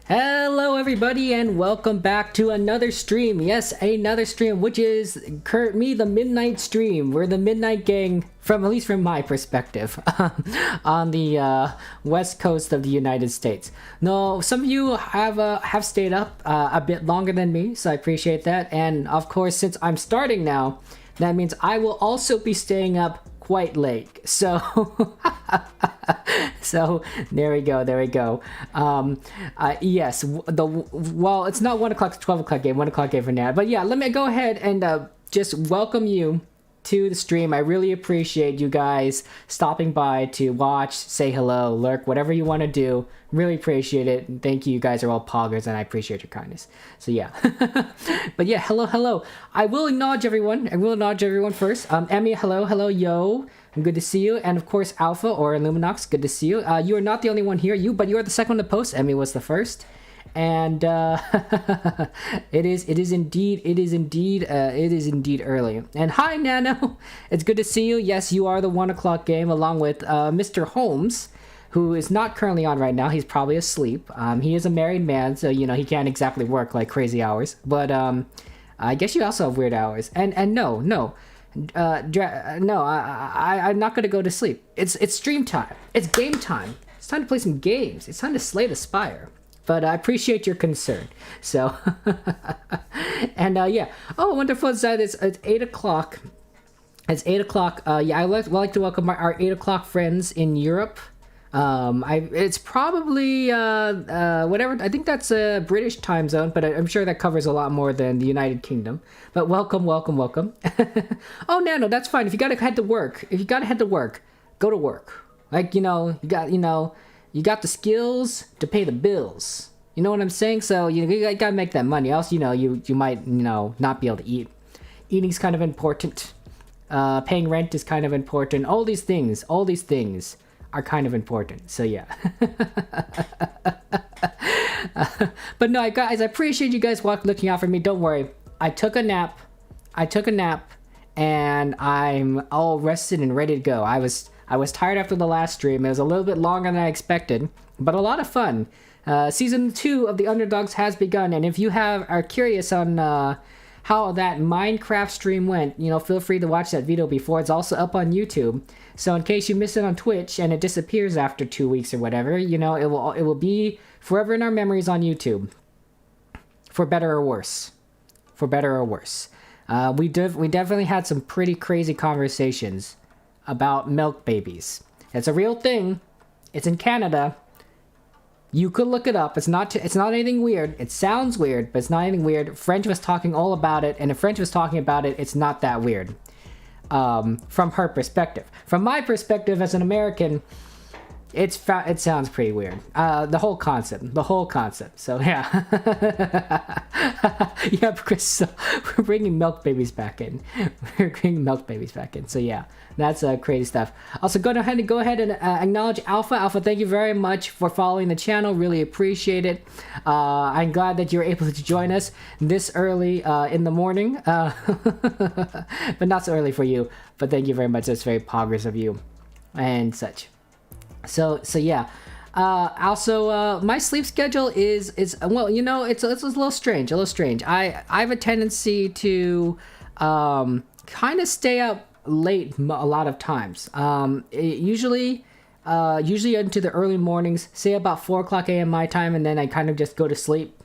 Hello everybody and welcome back to another stream. Yes, another stream, which is me, the Midnight Stream. We're the Midnight Gang, at least from my perspective, on the west coast of the United States. No, some of you have stayed up a bit longer than me, so I appreciate that. And of course, since I'm starting now, that means I will also be staying up quite late. So so there we go. Yes, well, it's not 1 o'clock, it's 12 o'clock game, 1 o'clock game for now. But yeah, let me go ahead and just welcome you to the stream. I really appreciate you guys stopping by to watch, say hello, lurk, whatever you want to do. Really appreciate it. And thank you. You guys are all poggers and I appreciate your kindness. So yeah. But yeah, hello. I will acknowledge everyone. First. Emmy, hello, yo. Good to see you. And of course, Alpha or Illuminox, good to see you. You are not the only one here, but you are the second one to post. Emmy was the first. And it is indeed early. And hi Nano, it's good to see you. Yes, you are the 1 o'clock game along with Mr. Holmes, who is not currently on right now. He's probably asleep. He is a married man, so you know he can't exactly work like crazy hours. But I guess you also have weird hours. And no, I'm not gonna go to sleep. It's stream time. It's game time. It's time to play some games. It's time to slay the Spire. But I appreciate your concern. So, and yeah. Oh, wonderful. It's 8 o'clock. It's 8 o'clock. Yeah, I like to welcome our 8 o'clock friends in Europe. It's probably whatever. I think that's a British time zone, but I'm sure that covers a lot more than the United Kingdom. But welcome. Oh, Nano, that's fine. If you gotta head to work, go to work. Like you got the skills to pay the bills. You know what I'm saying? So you gotta make that money. Else, you might not be able to eat. Eating's kind of important. Paying rent is kind of important. All these things are kind of important. So yeah. But no, guys, I appreciate you guys looking out for me. Don't worry. I took a nap, and I'm all rested and ready to go. I was tired after the last stream. It was a little bit longer than I expected, but a lot of fun. Season 2 of The Underdogs has begun, and if you are curious on how that Minecraft stream went, feel free to watch that video before. It's also up on YouTube. So in case you miss it on Twitch and it disappears after 2 weeks or whatever, it will be forever in our memories on YouTube. For better or worse. We definitely had some pretty crazy conversations about milk babies. It's a real thing. It's in Canada. You could look it up. It's not anything weird. It sounds weird, but it's not anything weird. French was talking all about it, and if French was talking about it, it's not that weird. From her perspective. From my perspective as an American, it sounds pretty weird. The whole concept. So yeah. Yeah, because so we're bringing milk babies back in. So yeah, that's crazy stuff. Also, go ahead and acknowledge Alpha. Alpha, thank you very much for following the channel. Really appreciate it. I'm glad that you're able to join us this early in the morning. But not so early for you. But thank you very much. That's very poggers of you and such. So yeah. Also, my sleep schedule is well, it's a little strange. I have a tendency to kind of stay up late a lot of times. Usually into the early mornings, say about 4 o'clock a.m. my time, and then I kind of just go to sleep.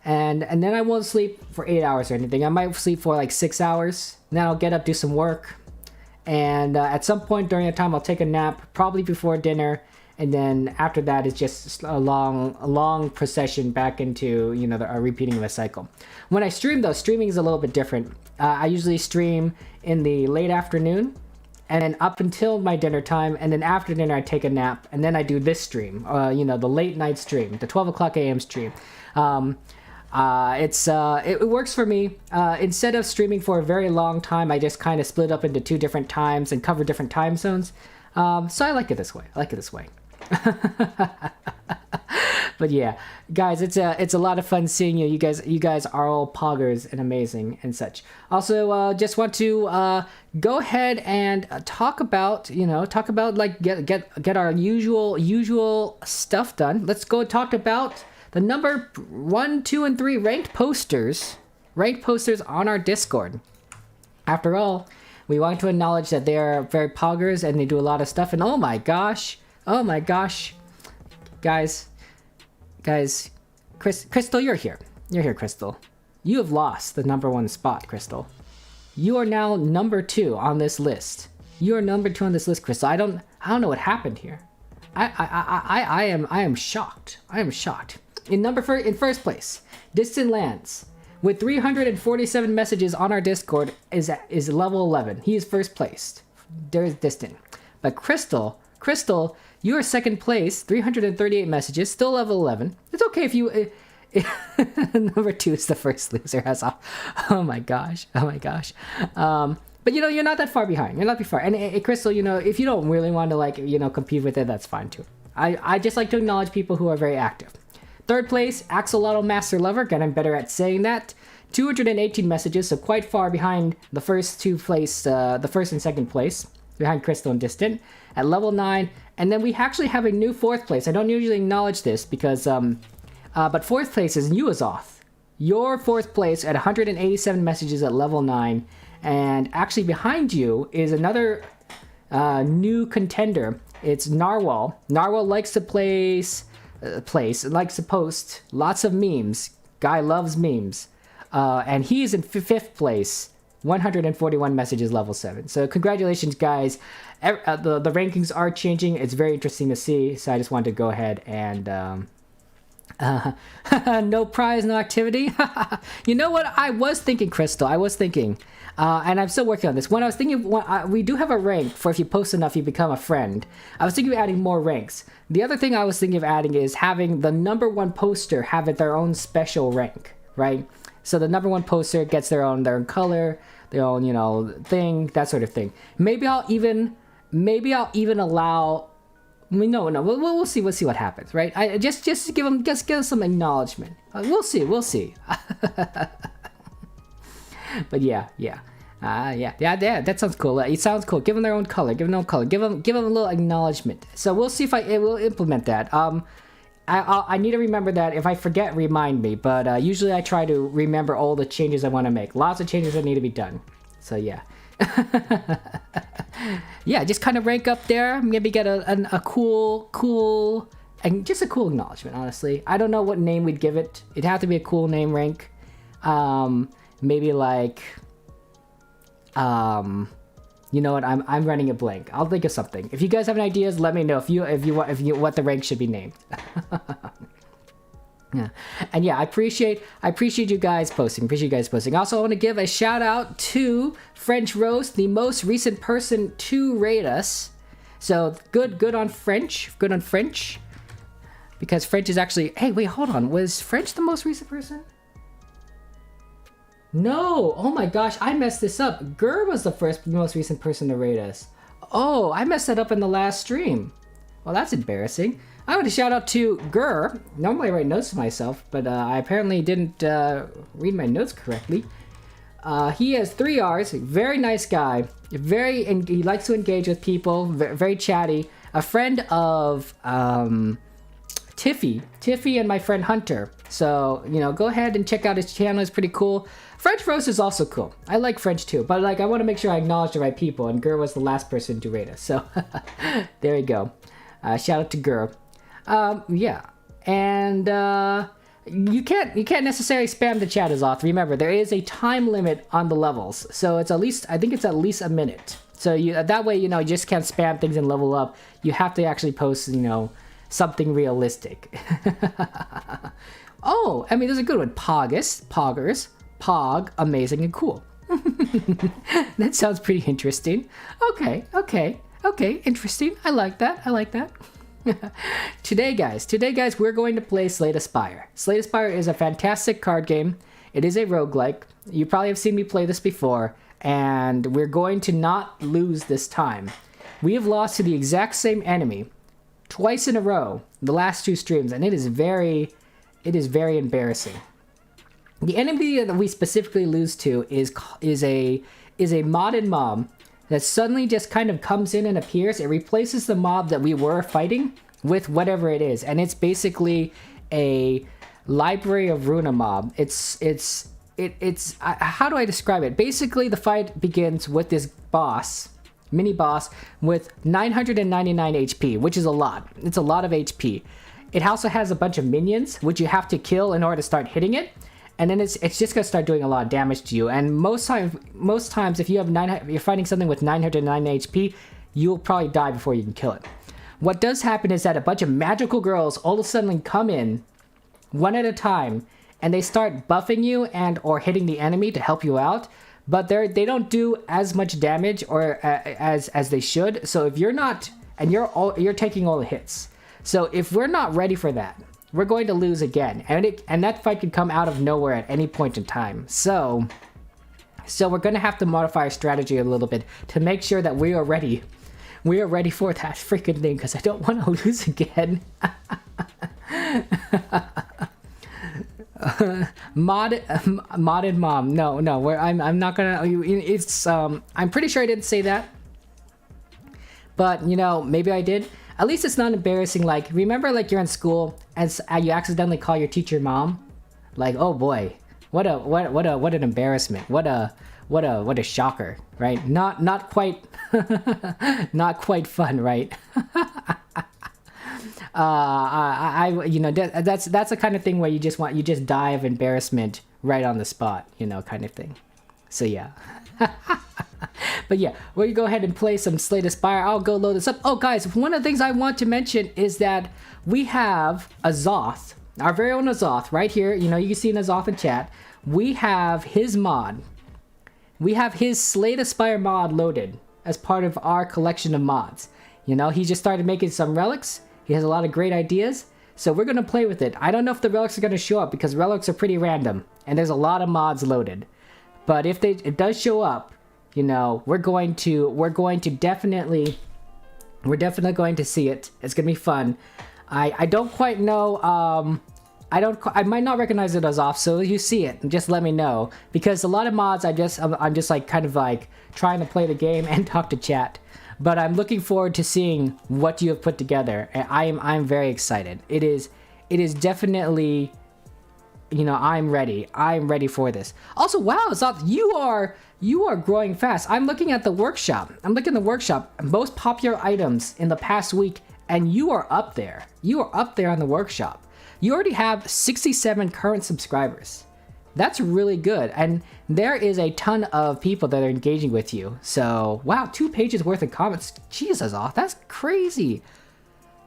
And then I won't sleep for 8 hours or anything. I might sleep for like 6 hours. Then I'll get up, do some work. And at some point during that time, I'll take a nap, probably before dinner. And then after that, it's just a long procession back into, the repeating of a cycle. When I stream, though, streaming is a little bit different. I usually stream in the late afternoon, and then up until my dinner time, and then after dinner, I take a nap, and then I do this stream, the late night stream, the 12 o'clock a.m. stream. It works for me. Instead of streaming for a very long time, I just kind of split up into 2 different times and cover different time zones. So I like it this way. But yeah, guys, it's a lot of fun seeing you. You guys are all poggers and amazing and such. Also, just want to go ahead and talk about like get our usual stuff done. Let's go talk about the number 1, 2, and 3 ranked posters on our Discord. After all, we want to acknowledge that they are very poggers and they do a lot of stuff. And oh my gosh, guys, Crystal, you're here. You're here, Crystal. You have lost the number 1 spot, Crystal. You are now number 2 on this list. You are number 2 on this list, Crystal. I don't know what happened here. I am shocked. I am shocked. In first place, Distant Lands, with 347 messages on our Discord, is level 11. He is first placed. There is Distant. But Crystal, you are second place, 338 messages, still level 11. It's okay if you... number 2 is the first loser. Oh my gosh. But you're not that far behind. You're not that far. And Crystal, if you don't really want to compete with it, that's fine too. I just like to acknowledge people who are very active. Third place, Axolotl Master Lover. Getting better at saying that. 218 messages, so quite far behind the first two place, the first and second place, behind Crystal and Distant at level 9. And then we actually have a new 4th place. I don't usually acknowledge this because, but 4th place is Nuazoth. Your 4th place at 187 messages at level 9. And actually behind you is another new contender. It's Narwhal. Narwhal likes to likes to post lots of memes. Guy loves memes. And he's in 5th place, 141 messages, level 7. So congratulations, guys. The rankings are changing. It's very interesting to see. So I just wanted to go ahead and... no prize, no activity. You know what I was thinking, Crystal? And I'm still working on this. When I was thinking, we do have a rank for if you post enough, you become a friend. I was thinking of adding more ranks. The other thing I was thinking of adding is having the number 1 poster have their own special rank, right? So the number 1 poster gets their own color, their own, thing, that sort of thing. Maybe I'll even allow. No. We'll see. We'll see what happens, right? I just give them some acknowledgement. We'll see. But yeah. That sounds cool. It sounds cool. Give them their own color. Give them a little acknowledgement. So we'll see if it will implement that. I need to remember that. If I forget, remind me. But usually I try to remember all the changes I want to make. Lots of changes that need to be done. So yeah. Yeah, just kind of rank up there. Maybe get a cool, and just a cool acknowledgement. Honestly, I don't know what name we'd give it. It'd have to be a cool name rank. Maybe like, you know what? I'm running a blank. I'll think of something. If you guys have any ideas, let me know. If you what the rank should be named. Yeah, and yeah, I appreciate you guys posting. Also, I want to give a shout out to French Roast, the most recent person to rate us. So good on French, because French is actually. Hey, wait, hold on. Was French the most recent person? No. Oh my gosh, I messed this up. Gur was the most recent person to rate us. Oh, I messed that up in the last stream. Well, that's embarrassing. I want to shout out to Gur. Normally I write notes to myself, but I apparently didn't read my notes correctly. He has 3 R's. Very nice guy. He likes to engage with people. Very chatty. A friend of Tiffy and my friend Hunter. So, go ahead and check out his channel. It's pretty cool. French Roast is also cool. I like French too, but I want to make sure I acknowledge the right people, and Gur was the last person to rate us. So, there you go. Shout out to Gur. Yeah, and you can't necessarily spam the chat as often. Remember, there is a time limit on the levels, so it's at least a minute. So that way, you just can't spam things and level up. You have to actually post, something realistic. Oh, I mean, there's a good one. Poggers, amazing and cool. That sounds pretty interesting. Okay, interesting. I like that. Today, guys, we're going to play Slay the Spire. Slay the Spire is a fantastic card game. It is a roguelike. You probably have seen me play this before, and we're going to not lose this time. We have lost to the exact same enemy twice in a row the last 2 streams, and it is very embarrassing. The enemy that we specifically lose to is a modded mob that suddenly just kind of comes in and appears. It replaces the mob that we were fighting with whatever it is, and it's basically a Library of Runa mob. How do I describe it? Basically, the fight begins with this boss, mini boss, with 999 HP, which is a lot. It's a lot of HP. It also has a bunch of minions, which you have to kill in order to start hitting it. And then it's just gonna start doing a lot of damage to you. And most times, if you're fighting something with 909 HP, you'll probably die before you can kill it. What does happen is that a bunch of magical girls all of a sudden come in, one at a time, and they start buffing you and or hitting the enemy to help you out. But they don't do as much damage or as they should. So if you're not, and you're taking all the hits. So if we're not ready for that, we're going to lose again, and that fight could come out of nowhere at any point in time. So we're going to have to modify our strategy a little bit to make sure that we are ready. We are ready for that freaking thing, because I don't want to lose again. Modded mom. No. I'm not gonna. It's I'm pretty sure I didn't say that, but maybe I did. At least it's not embarrassing. Like, remember, like, you're in school and you accidentally call your teacher mom. Like, oh boy, what an embarrassment. What a shocker, right? Not quite not quite fun, right? That's the kind of thing where you just die of embarrassment right on the spot, kind of thing. So yeah. But yeah, we're gonna go ahead and play some Slay the Spire. I'll go load this up. Oh guys, one of the things I want to mention is that we have Azoth, our very own Azoth, right here. You can see Azoth in chat. We have his mod. We have his Slay the Spire mod loaded as part of our collection of mods. He just started making some relics. He has a lot of great ideas, so we're gonna play with it. I don't know if the relics are gonna show up because relics are pretty random, and there's a lot of mods loaded. But if it does show up, we're definitely going to see it. It's gonna be fun. I don't quite know. I might not recognize it as off. So if you see it, just let me know, because a lot of mods I'm just like kind of like trying to play the game and talk to chat. But I'm looking forward to seeing what you have put together. And I'm very excited. It is definitely. I'm ready. I'm ready for this. Also, wow, Azoth, you are growing fast. I'm looking at the workshop. Most popular items in the past week, and you are up there. You are up there on the workshop. You already have 67 current subscribers. That's really good, and there is a ton of people that are engaging with you. So, wow, 2 pages worth of comments. Jesus, Azoth, that's crazy.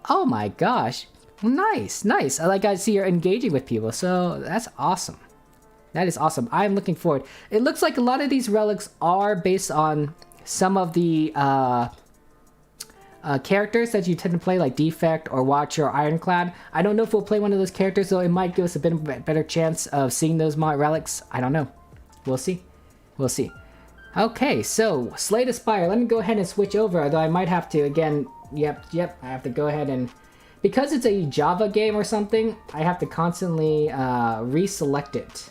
Oh my gosh. Nice. I see you're engaging with people, so that's awesome. That is awesome. I'm looking forward. It looks like a lot of these relics are based on some of the characters that you tend to play, like Defect or Watcher or Ironclad. I don't know if we'll play one of those characters, so it might give us a bit better chance of seeing those mod relics. I don't know. We'll see. Okay, so Slay the Spire. Let me go ahead and switch over, although I might have to again. Yep. I have to go ahead and. Because it's a Java game or something, I have to constantly reselect it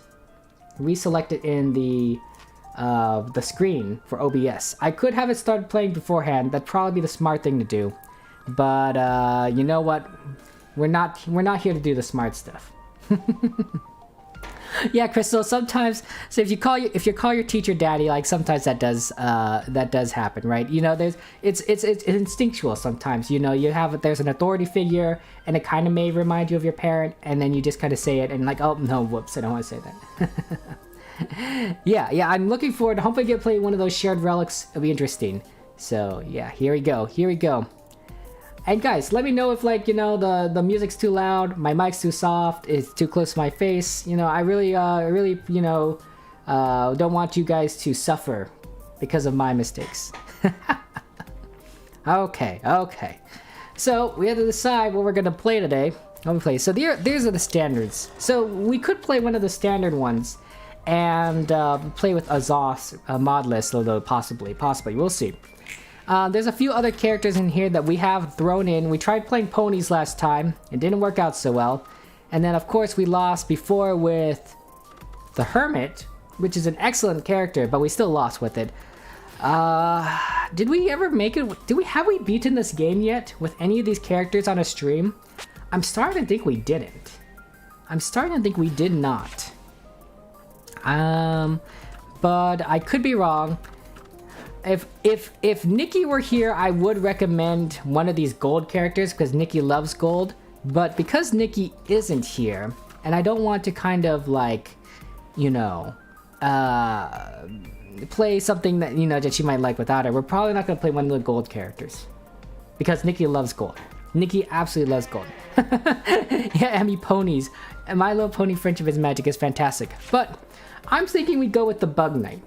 in the screen for OBS. I could have it started playing beforehand. That'd probably be the smart thing to do. But you know what? We're not here to do the smart stuff. Yeah, Crystal. Sometimes, so if you call your teacher daddy, like sometimes that does happen, right? It's instinctual sometimes. There's an authority figure, and it kind of may remind you of your parent, and then you just kind of say it, and like, oh no, whoops, I don't want to say that. yeah, I'm looking forward to hopefully get play one of those shared relics. It'll be interesting. So yeah, here we go. And guys, let me know if the music's too loud, my mic's too soft, it's too close to my face. I really don't want you guys to suffer because of my mistakes. Okay. So we have to decide what we're gonna play today. So these are the standards. So we could play one of the standard ones and play with Azoth's mod list, although possibly, we'll see. There's a few other characters in here that we have thrown in. We tried playing ponies last time. It didn't work out so well. And then, of course, we lost before with the Hermit, which is an excellent character, but we still lost with it. Did we ever make it? Have we beaten this game yet with any of these characters on a stream? I'm starting to think we didn't. I'm starting to think we did not. But I could be wrong. If Nikki were here, I would recommend one of these gold characters because Nikki loves gold. But because Nikki isn't here, and I don't want to kind of like, you know, play something that, you know, that she might like without her, we're probably not going to play one of the gold characters. Because Nikki loves gold. Nikki absolutely loves gold. Yeah, Emmy ponies. And My Little Pony Friendship is Magic is fantastic. But I'm thinking we go with the Bug Knight.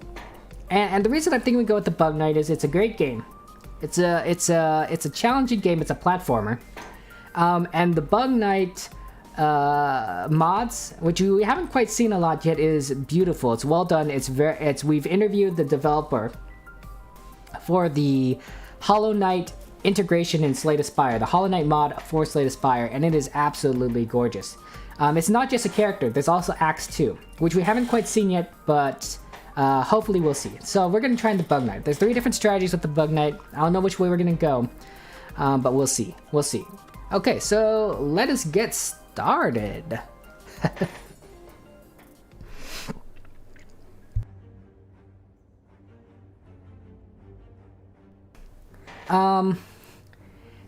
And the reason I'm thinking we go with the Bug Knight is it's a great game. It's a challenging game. It's a platformer. And the Bug Knight mods, which we haven't quite seen a lot yet, is beautiful. It's well done. We've interviewed the developer for the Hollow Knight integration in Slay the Spire, the Hollow Knight mod for Slay the Spire, and it is absolutely gorgeous. It's not just a character. There's also acts too, which we haven't quite seen yet, but hopefully we'll see. So we're gonna try the Bug Knight. There's 3 different strategies with the Bug Knight. I don't know which way we're gonna go, but we'll see. We'll see. Okay, so let us get started.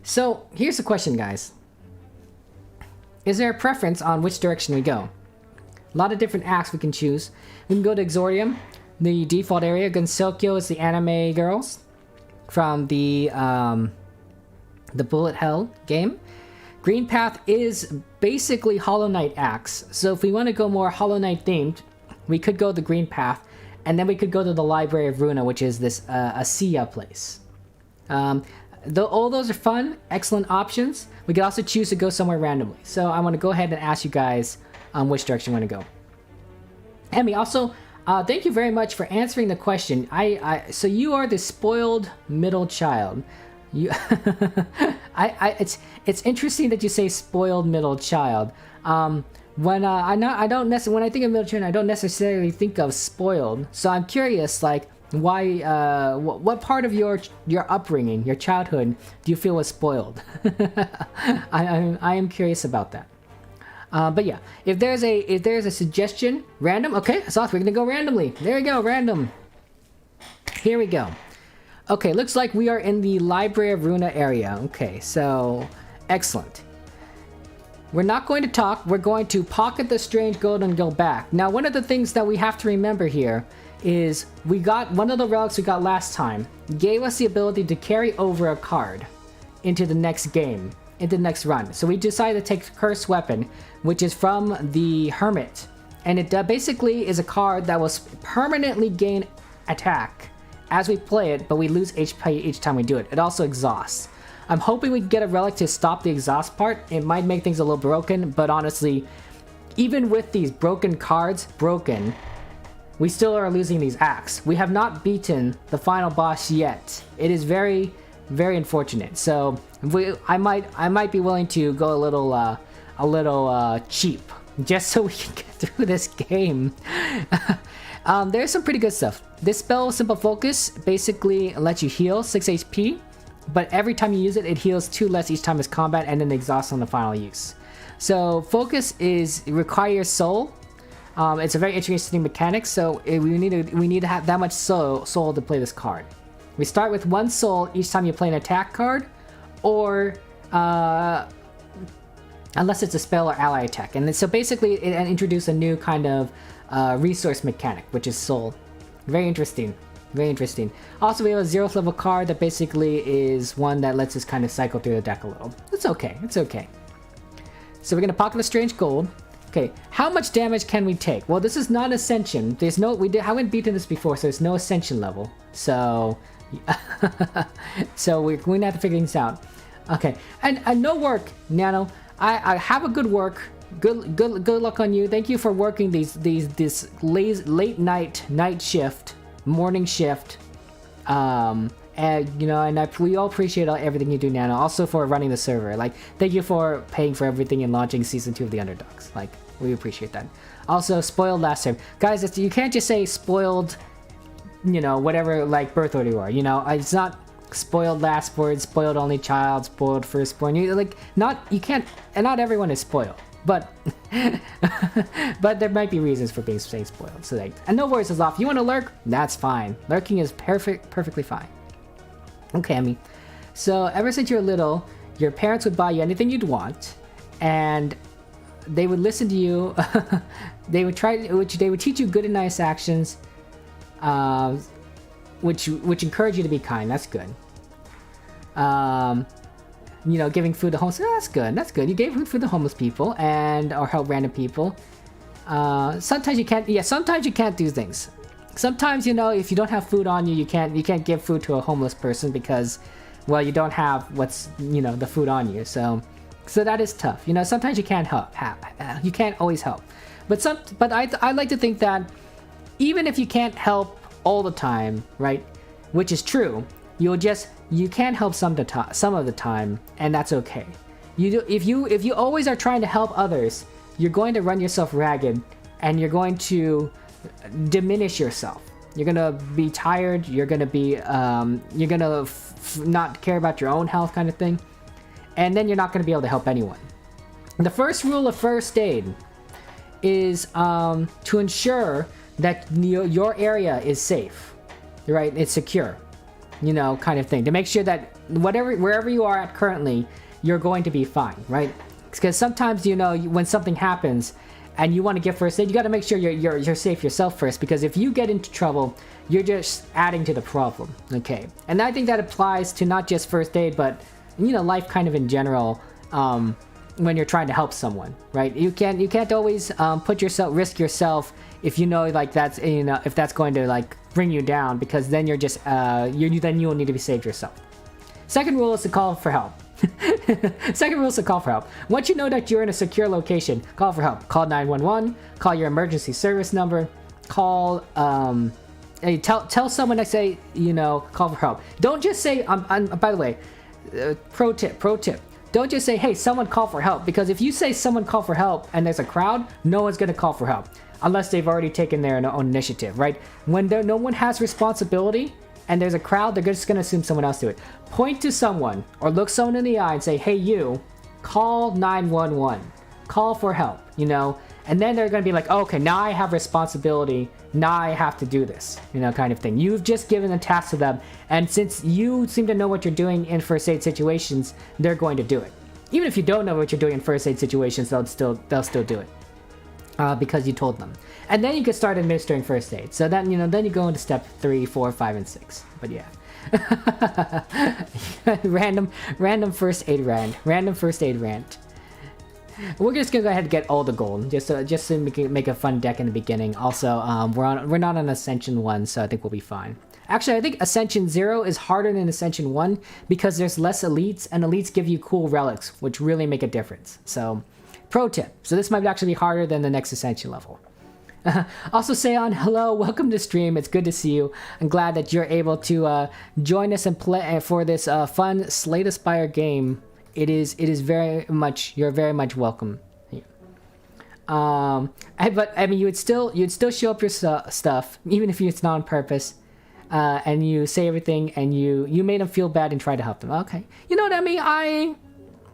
So here's the question, guys. Is there a preference on which direction we go? A lot of different acts we can choose. We can go to Exordium, the default area. Gensokyo is the anime girls from the Bullet Hell game. Green Path is basically Hollow Knight acts. So if we want to go more Hollow Knight themed, we could go the Green Path, and then we could go to the Library of Runa, which is this Asiya place. All those are fun, excellent options. We could also choose to go somewhere randomly. So I want to go ahead and ask you guys which direction you want to go. Emmy, also, thank you very much for answering the question. So you are the spoiled middle child. You, it's interesting that you say spoiled middle child. When I think of middle children, I don't necessarily think of spoiled. So I'm curious, like, why? What part of your upbringing, your childhood, do you feel was spoiled? I am curious about that. But yeah, if there's a suggestion, random. Okay, so we're gonna go randomly. There we go, random. Here we go. Okay, looks like we are in the Library of Runa area. Okay, so excellent. We're not going to talk. We're going to pocket the strange gold and go back. Now, one of the things that we have to remember here is we got one of the relics we got last time gave us the ability to carry over a card into the next game, into the next run. So we decided to take Cursed Weapon, which is from the Hermit, and it basically is a card that will permanently gain attack as we play it, but we lose HP each time we do it. It also exhausts. I'm hoping we can get a relic to stop the exhaust part. It might make things a little broken, but honestly, even with these broken cards, we still are losing these acts. We have not beaten the final boss yet. It is very, very unfortunate. So I might be willing to go a little cheap just so we can get through this game. There's some pretty good stuff. This spell, Simple Focus, basically lets you heal 6 HP, but every time you use it, it heals 2 less each time it's combat and then exhausts on the final use. So Focus requires soul. It's a very interesting mechanic, so we need to have that much soul to play this card. We start with 1 soul each time you play an attack card, or unless it's a spell or ally attack. And so basically it introduced a new kind of resource mechanic, which is soul. Very interesting. Very interesting. Also, we have a 0th level card that basically is one that lets us kind of cycle through the deck a little. It's okay. It's okay. So we're going to pocket a strange gold. Okay, how much damage can we take? Well, this is not Ascension. There's no, haven't beaten this before, so there's no Ascension level. So, so we're going to have to figure things out. Okay, and no work, Nano. I have a good work. Good luck on you. Thank you for working this late night shift, morning shift. And you know, and we all appreciate everything you do, Nano. Also for running the server. Like, thank you for paying for everything and launching season 2 of the Underdogs. Like, we appreciate that. Also, spoiled last time, guys. You can't just say spoiled. You know, whatever like birth order you are. You know, it's not spoiled last word, spoiled only child, spoiled firstborn. You can't, and not everyone is spoiled. but but there might be reasons for being staying spoiled. So like, and no worries is off. You want to lurk? That's fine. Lurking is perfectly fine. Okay, Emmy. So ever since you're little, your parents would buy you anything you'd want, and they would listen to you. They would teach you good and nice actions, which encourage you to be kind. That's good. You know, giving food to homeless. Oh, that's good. That's good. You gave food to homeless people or help random people. Sometimes you can't. Yeah, sometimes you can't do things. Sometimes, you know, if you don't have food on you, you can't give food to a homeless person because, well, you don't have the food on you. So that is tough. You know, sometimes you can't help. You can't always help. But I like to think that even if you can't help all the time, right? Which is true. You can help some of the time, and that's okay. If you always are trying to help others, you're going to run yourself ragged, and you're going to diminish yourself. You're gonna be tired. You're gonna be not care about your own health, kind of thing, and then you're not gonna be able to help anyone. The first rule of first aid is to ensure that your area is safe, right? It's secure, you know, kind of thing. To make sure that wherever you are at currently, you're going to be fine, right? Because sometimes, you know, when something happens and you want to get first aid, you got to make sure you're safe yourself first, because if you get into trouble, you're just adding to the problem. Okay, and I think that applies to not just first aid, but, you know, life kind of in general. When you're trying to help someone, right? You can't always risk yourself if you know, like, that's, you know, if that's going to like bring you down, because then you're just then you will need to be saved yourself. Second rule is to call for help. Second rule is to call for help. Once you know that you're in a secure location, call for help. Call 911. Call your emergency service number. Call tell someone to say, you know, call for help. Don't just say by the way, pro tip. Don't just say, hey, someone call for help, because if you say someone call for help and there's a crowd, no one's going to call for help unless they've already taken their own initiative, right? When no one has responsibility and there's a crowd, they're just going to assume someone else do it. Point to someone or look someone in the eye and say, hey, you, call 911, call for help, you know? And then they're going to be like, oh, okay, now I have responsibility. Now I have to do this, you know, kind of thing. You've just given a task to them. And since you seem to know what you're doing in first aid situations, they're going to do it. Even if you don't know what you're doing in first aid situations, they'll still do it. Because you told them. And then you can start administering first aid. So then, you know, then you go into step 3, 4, 5, and 6. But yeah. random first aid rant. Random first aid rant. We're just gonna go ahead and get all the gold, just to make a fun deck in the beginning. Also, we're not on Ascension 1, so I think we'll be fine. Actually, I think Ascension 0 is harder than Ascension 1 because there's less elites, and elites give you cool relics, which really make a difference. So, pro tip. So this might actually be harder than the next Ascension level. Also, Seon, hello, welcome to stream. It's good to see you. I'm glad that you're able to join us and play for this fun Slay the Spire game. It is very much, you're very much welcome here. But I mean, you'd still show up your stuff, even if it's not on purpose, and you say everything, and you made them feel bad and try to help them. Okay, you know what I mean?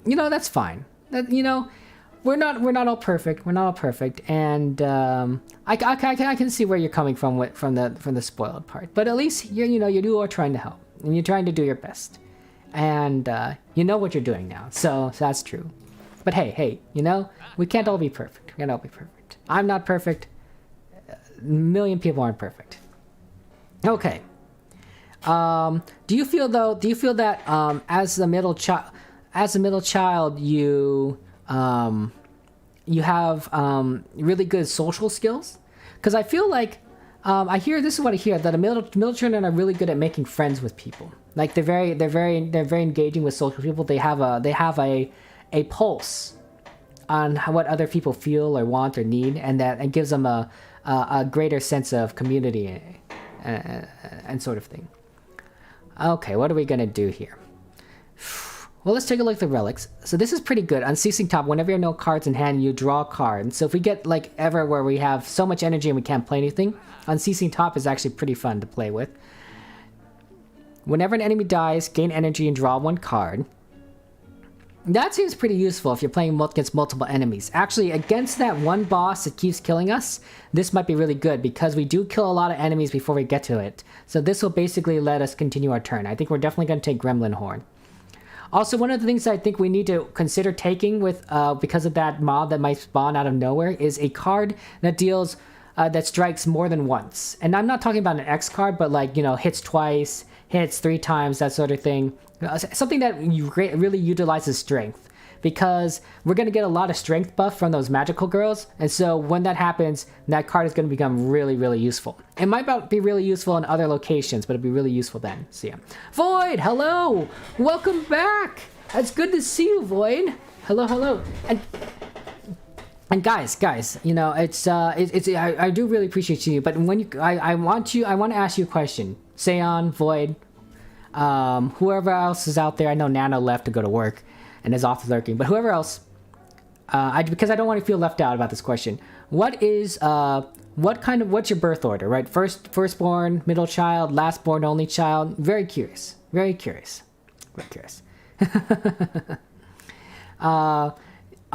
You know, that's fine. You know, we're not all perfect. We're not all perfect, and I can see where you're coming from from the spoiled part. But at least you are trying to help, and you're trying to do your best. And you know what you're doing now, so that's true. But hey, you know, we can't all be perfect. We can't all be perfect. I'm not perfect. A million people aren't perfect. Okay. Do you feel that as the middle child, you have really good social skills? Because I feel like this is what I hear, that middle children are really good at making friends with people. Like they're very engaging with social people. They have a pulse on what other people feel or want or need, and that it gives them a greater sense of community and sort of thing. Okay, what are we gonna do here? Well, let's take a look at the relics. So this is pretty good. Unceasing top, whenever you have no cards in hand, you draw a card. So if we get like ever where we have so much energy and we can't play anything, Unceasing top is actually pretty fun to play with. Whenever an enemy dies, gain energy and draw one card. That seems pretty useful if you're playing against multiple enemies. Actually, against that one boss that keeps killing us, this might be really good because we do kill a lot of enemies before we get to it. So this will basically let us continue our turn. I think we're definitely going to take Gremlin Horn. Also, one of the things I think we need to consider taking with because of that mob that might spawn out of nowhere is a card that deals that strikes more than once. And I'm not talking about an X card, but like, you know, hits twice, hits 3 times, that sort of thing. Something that really utilizes strength, because we're going to get a lot of strength buff from those magical girls, and so when that happens, that card is going to become really, really useful. It might not be really useful in other locations, but it'll be really useful then. So yeah. Void, hello! Welcome back! It's good to see you, Void. Hello, hello. And guys, you know, I do really appreciate you, but when I want to ask you a question. Seon, Void, whoever else is out there. I know Nano left to go to work and is off lurking, but whoever else, because I don't want to feel left out about this question. What's your birth order, right? Firstborn, middle child, lastborn, only child. Very curious.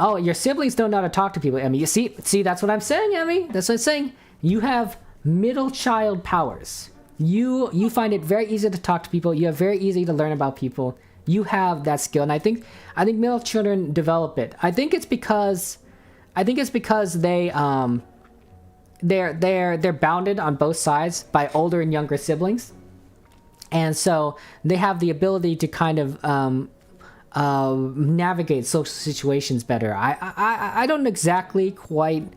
Oh, your siblings don't know how to talk to people, Emmy. You see, that's what I'm saying, Emmy. That's what I'm saying. You have middle child powers. You find it very easy to talk to people. You have very easy to learn about people. You have that skill, and I think middle children develop it. I think it's because they're bounded on both sides by older and younger siblings, and so they have the ability to kind of navigate social situations better. I don't exactly quite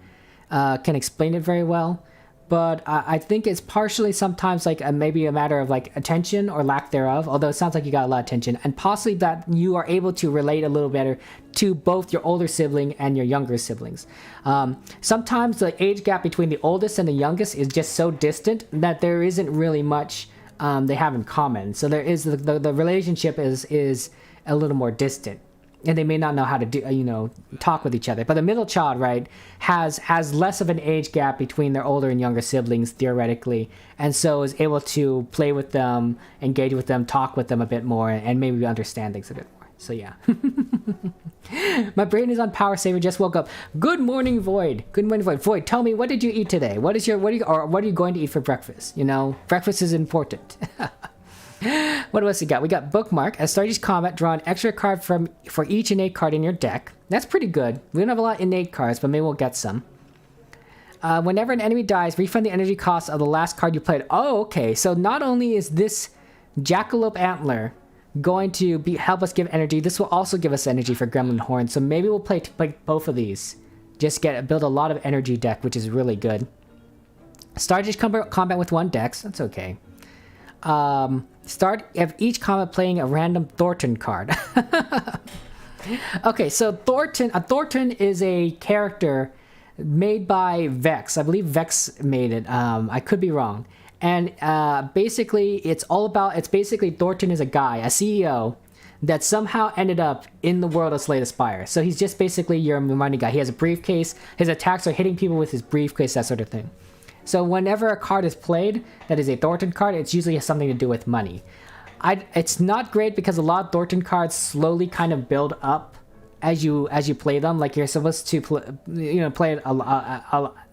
can explain it very well. But I think it's partially sometimes like maybe a matter of like attention or lack thereof, although it sounds like you got a lot of attention, and possibly that you are able to relate a little better to both your older sibling and your younger siblings. Sometimes the age gap between the oldest and the youngest is just so distant that there isn't really much they have in common. So there is the relationship is a little more distant. And they may not know how to talk with each other. But the middle child, right, has less of an age gap between their older and younger siblings, theoretically, and so is able to play with them, engage with them, talk with them a bit more, and maybe understand things a bit more. So yeah. My brain is on power saver, just woke up. Good morning, Void. Good morning, Void. Void, tell me, what did you eat today? What are you going to eat for breakfast? You know, breakfast is important. What else we got? We got Bookmark. As start each combat, draw an extra card for each innate card in your deck. That's pretty good. We don't have a lot of innate cards, but maybe we'll get some. Whenever an enemy dies, refund the energy cost of the last card you played. Oh, okay. So not only is this Jackalope Antler going to help us give energy, this will also give us energy for Gremlin Horn. So maybe we'll play both of these. Just build a lot of energy deck, which is really good. Start each combat with 1 dex. That's okay. Start each combat playing a random Thorton card. Okay, so Thorton is a character made by Vex. I believe Vex made it. I could be wrong. And basically, it's basically Thorton is a guy, a CEO, that somehow ended up in the world of Slay the Spire. So he's just basically your money guy. He has a briefcase. His attacks are hitting people with his briefcase, that sort of thing. So whenever a card is played that is a Thorton card, it's usually has something to do with money. It's not great because a lot of Thorton cards slowly kind of build up as you play them. Like you're supposed to play it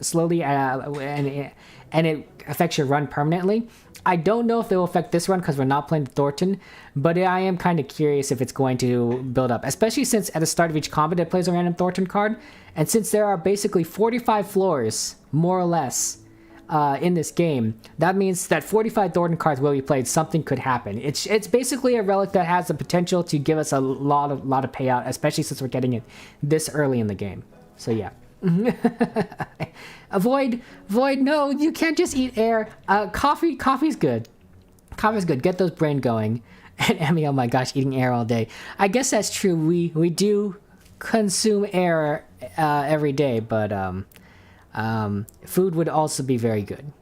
slowly, and it affects your run permanently. I don't know if they will affect this run because we're not playing Thorton, but I am kind of curious if it's going to build up, especially since at the start of each combat it plays a random Thorton card, and since there are basically 45 floors, more or less, in this game, that means that 45 Thorton cards will be played. Something could happen. It's basically a relic that has the potential to give us a lot of payout, especially since we're getting it this early in the game. So yeah. Void, no, you can't just eat air. Coffee's good. Coffee's good. Get those brain going. And Emmy, oh my gosh, eating air all day. I guess that's true. We do consume air every day, but food would also be very good.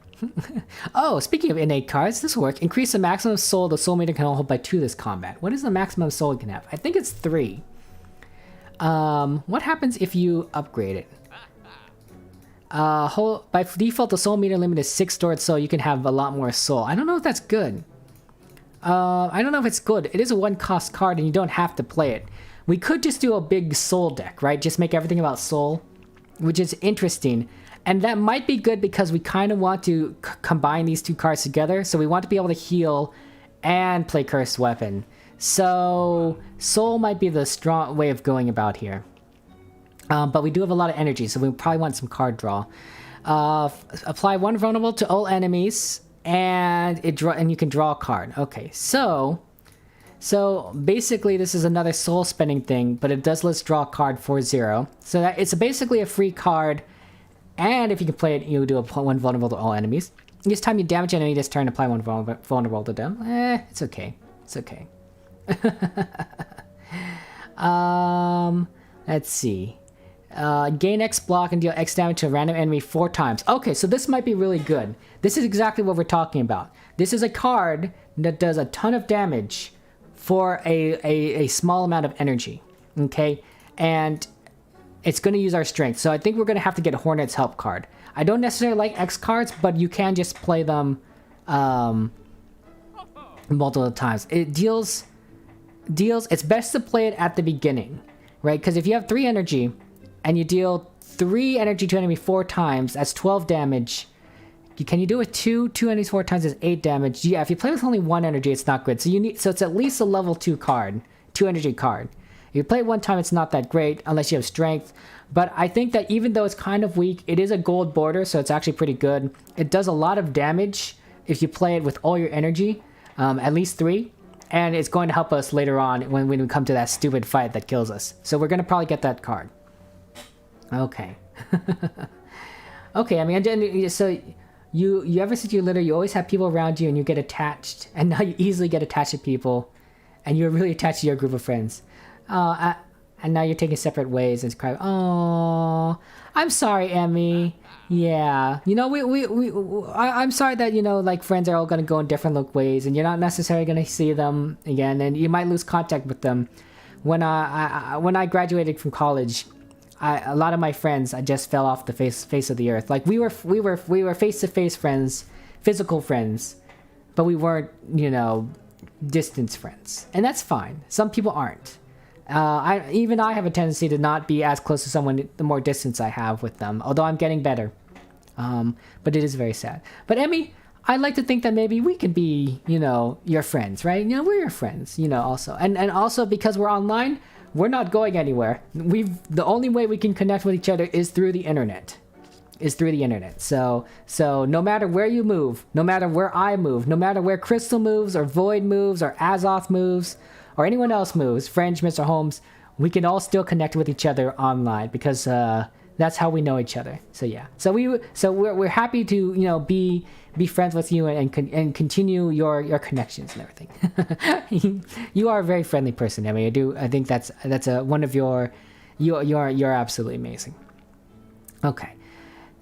Oh, speaking of innate cards, this will work. Increase the maximum soul the soul meter can hold by 2 this combat. What is the maximum soul it can have? I think it's 3. What happens if you upgrade it? By default, the soul meter limit is 6 stored soul. You can have a lot more soul. I don't know if that's good. I don't know if it's good. It is a 1-cost card, and you don't have to play it. We could just do a big soul deck, right? Just make everything about soul, which is interesting. And that might be good because we kind of want to combine these two cards together. So we want to be able to heal and play Cursed Weapon. So soul might be the strong way of going about here. But we do have a lot of energy, so we probably want some card draw. Apply 1 vulnerable to all enemies, and you can draw a card. Okay, so basically this is another soul spending thing, but it does let's draw a card for 0. So that it's basically a free card, and if you can play it, you do 1 vulnerable to all enemies. Each time you damage an enemy this turn, apply 1 vulnerable to them. It's okay. It's okay. Let's see. Gain X block and deal X damage to a random enemy 4 times. Okay, so this might be really good. This is exactly what we're talking about. This is a card that does a ton of damage for a small amount of energy. Okay, and it's going to use our strength. So I think we're going to have to get a Hornet's Help card. I don't necessarily like X cards, but you can just play them multiple times. It deals. It's best to play it at the beginning, right? Because if you have 3 energy and you deal 3 energy to enemy 4 times, that's 12 damage. Can you do it 2 enemies 4 times is 8 damage. Yeah, if you play with only 1 energy, it's not good. So it's at least a level 2 card, 2 energy card. If you play it 1 time, it's not that great unless you have strength. But I think that even though it's kind of weak, it is a gold border, so it's actually pretty good. It does a lot of damage if you play it with all your energy, at least 3. And it's going to help us later on when we come to that stupid fight that kills us. So we're going to probably get that card. Okay. Okay, I mean, so you ever since you're little, you always have people around you and you get attached. And now you easily get attached to people. And you're really attached to your group of friends. And now you're taking separate ways and it's crying, oh, I'm sorry, Emmy. Yeah, you know, I'm sorry that, you know, like friends are all going to go in different ways and you're not necessarily going to see them again and you might lose contact with them. When I graduated from college, a lot of my friends, I just fell off the face of the earth. Like we were face-to-face friends, physical friends, but we weren't, you know, distance friends. And that's fine. Some people aren't. I have a tendency to not be as close to someone the more distance I have with them, although I'm getting better. But it is very sad. But Emmy, I'd like to think that maybe we could be, you know, your friends, right? You know, we're your friends, you know, also. And also because we're online, we're not going anywhere. The only way we can connect with each other is through the internet. So no matter where you move, no matter where I move, no matter where Crystal moves or Void moves or Azoth moves, or anyone else moves, French, Mr. Holmes, we can all still connect with each other online because that's how we know each other. So yeah, so we're happy to, you know, be friends with you and continue your connections and everything. You are a very friendly person, Emmy. I think that's one of you're absolutely amazing. Okay,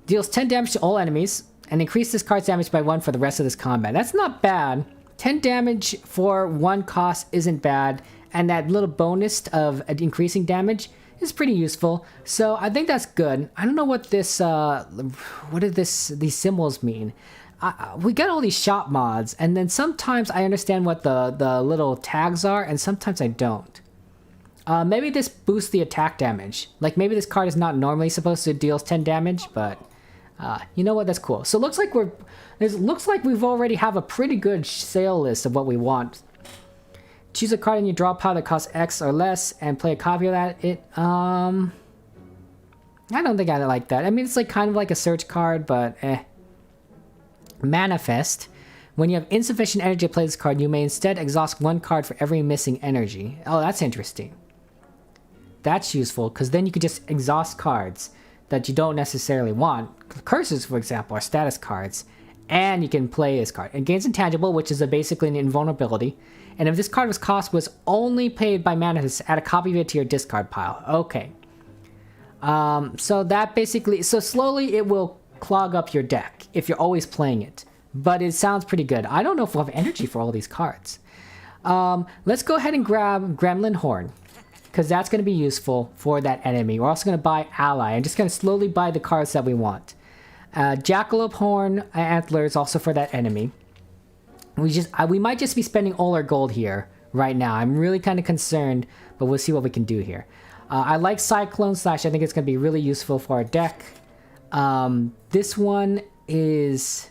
deals 10 damage to all enemies and increase this card's damage by 1 for the rest of this combat. That's not bad. 10 damage for 1 cost isn't bad, and that little bonus of increasing damage is pretty useful. So I think that's good. I don't know what this, what do these symbols mean? We got all these shop mods, and then sometimes I understand what the little tags are, and sometimes I don't. Maybe this boosts the attack damage. Like maybe this card is not normally supposed to deal 10 damage, but you know what? That's cool. So it looks like we've already have a pretty good sale list of what we want. Choose a card in your draw pile that costs X or less and play a copy of that. I don't think I like that. I mean, it's like kind of like a search card, but Manifest. When you have insufficient energy to play this card, you may instead exhaust 1 card for every missing energy. Oh, that's interesting. That's useful because then you could just exhaust cards that you don't necessarily want. Curses, for example, are status cards. And you can play this card. It gains intangible, which is basically an invulnerability. And if this card's cost was only paid by Manifest, add a copy of it to your discard pile. Okay. So that basically... So slowly it will clog up your deck if you're always playing it. But it sounds pretty good. I don't know if we'll have energy for all these cards. Let's go ahead and grab Gremlin Horn, because that's going to be useful for that enemy. We're also going to buy Ally. I'm just going to slowly buy the cards that we want. Jackalope Horn Antlers also for that enemy. We might just be spending all our gold here right now. I'm really kind of concerned, but we'll see what we can do here. I like Cyclone Slash. I think it's going to be really useful for our deck. This one is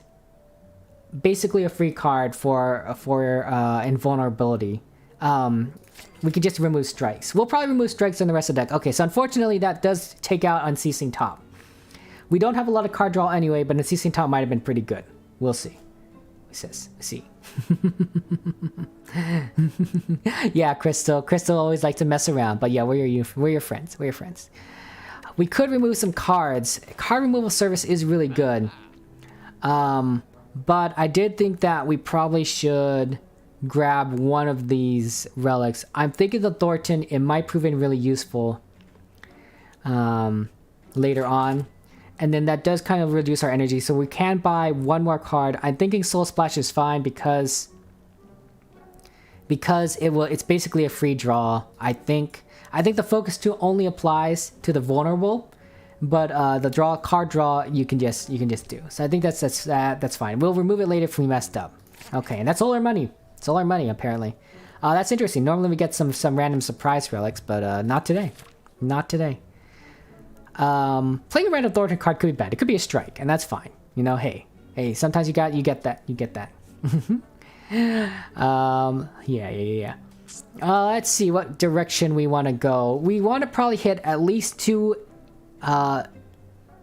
basically a free card for invulnerability. We can just remove strikes. We'll probably remove strikes in the rest of the deck. Okay, so unfortunately that does take out Unceasing Top. We don't have a lot of card draw anyway, but Unceasing Top might have been pretty good. We'll see. He says, see. Yeah, Crystal. Crystal always likes to mess around, but yeah, we're your friends. We're your friends. We could remove some cards. Card removal service is really good. But I did think that we probably should grab one of these relics. I'm thinking the Thorton, it might prove really useful later on. And then that does kind of reduce our energy, so we can buy one more card. I'm thinking Soul Splash is fine because it's basically a free draw. I think the Focus 2 only applies to the vulnerable, but the card draw you can just do. So I think that's fine. We'll remove it later if we messed up. Okay, and that's all our money. It's all our money apparently. That's interesting. Normally we get some random surprise relics, but not today. Not today. Playing a random Thornton card could be bad. It could be a strike, and that's fine. You know, hey, sometimes you get that. Yeah. Let's see what direction we want to go. We want to probably hit at least 2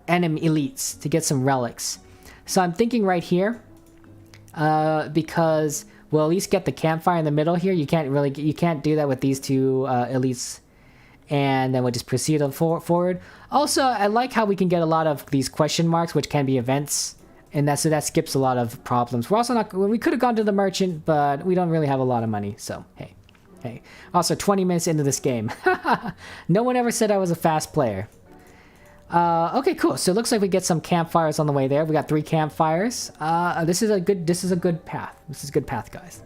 enemy elites to get some relics. So I'm thinking right here, because we'll at least get the campfire in the middle here. You can't do that with these 2 elites. And then we'll just proceed forward. Also, I like how we can get a lot of these question marks, which can be events, and that skips a lot of problems. We're also not. We could have gone to the merchant, but we don't really have a lot of money. So hey. Also, 20 minutes into this game, no one ever said I was a fast player. Okay, cool. So it looks like we get some campfires on the way there. We got 3 campfires. This is a good path. This is a good path, guys.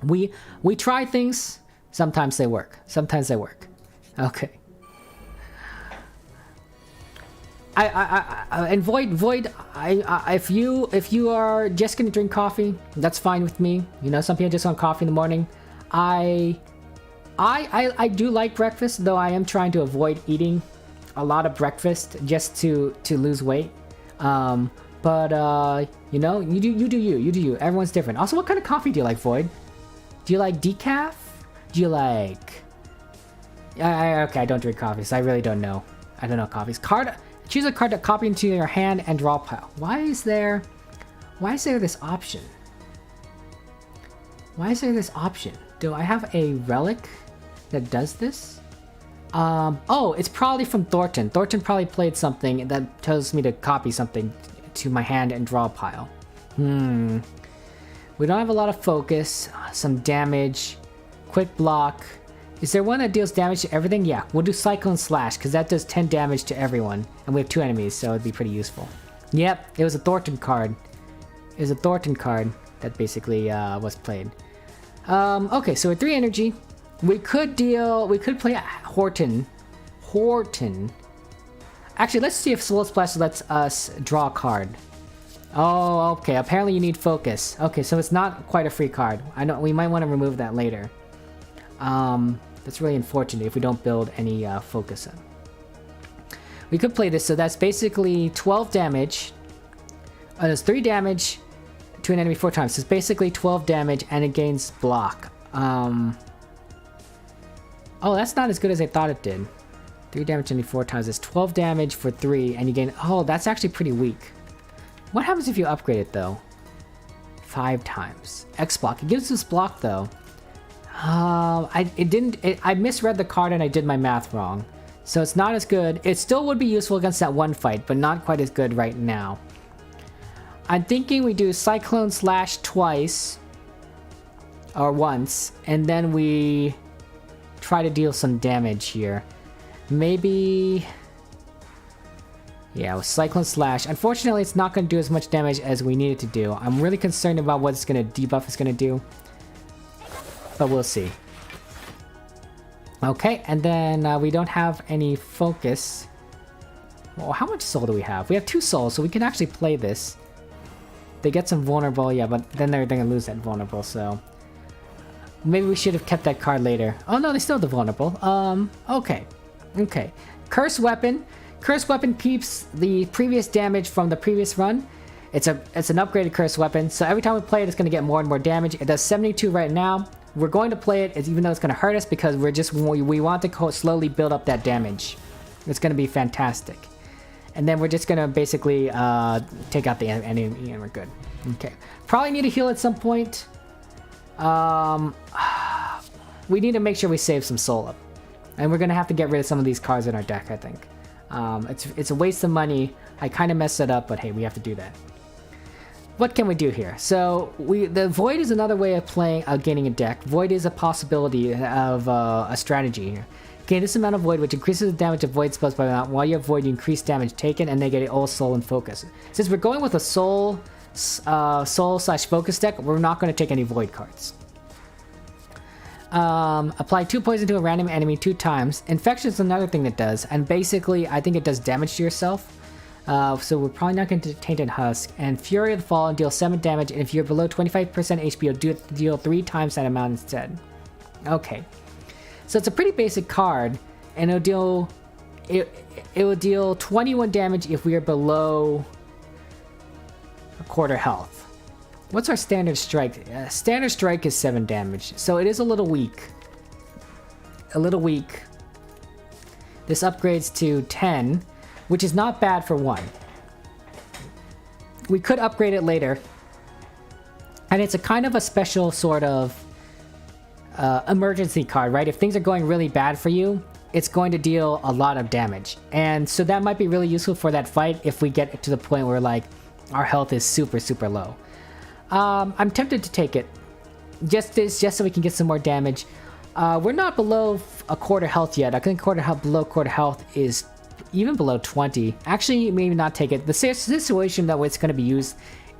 We try things. Sometimes they work. Sometimes they work. Okay. And Void. If you are just gonna drink coffee, that's fine with me. You know, some people just want coffee in the morning. I do like breakfast, though I am trying to avoid eating a lot of breakfast just to lose weight. But you know, you do you. Everyone's different. Also, what kind of coffee do you like, Void? Do you like decaf? Do you like... okay, I don't drink coffee, so I really don't know. I don't know coffees. Choose a card to copy into your hand and draw pile. Why is there this option? Why is there this option? Do I have a relic that does this? Oh, it's probably from Thorton. Thorton probably played something that tells me to copy something to my hand and draw a pile. We don't have a lot of focus, some damage, quick block. Is there one that deals damage to everything? Yeah, we'll do Cyclone Slash, because that does 10 damage to everyone. And we have 2 enemies, so it'd be pretty useful. Yep, it was a Thorton card. It was a Thorton card that basically was played. Okay, so with 3 energy, we could play Horton. Actually, let's see if Soul Splash lets us draw a card. Oh, okay, apparently you need focus. Okay, so it's not quite a free card. I know we might want to remove that later. That's really unfortunate if we don't build any focus in. We could play this, so that's basically 12 damage. There's 3 damage to an enemy 4 times. So it's basically 12 damage and it gains block. Oh, that's not as good as I thought it did. 3 damage to enemy 4 times. It's 12 damage for 3 and you gain... Oh, that's actually pretty weak. What happens if you upgrade it though? 5 times. X block. It gives us block though. I misread the card and I did my math wrong. So it's not as good. It still would be useful against that one fight, but not quite as good right now. I'm thinking we do Cyclone Slash twice. Or once. And then we try to deal some damage here. Maybe... Yeah, with Cyclone Slash. Unfortunately, it's not going to do as much damage as we need it to do. I'm really concerned about what it's going to debuff is going to do. But we'll see. Okay, and then we don't have any focus. Well, how much soul do we have? We have 2 souls, so we can actually play this. They get some vulnerable, yeah, but then they're going to lose that vulnerable, so... Maybe we should have kept that card later. Oh no, they still have the vulnerable. Okay. Okay. Curse Weapon. Curse Weapon keeps the previous damage from the previous run. It's an upgraded Curse Weapon, so every time we play it, it's going to get more and more damage. It does 72 right now. We're going to play it, even though it's going to hurt us, because we want to slowly build up that damage. It's going to be fantastic. And then we're just going to basically take out the enemy, and we're good. Okay. Probably need to heal at some point. We need to make sure we save some soul up. And we're going to have to get rid of some of these cards in our deck, I think. It's a waste of money. I kind of messed it up, but hey, we have to do that. What can we do here? So the Void is another way of gaining a deck. Void is a possibility of a strategy here. Gain this amount of Void, which increases the damage of Void spells by amount. While you have Void, you increase damage taken, and they get all Soul and Focus. Since we're going with a Soul / Focus deck, we're not going to take any Void cards. Apply 2 poison to a random enemy 2 times. Infection is another thing that does, and basically, I think it does damage to yourself. So we're probably not going to Tainted Husk. And Fury of the Fallen deals 7 damage, and if you're below 25% HP, you'll deal 3 times that amount instead. Okay. So it's a pretty basic card, and it will deal 21 damage if we are below a quarter health. What's our standard strike? Standard strike is 7 damage, so it is a little weak. A little weak. This upgrades to 10. Which is not bad for 1. We could upgrade it later. And it's a kind of a special sort of emergency card, right? If things are going really bad for you, it's going to deal a lot of damage. And so that might be really useful for that fight if we get to the point where, like, our health is super, super low. I'm tempted to take it. Just so we can get some more damage. We're not below a quarter health yet. I think below quarter health is even below 20. Actually, maybe not take it. The situation that it's going to be used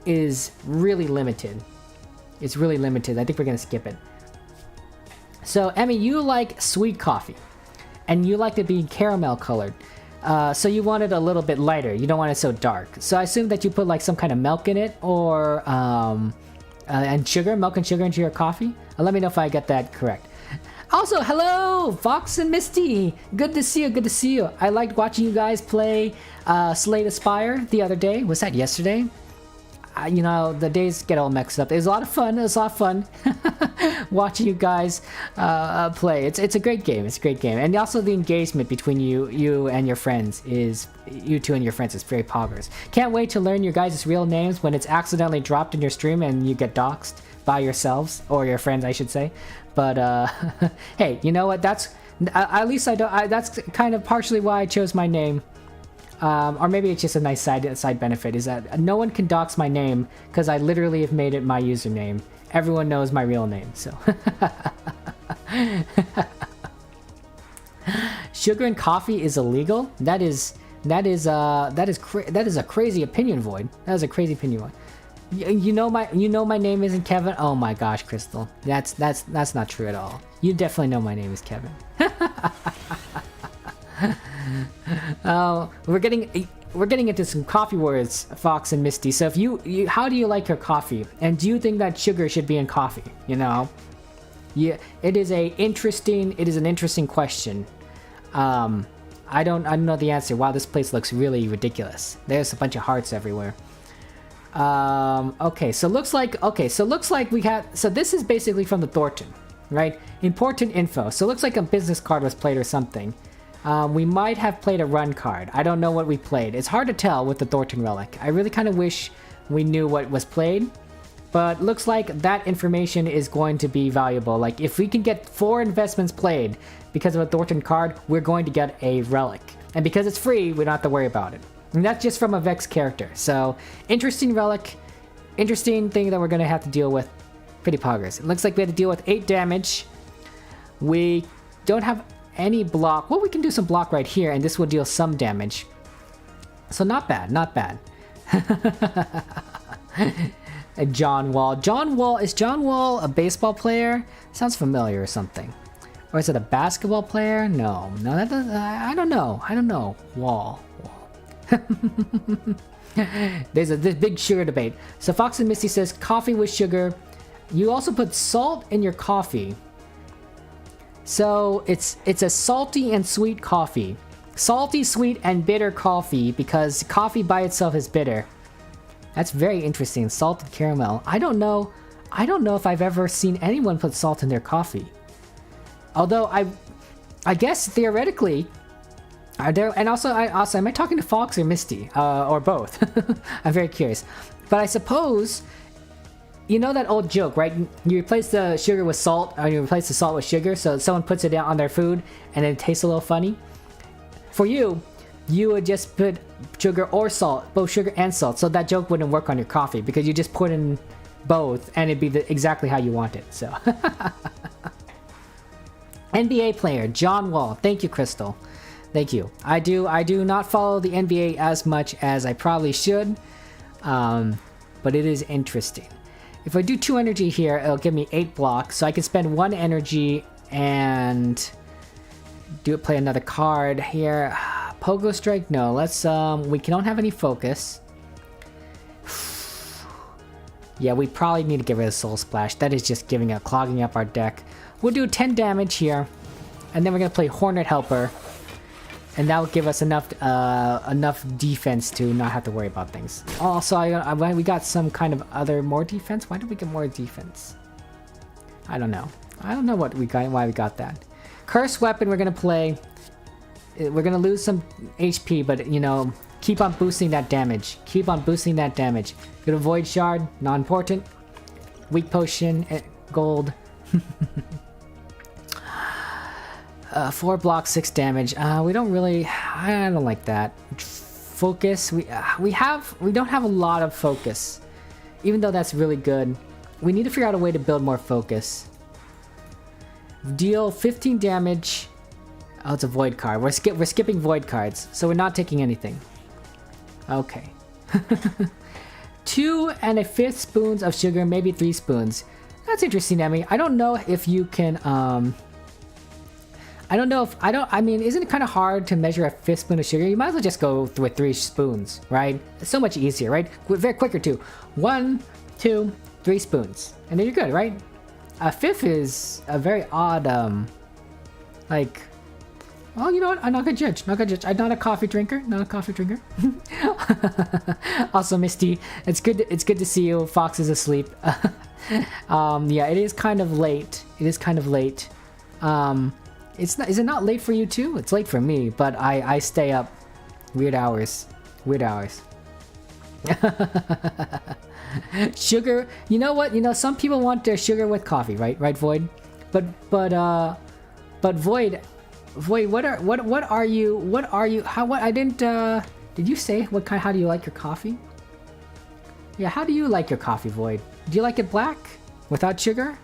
is really limited. It's really limited. I think we're going to skip it. So, Emmy, you like sweet coffee. And you like it being caramel colored. So you want it a little bit lighter. You don't want it so dark. So I assume that you put like some kind of milk in it, or and sugar, milk and sugar into your coffee. Let me know if I get that correct. Also, hello, Fox and Misty. Good to see you. Good to see you. I liked watching you guys play Slay the Spire the other day. Was that yesterday? You know, the days get all mixed up. It was a lot of fun. It was a lot of fun watching you guys play. It's a great game. It's a great game. And also the engagement between you and your friends is, you two and your friends is very poggers. Can't wait to learn your guys' real names when it's accidentally dropped in your stream and you get doxxed by yourselves, or your friends, I should say. But hey, you know what? That's at least that's kind of partially why I chose my name. Or maybe it's just a nice side benefit, is that no one can dox my name because I literally have made it my username. Everyone knows my real name, so. Sugar and coffee is illegal? That is a crazy opinion, Void. That is a crazy opinion, Void. You know my name isn't Kevin? Oh my gosh, Crystal. That's not true at all. You definitely know my name is Kevin. We're getting into some coffee words, Fox and Misty. So if you how do you like your coffee? And do you think that sugar should be in coffee? You know? Yeah, it is an interesting question. I don't know the answer. Wow, this place looks really ridiculous. There's a bunch of hearts everywhere. Okay, so looks like we had, so this is basically from the Thorton, right? Important info. So it looks like a business card was played or something. We might have played a run card. I don't know what we played. It's hard to tell with the Thorton relic. I really kind of wish we knew what was played, but looks like that information is going to be valuable. Like if we can get 4 investments played because of a Thorton card, we're going to get a relic. And because it's free, we don't have to worry about it. And that's just from a Vex character. So, interesting relic. Interesting thing that we're going to have to deal with. Pretty poggers. It looks like we had to deal with 8 damage. We don't have any block. Well, we can do some block right here, and this will deal some damage. So, not bad. Not bad. John Wall. Is John Wall a baseball player? Sounds familiar or something. Or is it a basketball player? No, that doesn't, I don't know. Wall. There's this big sugar debate. So Fox and Misty says coffee with sugar. You also put salt in your coffee. So it's a salty and sweet coffee. Salty, sweet, and bitter coffee because coffee by itself is bitter. That's very interesting. Salted caramel. I don't know if I've ever seen anyone put salt in their coffee. Although I guess theoretically, are there? And also, am I talking to Fox or Misty, or both? I'm very curious. But I suppose, you know that old joke, right? You replace the sugar with salt, or you replace the salt with sugar, so someone puts it down on their food, and it tastes a little funny. For you, you would just put sugar or salt, both sugar and salt, so that joke wouldn't work on your coffee because you just put in both, and it'd be exactly how you want it. So, NBA player John Wall, thank you, Crystal. Thank you. I do not follow the NBA as much as I probably should, but it is interesting. If I do 2 energy here, it'll give me 8 blocks, so I can spend 1 energy and play another card here. Pogo Strike, no. Let's we don't have any focus. Yeah, we probably need to get rid of Soul Splash. That is just clogging up our deck. We'll do 10 damage here, and then we're gonna play Hornet Helper. And that will give us enough defense to not have to worry about things. Also, we got some kind of more defense. Why did we get more defense? I don't know. I don't know what we got. Why we got that? Curse Weapon. We're gonna play. We're gonna lose some HP, but you know, keep on boosting that damage. Keep on boosting that damage. Gonna Void Shard. Not important. Weak Potion. Gold. 4 blocks, 6 damage. We don't really. I don't like that. Focus. We don't have a lot of focus, even though that's really good. We need to figure out a way to build more focus. Deal 15 damage. Oh, it's a void card. We're skipping void cards, so we're not taking anything. Okay. 2 1/5 spoons of sugar, maybe 3 spoons. That's interesting, Emmy. I don't know if you can. I mean, isn't it kind of hard to measure a 5th spoon of sugar? You might as well just go with 3 spoons, right? It's so much easier, right? Very quicker too. 1, 2, 3 spoons, and then you're good, right? A 5th is a very odd, like. Well, you know what? I'm not gonna judge. Not gonna judge. I'm not a coffee drinker. Not a coffee drinker. Also, Misty, it's good. It's good to see you. Fox is asleep. Yeah, it is kind of late. It is kind of late. It's not. Is it not late for you too? It's late for me, but I stay up weird hours. Weird hours. Sugar. You know what? You know some people want their sugar with coffee, right? Right, Void. But Void. Void. What are you? How? What? I didn't. Did you say what kind? How do you like your coffee? Yeah. How do you like your coffee, Void? Do you like it black without sugar?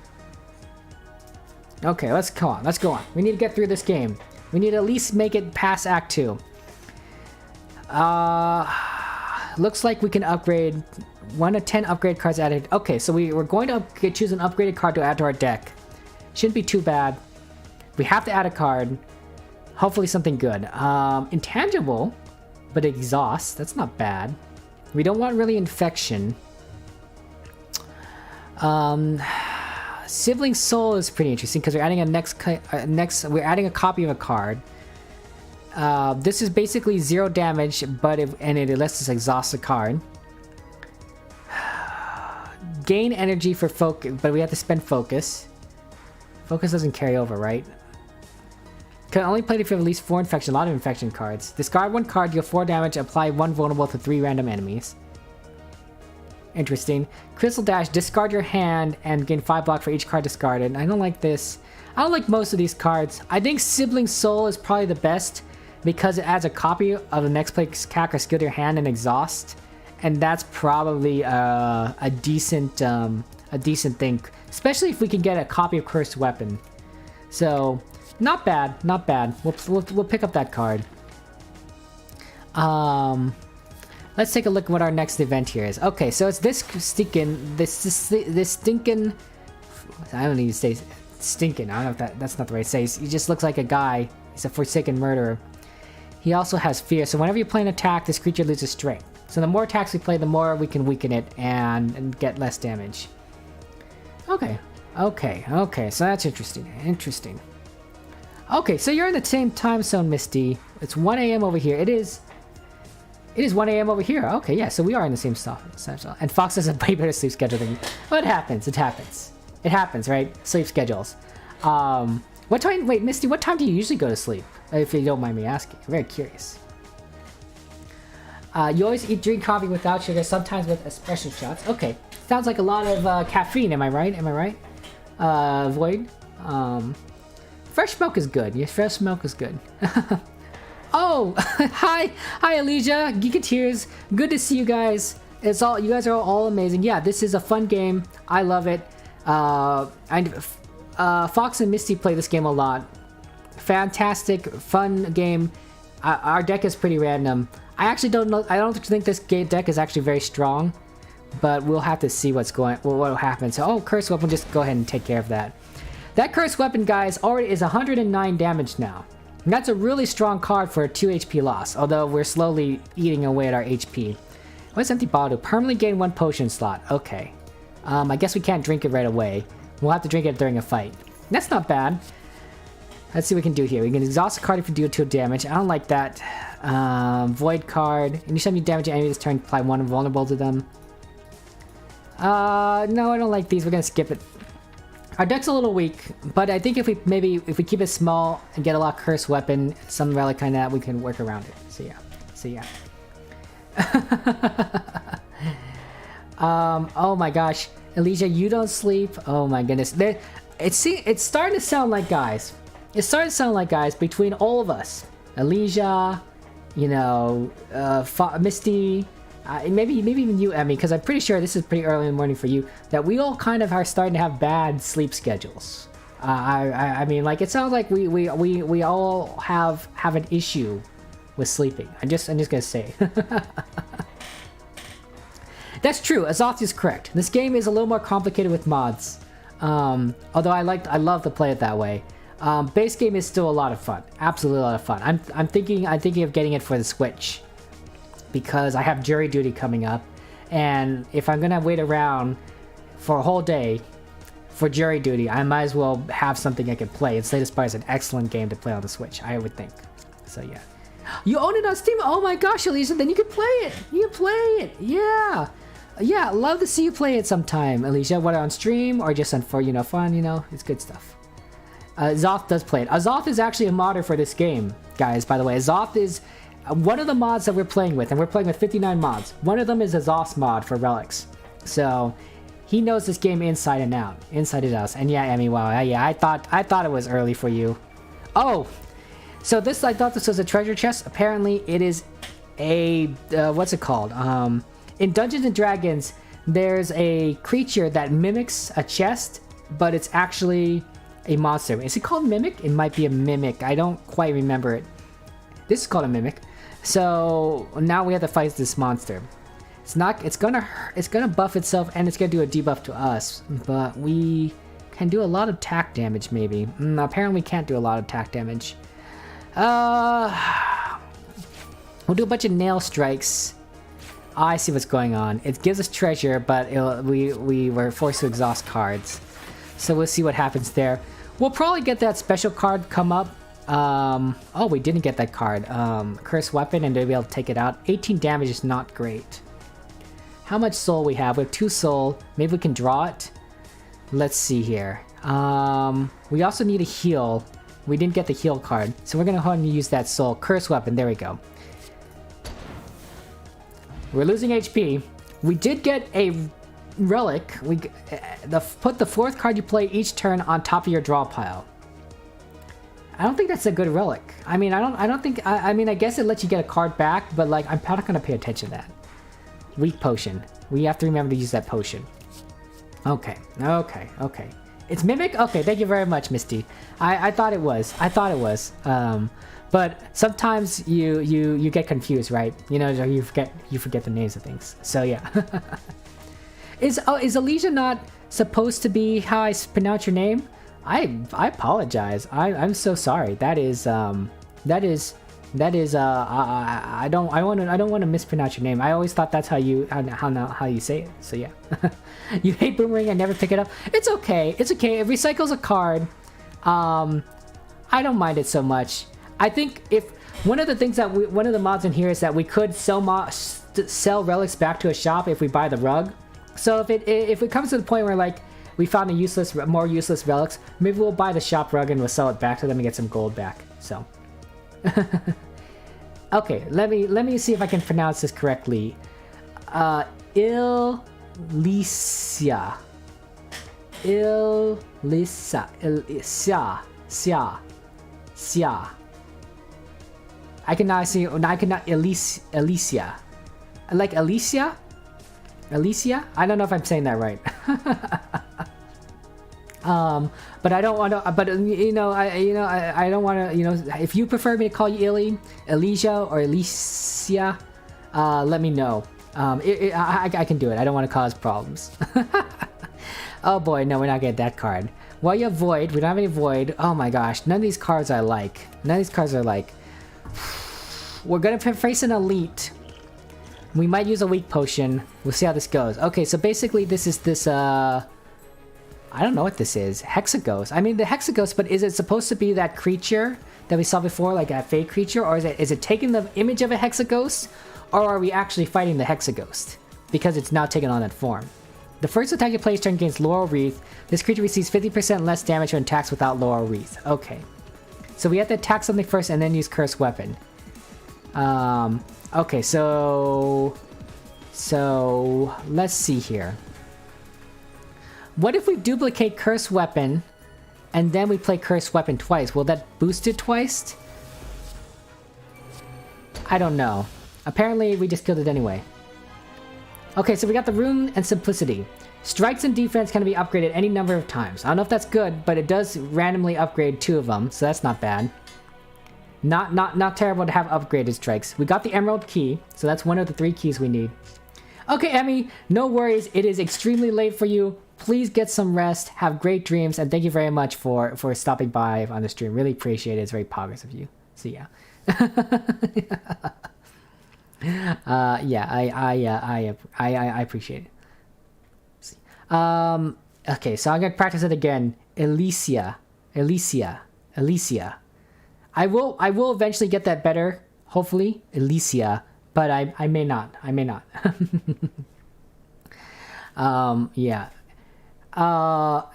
Okay, let's go on. Let's go on. We need to get through this game. We need to at least make it past Act 2. Looks like we can upgrade 1 of 10 upgrade cards added. Okay, so we're going to choose an upgraded card to add to our deck. Shouldn't be too bad. We have to add a card. Hopefully something good. Intangible, but exhaust. That's not bad. We don't want really infection. Sibling Soul is pretty interesting because we're adding we're adding a copy of a card. This is basically 0 damage, but it lets us exhaust a card. Gain energy for focus, but we have to spend focus. Focus doesn't carry over, right? Can only play if you have at least 4 infection. A lot of infection cards. Discard 1 card, deal 4 damage, apply 1 vulnerable to 3 random enemies. Interesting. Crystal Dash, discard your hand and gain 5 block for each card discarded. I don't like this. I don't like most of these cards. I think Sibling Soul is probably the best because it adds a copy of the next player's character skill to your hand and exhaust. And that's probably a decent thing. Especially if we can get a copy of Cursed Weapon. So, not bad, not bad. We'll pick up that card. Let's take a look at what our next event here is. Okay, so it's this stinking. I don't need to say stinking. I don't know if that's not the right say. He just looks like a guy. He's a forsaken murderer. He also has fear. So whenever you play an attack, this creature loses strength. So the more attacks we play, the more we can weaken it and get less damage. Okay. Okay. So that's interesting. Okay, so you're in the same time zone, Misty. It's 1 a.m. over here. It is 1 a.m. over here. Okay, yeah, so we are in the same stuff. And Fox has a way better sleep schedule than me. Well, it happens. It happens, right? Sleep schedules. What time? Wait, Misty, what time do you usually go to sleep? If you don't mind me asking. I'm very curious. You always drink coffee without sugar, sometimes with espresso shots. Okay, sounds like a lot of caffeine. Am I right? Void. Fresh milk is good. Yes, fresh milk is good. Oh, hi, Alicia, Geeketeers. Good to see you guys. You guys are all amazing. Yeah, this is a fun game. I love it. Fox and Misty play this game a lot. Fantastic, fun game. Our deck is pretty random. I actually don't know. I don't think this deck is actually very strong, but we'll have to see what will happen. So, oh, Curse Weapon, just go ahead and take care of that. That Curse Weapon, guys, already is 109 damage now. And that's a really strong card for a 2 HP loss, although we're slowly eating away at our HP. What's Empty Bottle? Permanently gain 1 potion slot. Okay. I guess we can't drink it right away. We'll have to drink it during a fight. That's not bad. Let's see what we can do here. We can exhaust a card if you do 2 damage. I don't like that. Void card. Anytime you damage an enemy this turn, apply 1 vulnerable to them. No, I don't like these. We're gonna skip it. Our deck's a little weak, but I think if we keep it small and get a lot of Curse Weapon, some relic kind of that, we can work around it. So yeah. Oh my gosh, Alicia, you don't sleep. Oh my goodness, it's starting to sound like guys. It's starting to sound like guys between all of us, Alicia, you know, Misty. Maybe even you, Emmy, because I'm pretty sure this is pretty early in the morning for you, that we all kind of are starting to have bad sleep schedules. I mean, like, it sounds like we all have an issue with sleeping. I'm just gonna say. That's true. Azoth is correct. This game is a little more complicated with mods. Although I love to play it that way. Base game is still a lot of fun. Absolutely a lot of fun. I'm thinking of getting it for the Switch, because I have jury duty coming up, and if I'm gonna wait around for a whole day for jury duty, I might as well have something I can play. And Slay the Spire is an excellent game to play on the Switch, I would think. So yeah. You own it on Steam? Oh my gosh, Elisa, then you can play it! You can play it! Yeah! Yeah, love to see you play it sometime, Alicia. Whether on stream or just for, fun, it's good stuff. Zoth does play it. Azoth is actually a modder for this game, guys, by the way. Azoth is one of the mods that we're playing with, and we're playing with 59 mods. One of them is Azoth's mod for relics. So he knows this game inside and out. Inside and out. And yeah, Emmy, wow, yeah, I thought it was early for you. Oh! So I thought this was a treasure chest. Apparently it is a, what's it called? In Dungeons and Dragons, there's a creature that mimics a chest, but it's actually a monster. Is it called Mimic? It might be a Mimic. I don't quite remember it. This is called a Mimic. So now we have to fight this monster. It's gonna buff itself, and it's gonna do a debuff to us, but we can do a lot of attack damage maybe. Apparently we can't do a lot of attack damage. We'll do a bunch of nail strikes. I see what's going on. It gives us treasure, but we were forced to exhaust cards. So we'll see what happens there. We'll probably get that special card come up. Oh, we didn't get that card. Curse Weapon, and they'll be able to take it out. 18 damage is not great. How much soul we have? We have 2 soul. Maybe we can draw it. Let's see here. We also need a heal. We didn't get the heal card, so we're gonna go ahead and use that soul. Curse Weapon, there we go. We're losing HP. We did get a relic. Put the 4th card you play each turn on top of your draw pile. I don't think that's a good relic. I mean, I don't think. I mean, I guess it lets you get a card back, but like, I'm not gonna pay attention to that. Weak potion. We have to remember to use that potion. Okay. It's Mimic? Okay, thank you very much, Misty. I thought it was. But sometimes you get confused, right? You forget the names of things. So yeah. Is Alicia not supposed to be how I pronounce your name? I apologize. I'm so sorry. That is That is I don't want to mispronounce your name. I always thought that's how you say it. So yeah. You hate Boomerang and never pick it up. It's okay. It's okay. It recycles a card. I don't mind it so much. I think if one of the things that one of the mods in here is that we could sell relics back to a shop if we buy the rug. So if it comes to the point where like we found more useless relics, maybe we'll buy the shop rug and we'll sell it back to them and get some gold back. So okay, let me see if I can pronounce this correctly. Ilisia. I cannot Alicia. Like Alicia? Alicia? I don't know if I'm saying that right. But I don't want to. But I don't want to. If you prefer me to call you Elijah, or Alicia, let me know. I can do it. I don't want to cause problems. Oh boy, no, we're not getting that card. Well, you have Void. We don't have any Void. Oh my gosh, none of these cards I like. None of these cards are like. We're gonna face an Elite. We might use a Weak Potion. We'll see how this goes. Okay, so basically this is this, I don't know what this is. Hexaghost. I mean, the Hexaghost, but is it supposed to be that creature that we saw before, like a fake creature? Or is it taking the image of a Hexaghost? Or are we actually fighting the Hexaghost? Because it's now taking on that form. The first attack you play turn against Laurel Wreath. This creature receives 50% less damage when attacks without Laurel Wreath. Okay. So we have to attack something first and then use Cursed Weapon. Okay, so let's see here. What if we duplicate Cursed Weapon and then we play Cursed Weapon twice? Will that boost it twice? I don't know. Apparently we just killed it anyway. Okay, so we got the Rune and Simplicity. Strikes and defense can be upgraded any number of times. I don't know if that's good, but it does randomly upgrade 2 of them, so that's not bad. Not terrible to have upgraded strikes. We got the Emerald Key, so that's one of the 3 keys we need. Okay, Emmy, no worries. It is extremely late for you. Please get some rest. Have great dreams, and thank you very much for stopping by on the stream. Really appreciate it. It's very poggers of you. So yeah. I appreciate it. Okay, so I'm gonna practice it again. Alicia. I will eventually get that better, hopefully, Alicia, but I may not. Yeah.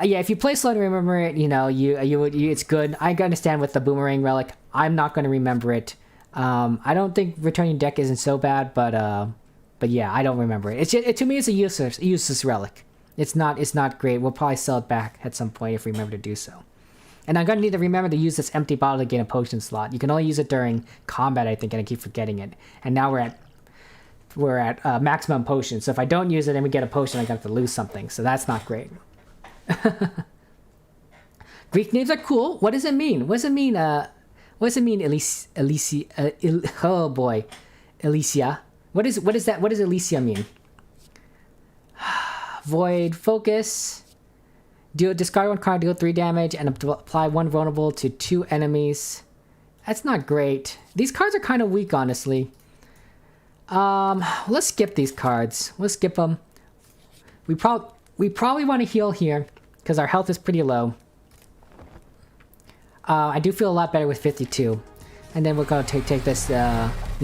If you play slow to remember it, it's good. I understand with the Boomerang Relic. I'm not gonna remember it. I don't think returning deck isn't so bad, but yeah, I don't remember it. To me, it's a useless relic. It's not great. We'll probably sell it back at some point if we remember to do so. And I'm gonna need to remember to use this empty bottle to gain a potion slot. You can only use it during combat, I think, and I keep forgetting it. And now we're at maximum potion. So if I don't use it and we get a potion, I got to lose something. So that's not great. Greek names are cool. What does it mean? What does it mean? Alicia? Oh boy, Alicia. What is that? What does Alicia mean? Void focus. Discard 1 card, deal 3 damage, and apply 1 vulnerable to 2 enemies. That's not great. These cards are kind of weak, honestly. Let's skip these cards. Let's skip them. We probably want to heal here because our health is pretty low. I do feel a lot better with 52, and then we're gonna take these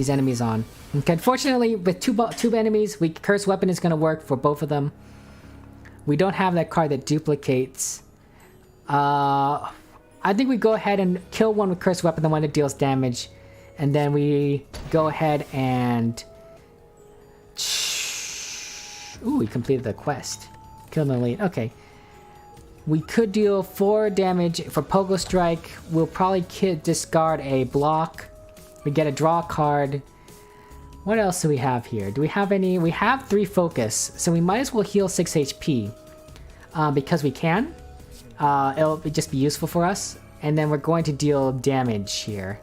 enemies on. Okay, unfortunately, with two enemies, Cursed Weapon is gonna work for both of them. We don't have that card that duplicates. I think we go ahead and kill one with Cursed Weapon, the one that deals damage, and then we go ahead and. Ooh, we completed the quest. Kill the elite. Okay. We could deal 4 damage for Pogo Strike. We'll probably discard a block. We get a draw card. What else do we have here? Do we have any? We have 3 focus, so we might as well heal 6 HP. Because we can. It'll just be useful for us. And then we're going to deal damage here.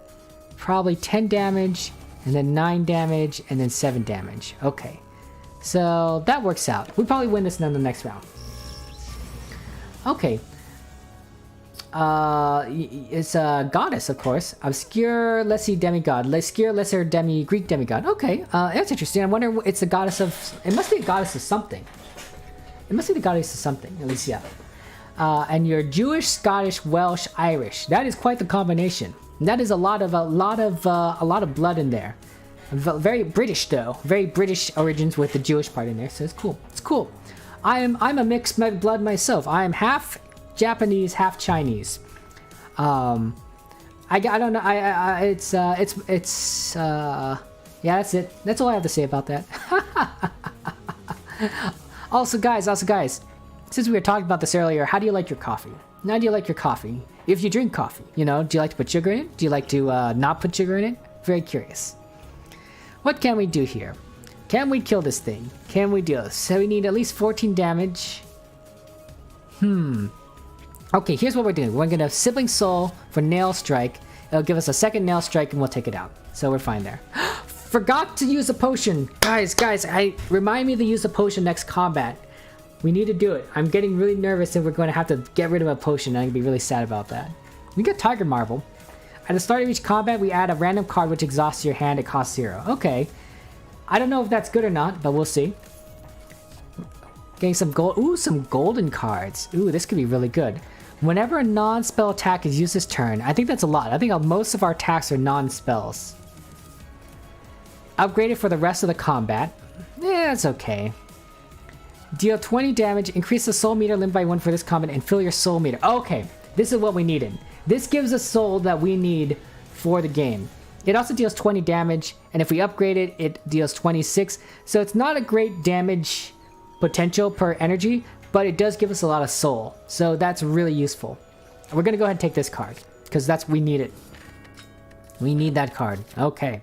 Probably 10 damage, and then 9 damage, and then 7 damage. Okay. So that works out. We probably win this in the next round. Okay. It's a goddess, of course. Obscure, let's see, demigod. Obscure, lesser Greek demigod. Okay, that's interesting. I wonder, it's a goddess of... It must be a goddess of something. It must be the goddess of something, at least, yeah. And you're Jewish, Scottish, Welsh, Irish. That is quite the combination. That is a lot of blood in there. Very British though. Very British origins with the Jewish part in there. So it's cool. It's cool. I'm a mixed blood myself. I am half Japanese, half Chinese. I don't know. Yeah, that's it. That's all I have to say about that. Also guys, since we were talking about this earlier, how do you like your coffee? How do you like your coffee? If you drink coffee, you know, do you like to put sugar in it? Do you like to not put sugar in it? Very curious. What can we do here? Can we kill this thing? Can we do this? So we need at least 14 damage. Okay, here's what we're doing. We're gonna Sibling Soul for Nail Strike. It'll give us a second Nail Strike and we'll take it out. So we're fine there. Forgot to use a potion. Guys, remind me to use a potion next combat. We need to do it. I'm getting really nervous and we're going to have to get rid of a potion. I'm going to be really sad about that. We got Tiger Marble. At the start of each combat, we add a random card which exhausts your hand. It costs 0. Okay. I don't know if that's good or not, but we'll see. Getting some gold. Ooh, some golden cards. Ooh, this could be really good. Whenever a non-spell attack is used this turn, I think that's a lot. I think most of our attacks are non-spells. Upgraded for the rest of the combat. Yeah, it's okay. Deal 20 damage, increase the soul meter limit by 1 for this combat, and fill your soul meter. Okay, this is what we needed. This gives us soul that we need for the game. It also deals 20 damage, and if we upgrade it, it deals 26. So it's not a great damage potential per energy, but it does give us a lot of soul. So that's really useful. We're going to go ahead and take this card, because we need it. We need that card. Okay.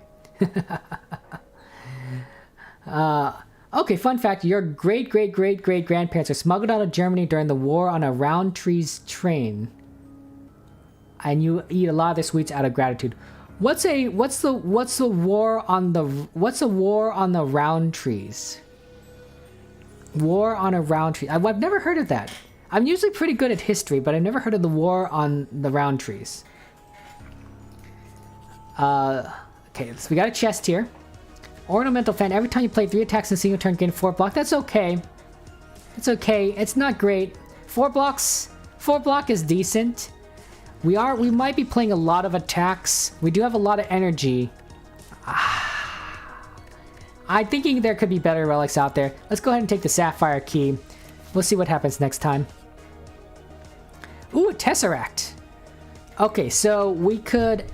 Okay, fun fact, your great-great-great-great-grandparents are smuggled out of Germany during the war on a Roundtree's train. And you eat a lot of their sweets out of gratitude. What's the war on the Roundtrees? War on a Roundtree. I've never heard of that. I'm usually pretty good at history, but I've never heard of the war on the Roundtrees. Okay, so we got a chest here. Ornamental fan. Every time you play 3 attacks in a single turn, gain 4 block. That's okay. It's okay. It's not great. 4 blocks. 4 block is decent. We might be playing a lot of attacks. We do have a lot of energy. I'm thinking there could be better relics out there. Let's go ahead and take the Sapphire Key. We'll see what happens next time. Ooh, a Tesseract. Okay, so we could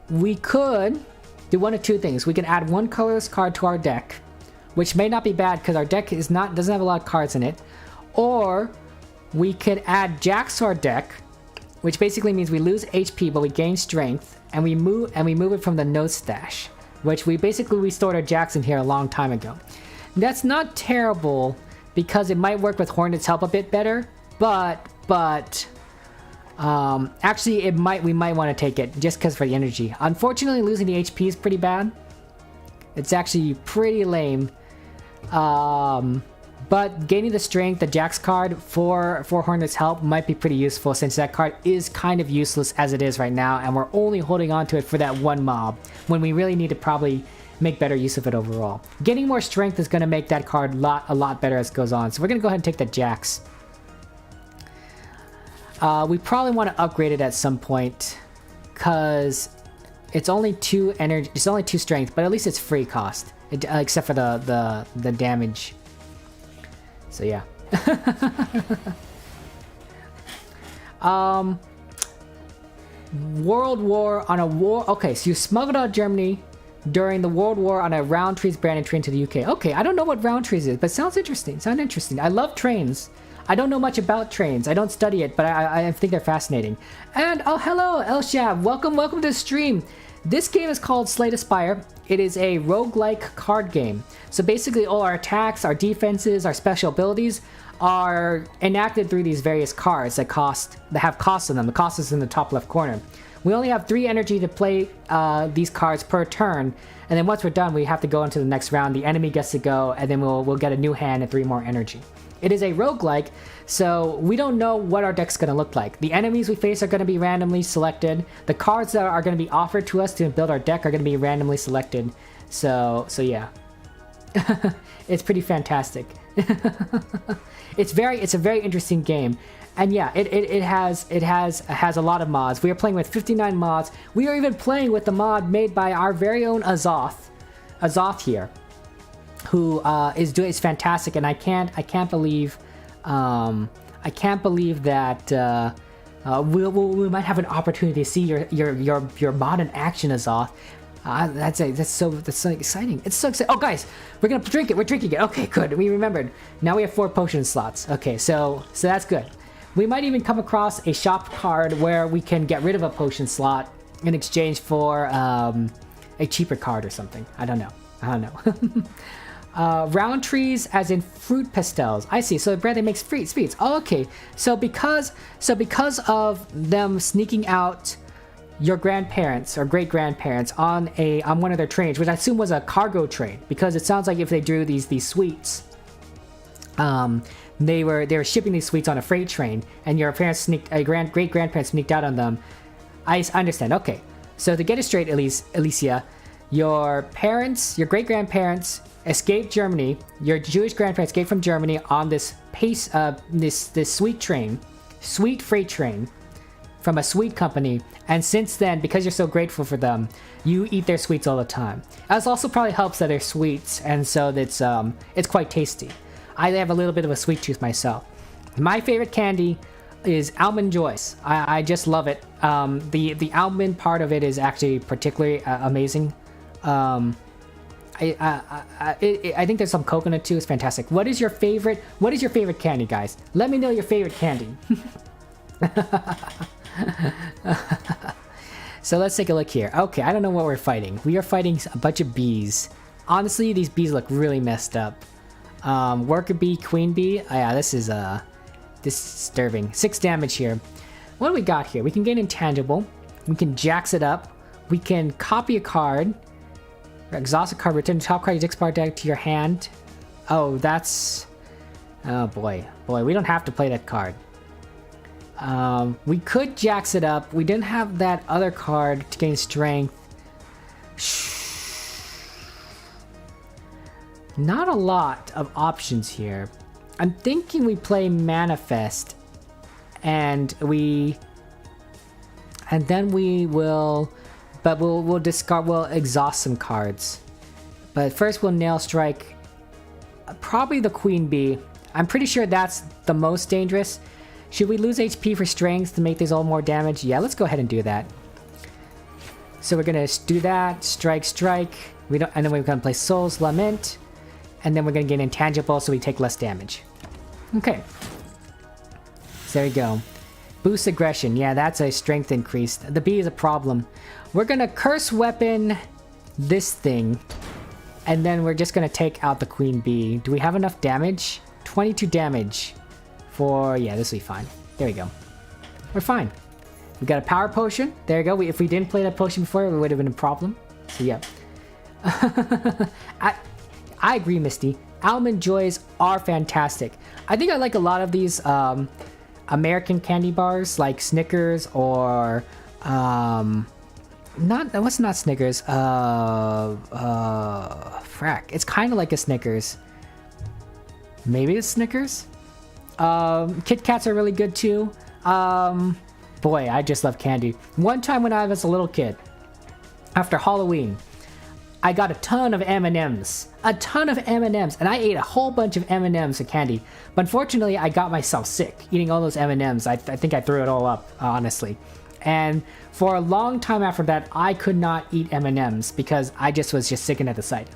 do one of two things. We can add 1 colorless card to our deck, which may not be bad because our deck doesn't have a lot of cards in it. Or we could add Jacks to our deck, which basically means we lose HP but we gain strength, and we move it from the note stash, which we stored our Jacks in here a long time ago. That's not terrible because it might work with Hornet's Help a bit better, but actually we might want to take it just because for the energy. Unfortunately, losing the HP is pretty bad. It's actually pretty lame. But gaining the strength, the Jax card for Hornet's Help might be pretty useful since that card is kind of useless as it is right now, and we're only holding on to it for that one mob when we really need to probably make better use of it overall. Getting more strength is going to make that card a lot better as it goes on, so we're going to go ahead and take the Jax. We probably want to upgrade it at some point because it's only 2 energy, it's only 2 strength, but at least it's free cost, except for the damage. So yeah. World War on a war. Okay, so you smuggled out Germany during the World War on a Roundtree's branded train to the UK. Okay, I don't know what Roundtree's is, but sounds interesting. I love trains. I don't know much about trains. I don't study it, but I think they're fascinating. And oh, hello, Elshab. Welcome to the stream. This game is called Slay to Spire. It is a roguelike card game. So basically all our attacks, our defenses, our special abilities are enacted through these various cards that have costs in them. The cost is in the top left corner. We only have 3 energy to play these cards per turn, and then once we're done, we have to go into the next round. The enemy gets to go, and then we'll get a new hand and 3 more energy. It is a roguelike, so we don't know what our deck's going to look like. The enemies we face are going to be randomly selected. The cards that are going to be offered to us to build our deck are going to be randomly selected. So yeah. It's pretty fantastic. It's a very interesting game. And yeah, it has a lot of mods. We are playing with 59 mods. We are even playing with the mod made by our very own Azoth here, who is fantastic, and I can't believe that we might have an opportunity to see your mod in action, Azoth. That's so exciting. It's so exciting. Oh guys, we're gonna drink it. We're drinking it. Okay, good. We remembered. Now we have 4 potion slots. Okay, so that's good. We might even come across a shop card where we can get rid of a potion slot in exchange for a cheaper card or something. I don't know. Round trees as in fruit pastels. I see. So bread that makes sweets. Oh, okay. So because of them sneaking out your grandparents or great grandparents on one of their trains, which I assume was a cargo train, because it sounds like if they drew these sweets, they were shipping these sweets on a freight train, and your parents great grandparents sneaked out on them. I understand. Okay. So to get it straight, Alicia, your great grandparents escaped Germany. Your Jewish grandparents escaped from Germany on this sweet freight train from a sweet company, and since then, because you're so grateful for them, you eat their sweets all the time. This also probably helps that they're sweets, and so it's quite tasty. I have a little bit of a sweet tooth myself. My favorite candy is Almond Joys. I just love it. The almond part of it is actually particularly amazing. I think there's some coconut too. It's fantastic. What is your favorite candy, guys? Let me know your favorite candy. So let's take a look here. Okay, I don't know what we're fighting. We are fighting a bunch of bees. Honestly, these bees look really messed up. Worker bee, queen bee. Oh, yeah, this is disturbing. 6 damage here. What do we got here? We can gain intangible. We can jax it up. We can copy a card. Exhaust a card. Return the top card of your deck deck to your hand. Oh, that's... Oh boy. We don't have to play that card. We could jax it up. We didn't have that other card to gain strength. Not a lot of options here. I'm thinking we play Manifest, and then we will, but we'll discard. We'll exhaust some cards, but first we'll nail strike. Probably the Queen Bee. I'm pretty sure that's the most dangerous. Should we lose HP for strength to make these all more damage? Yeah, let's go ahead and do that. So we're gonna do that. Strike. And then we're gonna play Soul's Lament, and then we're gonna get intangible, so we take less damage. Okay. So there we go. Boost aggression. Yeah, that's a strength increase. The bee is a problem. We're gonna curse weapon this thing, and then we're just gonna take out the queen bee. Do we have enough damage? 22 damage. Yeah, this will be fine. There we go. We're fine. We got a power potion. There we go. If we didn't play that potion before, it would have been a problem. So yeah. I agree, Misty. Almond Joys are fantastic. I think I like a lot of these American candy bars, like Snickers or what's not Snickers? Frack. It's kind of like a Snickers. Maybe it's Snickers. Kit Kats are really good too. Boy, I just love candy. One time when I was a little kid, after Halloween, I got a ton of M&Ms. And I ate a whole bunch of M&Ms and candy. But unfortunately, I got myself sick eating all those M&Ms. I think I threw it all up, honestly. And for a long time after that, I could not eat M&Ms because I was sickened at the sight.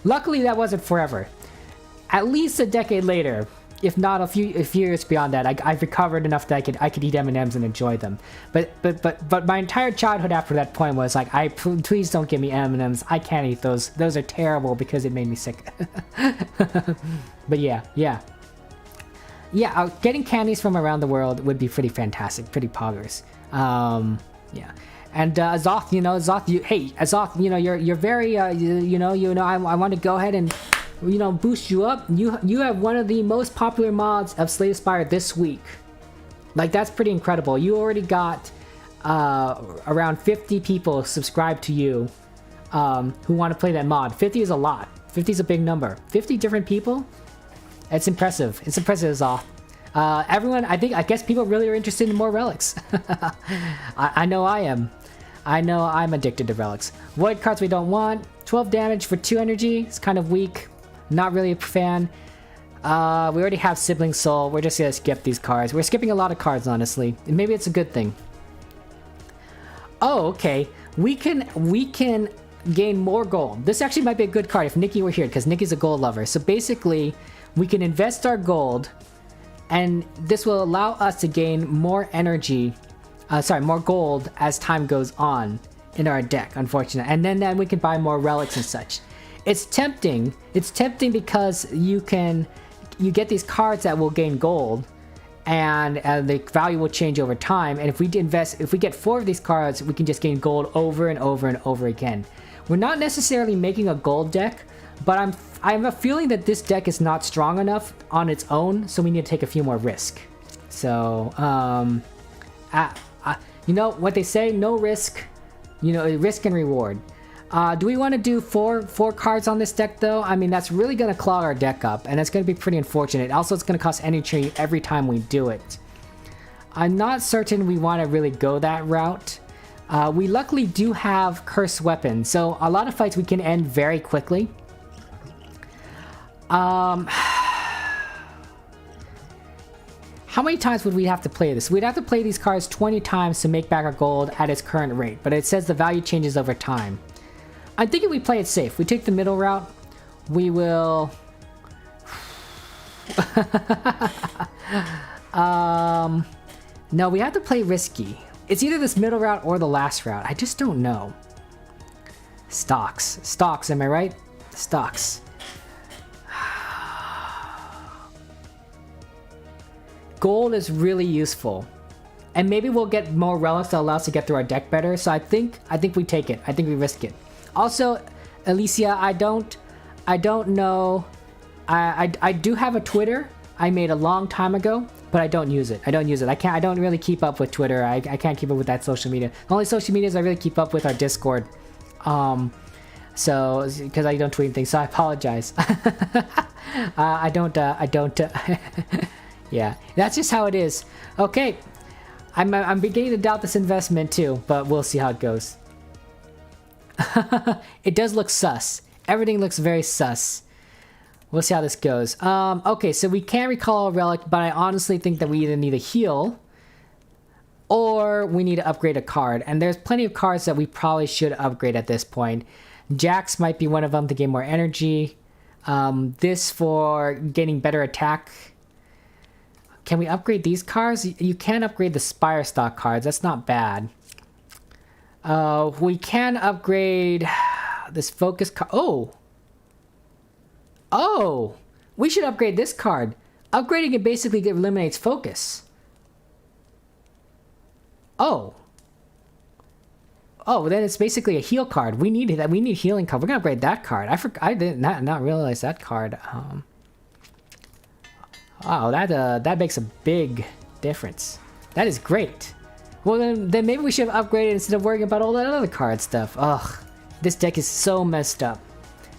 Luckily, that wasn't forever. At least a decade later, if not a few years beyond that, I've recovered enough that I could eat M&Ms and enjoy them. But my entire childhood after that point was like, please don't give me M&Ms. I can't eat those. Those are terrible because it made me sick. But yeah. Getting candies from around the world would be pretty fantastic, pretty poggers. Yeah. And Azoth, Azoth, you're very, I want to go ahead and you know, boost you up. You have one of the most popular mods of Slay the Spire this week. Like, that's pretty incredible. You already got around 50 people subscribed to you who want to play that mod. 50 is a lot. 50 is a big number. 50 different people? It's impressive. It's impressive as all. Everyone, I guess people really are interested in more relics. I know I am. I know I'm addicted to relics. Void cards we don't want. 12 damage for 2 energy. It's kind of weak. Not really a fan. We already have Sibling Soul. We're just gonna skip these cards. We're skipping a lot of cards, honestly. Maybe it's a good thing. Oh, okay. We can gain more gold. This actually might be a good card if Nikki were here, because Nikki's a gold lover. So basically, we can invest our gold, and this will allow us to gain more energy, more gold as time goes on in our deck, unfortunately. And then we can buy more relics and such. It's tempting. It's tempting because you get these cards that will gain gold, and the value will change over time. And if we get 4 of these cards, we can just gain gold over and over and over again. We're not necessarily making a gold deck, but I have a feeling that this deck is not strong enough on its own, so we need to take a few more risk. So, you know what they say, no risk, you know, risk and reward. Do we want to do four cards on this deck though? I mean, that's really going to clog our deck up, and it's going to be pretty unfortunate. Also, it's going to cost energy every time we do it. I'm not certain we want to really go that route. We luckily do have Cursed Weapon, so a lot of fights we can end very quickly. How many times would we have to play this? We'd have to play these cards 20 times to make back our gold at its current rate, but it says the value changes over time. I'm thinking we play it safe. We take the middle route. We will... No, we have to play risky. It's either this middle route or the last route. I just don't know. Stocks. Stocks, am I right? Stocks. Gold is really useful. And maybe we'll get more relics that allow us to get through our deck better. So I think we take it. I think we risk it. Also, Alicia, I don't know. I do have a Twitter I made a long time ago, but I don't use it. I don't really keep up with Twitter. I can't keep up with that social media. The only social medias I really keep up with are Discord. So because I don't tweet things, so I apologize. I don't. Yeah, that's just how it is. Okay, I'm beginning to doubt this investment too, but we'll see how it goes. It does look sus. Everything looks very sus. We'll see how this goes. Okay, so we can recall a relic, but I honestly think that we either need a heal or we need to upgrade a card. And there's plenty of cards that we probably should upgrade at this point. Jax might be one of them to gain more energy. This for getting better attack. Can we upgrade these cards? You can upgrade the Spire stock cards. That's not bad. We can upgrade this focus card. Oh, we should upgrade this card. Upgrading it basically eliminates focus. Oh, then it's basically a heal card. We need that. We need healing card. We're gonna upgrade that card. I did not realize that card. Wow, that makes a big difference. That is great. Well, then maybe we should have upgraded instead of worrying about all that other card stuff. Ugh, this deck is so messed up.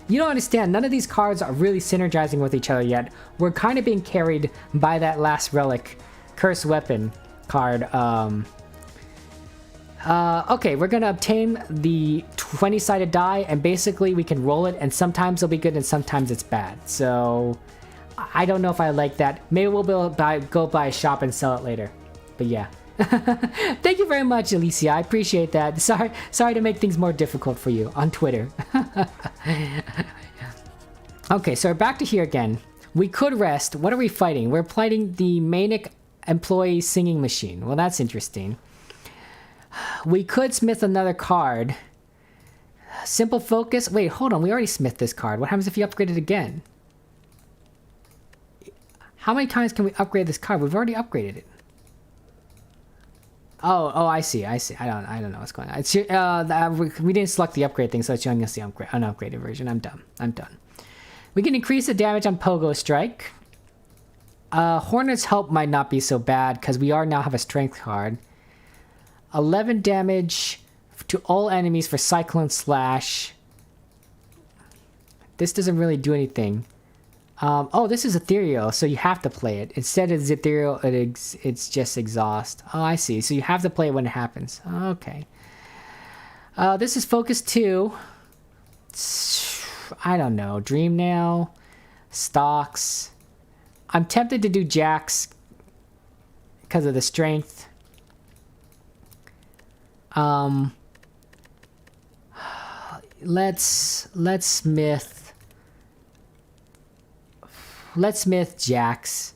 You don't understand, none of these cards are really synergizing with each other yet. We're kind of being carried by that last relic, Cursed Weapon card. Okay, we're gonna obtain the 20-sided die, and basically we can roll it, and sometimes it'll be good and sometimes it's bad. So, I don't know if I like that. Maybe we'll be able to go buy a shop and sell it later. But yeah. Thank you very much, Alicia. I appreciate that. Sorry to make things more difficult for you on Twitter. Okay, so we're back to here again. We could rest. What are we fighting? We're fighting the Manic Employee Singing Machine. Well, that's interesting. We could smith another card. Simple Focus. Wait, hold on. We already smithed this card. What happens if you upgrade it again? How many times can we upgrade this card? We've already upgraded it. Oh, I see. I don't know what's going on. It's we didn't select the upgrade thing, so it's showing us the unupgraded version. I'm done. We can increase the damage on Pogo Strike. Hornet's Help might not be so bad because we now have a strength card. 11 damage to all enemies for Cyclone Slash. This doesn't really do anything. Oh, this is Ethereal, so you have to play it. Instead of Ethereal, it's just Exhaust. Oh, I see. So you have to play it when it happens. Okay. This is Focus 2. I don't know. Dream Nail. Stocks. I'm tempted to do Jax because of the strength. Let's Smith. Let's Smith Jax.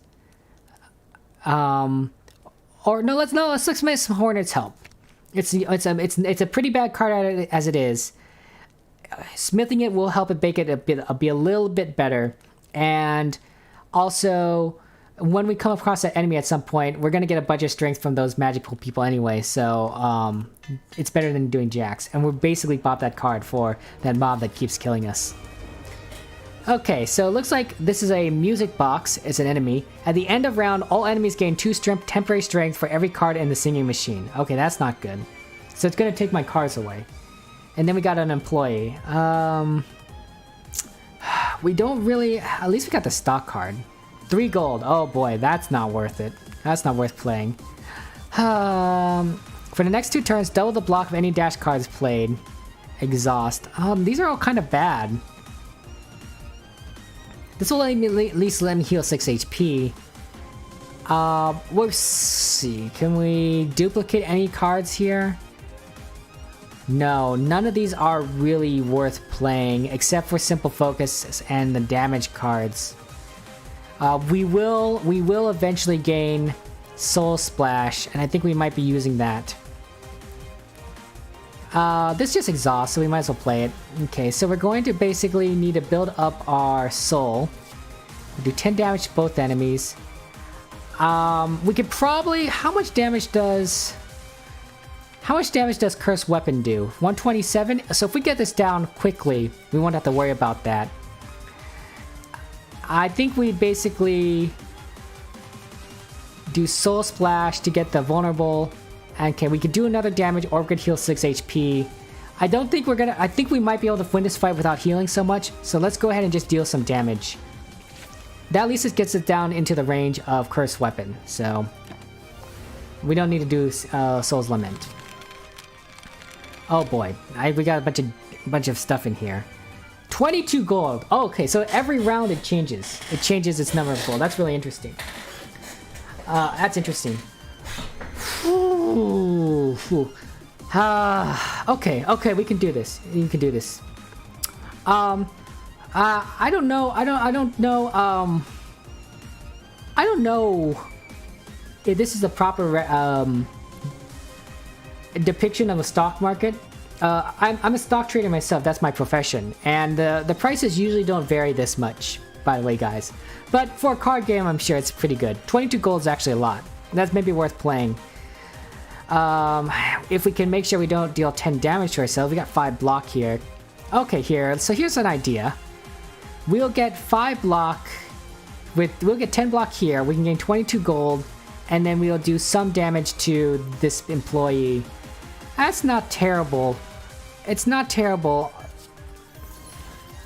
Or no, let's Smith Hornet's Help. It's a pretty bad card as it is. Smithing it will help it make it be a little bit better, and also when we come across that enemy at some point, we're gonna get a bunch of strength from those magical people anyway. So it's better than doing Jax, and we're basically bought that card for that mob that keeps killing us. Okay, so it looks like this is a music box. It's an enemy. At the end of round, all enemies gain 2 temporary strength for every card in the singing machine. Okay, that's not good. So it's gonna take my cards away. And then we got an employee. We don't really... At least we got the stock card. 3 gold. Oh boy, that's not worth it. That's not worth playing. For the next 2 turns, double the block of any dash cards played. Exhaust. These are all kind of bad. This will at least let me heal 6 HP. Let's see. Can we duplicate any cards here? No, none of these are really worth playing, except for Simple Focus and the damage cards. We will eventually gain Soul Splash, and I think we might be using that. This just exhausts, so we might as well play it. Okay, so we're going to basically need to build up our soul. We'll do 10 damage to both enemies. We could probably... How much damage does Cursed Weapon do? 127? So if we get this down quickly, we won't have to worry about that. I think we basically do Soul Splash to get the vulnerable. Okay, we could do another damage, or we could heal 6 HP. I think we might be able to win this fight without healing so much, so let's go ahead and just deal some damage. That at least it gets it down into the range of Cursed Weapon, so we don't need to do Soul's Lament. Oh boy, we got a bunch of stuff in here. 22 gold. Oh, okay, so every round it changes. It changes its number of gold. That's really interesting. That's interesting. Ooh, ooh. Okay, we can do this. You can do this. I don't know. I don't know if this is a proper depiction of a stock market. I'm a stock trader myself. That's my profession, and the prices usually don't vary this much, by the way, guys. But for a card game, I'm sure it's pretty good. 22 gold is actually a lot. That's maybe worth playing. If we can make sure we don't deal 10 damage to ourselves. We got 5 block here. Okay, so here's an idea. We'll get 5 block. We'll get 10 block here. We can gain 22 gold, and then we'll do some damage to this employee. That's not terrible. It's not terrible.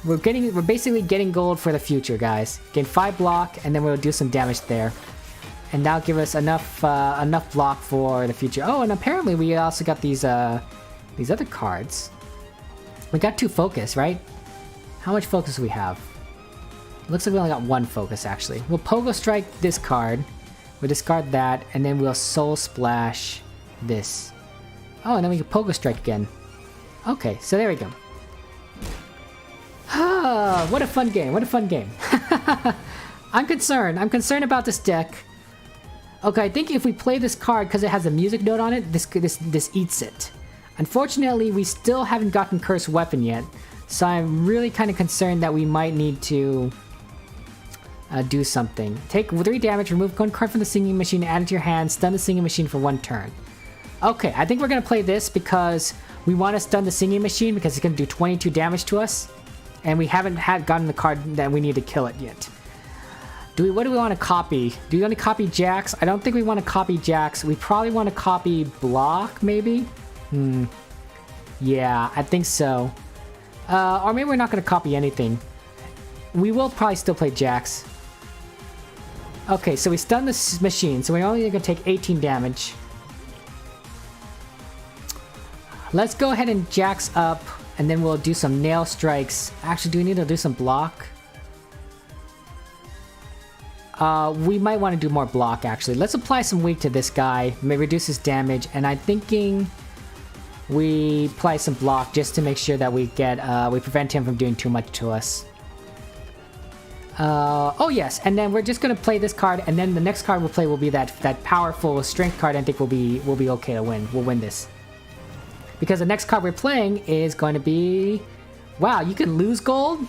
We're basically getting gold for the future, guys. Gain 5 block, and then we'll do some damage there, and that'll give us enough block for the future. Oh, and apparently we also got these other cards. We got 2 focus, right? How much focus do we have? Looks like we only got 1 focus, actually. We'll Pogo Strike this card. We'll discard that, and then we'll Soul Splash this. Oh, and then we can Pogo Strike again. Okay, so there we go. Ah, what a fun game, what a fun game. I'm concerned about this deck. Okay, I think if we play this card because it has a music note on it, this eats it. Unfortunately, we still haven't gotten Cursed Weapon yet, so I'm really kind of concerned that we might need to do something. Take 3 damage, remove 1 card from the singing machine, add it to your hand, stun the singing machine for 1 turn. Okay, I think we're going to play this because we want to stun the singing machine because it's going to do 22 damage to us. And we haven't gotten the card that we need to kill it yet. What do we want to copy? Do we want to copy Jax? I don't think we want to copy Jax. We probably want to copy Block, maybe? Yeah, I think so. Or maybe we're not going to copy anything. We will probably still play Jax. Okay, so we stun this machine, so we're only going to take 18 damage. Let's go ahead and Jax up, and then we'll do some nail strikes. Actually, do we need to do some block? We might want to do more block, actually. Let's apply some weak to this guy. May reduce his damage, and I'm thinking we apply some block just to make sure that we prevent him from doing too much to us. Oh yes, and then we're just gonna play this card, and then the next card we'll play will be that powerful strength card. I think we'll be okay to win. We'll win this because the next card we're playing is going to be. Wow, you can lose gold.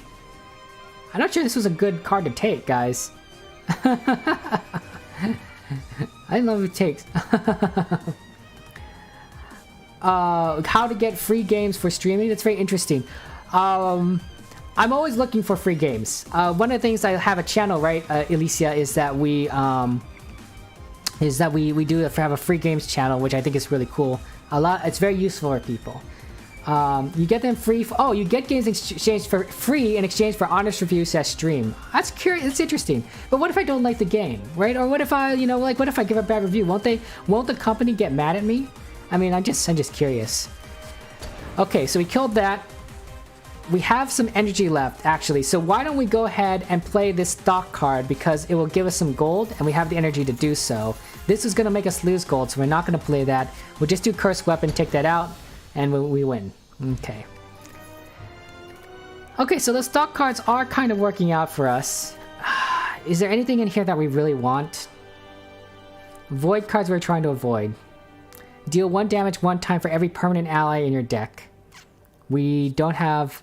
I'm not sure this was a good card to take, guys. I don't know if it takes. How to get free games for streaming? That's very interesting. I'm always looking for free games. One of the things I have a channel, right, Alicia, is that we do have a free games channel, which I think is really cool. It's very useful for people. You get them free. You get games exchanged for free in exchange for honest reviews at stream. That's curious. It's interesting. But what if I don't like the game, right? Or what if I, what if I give a bad review? Won't the company get mad at me? I mean, I'm just curious. Okay, so we killed that. We have some energy left, actually. So why don't we go ahead and play this stock card because it will give us some gold, and we have the energy to do so. This is going to make us lose gold, so we're not going to play that. We'll just do Cursed Weapon, take that out, and we win. Okay. Okay, so the stock cards are kind of working out for us. Is there anything in here that we really want? Void cards we're trying to avoid. Deal 1 damage 1 time for every permanent ally in your deck. We don't have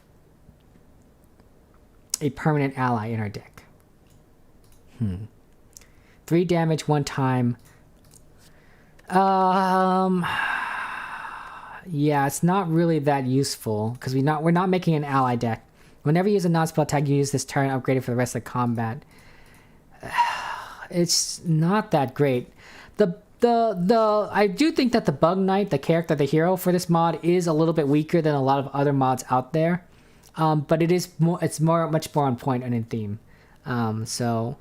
a permanent ally in our deck. 3 damage 1 time. Yeah, it's not really that useful because we're not making an ally deck. Whenever you use a non-spell tag, you use this turn upgraded for the rest of the combat. It's not that great. I do think that the Bug Knight, the character, the hero for this mod, is a little bit weaker than a lot of other mods out there. But it's much more on point and in theme. So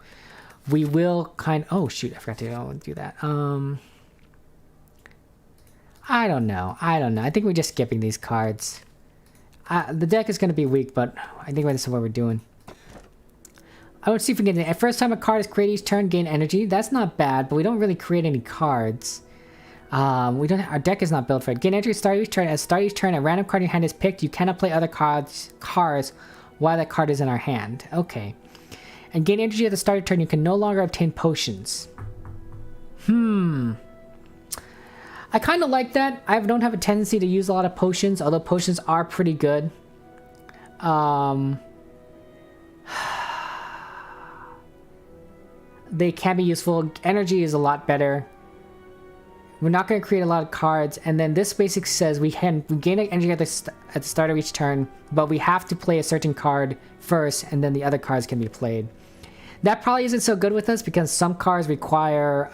we will oh shoot, I forgot to do that. I don't know. I think we're just skipping these cards. The deck is going to be weak, but I think that's what we're doing. I would see if we can get it. First time a card is created each turn, gain energy. That's not bad, but we don't really create any cards. Our deck is not built for it. Gain energy start each turn. At start each turn, a random card in your hand is picked. You cannot play other cards while that card is in our hand. Okay. And gain energy at the start of turn. You can no longer obtain potions. I kind of like that. I don't have a tendency to use a lot of potions, although potions are pretty good. They can be useful. Energy is a lot better. We're not going to create a lot of cards. And then this basic says we gain energy at the start of each turn, but we have to play a certain card first, and then the other cards can be played. That probably isn't so good with us because some cards require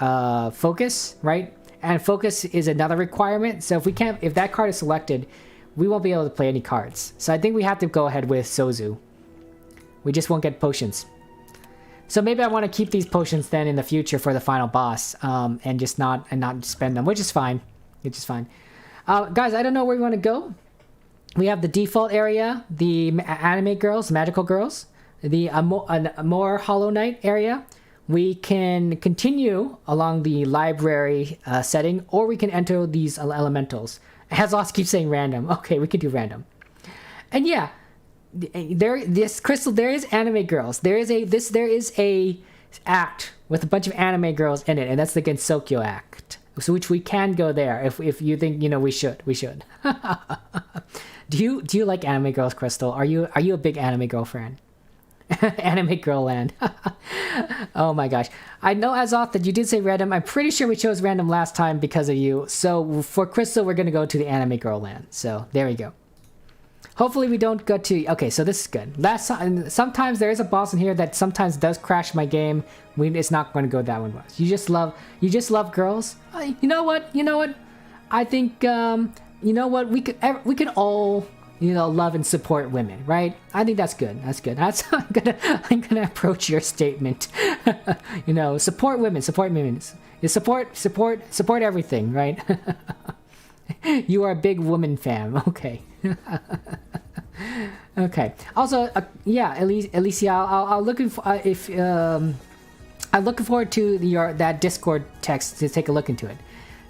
focus, right? And focus is another requirement. So if that card is selected, we won't be able to play any cards. So I think we have to go ahead with Sozu. We just won't get potions. So maybe I want to keep these potions then in the future for the final boss, and not spend them, which is fine. Guys, I don't know where we want to go. We have the default area, the anime girls, magical girls, the more Hollow Knight area. We can continue along the library setting, or we can enter these elementals. Hazlos keeps saying random. Okay, we can do random. And yeah. Crystal, there is anime girls. There is a act with a bunch of anime girls in it, and that's the Gensokyo act. So which we can go there if you think we should. Do you like anime girls, Crystal? Are you a big anime girl fan? Anime girl land. Oh my gosh. I know, Azoth, that you did say random. I'm pretty sure we chose random last time because of you. So for Crystal, we're gonna go to the anime girl land. So there we go. Hopefully we don't go to... Okay, so this is good. Sometimes there is a boss in here that sometimes does crash my game. It's not going to go that one. You just love girls? You know what? I think, you know what? We could all, love and support women, right? I think that's good. That's how I'm gonna approach your statement. Support women. Support everything, right? You are a big woman fan. Okay. Okay. Also, yeah, Alicia, I'll looking for I'm looking forward to that Discord text to take a look into it.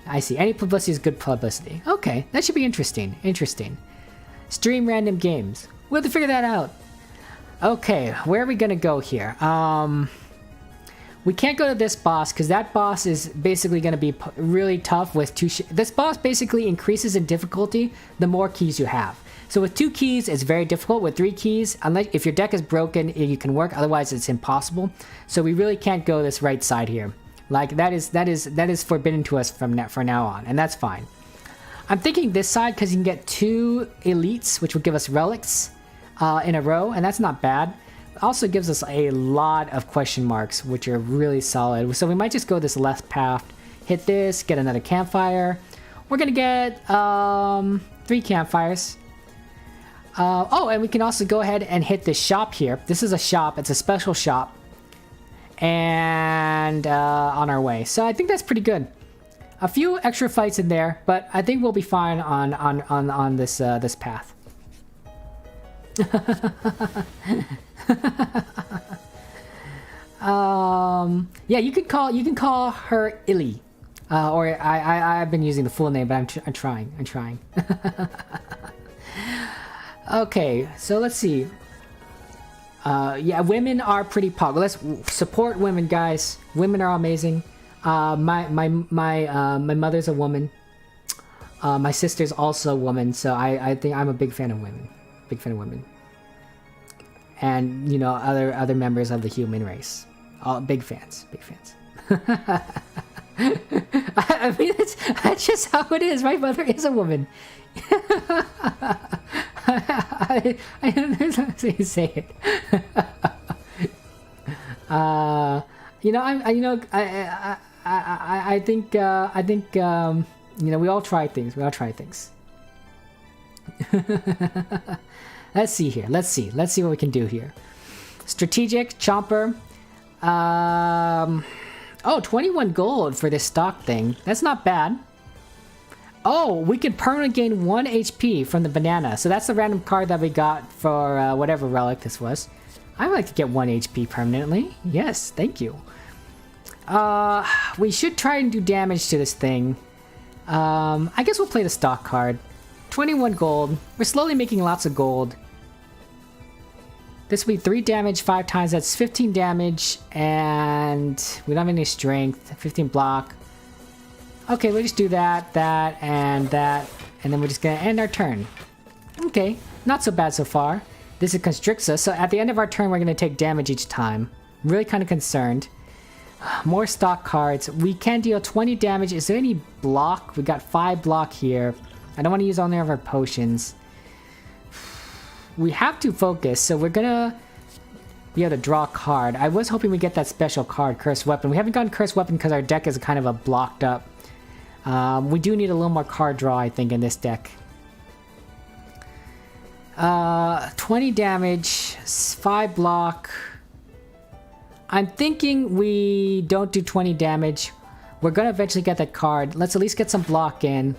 I see. Any publicity is good publicity. Okay, that should be interesting. Stream random games. We'll have to figure that out. Okay, where are we gonna go here? We can't go to this boss because that boss is basically going to be really tough with this boss basically increases in difficulty the more keys you have. So with 2 keys, it's very difficult. With 3 keys, unless if your deck is broken, you can work. Otherwise, it's impossible. So we really can't go this right side here. Like that is forbidden to us from now on, and that's fine. I'm thinking this side because you can get 2 elites, which will give us relics in a row, and that's not bad. Also gives us a lot of question marks, which are really solid. So we might just go this left path, hit this, get another campfire. We're gonna get 3 campfires. Oh, and we can also go ahead and hit this shop here. This is a shop. It's a special shop, and on our way. So I think that's pretty good. A few extra fights in there, but I think we'll be fine on this this path. Yeah, you can call her Illy, or I've been using the full name, but I'm trying. Okay, so let's see. Yeah, women are pretty popular. Let's support women, guys. Women are amazing. My mother's a woman. My sister's also a woman, so I think I'm a big fan of women. And other members of the human race, all big fans. I mean, that's just how it is. My mother is a woman. I don't know how to say it. I think we all try things. Let's see here. Let's see what we can do here. Strategic chomper. Oh, 21 gold for this stock thing. That's not bad. Oh, we can permanently gain 1 HP from the banana. So that's the random card that we got for whatever relic this was. I would like to get 1 HP permanently. Yes, thank you. We should try and do damage to this thing. I guess we'll play the stock card. 21 gold. We're slowly making lots of gold. This will be 3 damage 5 times. That's 15 damage, and we don't have any strength. 15 block. Okay, we'll just do that, and then we're just gonna end our turn. Okay, not so bad so far. This is constricts us, so at the end of our turn, we're gonna take damage each time. I'm really kind of concerned. More stock cards. We can deal 20 damage. Is there any block? We got 5 block here. I don't want to use all of our potions. We have to focus, so we're gonna be able to draw a card. I was hoping we get that special card, Cursed Weapon. We haven't gotten Cursed Weapon because our deck is kind of a blocked up. We do need a little more card draw, I think, in this deck. 20 damage, 5 block. I'm thinking we don't do 20 damage. We're gonna eventually get that card. Let's at least get some block in.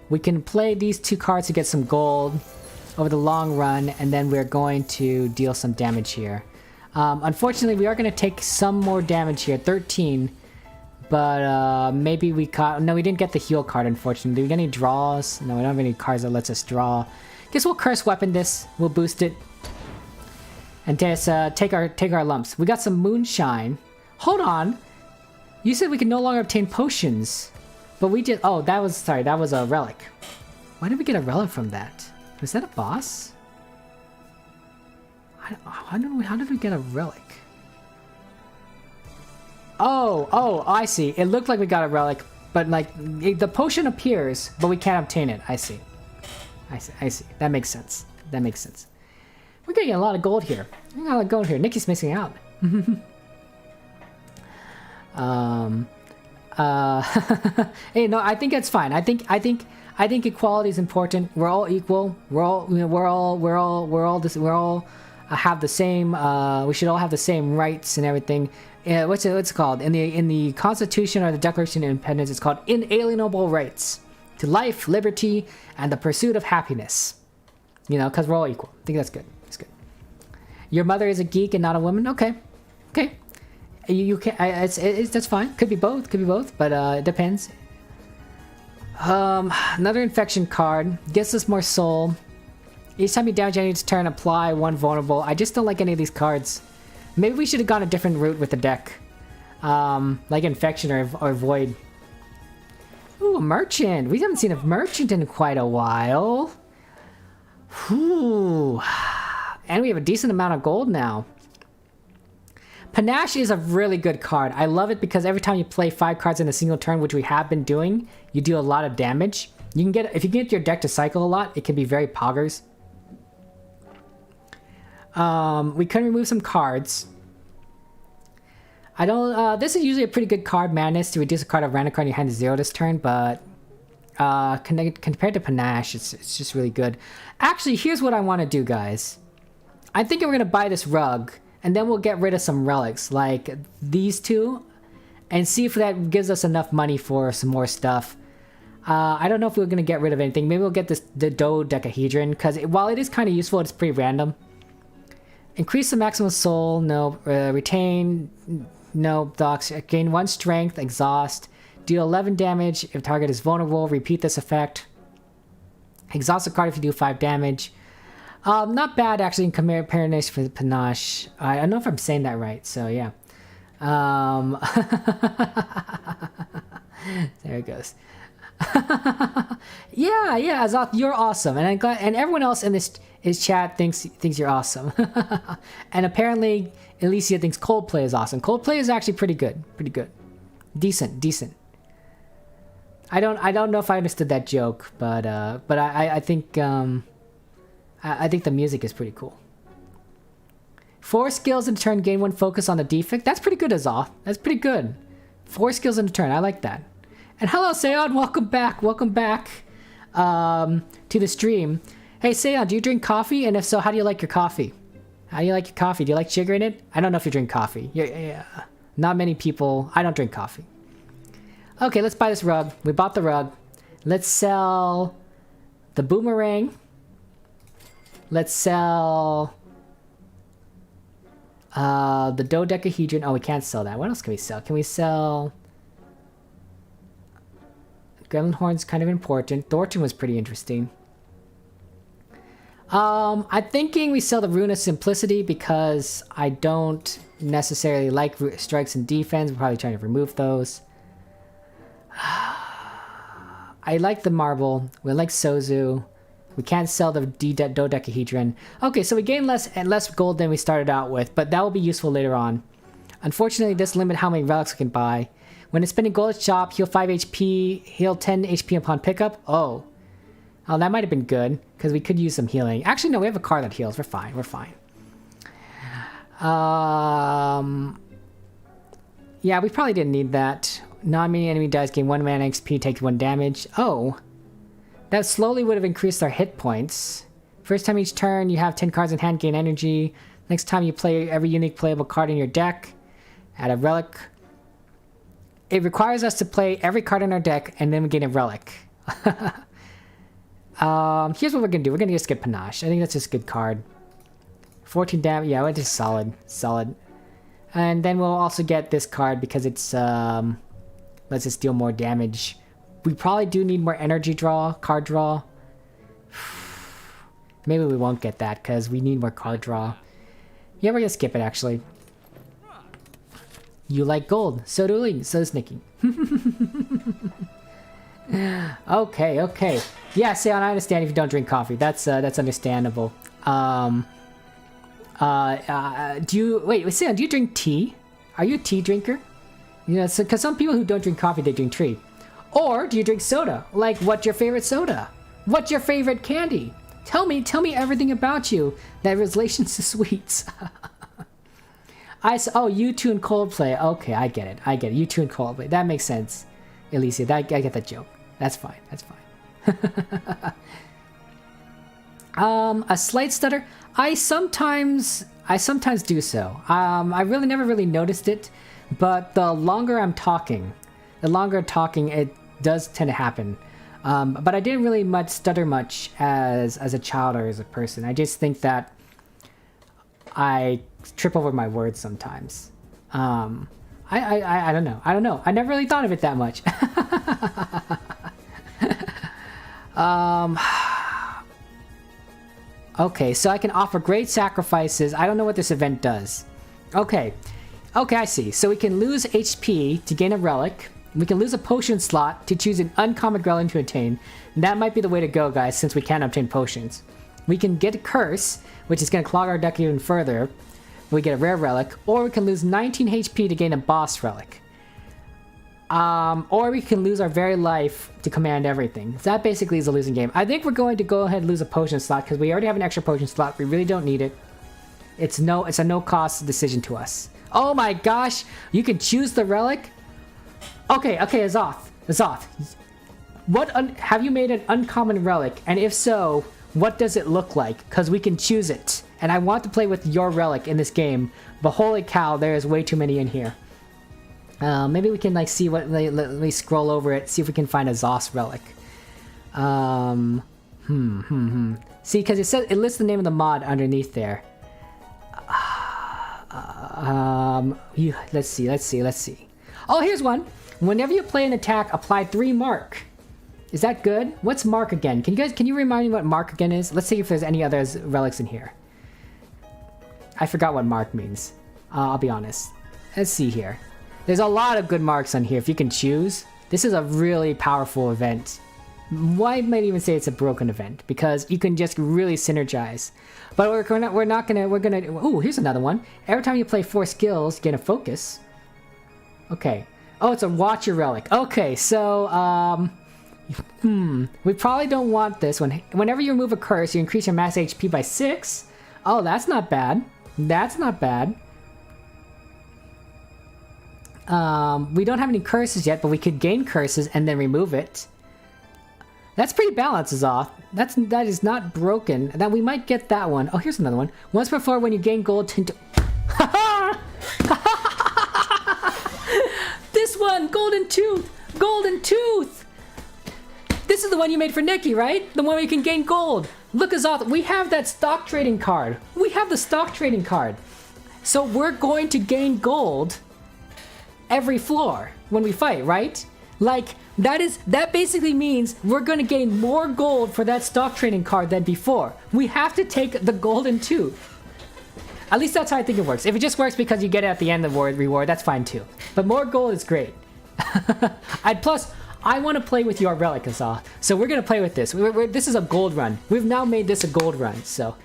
We can play these 2 cards to get some gold over the long run, and then we're going to deal some damage here. Unfortunately, we are going to take some more damage here, 13, but maybe we caught... No, we didn't get the heal card, unfortunately. Do we get any draws? No, we don't have any cards that lets us draw. Guess we'll Curse Weapon this. We'll boost it. And just take our lumps. We got some Moonshine. Hold on. You said we can no longer obtain potions. But we did... Oh, that was... Sorry, that was a relic. Why did we get a relic from that? Was that a boss? How did we get a relic? Oh, I see. It looked like we got a relic, but like the potion appears, but we can't obtain it. I see. I see. I see. That makes sense. That makes sense. We're getting a lot of gold here. We're getting a lot of gold here. Nikki's missing out. Hey, no, I think that's fine. I think equality is important. We're all equal. We're all have the same. We should all have the same rights and everything. What's it called in the Constitution or the Declaration of Independence? It's called inalienable rights to life, liberty, and the pursuit of happiness. You know, because we're all equal. I think that's good. That's good. Your mother is a geek and not a woman. Okay, okay. You can. That's fine. Could be both. Could be both. But it depends. Another infection card gets us more soul. Each time you damage enemy's turn, apply one vulnerable. I just don't like any of these cards. Maybe we should have gone a different route with the deck, like infection or void. Ooh, a merchant. We haven't seen a merchant in quite a while. Ooh. And we have a decent amount of gold now. Panache is a really good card. I love it because every time you play 5 cards in a single turn, which we have been doing, you do a lot of damage. You can get, if you get your deck to cycle a lot, it can be very poggers. We can remove some cards. I don't, this is usually a pretty good card, Madness, to reduce a card of random card in your hand to 0 this turn, but compared to Panache, it's just really good. Actually, here's what I want to do, guys. I'm thinking we're going to buy this rug, and then we'll get rid of some relics, like these two, and see if that gives us enough money for some more stuff. I don't know if we're going to get rid of anything. Maybe we'll get the dodecahedron, because while it is kind of useful, it's pretty random. Increase the maximum soul, no. Retain, no. Docs, gain 1 strength, exhaust. Deal 11 damage if target is vulnerable. Repeat this effect. Exhaust a card if you do 5 damage. Not bad, actually, in comparison for the Panache. I don't know if I'm saying that right, so yeah. There it goes. yeah, Azoth, you're awesome, and I'm glad, and everyone else in this chat thinks you're awesome. And apparently, Alicia thinks Coldplay is awesome. Coldplay is actually pretty good, decent. I don't know if I understood that joke, but I think I think the music is pretty cool. 4 skills in a turn, gain 1 focus on the defect. That's pretty good, Azoth. That's pretty good. 4 skills in a turn. I like that. And hello, Seon. Welcome back. Welcome back to the stream. Hey, Seon, do you drink coffee? And if so, how do you like your coffee? How do you like your coffee? Do you like sugar in it? I don't know if you drink coffee. Yeah. Not many people. I don't drink coffee. Okay, let's buy this rug. We bought the rug. Let's sell the boomerang. Let's sell the dodecahedron. Oh, we can't sell that. What else can we sell? Can we sell... Gremlin Horn's kind of important. Thorton was pretty interesting. I'm thinking we sell the Rune of Simplicity because I don't necessarily like strikes and defense. We're probably trying to remove those. I like the marble. We like Sozu. We can't sell the dodecahedron. Okay, so we gain less gold than we started out with, but that will be useful later on. Unfortunately, this limits how many relics we can buy. When it's spending gold at shop, heal 5 HP, heal 10 HP upon pickup. Oh, that might have been good, because we could use some healing. Actually, no, we have a card that heals. We're fine. Yeah, we probably didn't need that. Non-meaning enemy dies, gain 1 mana XP, take 1 damage. Oh, that slowly would have increased our hit points. First time each turn, you have 10 cards in hand, gain energy. Next time you play every unique playable card in your deck, add a relic. It requires us to play every card in our deck, and then we gain a relic. Here's what we're gonna do. We're gonna just get Panache. I think that's just a good card. 14 damage. Yeah, it's just solid. And then we'll also get this card because it's lets us deal more damage. We probably do need more energy draw, card draw. Maybe we won't get that because we need more card draw. Yeah, we're gonna skip it actually. You like gold. So do we. So does Nikki. Okay. Yeah, Seon, I understand if you don't drink coffee. That's understandable. Do you... Wait, Seon, do you drink tea? Are you a tea drinker? You know, because some people who don't drink coffee, they drink tea. Or do you drink soda? Like, what's your favorite soda? What's your favorite candy? Tell me everything about you that relations to sweets. Oh, U2 and Coldplay. Okay, I get it. U2 and Coldplay. That makes sense. Alicia, I get that joke. That's fine. A slight stutter. I sometimes do so. I never really noticed it, but the longer I'm talking, it does tend to happen. But I didn't really stutter much as a child or as a person. I just think that I trip over my words sometimes. I don't know. I never really thought of it that much. Okay, so I can offer great sacrifices. I don't know what this event does. Okay, I see. So we can lose HP to gain a relic. We can lose a potion slot to choose an uncommon relic to attain. And that might be the way to go, guys, since we can't obtain potions. We can get a curse, which is going to clog our deck even further. We get a rare relic, or we can lose 19 HP to gain a boss relic. Or we can lose our very life to command everything. So that basically is a losing game. I think we're going to go ahead and lose a potion slot because we already have an extra potion slot. We really don't need it. It's a no-cost decision to us. Oh my gosh! You can choose the relic? Okay, Azoth. Have you made an uncommon relic? And if so, what does it look like? Because we can choose it. And I want to play with your relic in this game, but holy cow, there is way too many in here. Maybe we can see what. Let me scroll over it, see if we can find a Zoss relic. See, because it lists the name of the mod underneath there. Let's see. Oh, here's one. Whenever you play an attack, apply 3 mark. Is that good? What's mark again? Can you remind me what mark again is? Let's see if there's any other relics in here. I forgot what mark means. I'll be honest. Let's see here. There's a lot of good marks on here if you can choose. This is a really powerful event. I might even say it's a broken event because you can just really synergize. But we're gonna. Ooh, here's another one. Every time you play 4 skills, you get a focus. Okay. Oh, it's a Watcher relic. Okay, so we probably don't want this one. Whenever you remove a curse, you increase your max HP by 6. Oh, that's not bad. We don't have any curses yet, but we could gain curses and then remove it. That's pretty balanced, Azoth. That is not broken. That we might get that one. Oh, here's another one. Once before, when you gain gold, This one, Golden Tooth. This is the one you made for Nikki, right? The one where you can gain gold. Look, Azoth, we have that stock trading card. So we're going to gain gold every floor when we fight, right? Like, that basically means we're going to gain more gold for that stock trading card than before. We have to take the Golden Tooth. At least that's how I think it works. If it just works because you get it at the end of the reward, that's fine too. But more gold is great. Plus, I want to play with your relic, Azoth. So we're going to play with this. This is a gold run. We've now made this a gold run, so...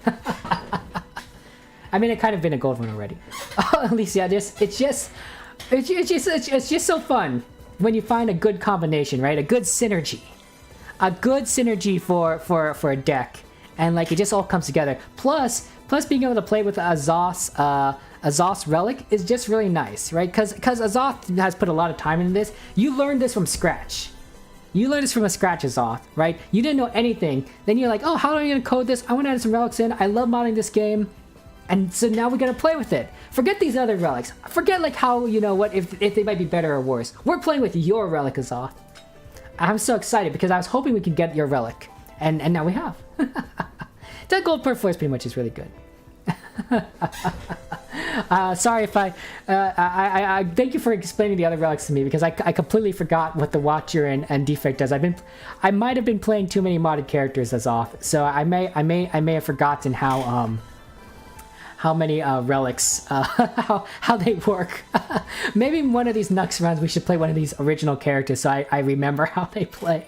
I mean, it kind of been a gold run already. At least, yeah, it's just so fun when you find a good combination, right? A good synergy. A good synergy for a deck. And like, it just all comes together. Plus being able to play with a Zoss relic is just really nice, right? Because Azoth has put a lot of time into this. You learned this from scratch. Azoth, right? You didn't know anything. Then you're like, oh, how am I going to code this? I want to add some relics in. I love modding this game. And so now we're going to play with it. Forget these other relics. Forget like how, if they might be better or worse. We're playing with your relic, Azoth. I'm so excited because I was hoping we could get your relic. And now we have. That gold per force pretty much is really good. Sorry if I thank you for explaining the other relics to me because I completely forgot what the Watcher and Defect does. I might have been playing too many modded characters as off, so I may have forgotten how many relics how they work. Maybe one of these Nux runs we should play one of these original characters so I remember how they play.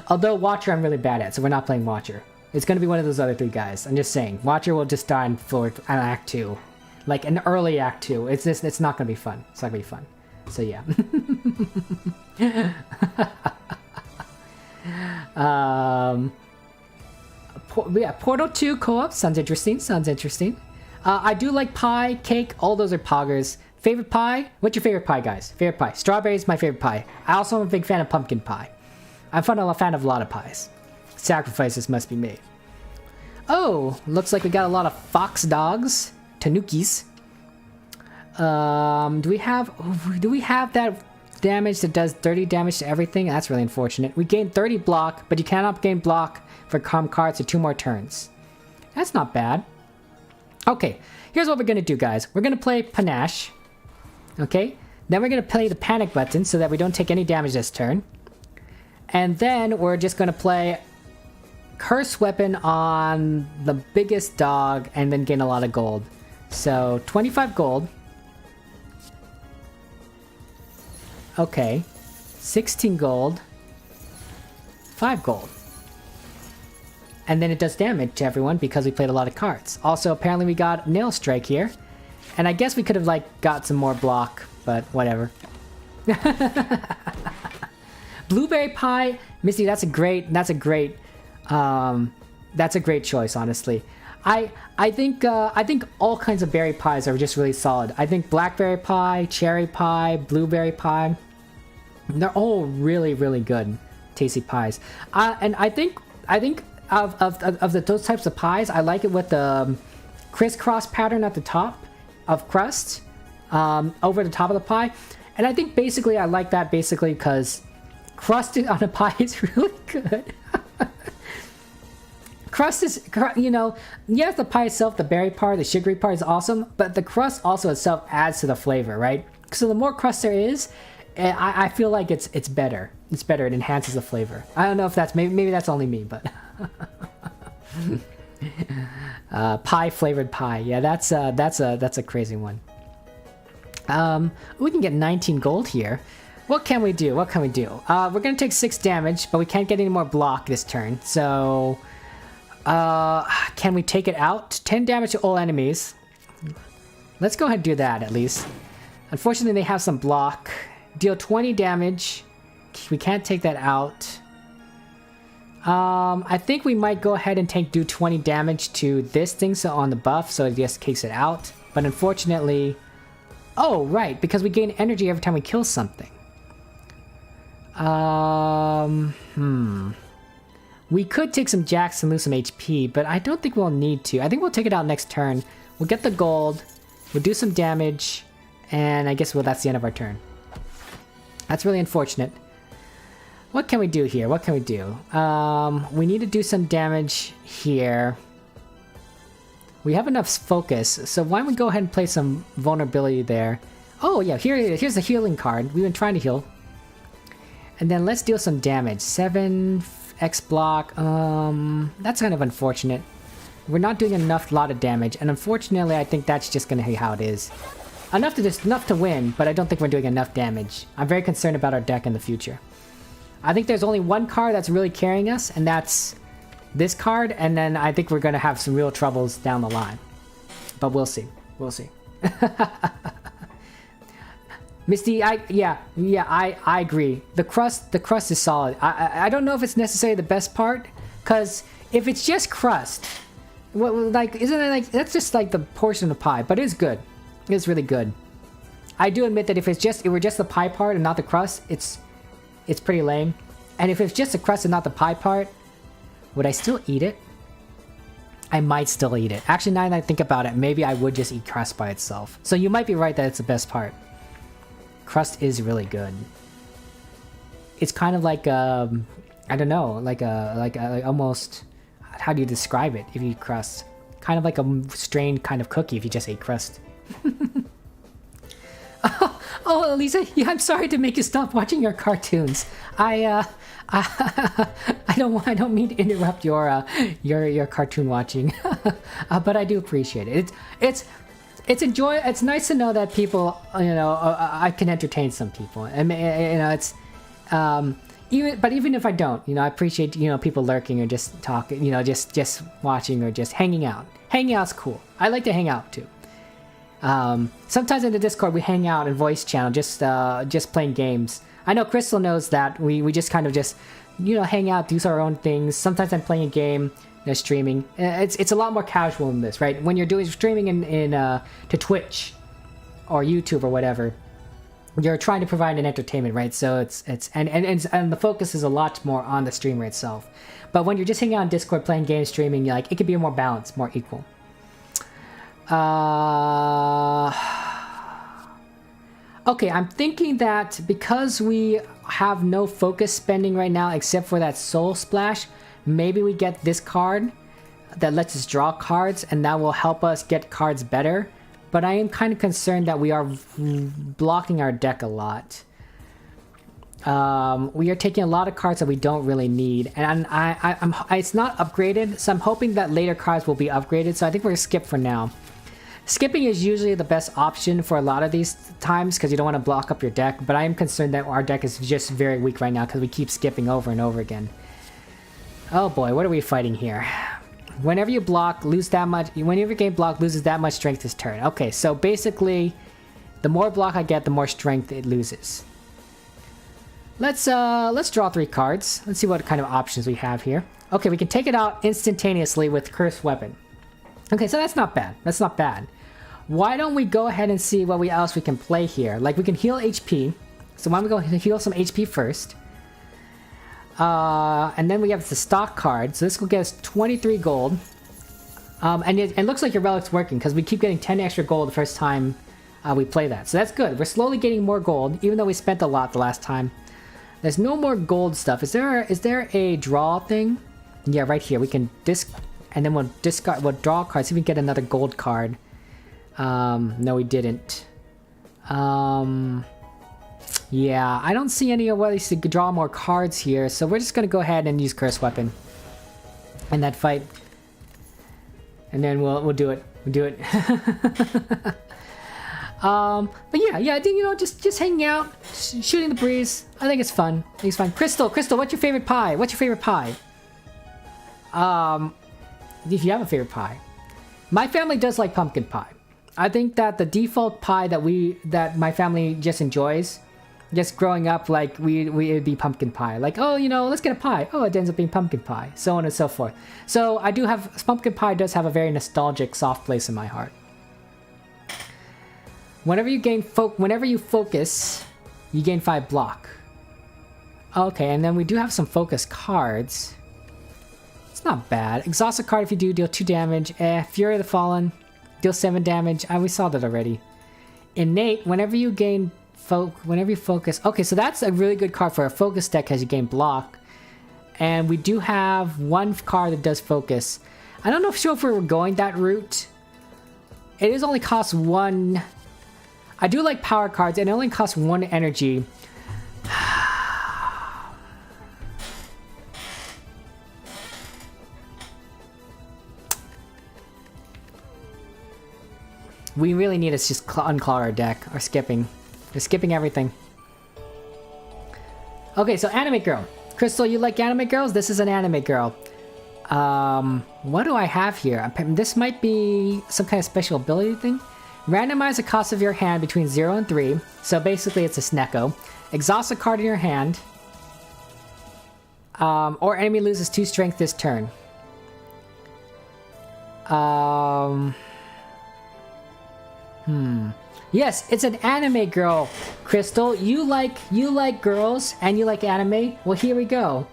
Although Watcher I'm really bad at, so we're not playing Watcher. It's going to be one of those other 3 guys. I'm just saying. Watcher will just die in Act 2. Like, an early Act 2. It's not going to be fun. It's not going to be fun. So, yeah. yeah, Portal 2 co-op sounds interesting. Sounds interesting. I do like pie, cake. All those are poggers. Favorite pie? What's your favorite pie, guys? Favorite pie? Strawberry is my favorite pie. I also am a big fan of pumpkin pie. I'm a fan of a lot of pies. Sacrifices must be made. Oh, looks like we got a lot of fox dogs, tanukis. Do we have that damage that does 30 damage to everything? That's really unfortunate. We gain 30 block, but you cannot gain block for cards for 2 more turns. That's not bad. Okay, here's what we're gonna do, guys. We're gonna play Panache. Okay, then we're gonna play the panic button so that we don't take any damage this turn. And then we're just gonna play Curse Weapon on the biggest dog and then gain a lot of gold. So 25 gold. Okay, 16 gold, 5 gold. And then it does damage to everyone because we played a lot of cards. Also, apparently we got Nail Strike here. And I guess we could have, like, got some more block, but whatever. Blueberry pie, Misty, that's a great choice, honestly. I think all kinds of berry pies are just really solid. I think blackberry pie, cherry pie, blueberry pie, they're all really, really good, tasty pies. And I think of those types of pies, I like it with the crisscross pattern at the top of crust, over the top of the pie. And I think basically I like that basically because crust on a pie is really good. Crust is, you know, yes, the pie itself, the berry part, the sugary part is awesome, but the crust also itself adds to the flavor, right? So the more crust there is, I feel like it's better. It's better. It enhances the flavor. I don't know if that's maybe that's only me, but pie flavored pie. Yeah, that's a crazy one. We can get 19 gold here. What can we do? What can we do? We're gonna take 6 damage, but we can't get any more block this turn. So, can we take it out? 10 damage to all enemies. Let's go ahead and do that at least. Unfortunately, they have some block. Deal 20 damage. We can't take that out. I think we might go ahead and do 20 damage to this thing so on the buff, so it just kicks it out. But unfortunately... Oh, right, because we gain energy every time we kill something. We could take some jacks and lose some HP, but I don't think we'll need to. I think we'll take it out next turn. We'll get the gold, we'll do some damage, and I guess that's the end of our turn. That's really unfortunate. What can we do here? What can we do? We need to do some damage here. We have enough focus, so why don't we go ahead and play some vulnerability there. Oh yeah, here's the healing card. We've been trying to heal. And then let's deal some damage. 7 X block. That's kind of unfortunate. We're not doing a lot of damage, and unfortunately I think that's just gonna be how it is. Enough to win, but I don't think we're doing enough damage. I'm very concerned about our deck in the future. I think there's only one card that's really carrying us, and that's this card, and then I think we're gonna have some real troubles down the line. But we'll see. We'll see. Misty, I agree. The crust is solid. I don't know if it's necessarily the best part, because if it's just crust, isn't it like that's just like the portion of the pie? But it's good. It's really good. I do admit that if it were just the pie part and not the crust, it's pretty lame. And if it's just the crust and not the pie part, would I still eat it? I might still eat it. Actually, now that I think about it, maybe I would just eat crust by itself. So you might be right that it's the best part. Crust is really good. It's kind of like I don't know, like almost, how do you describe it if you eat crust? Kind of like a strained kind of cookie if you just ate crust. Oh, Elisa, yeah, I'm sorry to make you stop watching your cartoons. I don't mean to interrupt your cartoon watching, but I do appreciate it. It's nice to know that people, I can entertain some people, and it's even if I don't, I appreciate people lurking or just talking, just watching or just hanging out. Hanging out's cool. I like to hang out too. Sometimes in the Discord we hang out in voice channel, just playing games. I know Crystal knows that we just kind of hang out, do our own things. Sometimes I'm playing a game, streaming. It's a lot more casual than this, right? When you're doing streaming to Twitch or YouTube or whatever, you're trying to provide an entertainment, right? So it's and the focus is a lot more on the streamer itself. But when you're just hanging out on Discord playing games, streaming, like, it could be more balanced, more equal. Okay, I'm thinking that because we have no focus spending right now except for that Soul Splash, maybe we get this card that lets us draw cards, and that will help us get cards better. But I am kind of concerned that we are blocking our deck a lot. We are taking a lot of cards that we don't really need, and it's not upgraded, so I'm hoping that later cards will be upgraded. So I think we're gonna skip for now. Skipping is usually the best option for a lot of these times because you don't want to block up your deck, but I am concerned that our deck is just very weak right now because we keep skipping over and over again. Oh boy, what are we fighting here? Whenever you block, lose that much. Whenever you game block, loses that much strength this turn. Okay, so basically, the more block I get, the more strength it loses. Let's draw 3 cards. Let's see what kind of options we have here. Okay, we can take it out instantaneously with Cursed Weapon. Okay, so that's not bad. That's not bad. Why don't we go ahead and see what else we can play here? Like, we can heal HP. So why don't we go heal some HP first? And then we have the stock card. So this will get us 23 gold. And it looks like your relic's working because we keep getting 10 extra gold the first time we play that. So that's good. We're slowly getting more gold, even though we spent a lot the last time. There's no more gold stuff. Is there a draw thing? Yeah, right here. We can and then we'll discard. We'll draw cards. See if we can get another gold card. No, we didn't. Yeah, I don't see any ways to draw more cards here, so we're just gonna go ahead and use Cursed Weapon in that fight, and then we'll do it. We'll do it. But yeah, I think, you know, just hanging out, shooting the breeze. I think it's fun. I think it's fun. Crystal, what's your favorite pie? What's your favorite pie? If you have a favorite pie, my family does like pumpkin pie. I think that the default pie that my family just enjoys, just growing up, like it'd be pumpkin pie. Like, oh, you know, let's get a pie. Oh, it ends up being pumpkin pie, so on and so forth. So I do have pumpkin pie does have a very nostalgic, soft place in my heart. Whenever you focus, you gain 5 block. Okay, and then we do have some focus cards. It's not bad. Exhaust a card if you do, deal 2 damage. Fury of the Fallen, deal 7 damage. We saw that already. Innate, whenever you focus. Okay, so that's a really good card for a focus deck as you gain block. And we do have 1 card that does focus. I don't know if we're going that route. It is only costs 1. I do like power cards, and it only costs 1 energy. We really need to just unclog our deck. Or skipping. We're skipping everything. Okay, so anime girl. Crystal, you like anime girls? This is an anime girl. What do I have here? This might be some kind of special ability thing. Randomize the cost of your hand between 0 and 3. So basically it's a Snecko. Exhaust a card in your hand. Or enemy loses 2 strength this turn. Yes, it's an anime girl, Crystal. You like girls and you like anime? Well, here we go.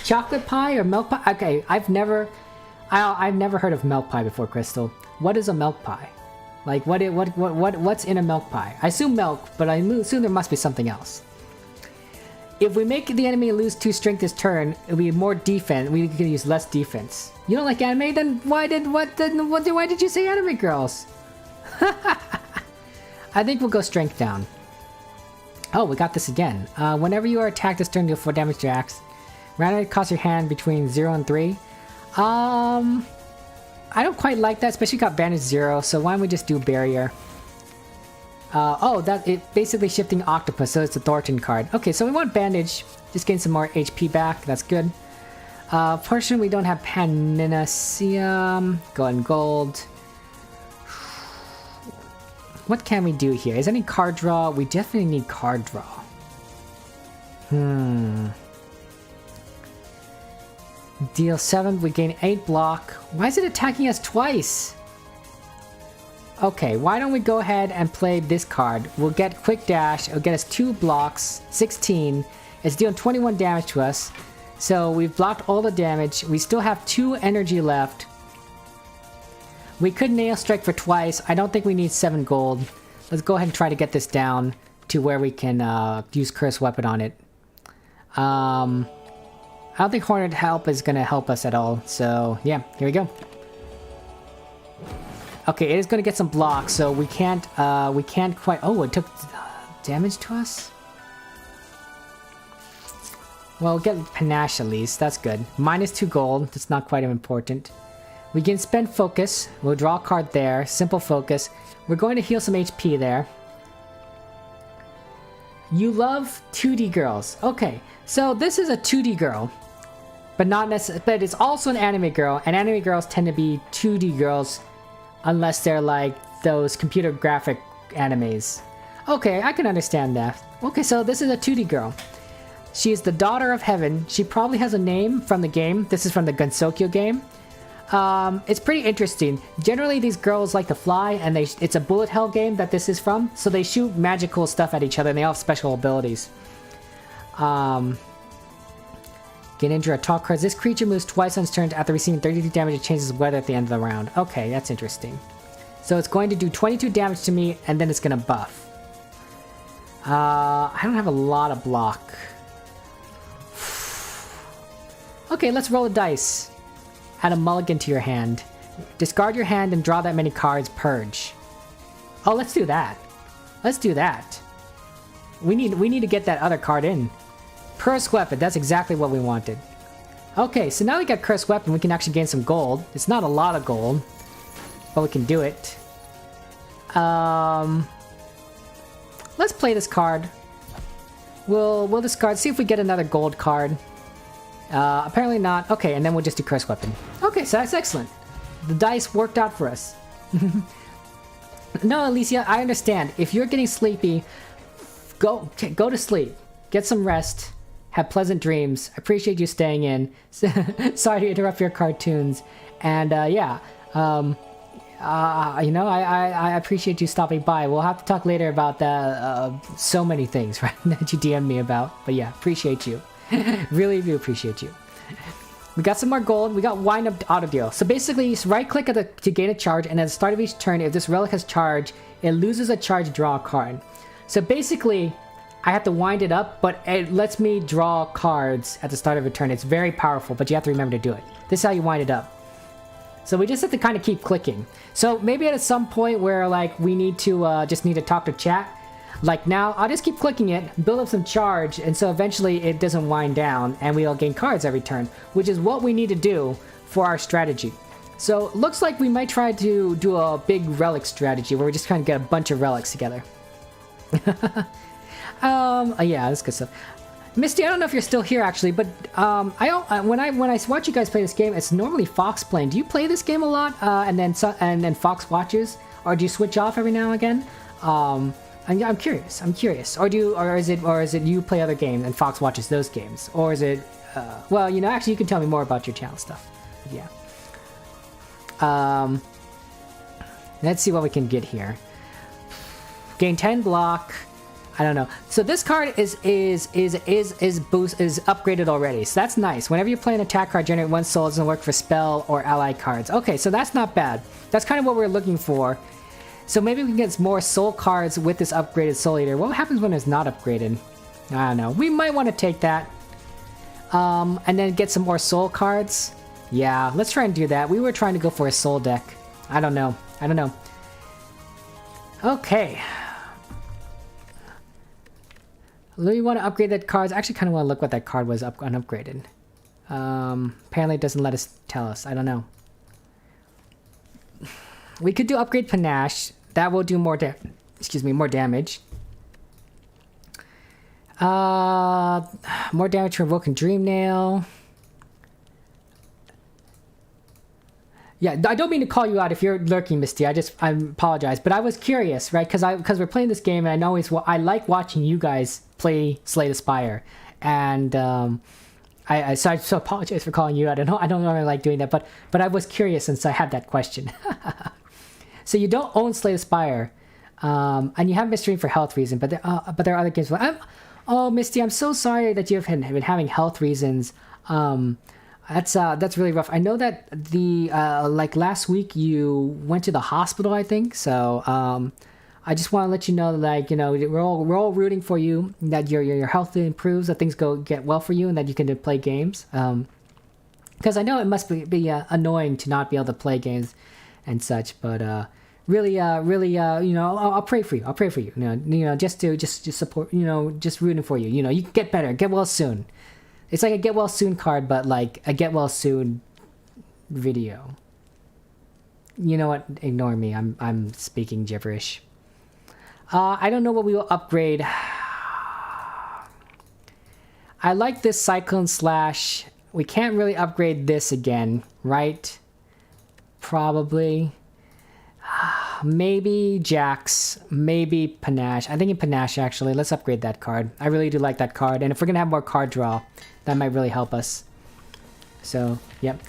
Chocolate pie or milk pie? Okay, I've never heard of milk pie before, Crystal. What is a milk pie? Like, what's in a milk pie? I assume milk, but I assume there must be something else. If we make the enemy lose 2 strength this turn, it'll be more defense. We can use less defense. You don't like anime? Then why did you say anime girls? I think we'll go strength down. Oh, we got this again. Whenever you are attacked this turn, deal 4 damage to your axe. Randomly cost your hand between 0 and 3. I don't quite like that, especially got bandage 0, so why don't we just do barrier? It basically shifting octopus, so it's a Thorton card. Okay, so we want bandage, just gain some more HP back, that's good. Portion, we don't have Paninaceum, go in gold. What can we do here? Is any card draw? We definitely need card draw. Deal 7, we gain 8 block. Why is it attacking us twice? Okay, why don't we go ahead and play this card. We'll get quick dash, it'll get us 2 blocks, 16. It's dealing 21 damage to us. So we've blocked all the damage. We still have 2 energy left. We could nail strike for twice. I don't think we need 7 gold. Let's go ahead and try to get this down to where we can use Curse Weapon on it. I don't think Hornet Help is going to help us at all. So yeah, here we go. Okay, it is going to get some blocks, so we can't quite... Oh, it took damage to us? Well, we'll get Panache at least, that's good. Minus 2 gold, that's not quite important. We can spend Focus, we'll draw a card there, simple Focus. We're going to heal some HP there. You love 2D girls. Okay, so this is a 2D girl. But not necessarily, but it's also an anime girl, and anime girls tend to be 2D girls unless they're like those computer graphic animes. Okay, I can understand that. Okay, so this is a 2D girl. She is the daughter of heaven. She probably has a name from the game. This is from the Gensokyo game. It's pretty interesting. Generally, these girls like to fly, and it's a bullet hell game that this is from, so they shoot magical stuff at each other, and they all have special abilities. Get injured at top cards. This creature moves twice on its turn after receiving 33 damage. It changes weather at the end of the round. Okay, that's interesting. So it's going to do 22 damage to me, and then it's going to buff. I don't have a lot of block. Okay, let's roll a dice. Add a mulligan to your hand. Discard your hand and draw that many cards. Purge. Oh, let's do that. Let's do that. We need to get that other card in. Curse Weapon, that's exactly what we wanted. Okay, so now we got Curse Weapon, we can actually gain some gold. It's not a lot of gold, but we can do it. Let's play this card. We'll discard, see if we get another gold card. Apparently not. Okay, and then we'll just do Curse Weapon. Okay, so that's excellent. The dice worked out for us. No, Alicia, I understand. If you're getting sleepy, go to sleep. Get some rest. Have pleasant dreams. I appreciate you staying in. Sorry to interrupt your cartoons. And yeah, you know, I appreciate you stopping by. We'll have to talk later about so many things, right, that you DM'd me about. But yeah, appreciate you. Really do appreciate you. We got some more gold. We got Wind Up Auto Deal. So basically, right click to gain a charge, and at the start of each turn, if this relic has charge, it loses a charge to draw a card. So basically, I have to wind it up, but it lets me draw cards at the start of a turn. It's very powerful, but you have to remember to do it. This is how you wind it up. So we just have to kind of keep clicking. So maybe at some point where like we need to just need to talk to chat. Like now, I'll just keep clicking it, build up some charge, and so eventually it doesn't wind down, and we'll gain cards every turn, which is what we need to do for our strategy. So looks like we might try to do a big relic strategy where we just kind of get a bunch of relics together. Yeah, that's good stuff. Misty, I don't know if you're still here actually, but when I watch you guys play this game, it's normally Fox playing. Do you play this game a lot, and then Fox watches, or do you switch off every now and again? I'm curious. Or is it you play other games and Fox watches those games, or is it? Well, you know, actually, you can tell me more about your channel stuff. But yeah. Let's see what we can get here. Gain 10 block. I don't know. So this card is upgraded already. So that's nice. Whenever you play an attack card, generate 1 soul. It doesn't work for spell or ally cards. Okay, so that's not bad. That's kind of what we're looking for. So maybe we can get more soul cards with this upgraded Soul Eater. What happens when it's not upgraded? I don't know. We might want to take that. And then get some more soul cards. Yeah, let's try and do that. We were trying to go for a soul deck. I don't know. Okay. We want to upgrade that card. I actually kind of want to look what that card was unupgraded. Apparently it doesn't let us tell us. I don't know. We could do upgrade Panache. That will do more damage. More damage from Woken Dream Nail. Yeah, I don't mean to call you out if you're lurking, Misty. I apologize, but I was curious, right? Because we're playing this game, and I like watching you guys play Slay the Spire, and So I so apologize for calling you out. I don't normally like doing that, but I was curious since I had that question. So you don't own Slay the Spire, and you haven't been streaming for health reasons, but there are other games. Oh, Misty, I'm so sorry that you've been having health reasons. That's really rough. I know that the like last week you went to the hospital, I think. So I just want to let you know that, like, you know, we're all rooting for you, that your health improves, that things get well for you, and that you can play games. Because I know it must be annoying to not be able to play games and such, but really, you know, I'll pray for you. I'll pray for you. You know, just support. You know, just rooting for you. You know, you can get better, get well soon. It's like a get well soon card, but like a get well soon video. You know what? Ignore me. I'm speaking gibberish. I don't know what we will upgrade. I like this Cyclone Slash. We can't really upgrade this again, right? Probably. Maybe Jax, maybe Panache. I think in Panache, actually. Let's upgrade that card. I really do like that card. And if we're going to have more card draw, that might really help us. So, yep.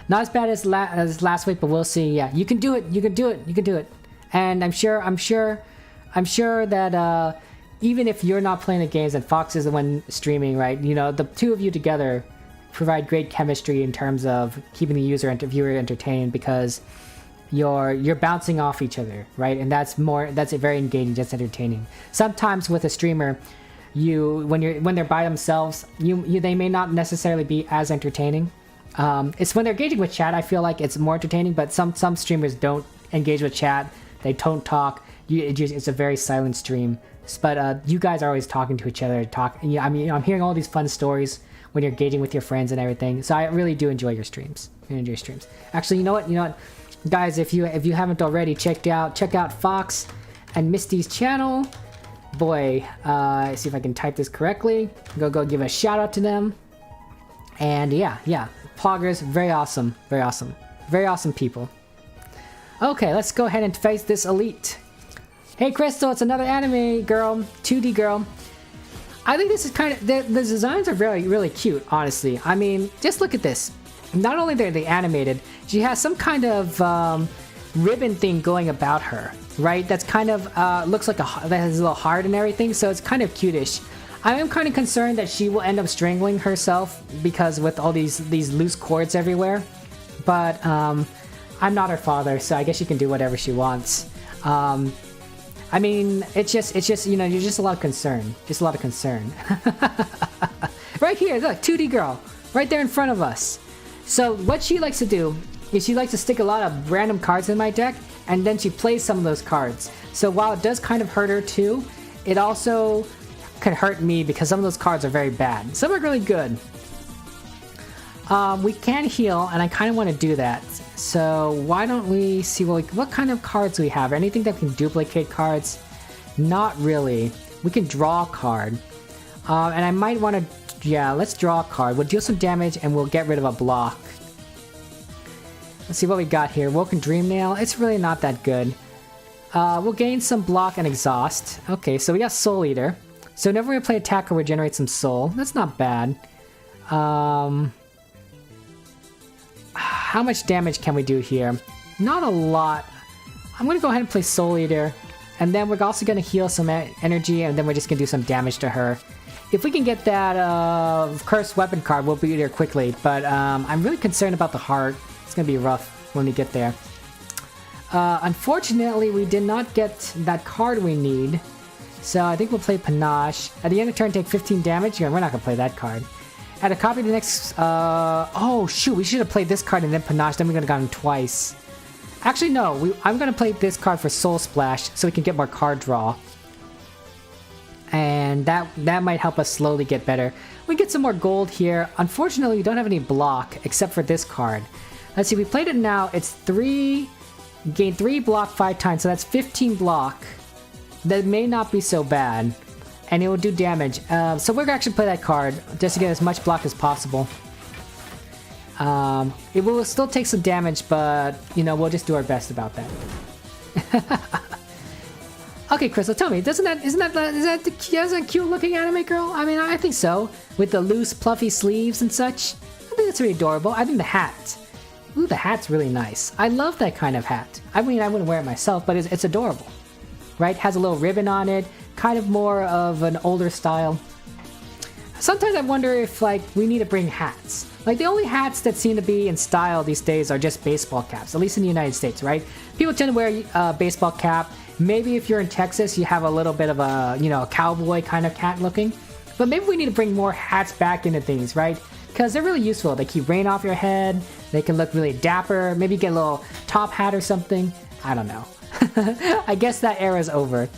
Not as bad as last week, but we'll see. Yeah, you can do it. You can do it. You can do it. And I'm sure that even if you're not playing the games and Fox is the one streaming, right? You know, the two of you together provide great chemistry in terms of keeping the viewer entertained, because you're bouncing off each other, right? And that's very engaging, just entertaining. Sometimes with a streamer, when they're by themselves, they may not necessarily be as entertaining. It's when they're engaging with chat, I feel like it's more entertaining, but some streamers don't engage with chat. They don't talk. It's a very silent stream. But you guys are always talking to each other. I mean, I'm hearing all these fun stories when you're engaging with your friends and everything. So I really do enjoy your streams. Actually, you know what, guys, if you haven't already, check out Fox and Misty's channel. Boy, see if I can type this correctly. Go give a shout out to them. And yeah, Poggers, very awesome people. Okay, let's go ahead and face this elite. Hey Crystal, it's another anime girl, 2D girl. I think this is kind of, the designs are really, really cute, honestly. I mean, just look at this. Not only are they animated, she has some kind of ribbon thing going about her, right? That's kind of, looks like that has a little heart and everything, so it's kind of cutish. I am kind of concerned that she will end up strangling herself, because with all these loose cords everywhere. But I'm not her father, so I guess she can do whatever she wants. I mean, it's just, you know, you're just a lot of concern. Right here, look, 2D girl, right there in front of us. So what she likes to do is she likes to stick a lot of random cards in my deck, and then she plays some of those cards. So while it does kind of hurt her too, it also could hurt me, because some of those cards are very bad. Some are really good. We can heal, and I kind of want to do that. So why don't we see what kind of cards we have? Anything that can duplicate cards? Not really. We can draw a card. And I might want to, yeah, let's draw a card. We'll deal some damage, and we'll get rid of a block. Let's see what we got here. Woken Dream Nail. It's really not that good. We'll gain some block and exhaust. Okay, so we got Soul Eater. So whenever we play attacker, we generate some soul. That's not bad. How much damage can we do here? Not a lot. I'm going to go ahead and play Soul Eater. And then we're also going to heal some energy, and then we're just going to do some damage to her. If we can get that Cursed Weapon card, we'll beat her quickly. But I'm really concerned about the heart. It's going to be rough when we get there. Unfortunately, we did not get that card we need. So I think we'll play Panache. At the end of turn, take 15 damage. Yeah, we're not going to play that card. Add a copy to the next... oh, shoot. We should have played this card and then Panache. Then we could have gotten twice. Actually, no. I'm going to play this card for Soul Splash so we can get more card draw. And that might help us slowly get better. We get some more gold here. Unfortunately, we don't have any block except for this card. Let's see. We played it now. It's 3... Gain 3 block 5 times. So that's 15 block. That may not be so bad. And it will do damage. So we're going to actually play that card just to get as much block as possible. It will still take some damage, but, you know, we'll just do our best about that. Okay, Crystal, tell me, is that a cute looking anime girl? I mean, I think so. With the loose, fluffy sleeves and such. I think that's really adorable. I think the hat. Ooh, the hat's really nice. I love that kind of hat. I mean, I wouldn't wear it myself, but it's adorable. Right? Has a little ribbon on it. Kind of more of an older style. Sometimes I wonder if, like, we need to bring hats. Like, the only hats that seem to be in style these days are just baseball caps. At least in the United States, right? People tend to wear a baseball cap. Maybe if you're in Texas, you have a little bit of a, you know, a cowboy kind of hat looking. But maybe we need to bring more hats back into things, right? Because they're really useful. They keep rain off your head. They can look really dapper. Maybe get a little top hat or something. I don't know. I guess that era's over.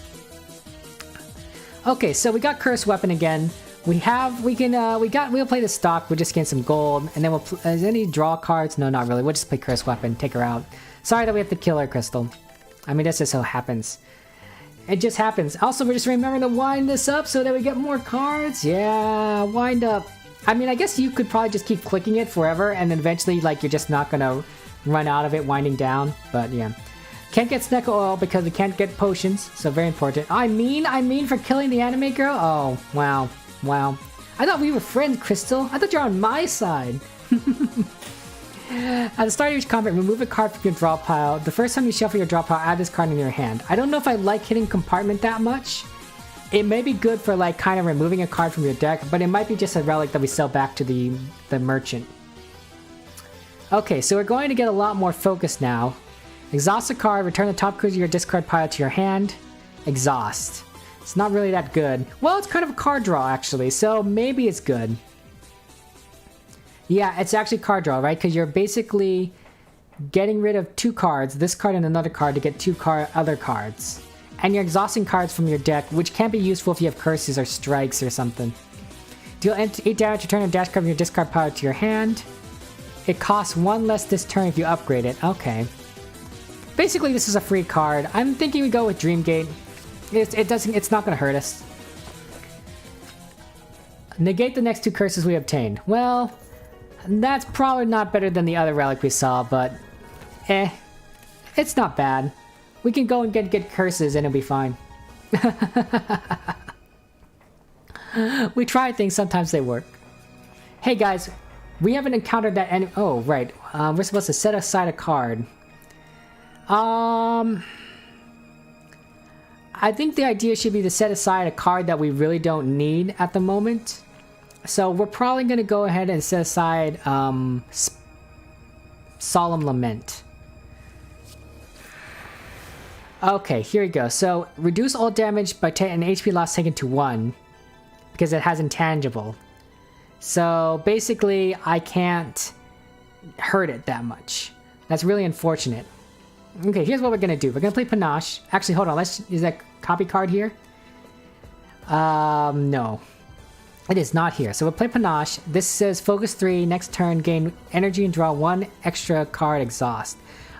Okay, so we got Cursed Weapon again. We'll play the stock. We'll just get some gold. And then is any draw cards? No, not really. We'll just play Cursed Weapon. Take her out. Sorry that we have to kill her, Crystal. I mean, this just so happens. It just happens. Also, we're just remembering to wind this up so that we get more cards. Yeah, wind up. I mean, I guess you could probably just keep clicking it forever, and then eventually, like, you're just not gonna run out of it winding down. But yeah, can't get Snecko Oil because we can't get potions, so very important. I mean, for killing the anime girl. Oh, wow. I thought we were friends, Crystal. I thought you're on my side. At the start of each combat, remove a card from your draw pile. The first time you shuffle your draw pile, add this card in your hand. I don't know if I like hitting compartment that much. It may be good for, like, kind of removing a card from your deck, but it might be just a relic that we sell back to the merchant. Okay, so we're going to get a lot more focus now. Exhaust a card, return the top card of your discard pile to your hand. Exhaust. It's not really that good. Well, it's kind of a card draw, actually, so maybe it's good. Yeah, it's actually card draw, right? Because you're basically getting rid of 2 cards, this card and another card, to get 2 other cards. And you're exhausting cards from your deck, which can be useful if you have curses or strikes or something. Deal 8 damage, return a dash card from your discard pile to your hand. It costs 1 less this turn if you upgrade it. Okay. Basically, this is a free card. I'm thinking we go with Dreamgate. It's not going to hurt us. Negate the next 2 curses we obtained. Well, that's probably not better than the other relic we saw, but it's not bad. We can go and get curses and it'll be fine. We try things, sometimes they work. Hey guys, we haven't encountered that any— oh, right. We're supposed to set aside a card. I think the idea should be to set aside a card that we really don't need at the moment. So we're probably going to go ahead and set aside Solemn Lament. Okay, here we go. So reduce all damage by an HP loss taken to 1 because it has intangible. So basically, I can't hurt it that much. That's really unfortunate. Okay, here's what we're gonna do. We're gonna play Panache. Actually, hold on. Is that copy card here? No. It is not here. So we'll play Panache. This says focus 3, next turn, gain energy and draw 1 extra card, exhaust.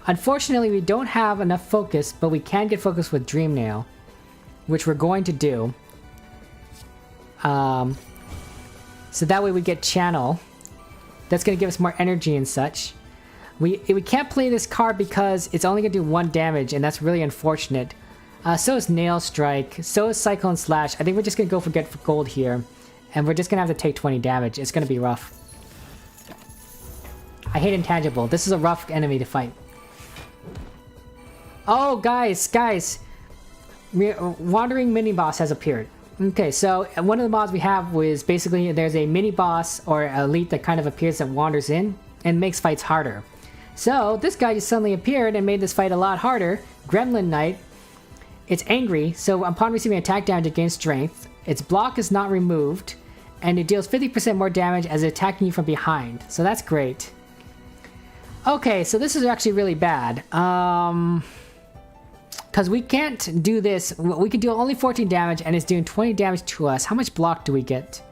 Unfortunately, we don't have enough focus, but we can get focus with Dream Nail, which we're going to do. So that way we get Channel. That's going to give us more energy and such. We can't play this card because it's only going to do 1 damage, and that's really unfortunate. So is Nail Strike. So is Cyclone Slash. I think we're just going to go for gold here. And we're just going to have to take 20 damage. It's going to be rough. I hate Intangible. This is a rough enemy to fight. Oh, guys. Wandering Mini-Boss has appeared. Okay, so one of the mods we have was basically there's a Mini-Boss or elite that kind of appears that wanders in and makes fights harder. So this guy just suddenly appeared and made this fight a lot harder. Gremlin Knight. It's angry, so upon receiving attack damage it gains strength. Its block is not removed, and it deals 50% more damage as it's attacking you from behind. So that's great. Okay, so this is actually really bad. Because we can't do this. We can do only 14 damage, and it's doing 20 damage to us. How much block do we get?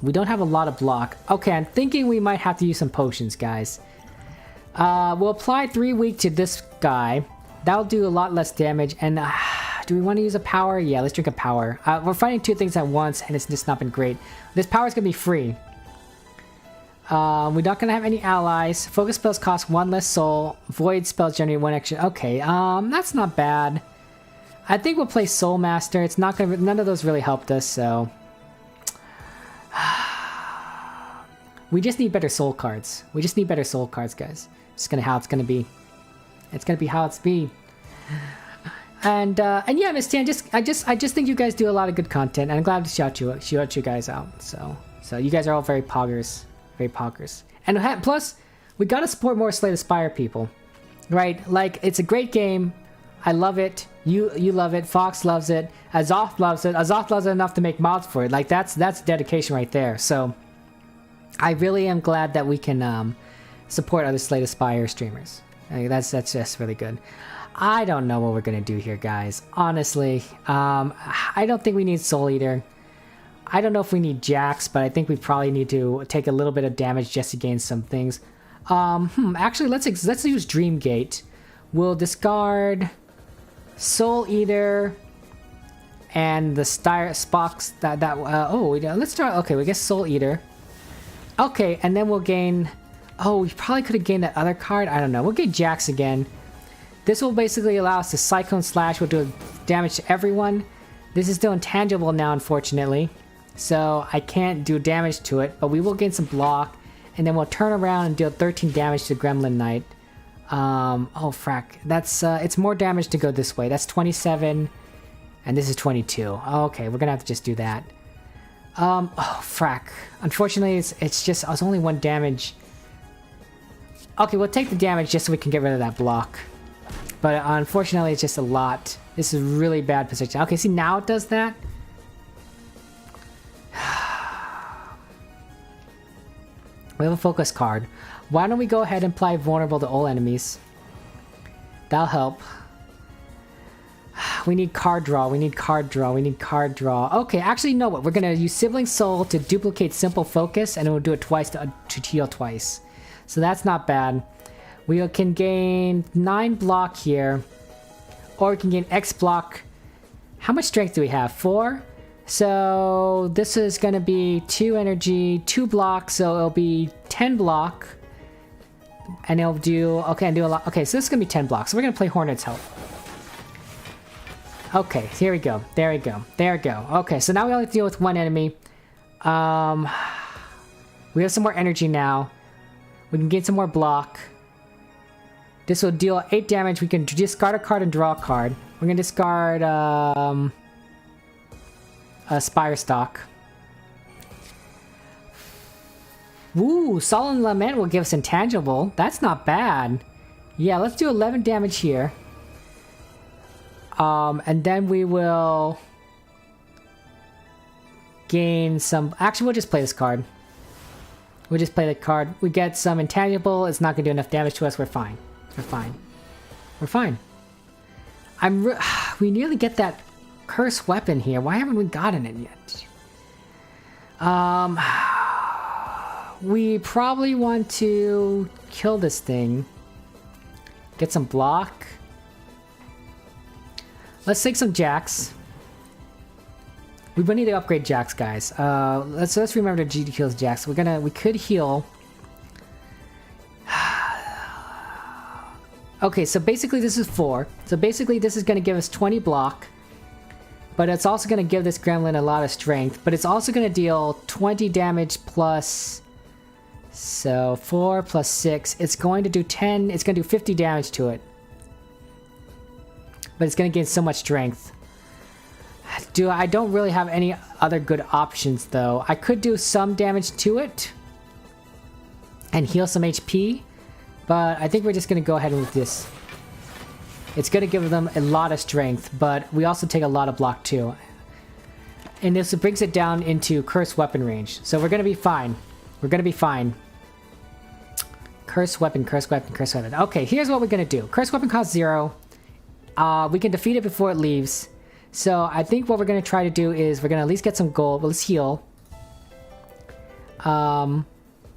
We don't have a lot of block. Okay, I'm thinking we might have to use some potions, guys. We'll apply 3 weak to this guy. That'll do a lot less damage, and do we want to use a power? Yeah, let's drink a power. We're fighting 2 things at once, and it's just not been great. This power is going to be free. We're not gonna have any allies. Focus spells cost 1 less soul. Void spells generate 1 extra. Okay, that's not bad. I think we'll play Soul Master. It's not gonna. None of those really helped us, so we just need better soul cards. We just need better soul cards, guys. It's gonna how it's gonna be. It's gonna be how it's be. And yeah, Miss Tan, I just think you guys do a lot of good content, and I'm glad to shout you guys out. So you guys are all very poggers. And plus, we gotta support more Slay the Spire people, right? Like, it's a great game. I love it. You love it. Fox loves it. Azoth loves it. Azoth loves it enough to make mods for it. Like, that's dedication right there. So I really am glad that we can support other Slay the Spire streamers. Like, that's just really good. I don't know what we're gonna do here, guys. Honestly, I don't think we need Soul Eater. I don't know if we need Jax, but I think we probably need to take a little bit of damage just to gain some things. Actually, let's use Dreamgate. We'll discard Soul Eater and the Spocks let's try. Okay, we get Soul Eater. Okay, and then we'll gain. Oh, we probably could have gained that other card. I don't know. We'll get Jax again. This will basically allow us to Cyclone Slash. We'll do damage to everyone. This is still intangible now, unfortunately. So I can't do damage to it, but we will gain some block, and then we'll turn around and deal 13 damage to Gremlin Knight. Oh frack, that's it's more damage to go this way. That's 27, and this is 22. Okay, we're gonna have to just do that. Oh frack. Unfortunately, it's only 1 damage. Okay, we'll take the damage just so we can get rid of that block. But unfortunately, it's just a lot. This is really bad position. Okay, see, now it does that. We have a focus card. Why don't we go ahead and apply vulnerable to all enemies? That'll help. We need card draw. Okay, actually, you know what? We're gonna use Sibling Soul to duplicate Simple Focus, and we'll do it twice to heal twice. So that's not bad. We can gain 9 block here, or we can gain X block. How much strength do we have? 4? So this is going to be 2 energy, 2 block, so it'll be 10 block. And it'll do, okay, and do a lot. Okay, so this is going to be 10 blocks. So we're going to play Hornet's Health. Okay, here we go. There we go. Okay, so now we only have to deal with 1 enemy. We have some more energy now. We can get some more block. This will deal 8 damage. We can discard a card and draw a card. We're going to discard a Spire Stock. Ooh, Sullen Lament will give us intangible. That's not bad. Yeah, let's do 11 damage here. And then we will gain some... Actually, we'll just play this card. We'll just play the card. We get some intangible. It's not going to do enough damage to us. We're fine. We nearly get that cursed weapon here. Why haven't we gotten it yet? We probably want to kill this thing. Get some block. Let's take some Jax. We need to upgrade Jax, guys. Let's remember to G heals Jax. We could heal. Okay, so basically this is 4. So basically this is going to give us 20 block. But it's also going to give this gremlin a lot of strength. But it's also going to deal 20 damage plus... So 4 plus 6. It's going to do 10. It's going to do 50 damage to it. But it's going to gain so much strength. I don't really have any other good options though. I could do some damage to it. And heal some HP. But I think we're just going to go ahead with this. It's going to give them a lot of strength, but we also take a lot of block too. And this brings it down into Cursed Weapon range. So we're going to be fine. Cursed Weapon. Okay, here's what we're going to do. Cursed Weapon costs 0. We can defeat it before it leaves. So I think what we're going to try to do is we're going to at least get some gold. Well, let's heal.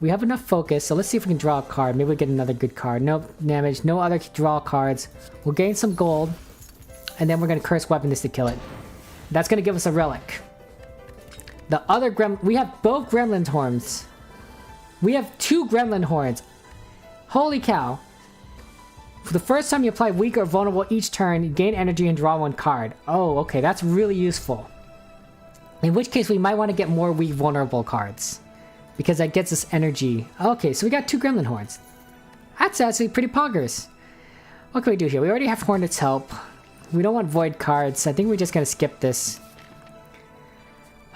We have enough focus, so let's see if we can draw a card. Maybe we'll get another good card. No damage, no other draw cards. We'll gain some gold, and then we're going to Curse Weapon this to kill it. That's going to give us a relic. The other we have both Gremlin Horns. We have 2 gremlin horns. Holy cow. For the first time you apply weak or vulnerable each turn, you gain energy and draw 1 card. Oh, okay, that's really useful. In which case we might want to get more weak vulnerable cards. Because that gets us energy. Okay, so we got 2 gremlin horns. That's actually pretty poggers. What can we do here? We already have Hornet's Help. We don't want void cards. I think we're just gonna skip this.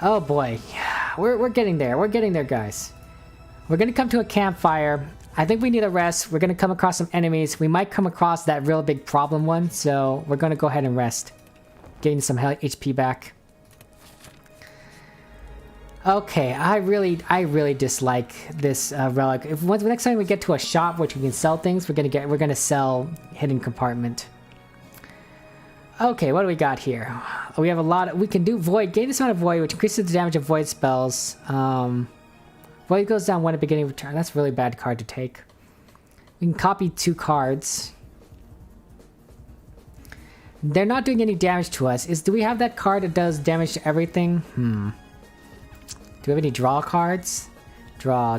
Oh boy. We're getting there. We're getting there, guys. We're gonna come to a campfire. I think we need a rest. We're gonna come across some enemies. We might come across that real big problem one, so we're gonna go ahead and rest. Getting some HP back. Okay, I really dislike this relic. If next time we get to a shop which we can sell things, we're gonna sell Hidden Compartment. Okay, what do we got here? We have a lot of, we can do Void. Gain this amount of Void, which increases the damage of Void spells. Void goes down 1 at the beginning of a turn. That's a really bad card to take. We can copy 2 cards. They're not doing any damage to us. Do we have that card that does damage to everything? Do we have any draw cards? Draw.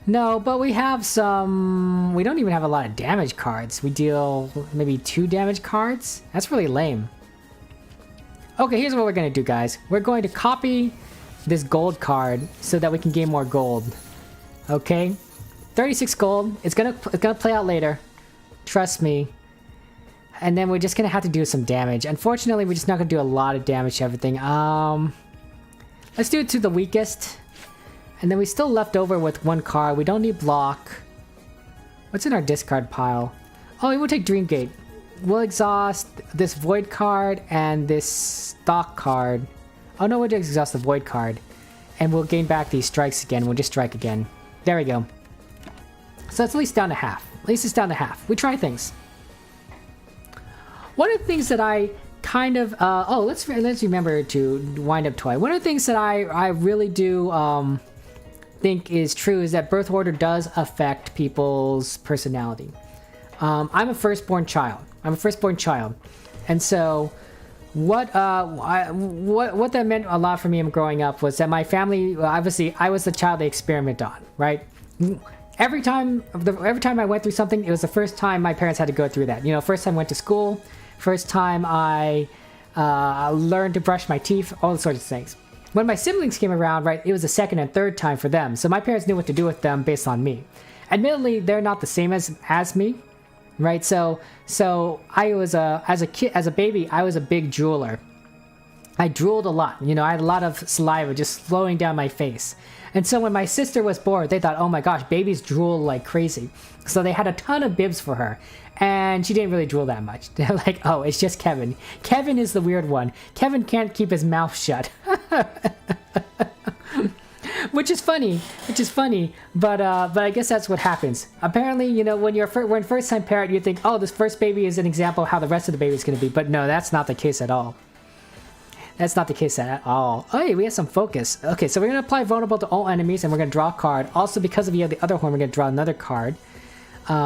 No, but we have some... We don't even have a lot of damage cards. We deal maybe 2 damage cards? That's really lame. Okay, here's what we're going to do, guys. We're going to copy this gold card so that we can gain more gold. Okay? 36 gold. It's gonna play out later. Trust me. And then we're just going to have to do some damage. Unfortunately, we're just not going to do a lot of damage to everything. Let's do it to the weakest. And then we still left over with 1 card. We don't need block. What's in our discard pile? Oh, we'll take Dreamgate. We'll exhaust this Void card and this Stock card. Oh no, we'll just exhaust the Void card. And we'll gain back these strikes again. We'll just strike again. There we go. So it's at least down to half. At least it's down to half. We try things. One of the things that I kind of... let's remember to wind up toy. One of the things that I really do... think is true is that birth order does affect people's personality. I'm a firstborn child. And so what that meant a lot for me growing up was that my family, obviously I was the child they experiment on, right? Every time I went through something, it was the first time my parents had to go through that. You know, first time I went to school, first time I learned to brush my teeth, all sorts of things. When my siblings came around, right, it was the second and third time for them. So my parents knew what to do with them based on me. Admittedly, they're not the same as me, right? So I was as a baby, I was a big drooler. I drooled a lot. You know, I had a lot of saliva just flowing down my face. And so when my sister was born, they thought, oh my gosh, babies drool like crazy. So they had a ton of bibs for her. And she didn't really drool that much. They're like, oh, it's just Kevin. Kevin is the weird one. Kevin can't keep his mouth shut. Which is funny. But I guess that's what happens. Apparently, you know, when first time parent, you think, oh, this first baby is an example of how the rest of the baby is going to be. But no, that's not the case at all. Oh, hey, we have some focus. Okay, so we're going to apply vulnerable to all enemies, and we're going to draw a card. Also, because of the other horn, we're going to draw another card.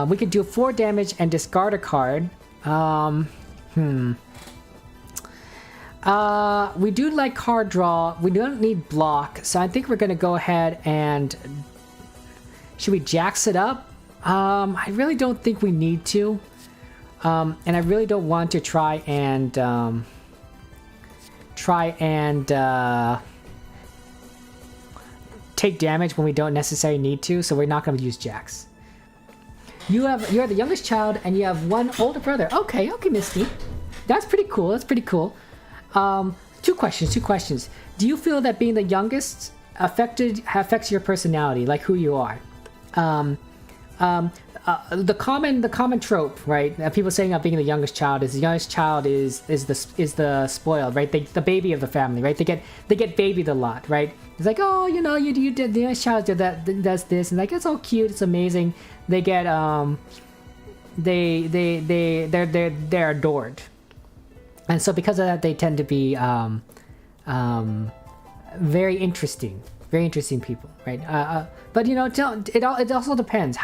We can do 4 damage and discard a card. We do like card draw. We don't need block, so I think we're going to go ahead and... Should we jax it up? I really don't think we need to. And I really don't want to try and take damage when we don't necessarily need to, so we're not going to use jax. You're the youngest child, and you have 1 older brother. Okay, Misty. That's pretty cool. 2 questions. Do you feel that being the youngest affects your personality, like who you are? The common trope, right? People saying being the youngest child is the spoiled, right? The baby of the family, right? They get babied a lot, right? It's like, oh, you know, you did, the youngest child did that, does this, and like it's all cute, it's amazing. They get they're adored, and so because of that, they tend to be very interesting people, right? But you know, it also depends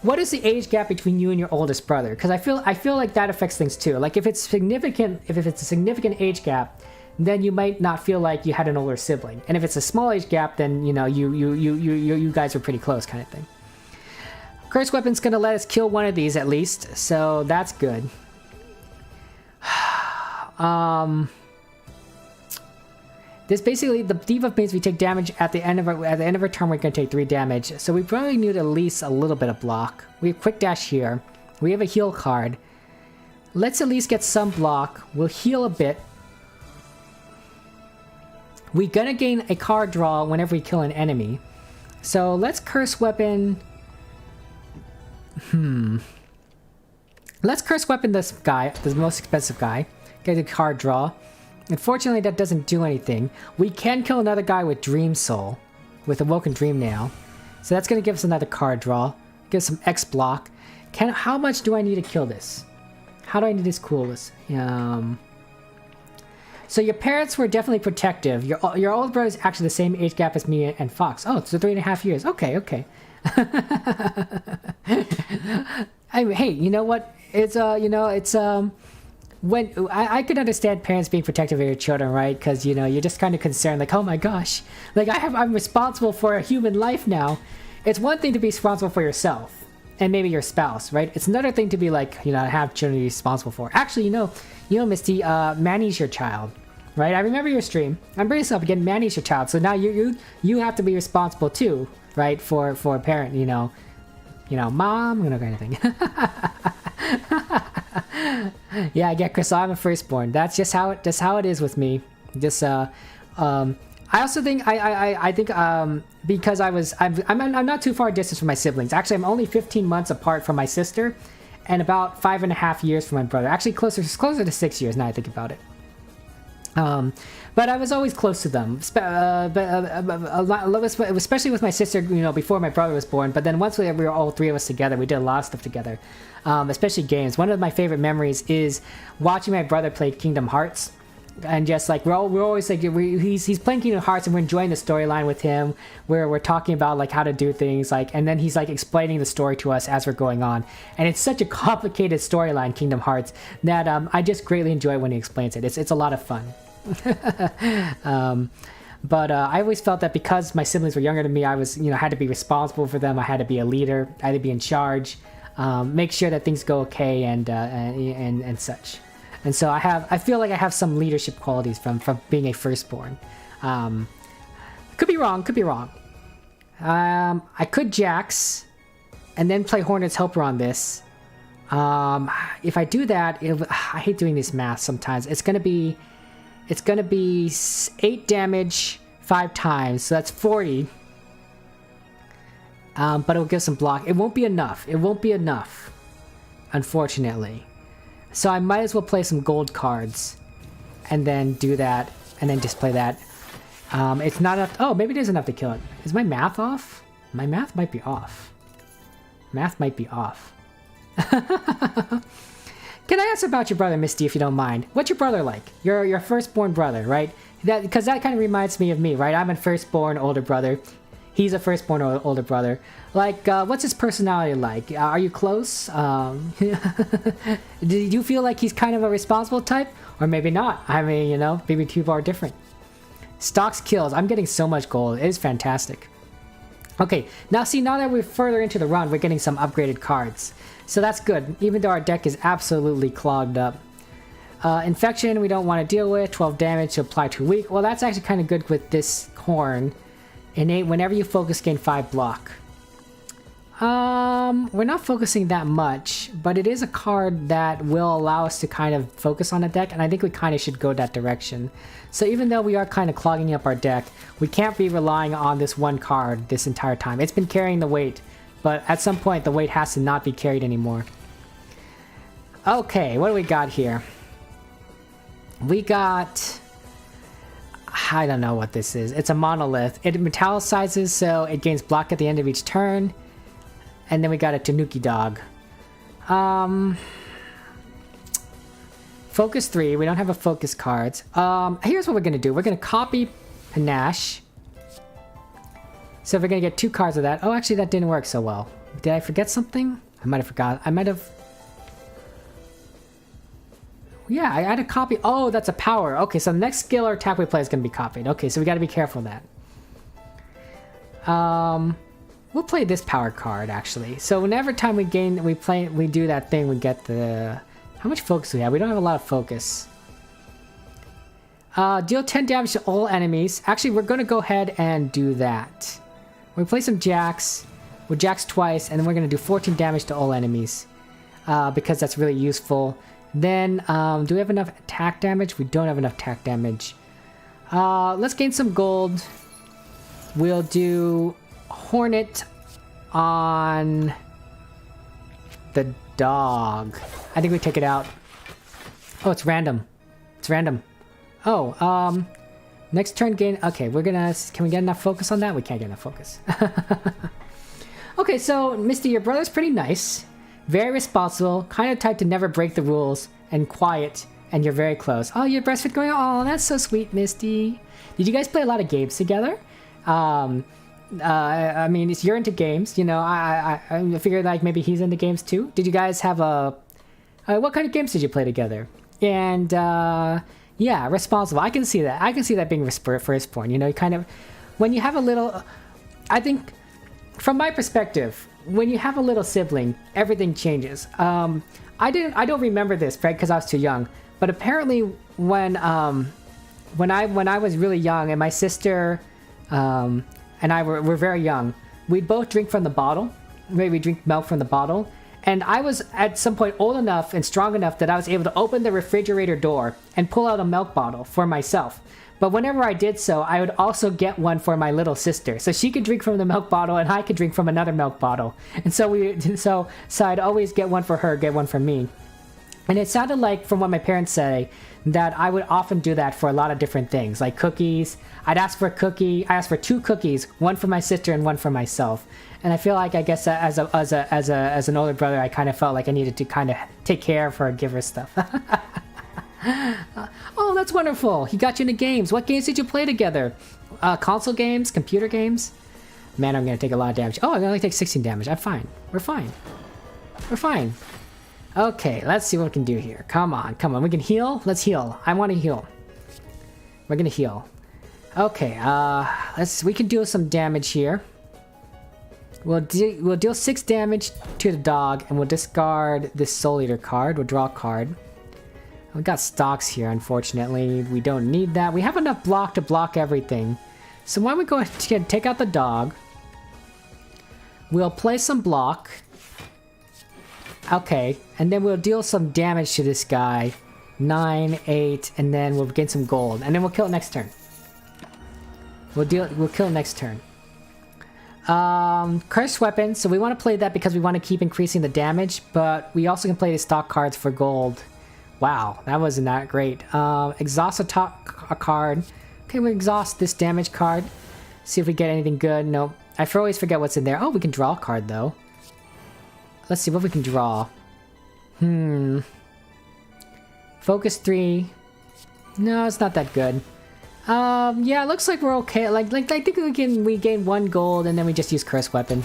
what is the age gap between you and your oldest brother? Because I feel like that affects things too. Like if it's a significant age gap, then you might not feel like you had an older sibling. And if it's a small age gap, then you know you guys are pretty close, kind of thing. Curse weapon's gonna let us kill one of these at least, so that's good. This basically, the debuff means we take damage at the end of our turn. We're gonna take 3 damage, so we probably need at least a little bit of block. We have quick dash here. We have a heal card. Let's at least get some block. We'll heal a bit. We're gonna gain a card draw whenever we kill an enemy. So let's curse weapon. Let's curse weapon this guy, the most expensive guy. Get a card draw. Unfortunately, that doesn't do anything. We can kill another guy with Dream Soul, with Awoken Dream Nail. So that's gonna give us another card draw. Give us some X block. How much do I need to kill this? How do I need this coolest? So your parents were definitely protective. Your older brother is actually the same age gap as me and Fox. Oh, it's 3.5 years. Okay. Hey, you know what? It's when I could understand parents being protective of your children, right? Because you know you're just kind of concerned, like, oh my gosh, like I'm responsible for a human life now. It's one thing to be responsible for yourself and maybe your spouse, right? It's another thing to be like, you know, have children to be responsible for. Actually, you know, Misty, Manny's your child, right? I remember your stream. I'm bringing this up again. Manny's your child, so now you have to be responsible too, right? For a parent, you know, mom, you know, kind of thing. Yeah, I get Chris. I'm a firstborn. That's just how it is with me. Just I also think I think because I'm not too far distance from my siblings. Actually, I'm only 15 months apart from my sister, and about 5.5 years from my brother. Actually, closer to 6 years now I think about it. But I was always close to them, especially with my sister, you know, before my brother was born. But then once we were all 3 of us together, we did a lot of stuff together, especially games. One of my favorite memories is watching my brother play Kingdom Hearts. And just like we're always like he's playing Kingdom Hearts and we're enjoying the storyline with him, where we're talking about like how to do things, like, and then he's like explaining the story to us as we're going on, and it's such a complicated storyline, Kingdom Hearts, that I just greatly enjoy when he explains it. It's a lot of fun. But I always felt that because my siblings were younger than me, I was, you know, had to be responsible for them. I had to be a leader. I had to be in charge, make sure that things go okay, and such. And so I feel like I have some leadership qualities from being a firstborn. Could be wrong. I could Jax, and then play Hornet's Helper on this. If I do that, I hate doing this math sometimes. It's gonna be 8 damage 5 times, so that's 40. But it'll give some block. It won't be enough. Unfortunately. So I might as well play some gold cards, and then do that, and then just play that. It's not enough. Oh, maybe it is enough to kill it. Is my math off? My math might be off. Can I ask about your brother, Misty, if you don't mind? What's your brother like? Your firstborn brother, right? Because that kind of reminds me of me, right? I'm a firstborn older brother. He's a firstborn older brother. Like, what's his personality like? Are you close? Do you feel like he's kind of a responsible type? Or maybe not. I mean, you know, maybe people are different. Stocks kills. I'm getting so much gold. It is fantastic. Okay, now that we're further into the run, we're getting some upgraded cards. So that's good, even though our deck is absolutely clogged up. Infection, we don't want to deal with. 12 damage to apply to weak. Well, that's actually kind of good with this horn. Innate, whenever you focus, gain 5 block. We're not focusing that much, but it is a card that will allow us to kind of focus on the deck, and I think we kind of should go that direction. So even though we are kind of clogging up our deck, we can't be relying on this one card this entire time. It's been carrying the weight, but at some point the weight has to not be carried anymore. Okay, what do we got here? We got... I don't know what this is. It's a monolith. It metallicizes, so it gains block at the end of each turn. And then we got a Tanuki dog. Focus 3. We don't have a focus cards. Here's what we're going to do. We're going to copy Panache. So we're going to get 2 cards of that. Oh, actually, that didn't work so well. Did I forget something? I might have forgot. Yeah, I had a copy. Oh, that's a power. Okay, so the next skill or attack we play is going to be copied. Okay, so we got to be careful of that. We'll play this power card, actually. So whenever time we do that thing, we get the... How much focus do we have? We don't have a lot of focus. Deal 10 damage to all enemies. Actually, we're going to go ahead and do that. We play some jacks. We'll jacks twice, and then we're going to do 14 damage to all enemies. Because that's really useful. Then, do we have enough attack damage? We don't have enough attack damage. Let's gain some gold. We'll do Hornet on the dog. I think we take it out. Oh, it's random. It's random. Oh, next turn gain... Okay, we're gonna... Can we get enough focus on that? We can't get enough focus. Okay, so, Misty, your brother's pretty nice. Very responsible. Kind of type to never break the rules. And quiet. And you're very close. Oh, your breastfeed going... Oh, that's so sweet, Misty. Did you guys play a lot of games together? I mean, you're into games. You know, I figured, like, maybe he's into games, too. Did you guys have a... what kind of games did you play together? And, yeah, responsible. I can see that. I can see that being first point. You know, kind of... When you have a little... I think... From my perspective, when you have a little sibling, everything changes. I don't remember this, right? Because I was too young. But apparently, when I was really young, and my sister and I were very young, we'd both drink from the bottle. Maybe we drink milk from the bottle. And I was at some point old enough and strong enough that I was able to open the refrigerator door and pull out a milk bottle for myself. But whenever I did so, I would also get one for my little sister. So she could drink from the milk bottle and I could drink from another milk bottle. And so I'd always get one for her, get one for me. And it sounded like, from what my parents say, that I would often do that for a lot of different things, like cookies. I'd ask for a cookie. I asked for 2 cookies, one for my sister and one for myself. And I feel like, I guess, as an older brother, I kind of felt like I needed to kind of take care of her and give her stuff. Oh, that's wonderful. He got you into games. What games did you play together? Console games? Computer games? Man, I'm going to take a lot of damage. Oh, I only take 16 damage. I'm fine. We're fine. We're fine. Okay, let's see what we can do here. Come on, come on. We can heal? Let's heal. I want to heal. We're going to heal. Okay, we can do some damage here. We'll deal 6 damage to the dog, and we'll discard this Soul Eater card. We'll draw a card. We got stocks here, unfortunately. We don't need that. We have enough block to block everything. So why don't we go ahead and take out the dog. We'll play some block. Okay, and then we'll deal some damage to this guy. 9, 8, and then we'll gain some gold. And then we'll kill it next turn. We'll kill it next turn. Cursed weapon. So we want to play that because we want to keep increasing the damage, but we also can play the stock cards for gold. Wow, that wasn't that great. Exhaust a card. Okay, we exhaust this damage card. See if we get anything good. Nope. I always forget what's in there. Oh, we can draw a card, though. Let's see what we can draw. Focus 3. No, it's not that good. Yeah, it looks like we're okay. Like I think we gain 1 gold, and then we just use Cursed Weapon.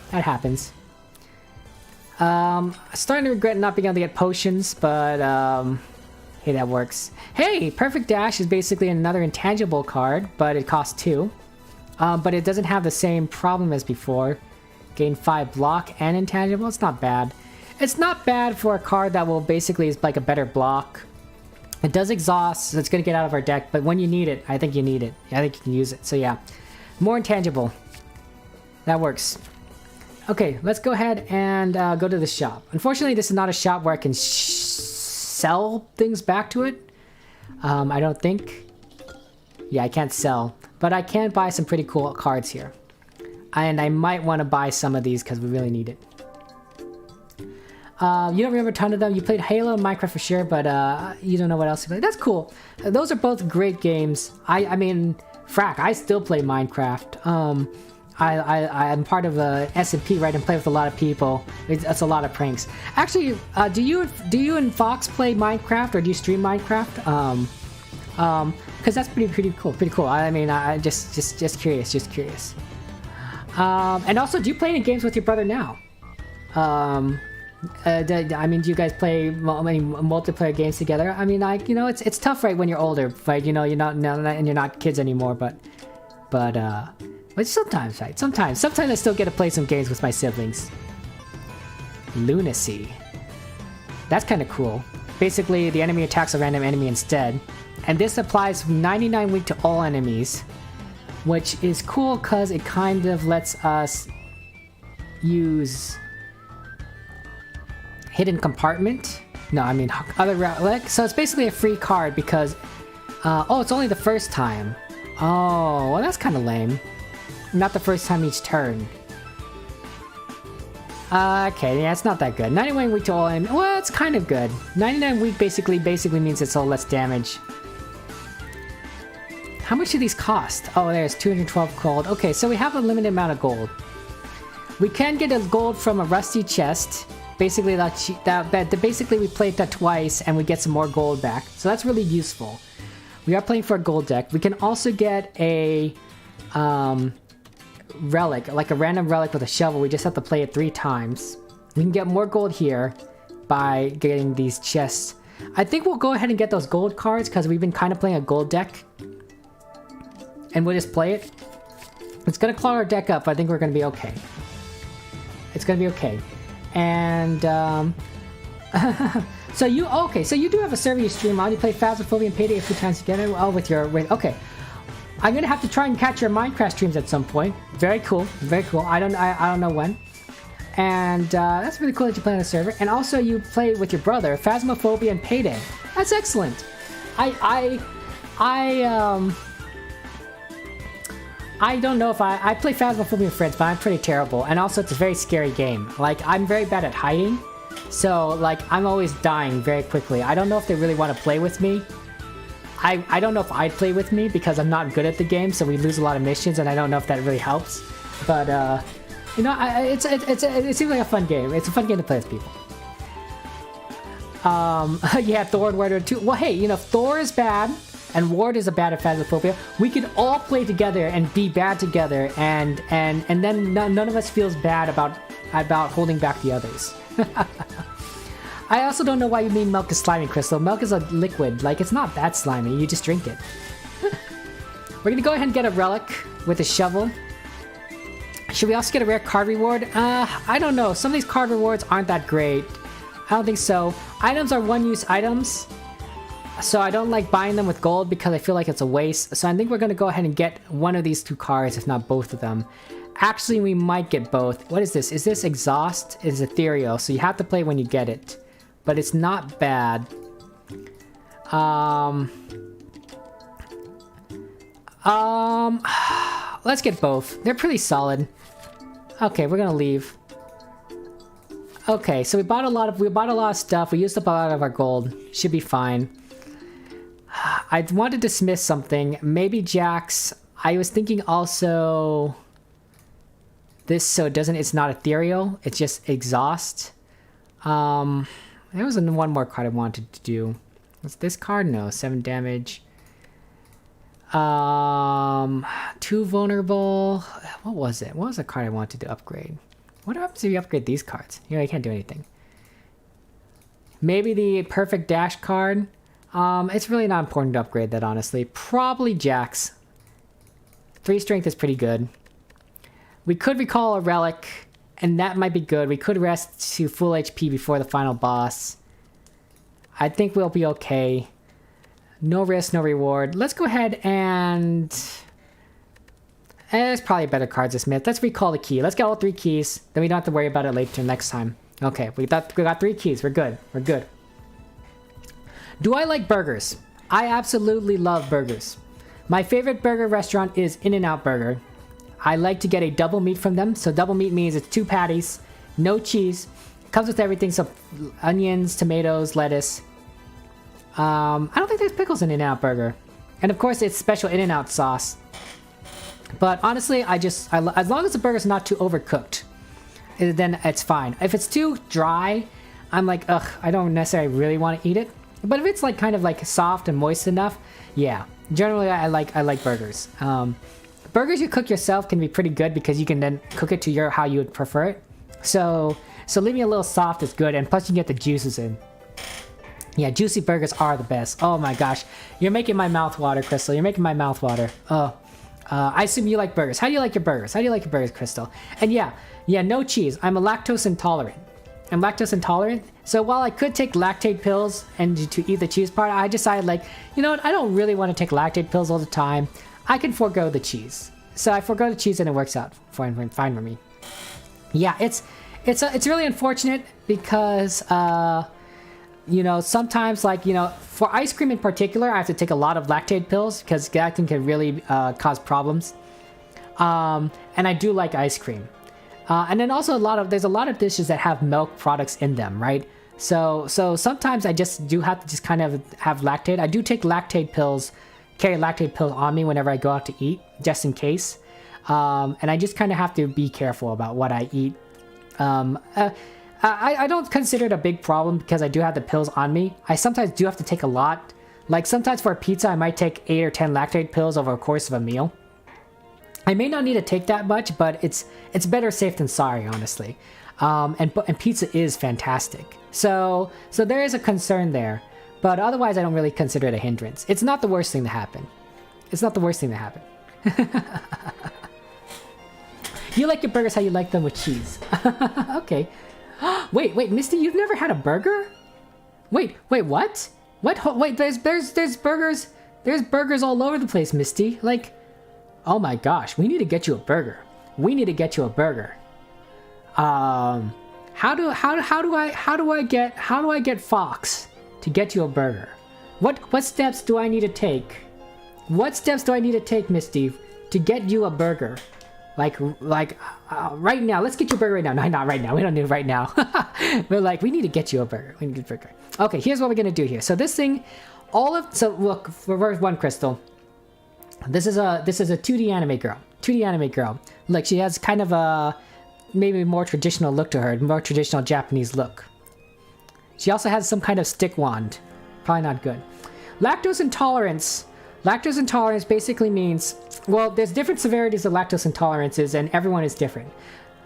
That happens. Starting to regret not being able to get potions, but, hey, that works. Hey, Perfect Dash is basically another intangible card, but it costs 2. But it doesn't have the same problem as before. Gain 5 block and intangible. It's not bad. It's not bad for a card that will basically is like a better block. It does exhaust, so it's going to get out of our deck, but when you need it, I think you need it. I think you can use it. So yeah, more intangible. That works. Okay, let's go ahead and go to the shop. Unfortunately, this is not a shop where I can sell things back to it. I don't think. Yeah, I can't sell. But I can buy some pretty cool cards here. And I might want to buy some of these because we really need it. You don't remember a ton of them. You played Halo and Minecraft for sure, but you don't know what else you played. That's cool. Those are both great games. I mean, frack, I still play Minecraft. I'm part of a S&P, right, and play with a lot of people. That's a lot of pranks. Actually, do you and Fox play Minecraft, or do you stream Minecraft? Because that's pretty cool. I mean, I just curious. And also, do you play any games with your brother now? I mean, do you guys play many multiplayer games together? I mean, like, you know, it's tough, right, when you're older, right? You know, you're not and you're not kids anymore, but sometimes, right? Sometimes I still get to play some games with my siblings. Lunacy. That's kind of cool. Basically, the enemy attacks a random enemy instead, and this applies 99 weak to all enemies, which is cool because it kind of lets us use hidden compartment. No, I mean other relic. So it's basically a free card because oh, it's only the first time. Oh, well, that's kind of lame. Not the first time each turn. Okay, yeah, it's not that good. 91 weak to all enemies. Well, it's kind of good. 99 weak basically means it's all less damage. How much do these cost? Oh, there's 212 gold. Okay, so we have a limited amount of gold. We can get a gold from a rusty chest. Basically, basically we played that twice and we get some more gold back. So that's really useful. We are playing for a gold deck. We can also get a relic, like a random relic with a shovel. We just have to play it 3 times. We can get more gold here by getting these chests. I think we'll go ahead and get those gold cards because we've been kind of playing a gold deck. And we'll just play it. It's going to clog our deck up. I think we're going to be okay. It's going to be okay. And, so you do have a server you stream on. You play Phasmophobia and Payday a few times together. Oh, okay. I'm going to have to try and catch your Minecraft streams at some point. Very cool. Very cool. I don't know when. And, that's really cool that you play on the server. And also you play with your brother, Phasmophobia and Payday. That's excellent. I don't know if I play Phasmophobia with friends, but I'm pretty terrible. And also, it's a very scary game. Like, I'm very bad at hiding. So, like, I'm always dying very quickly. I don't know if they really want to play with me. I don't know if I'd play with me because I'm not good at the game, so we lose a lot of missions, and I don't know if that really helps. But, you know, it seems like a fun game. It's a fun game to play with people. Yeah, Thor and Ward too. Well, hey, you know, if Thor is bad and Ward is a bad at Phasmophobia, we can all play together and be bad together, and then none of us feels bad about holding back the others. I also don't know why you mean milk is slimy, Crystal. Milk is a liquid. Like, it's not that slimy. You just drink it. We're gonna go ahead and get a relic with a shovel. Should we also get a rare card reward? I don't know. Some of these card rewards aren't that great. I don't think so. Items are one-use items. So I don't like buying them with gold because I feel like it's a waste. So I think we're going to go ahead and get one of these 2 cards, if not both of them. Actually, we might get both. What is this? Is this Exhaust? It's ethereal, so you have to play when you get it. But it's not bad. Let's get both. They're pretty solid. Okay, we're gonna leave. Okay, so we bought a lot of stuff. We used up a lot of our gold. Should be fine. I want to dismiss something. Maybe Jax. I was thinking also this, so it's not ethereal. It's just Exhaust. There was one more card I wanted to do. What's this card? No, 7 damage. 2 vulnerable. What was it? What was the card I wanted to upgrade? What happens if you upgrade these cards? You know, you can't do anything. Maybe the perfect dash card. It's really not important to upgrade that, honestly. Probably Jax. 3 strength is pretty good. We could recall a relic, and that might be good. We could rest to full HP before the final boss. I think we'll be okay. No risk, no reward. Let's go ahead and... there's probably better cards to smith. Let's recall the key. Let's get all 3 keys. Then we don't have to worry about it later next time. Okay, we got 3 keys. We're good. We're good. Do I like burgers? I absolutely love burgers. My favorite burger restaurant is In-N-Out Burger. I like to get a double meat from them. So double meat means it's 2 patties, no cheese. Comes with everything, so onions, tomatoes, lettuce. I don't think there's pickles in In-N-Out Burger. And of course, it's special In-N-Out sauce. But honestly, as long as the burger's not too overcooked, then it's fine. If it's too dry, I'm like, ugh, I don't necessarily really want to eat it. But if it's like kind of like soft and moist enough, yeah. Generally, I like burgers. Burgers you cook yourself can be pretty good because you can then cook it to how you would prefer it. So leaving a little soft is good, and plus you get the juices in. Yeah, juicy burgers are the best. Oh my gosh. You're making my mouth water, Crystal. You're making my mouth water. Oh. I assume you like burgers. How do you like your burgers? How do you like your burgers, Crystal? And yeah, no cheese. I'm a lactose intolerant. I'm lactose intolerant. So while I could take lactate pills and to eat the cheese part, I decided, like, you know what? I don't really want to take lactate pills all the time. I can forego the cheese. So I forego the cheese and it works out fine for me. Yeah, it's really unfortunate because you know, sometimes, like, you know, for ice cream in particular, I have to take a lot of lactate pills because that can really cause problems. And I do like ice cream. And then also there's a lot of dishes that have milk products in them, right? So sometimes I just do have to just kind of have lactate. I do take lactate pills, carry lactate pills on me whenever I go out to eat, just in case. And I just kind of have to be careful about what I eat. I don't consider it a big problem because I do have the pills on me. I sometimes do have to take a lot. Like, sometimes for a pizza, I might take 8 or 10 lactate pills over a course of a meal. I may not need to take that much, but it's better safe than sorry, honestly. And pizza is fantastic. So there is a concern there. But otherwise, I don't really consider it a hindrance. It's not the worst thing to happen. It's not the worst thing to happen. You like your burgers how you like them with cheese. Okay. Wait, Misty, you've never had a burger? Wait, what? What? Wait, there's burgers. There's burgers all over the place, Misty. Like, oh my gosh, we need to get you a burger. We need to get you a burger. How do I get Fox to get you a burger? What steps do I need to take? What steps do I need to take, Misty, to get you a burger? Like right now. Let's get you a burger right now. No, not right now. We don't need it right now. But like, we need to get you a burger. We need a burger. Okay, here's what we're gonna do here. So this thing, so look, for verse 1, Crystal. This is a 2D anime girl. 2D anime girl. Like, she has kind of a maybe more traditional look to her, more traditional Japanese look. She also has some kind of stick wand. Probably not good. Lactose intolerance. Lactose intolerance basically means, well, there's different severities of lactose intolerances, and everyone is different.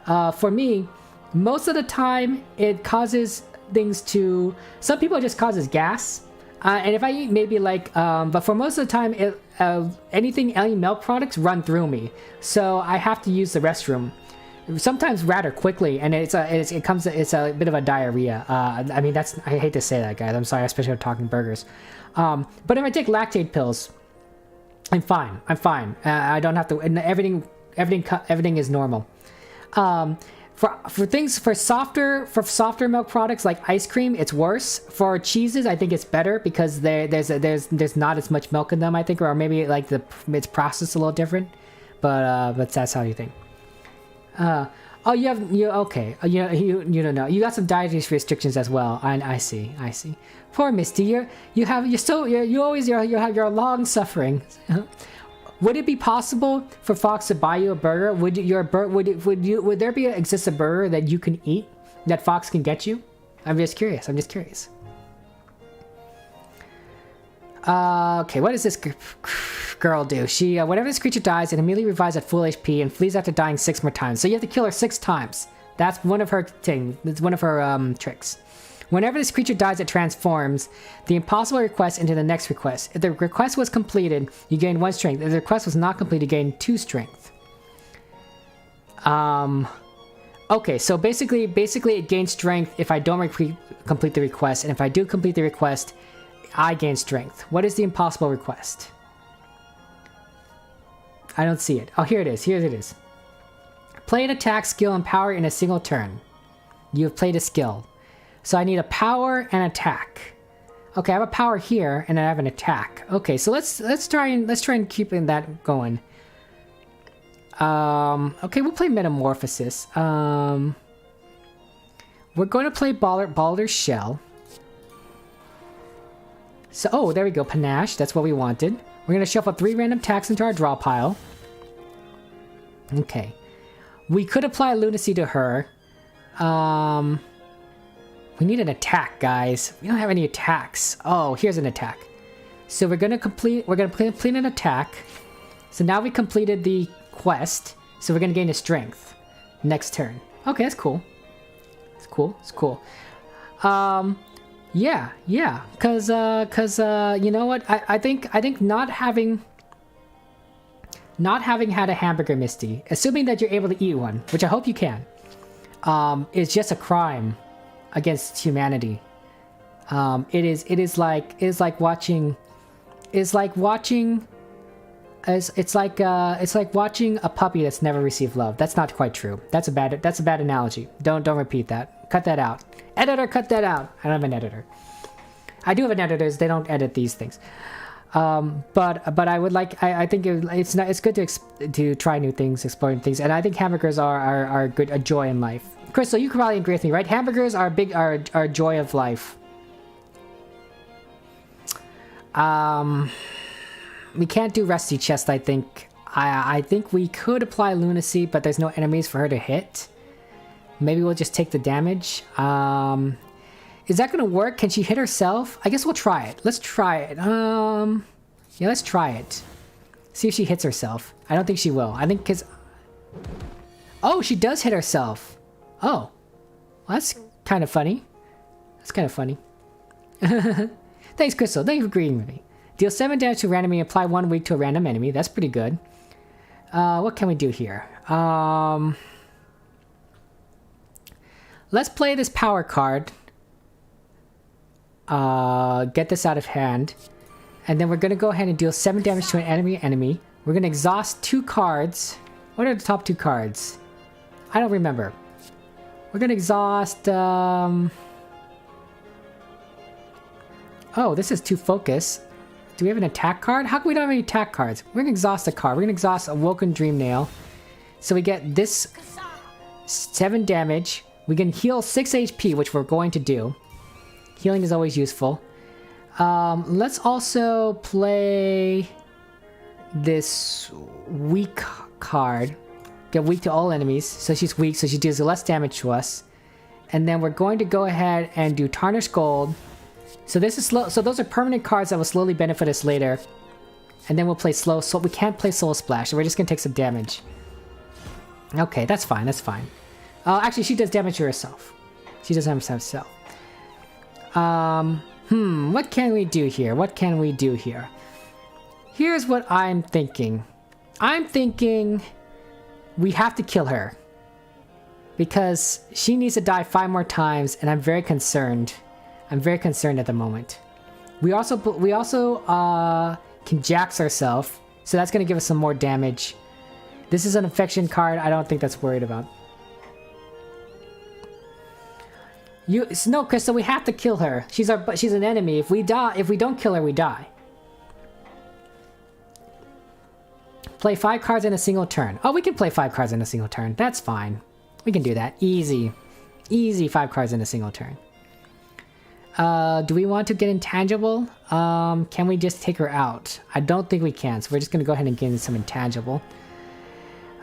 For me, most of the time, it causes things to... Some people it just causes gas. And if I eat maybe like... but for most of the time, any milk products run through me. So I have to use the restroom. Sometimes rather quickly, and it's a bit of a diarrhea. I mean, I hate to say that, guys. I'm sorry, especially when I'm talking burgers. But if I take lactate pills, I'm fine. I don't have to. And everything is normal. For softer milk products like ice cream, it's worse. For cheeses, I think it's better because there's not as much milk in them, I think, or maybe like it's processed a little different. But that's how you think. Okay. You don't know. You got some dietary restrictions as well. I see. Poor Misty, you're long suffering. Would it be possible for Fox to buy you a burger? Would there exist a burger that you can eat that Fox can get you? I'm just curious. Okay, what does this girl do? She, whenever this creature dies, it immediately revives at full HP and flees after dying 6 more times. So you have to kill her 6 times. That's one of her things. That's one of her tricks. Whenever this creature dies, it transforms the impossible request into the next request. If the request was completed, you gain 1 strength. If the request was not completed, you gain 2 strength. Okay, so basically it gains strength if I don't complete the request, and if I do complete the request, I gain strength. What is the impossible request? I don't see it. Oh, here it is. Here it is. Play an attack skill and power in a single turn. You have played a skill. So I need a power and attack. Okay, I have a power here, and I have an attack. Okay, so let's try and keep that going. Okay, we'll play Metamorphosis. We're going to play Baldur's Shell. So, oh, there we go, Panache. That's what we wanted. We're going to shuffle 3 random attacks into our draw pile. Okay. We could apply Lunacy to her. We need an attack, guys. We don't have any attacks. Oh, here's an attack. So we're gonna complete an attack. So now we completed the quest. So we're gonna gain a strength next turn. Okay, that's cool. It's cool. It's cool. Yeah. Cause you know what? I think not having had a hamburger, Misty, assuming that you're able to eat one, which I hope you can, is just a crime against humanity. It's like watching a puppy that's never received love. That's not quite true. That's a bad analogy. Don't repeat that. Cut that out. Editor, cut that out. I don't have an editor. I do have an editor. They don't edit these things. But I would like. I think it's good to try new things, explore new things, and I think hamburgers are a joy in life. Crystal, you can probably agree with me, right? Hamburgers are a joy of life. We can't do Rusty Chest, I think. I think we could apply Lunacy, but there's no enemies for her to hit. Maybe we'll just take the damage. Is that gonna work? Can she hit herself? I guess we'll try it. Let's try it. Yeah, let's try it. See if she hits herself. I don't think she will. I think because... Oh, she does hit herself. Oh. Well, that's kind of funny. That's kind of funny. Thanks, Crystal. Thank you for agreeing with me. Deal 7 damage to a random enemy. Apply 1 weak to a random enemy. That's pretty good. What can we do here? Let's play this power card. Get this out of hand. And then we're going to go ahead and deal 7 damage to an enemy. We're going to exhaust 2 cards. What are the top 2 cards? I don't remember. We're going to exhaust... Oh, this is 2 focus. Do we have an attack card? How come we don't have any attack cards? We're going to exhaust a card. We're going to exhaust Awoken Dream Nail. So we get this 7 damage. We can heal 6 HP, which we're going to do. Healing is always useful. Let's also play this weak card. Get weak to all enemies. So she's weak, so she deals less damage to us. And then we're going to go ahead and do Tarnished Gold. So this is slow. So those are permanent cards that will slowly benefit us later. And then we'll play slow. So we can't play Soul Splash. So we're just going to take some damage. Okay, that's fine. That's fine. Actually, she does damage to herself. She does damage to herself. What can we do here? What can we do here? Here's what I'm thinking. I'm thinking we have to kill her. Because she needs to die 5 more times, and I'm very concerned. I'm very concerned at the moment. We also can Jax ourselves, so that's going to give us some more damage. This is an infection card. I don't think that's worried about. No, Crystal, we have to kill her. She's an enemy. If we don't kill her, we die. Play 5 cards in a single turn. Oh, we can play 5 cards in a single turn. That's fine. We can do that. Easy. Easy 5 cards in a single turn. Do we want to get intangible? Can we just take her out? I don't think we can, so we're just going to go ahead and gain some intangible.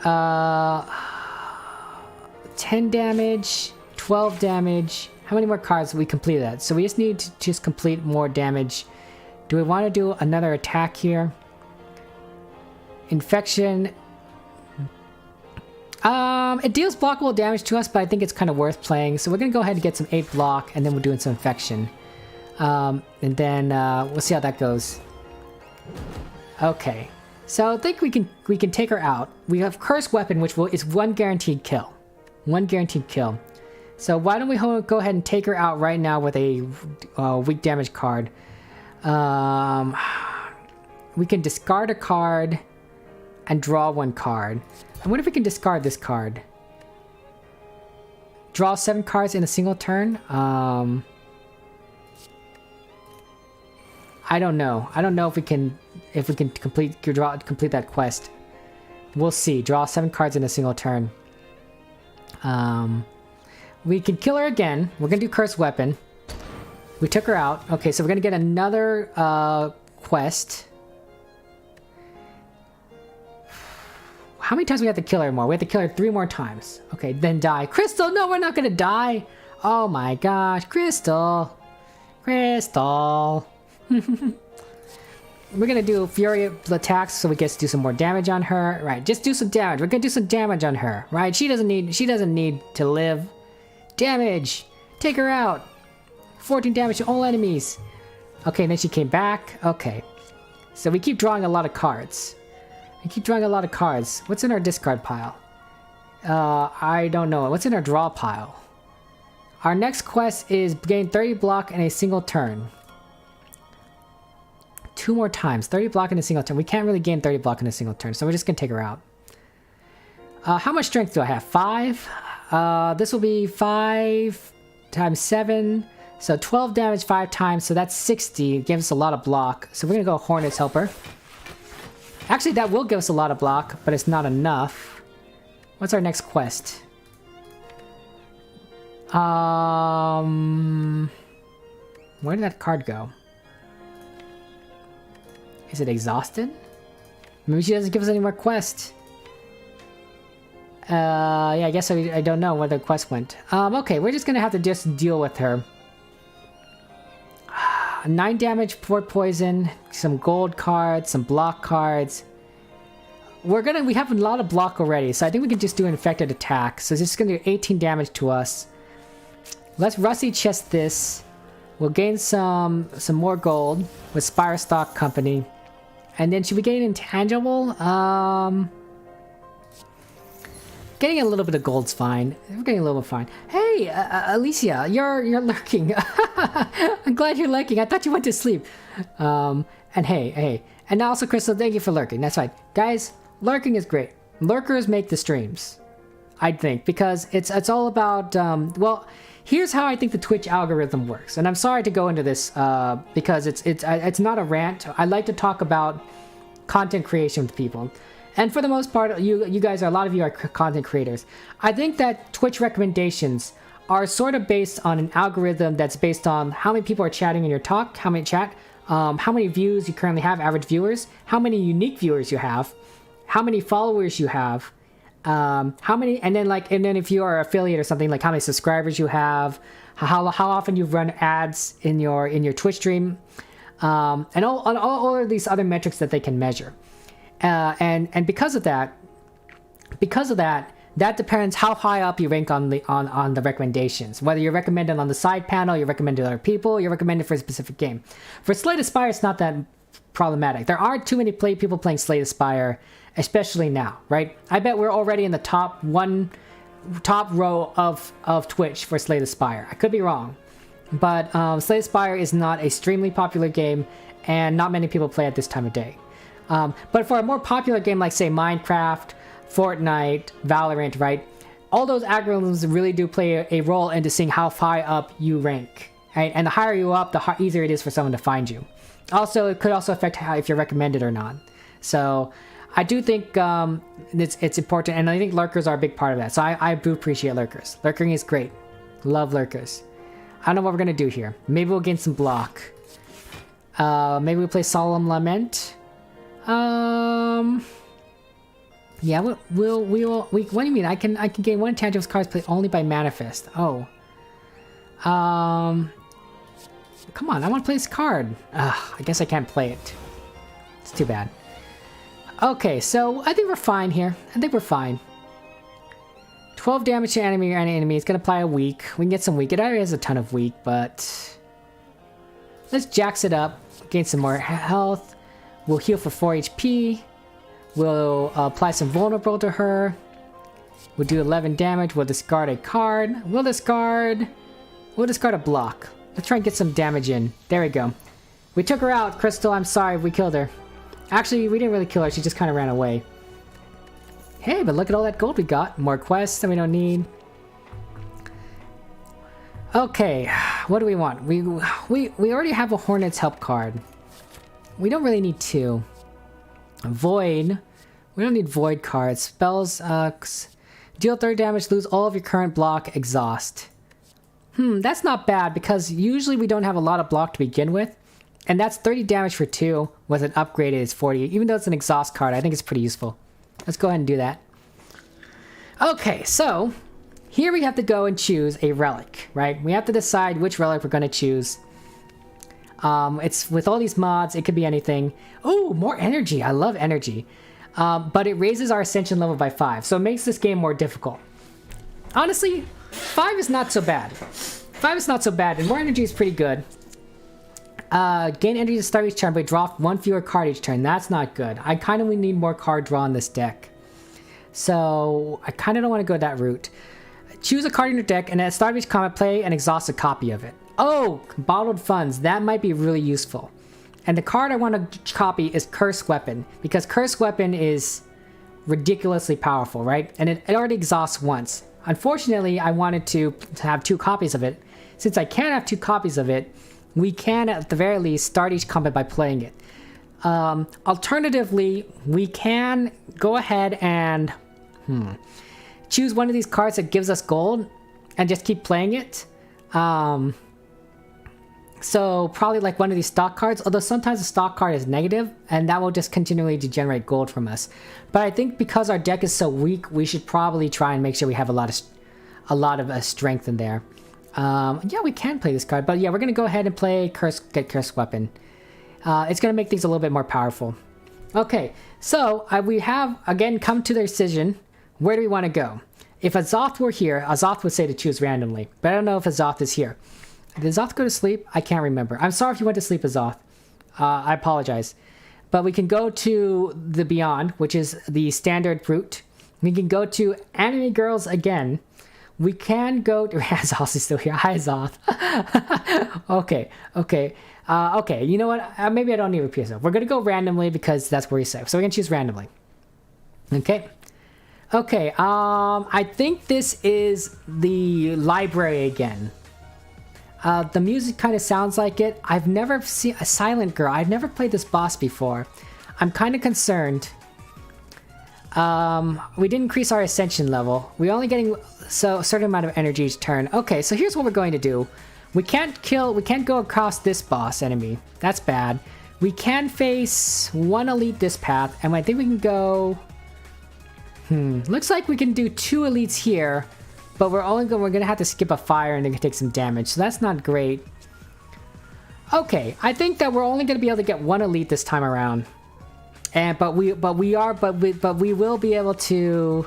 10 damage, 12 damage. How many more cards have we completed that? So we just need to just complete more damage. Do we want to do another attack here? Infection. It deals blockable damage to us, but I think it's kind of worth playing. So we're going to go ahead and get some 8 block, and then we're doing some infection. And then we'll see how that goes. Okay. So I think we can take her out. We have Cursed Weapon, which is 1 guaranteed kill. 1 guaranteed kill. So why don't we go ahead and take her out right now with a weak damage card. We can discard a card and draw 1 card. I wonder if we can discard this card. Draw 7 cards in a single turn. I don't know. I don't know if we can complete that quest. We'll see. Draw 7 cards in a single turn. We can kill her again. We're gonna do Cursed Weapon. We took her out. Okay, so we're gonna get another quest. How many times do we have to kill her more? We have to kill her 3 more times. Okay, then die. Crystal, no, we're not gonna die. Oh my gosh, Crystal. Crystal. We're gonna do Fury attacks so we get to do some more damage on her. Right, just do some damage. We're gonna do some damage on her. Right, she doesn't need to live. Damage! Take her out! 14 damage to all enemies! Okay, and then she came back. Okay. So we keep drawing a lot of cards. What's in our discard pile? I don't know. What's in our draw pile? Our next quest is gain 30 block in a single turn. 2 more times. 30 block in a single turn. We can't really gain 30 block in a single turn, so we're just gonna take her out. How much strength do I have? 5? This will be 5 times 7. So 12 damage 5 times, so that's 60. It gives us a lot of block. So we're gonna go Hornet's Helper. Actually, that will give us a lot of block, but it's not enough. What's our next quest? Where did that card go? Is it exhausted? Maybe she doesn't give us any more quests. Yeah, I guess I don't know where the quest went. Okay, we're just gonna have to just deal with her. 9 damage for poison, some gold cards, some block cards. We have a lot of block already, so I think we can just do an infected attack. So it's just gonna do 18 damage to us. Let's Rusty Chest this. We'll gain some more gold with Spire Stock Company. And then should we gain intangible? Getting a little bit of gold's fine. We're getting a little bit fine. Hey, Alicia, you're lurking. I'm glad you're lurking. I thought you went to sleep. And hey. And also, Crystal, thank you for lurking. That's fine. Guys, lurking is great. Lurkers make the streams, I think, because it's all about, well, here's how I think the Twitch algorithm works. And I'm sorry to go into this because it's not a rant. I like to talk about content creation with people. And for the most part, you guys, a lot of you are content creators. I think that Twitch recommendations are sort of based on an algorithm that's based on how many people are chatting in your talk, how many views you currently have, average viewers, how many unique viewers you have, how many followers you have, and then if you are an affiliate or something, like how many subscribers you have, how often you've run ads in your Twitch stream, and all of these other metrics that they can measure. And because of that, that depends how high up you rank on the recommendations. Whether you're recommended on the side panel, you're recommended to other people, you're recommended for a specific game. For Slay the Spire, it's not that problematic. There aren't too many people playing Slay the Spire, especially now, right? I bet we're already in the top row of Twitch for Slay the Spire. I could be wrong, but Slay the Spire is not an extremely popular game, and not many people play at this time of day. But for a more popular game like, say, Minecraft, Fortnite, Valorant, right? All those algorithms really do play a role into seeing how high up you rank, right? And the higher you up, the easier it is for someone to find you. Also, it could also affect if you're recommended or not. So I do think it's important, and I think lurkers are a big part of that. So I do appreciate lurkers. Lurking is great. Love lurkers. I don't know what we're gonna do here. Maybe we'll gain some block. Maybe we'll play Solemn Lament. Yeah, what do you mean? I can gain 1 intangible card played only by Manifest. Oh. Come on, I want to play this card. I guess I can't play it. It's too bad. Okay, so I think we're fine here. I think we're fine. 12 damage to enemy or any enemy. It's gonna apply a weak. We can get some weak. It already has a ton of weak, but let's jax it up. Gain some more health. We'll heal for 4 HP. We'll apply some vulnerable to her. We'll do 11 damage. We'll discard a card. We'll discard a block. Let's try and get some damage in. There we go. We took her out, Crystal. I'm sorry, we killed her. Actually, we didn't really kill her. She just kind of ran away. Hey, but look at all that gold we got. More quests that we don't need. Okay, what do we want? We already have a Hornet's Help card. We don't really need 2. Void. We don't need void cards. Spells, deal 30 damage, lose all of your current block, exhaust. That's not bad, because usually we don't have a lot of block to begin with. And that's 30 damage for 2, with an upgraded is 40. Even though it's an exhaust card, I think it's pretty useful. Let's go ahead and do that. Okay, so here we have to go and choose a relic, right? We have to decide which relic we're going to choose. It's with all these mods, it could be anything. Oh, more energy. I love energy. But it raises our ascension level by 5, so it makes this game more difficult. Honestly, 5 is not so bad. 5 is not so bad, and more energy is pretty good. Gain energy to start each turn, but draw 1 fewer card each turn. That's not good. I kind of need more card draw in this deck. So I kind of don't want to go that route. Choose a card in your deck, and at the start of each combat, play and exhaust a copy of it. Oh, bottled funds. That might be really useful. And the card I want to copy is Cursed Weapon, because Cursed Weapon is ridiculously powerful, right? And it already exhausts once. Unfortunately, I wanted to have 2 copies of it. Since I can't have 2 copies of it, we can at the very least start each combat by playing it. Alternatively, we can go ahead and choose one of these cards that gives us gold and just keep playing it. So probably like one of these stock cards, although sometimes the stock card is negative and that will just continually degenerate gold from us. But I think because our deck is so weak, we should probably try and make sure we have a lot of strength in there. Yeah, we can play this card, but yeah, we're gonna go ahead and play get Cursed Weapon. It's gonna make things a little bit more powerful. Okay, so we have again come to the decision. Where do we want to go? If Azoth were here, Azoth would say to choose randomly, but I don't know if Azoth is here. Did Azoth go to sleep? I can't remember. I'm sorry if you went to sleep, Azoth. I apologize. But we can go to the Beyond, which is the standard route. We can go to Anime Girls again. We can go to... Azoth is still here. Hi, Azoth. Okay. Okay, you know what? Maybe I don't need to repeat myself. We're going to go randomly because that's where you say. So we're going to choose randomly. Okay. Okay, I think this is the library again. The music kind of sounds like it. I've never seen a Silent Girl. I've never played this boss before. I'm kind of concerned. We didn't increase our ascension level. We're only getting a certain amount of energy each turn. Okay, so here's what we're going to do. We can't go across this boss enemy. That's bad. We can face one elite this path, and I think we can go... Looks like we can do 2 elites here, but we're gonna have to skip a fire and then take some damage, so that's not great. Okay, I think that we're only gonna be able to get 1 elite this time around, but we will be able to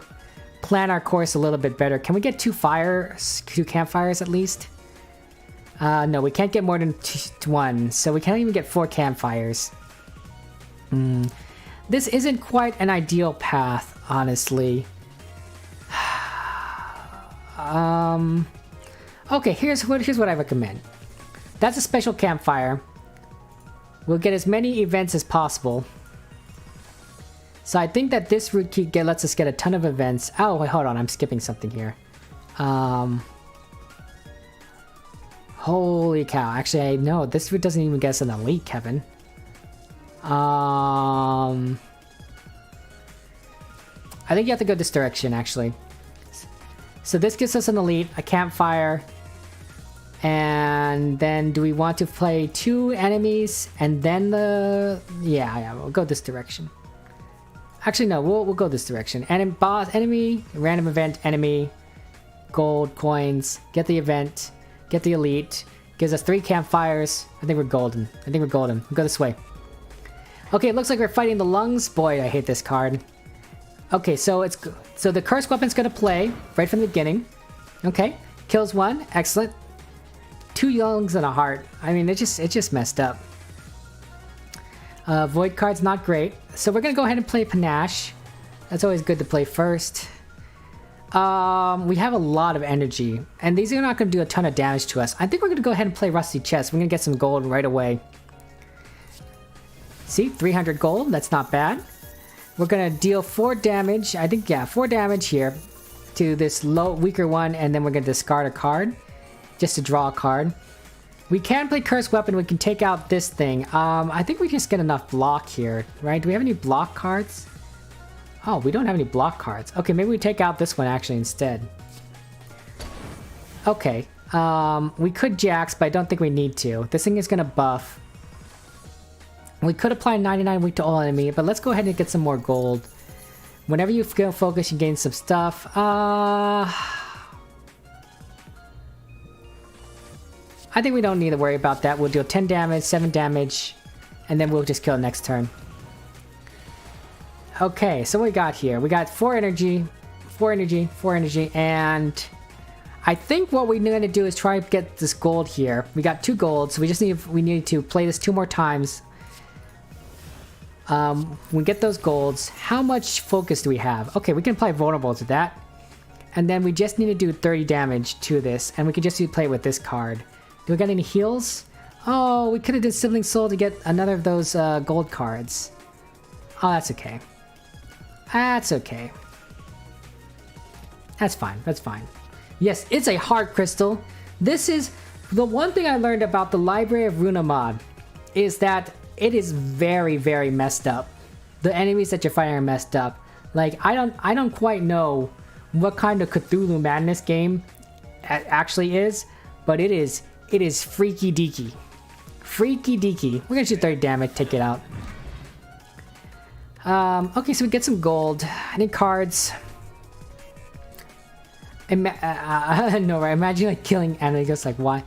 plan our course a little bit better. Can we get 2 campfires at least? No, we can't get more than 1, so we can't even get 4 campfires. This isn't quite an ideal path, honestly. Okay, here's what I recommend. That's a special campfire. We'll get as many events as possible. So I think that this route lets us get a ton of events. Oh, wait, hold on, I'm skipping something here. Holy cow, actually, no, this route doesn't even get us an elite, Kevin. I think you have to go this direction, actually. So this gives us an elite, a campfire, and then do we want to play 2 enemies and then the... Yeah, we'll go this direction. Actually, no, we'll go this direction. Enemy, random event, enemy, gold, coins, get the event, get the elite, gives us 3 campfires. I think we're golden. We'll go this way. Okay, it looks like we're fighting the lungs. Boy, I hate this card. Okay, so the Cursed Weapon's gonna play right from the beginning. Okay, kills 1, excellent. 2 lungs and a heart. I mean, it just messed up. Void card's not great. So we're gonna go ahead and play Panache. That's always good to play first. We have a lot of energy, and these are not gonna do a ton of damage to us. I think we're gonna go ahead and play Rusty Chest. We're gonna get some gold right away. See, 300 gold, that's not bad. We're gonna deal 4 damage, I think, yeah, 4 damage here to this weaker one, and then we're gonna discard a card, just to draw a card. We can play Cursed Weapon, we can take out this thing. I think we just get enough block here, right? Do we have any block cards? Oh, we don't have any block cards. Okay, maybe we take out this one actually instead. Okay, we could Jax, but I don't think we need to. This thing is gonna buff. We could apply 99 weak to all enemy, but let's go ahead and get some more gold. Whenever you feel focus, you gain some stuff. I think we don't need to worry about that. We'll deal 10 damage, 7 damage, and then we'll just kill next turn. Okay, so what we got here? We got 4 energy, 4 energy, 4 energy, and I think what we're gonna do is try and get this gold here. We got 2 gold, so we need to play this 2 more times. We get those golds. How much focus do we have? Okay, we can apply vulnerable to that. And then we just need to do 30 damage to this, and we can just play with this card. Do we got any heals? Oh, we could have did Sibling Soul to get another of those gold cards. Oh, that's okay. That's okay. That's fine, that's fine. Yes, it's a hard crystal. This is the one thing I learned about the Library of Runa mod, is that it is very, very messed up. The enemies that you're fighting are messed up. Like, I don't quite know what kind of Cthulhu Madness game actually is, but it is freaky deaky. Freaky deaky. We're gonna shoot 30 damage, take it out. Okay, so we get some gold. Any cards? No, right? Imagine like killing enemies. Just like, why?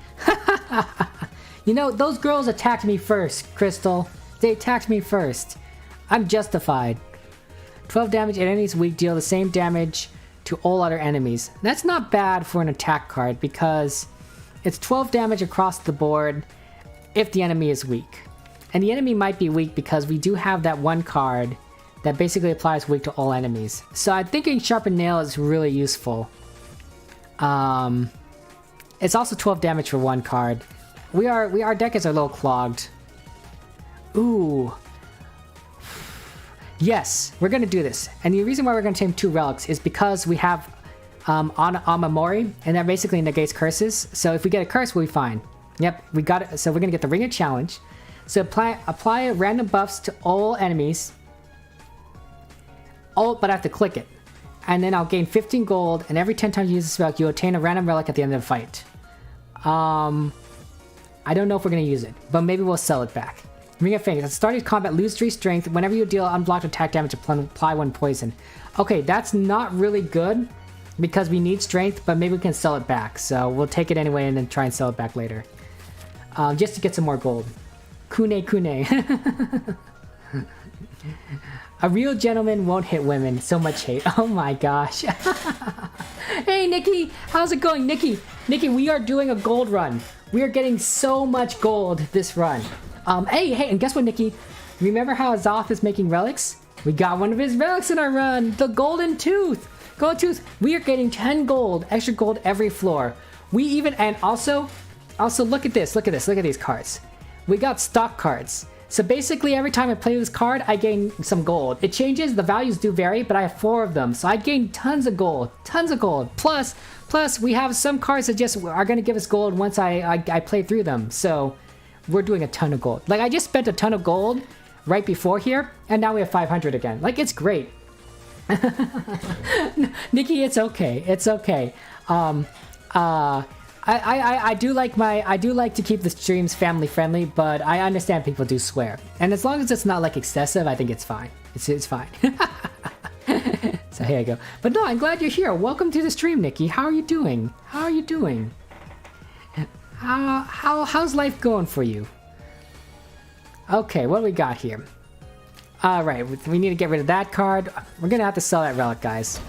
You know, those girls attacked me first, Crystal. They attacked me first. I'm justified. 12 damage at enemies weak, deal the same damage to all other enemies. That's not bad for an attack card because it's 12 damage across the board if the enemy is weak. And the enemy might be weak because we do have that one card that basically applies weak to all enemies. So I think a Sharpened Nail is really useful. It's also 12 damage for one card. Our deck is a little clogged. Ooh. Yes, we're gonna do this. And the reason why we're gonna tame 2 relics is because we have Amamori, and that basically negates curses. So if we get a curse, we'll be fine. Yep, we got it. So we're gonna get the Ring of Challenge. So apply random buffs to all enemies. But I have to click it. And then I'll gain 15 gold, and every 10 times you use the spell, you attain a random relic at the end of the fight. I don't know if we're gonna use it, but maybe we'll sell it back. Ring of Fang. At the start of combat, lose 3 strength. Whenever you deal unblocked attack damage, apply 1 poison. Okay, that's not really good because we need strength, but maybe we can sell it back. So we'll take it anyway and then try and sell it back later. Just to get some more gold. Kune kune. A real gentleman won't hit women. So much hate. Oh my gosh. Hey, Nikki. How's it going? Nikki, we are doing a gold run. We are getting so much gold this run. Hey, and guess what, Nikki? Remember how Azoth is making relics? We got one of his relics in our run. The Golden Tooth. Golden Tooth. We are getting 10 gold. Extra gold every floor. We even, and also look at this. Look at these cards. We got stock cards. So basically, every time I play this card, I gain some gold. It changes, the values do vary, but I have 4 of them. So I gain tons of gold. Plus, we have some cards that just are going to give us gold once I play through them. So we're doing a ton of gold. Like, I just spent a ton of gold right before here, and now we have 500 again. Like, it's great. Nikki, it's okay. It's okay. I do like to keep the streams family friendly, but I understand people do swear. And as long as it's not like excessive, I think it's fine. It's fine. So here I go. But no, I'm glad you're here. Welcome to the stream, Nikki. How are you doing? How's life going for you? Okay, what do we got here? Alright, we need to get rid of that card. We're gonna have to sell that relic, guys.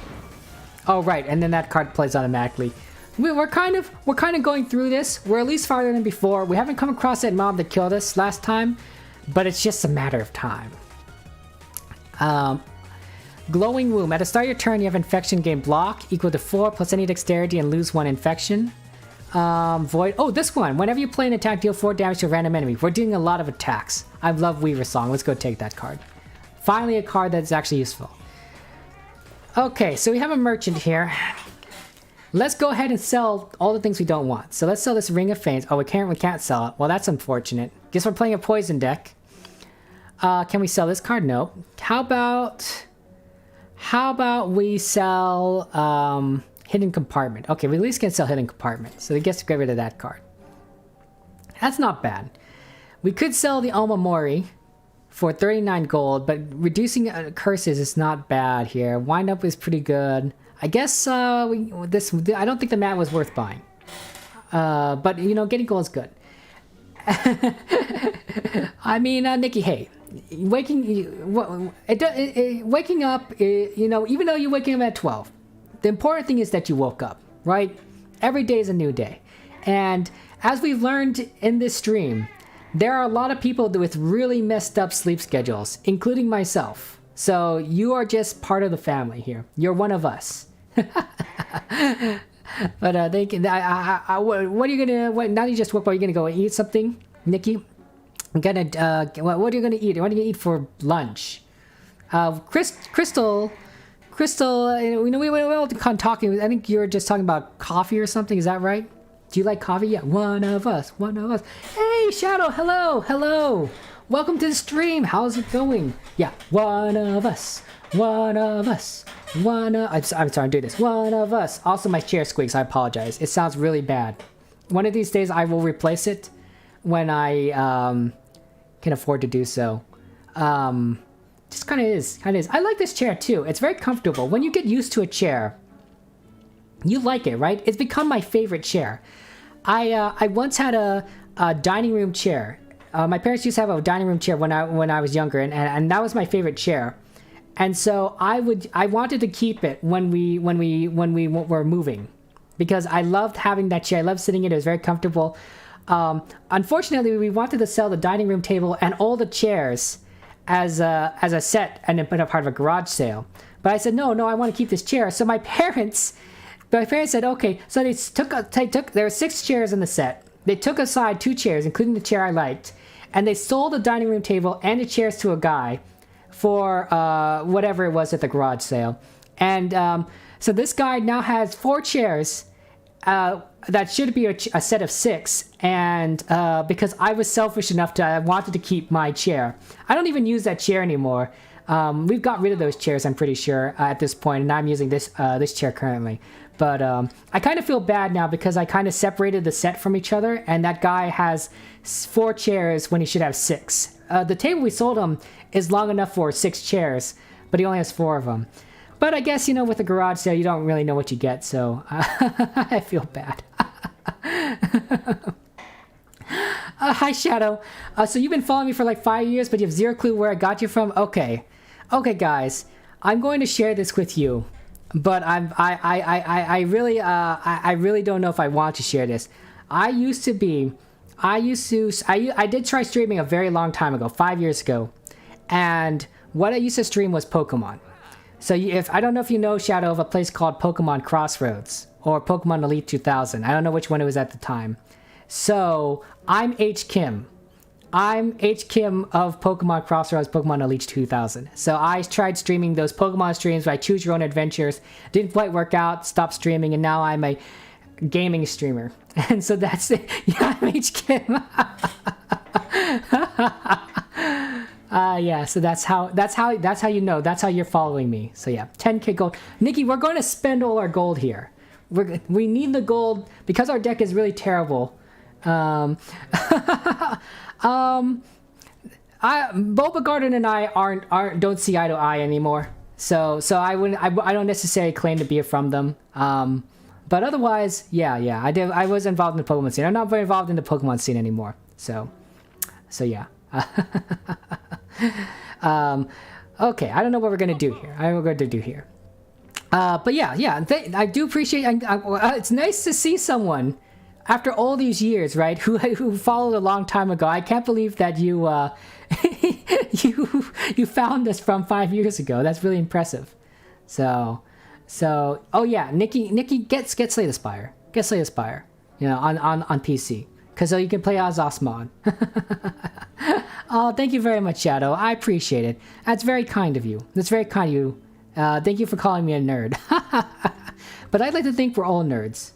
Oh, right, and then that card plays automatically. We're kind of going through this. We're at least farther than before. We haven't come across that mob that killed us last time, but it's just a matter of time. Glowing Womb. At the start of your turn, you have infection gain block equal to 4 plus any dexterity and lose 1 infection. Void. Oh, this one. Whenever you play an attack, deal 4 damage to a random enemy. We're doing a lot of attacks. I love Weaver Song. Let's go take that card. Finally, a card that's actually useful. Okay, so we have a merchant here. Let's go ahead and sell all the things we don't want. So let's sell this Ring of Fame. Oh, we can't sell it. Well, that's unfortunate. Guess we're playing a poison deck. Can we sell this card? No. How about we sell Hidden Compartment? Okay, we at least can sell Hidden Compartment. So we get to get rid of that card. That's not bad. We could sell the Alma Mori for 39 gold, but reducing curses is not bad here. Wind Up is pretty good. I guess I don't think the mat was worth buying. But you know, getting gold is good. I mean, Nikki, hey, waking up, you know, even though you're waking up at 12, the important thing is that you woke up, right? Every day is a new day. And as we've learned in this stream, there are a lot of people with really messed up sleep schedules, including myself. So you are just part of the family here. You're one of us. But they can. What are you gonna? Now you just woke up. Are you gonna go eat something, Nikki? I'm gonna. What are you gonna eat? What are you gonna eat for lunch? Crystal. We were talking. I think you were just talking about coffee or something. Is that right? Do you like coffee? Yeah. One of us. Hey, Shadow. Hello. Welcome to the stream. How's it going? Yeah. One of us. I'm sorry, I'm doing this. One of us. Also, my chair squeaks. I apologize. It sounds really bad. One of these days, I will replace it when I can afford to do so. Just kind of is. I like this chair too. It's very comfortable. When you get used to a chair, you like it, right? It's become my favorite chair. I once had a dining room chair. My parents used to have a dining room chair when I was younger, and that was my favorite chair. And so I wanted to keep it when we were moving, because I loved having that chair. I loved sitting in it. It was very comfortable. Unfortunately, we wanted to sell the dining room table and all the chairs as a set and then put up part of a garage sale. But I said, no, I want to keep this chair. So my parents said, okay. So they took there were 6 chairs in the set. They took aside 2 chairs, including the chair I liked, and they sold the dining room table and the chairs to a guy for whatever it was at the garage sale. And so this guy now has 4 chairs that should be a set of 6, and because I was selfish enough I wanted to keep my chair. I don't even use that chair anymore. We've got rid of those chairs, I'm pretty sure, at this point, and I'm using this chair currently. But I kind of feel bad now because I kind of separated the set from each other, and that guy has 4 chairs when he should have 6. The table we sold him is long enough for 6 chairs, but he only has 4 of them. But I guess, with the garage sale, you don't really know what you get, so I feel bad. Hi, Shadow. So you've been following me for like 5 years, but you have 0 clue where I got you from? Okay, guys, I'm going to share this with you, but I really don't know if I want to share this. I did try streaming a very long time ago, 5 years ago, and what I used to stream was Pokemon. So I don't know if you know, Shadow, of a place called Pokemon Crossroads or Pokemon Elite 2000. I don't know which one it was at the time. So I'm H. Kim. I'm H. Kim of Pokemon Crossroads, Pokemon Elite 2000. So I tried streaming those Pokemon streams where I choose your own adventures. Didn't quite work out, stopped streaming, and now I'm a gaming streamer. And so that's it. Yeah, I'm H. Kim. Yeah, so that's how you know. That's how you're following me. So yeah, 10k gold. Nikki, we're going to spend all our gold here. We need the gold because our deck is really terrible. Boba Garden and I don't see eye to eye anymore. So I don't necessarily claim to be from them. But otherwise, yeah, I was involved in the Pokemon scene. I'm not very involved in the Pokemon scene anymore. So yeah. Okay, I don't know what we're gonna do here. But yeah, I do appreciate. It's nice to see someone after all these years, right? Who followed a long time ago. I can't believe that you you found us from 5 years ago. That's really impressive. So oh yeah, Nikki, get Slay the Spire. Get Slay the Spire. On PC. Because you can play as SIMod. Oh, thank you very much, Shadow. I appreciate it. That's very kind of you. That's very kind of you. Thank you for calling me a nerd. But I'd like to think we're all nerds.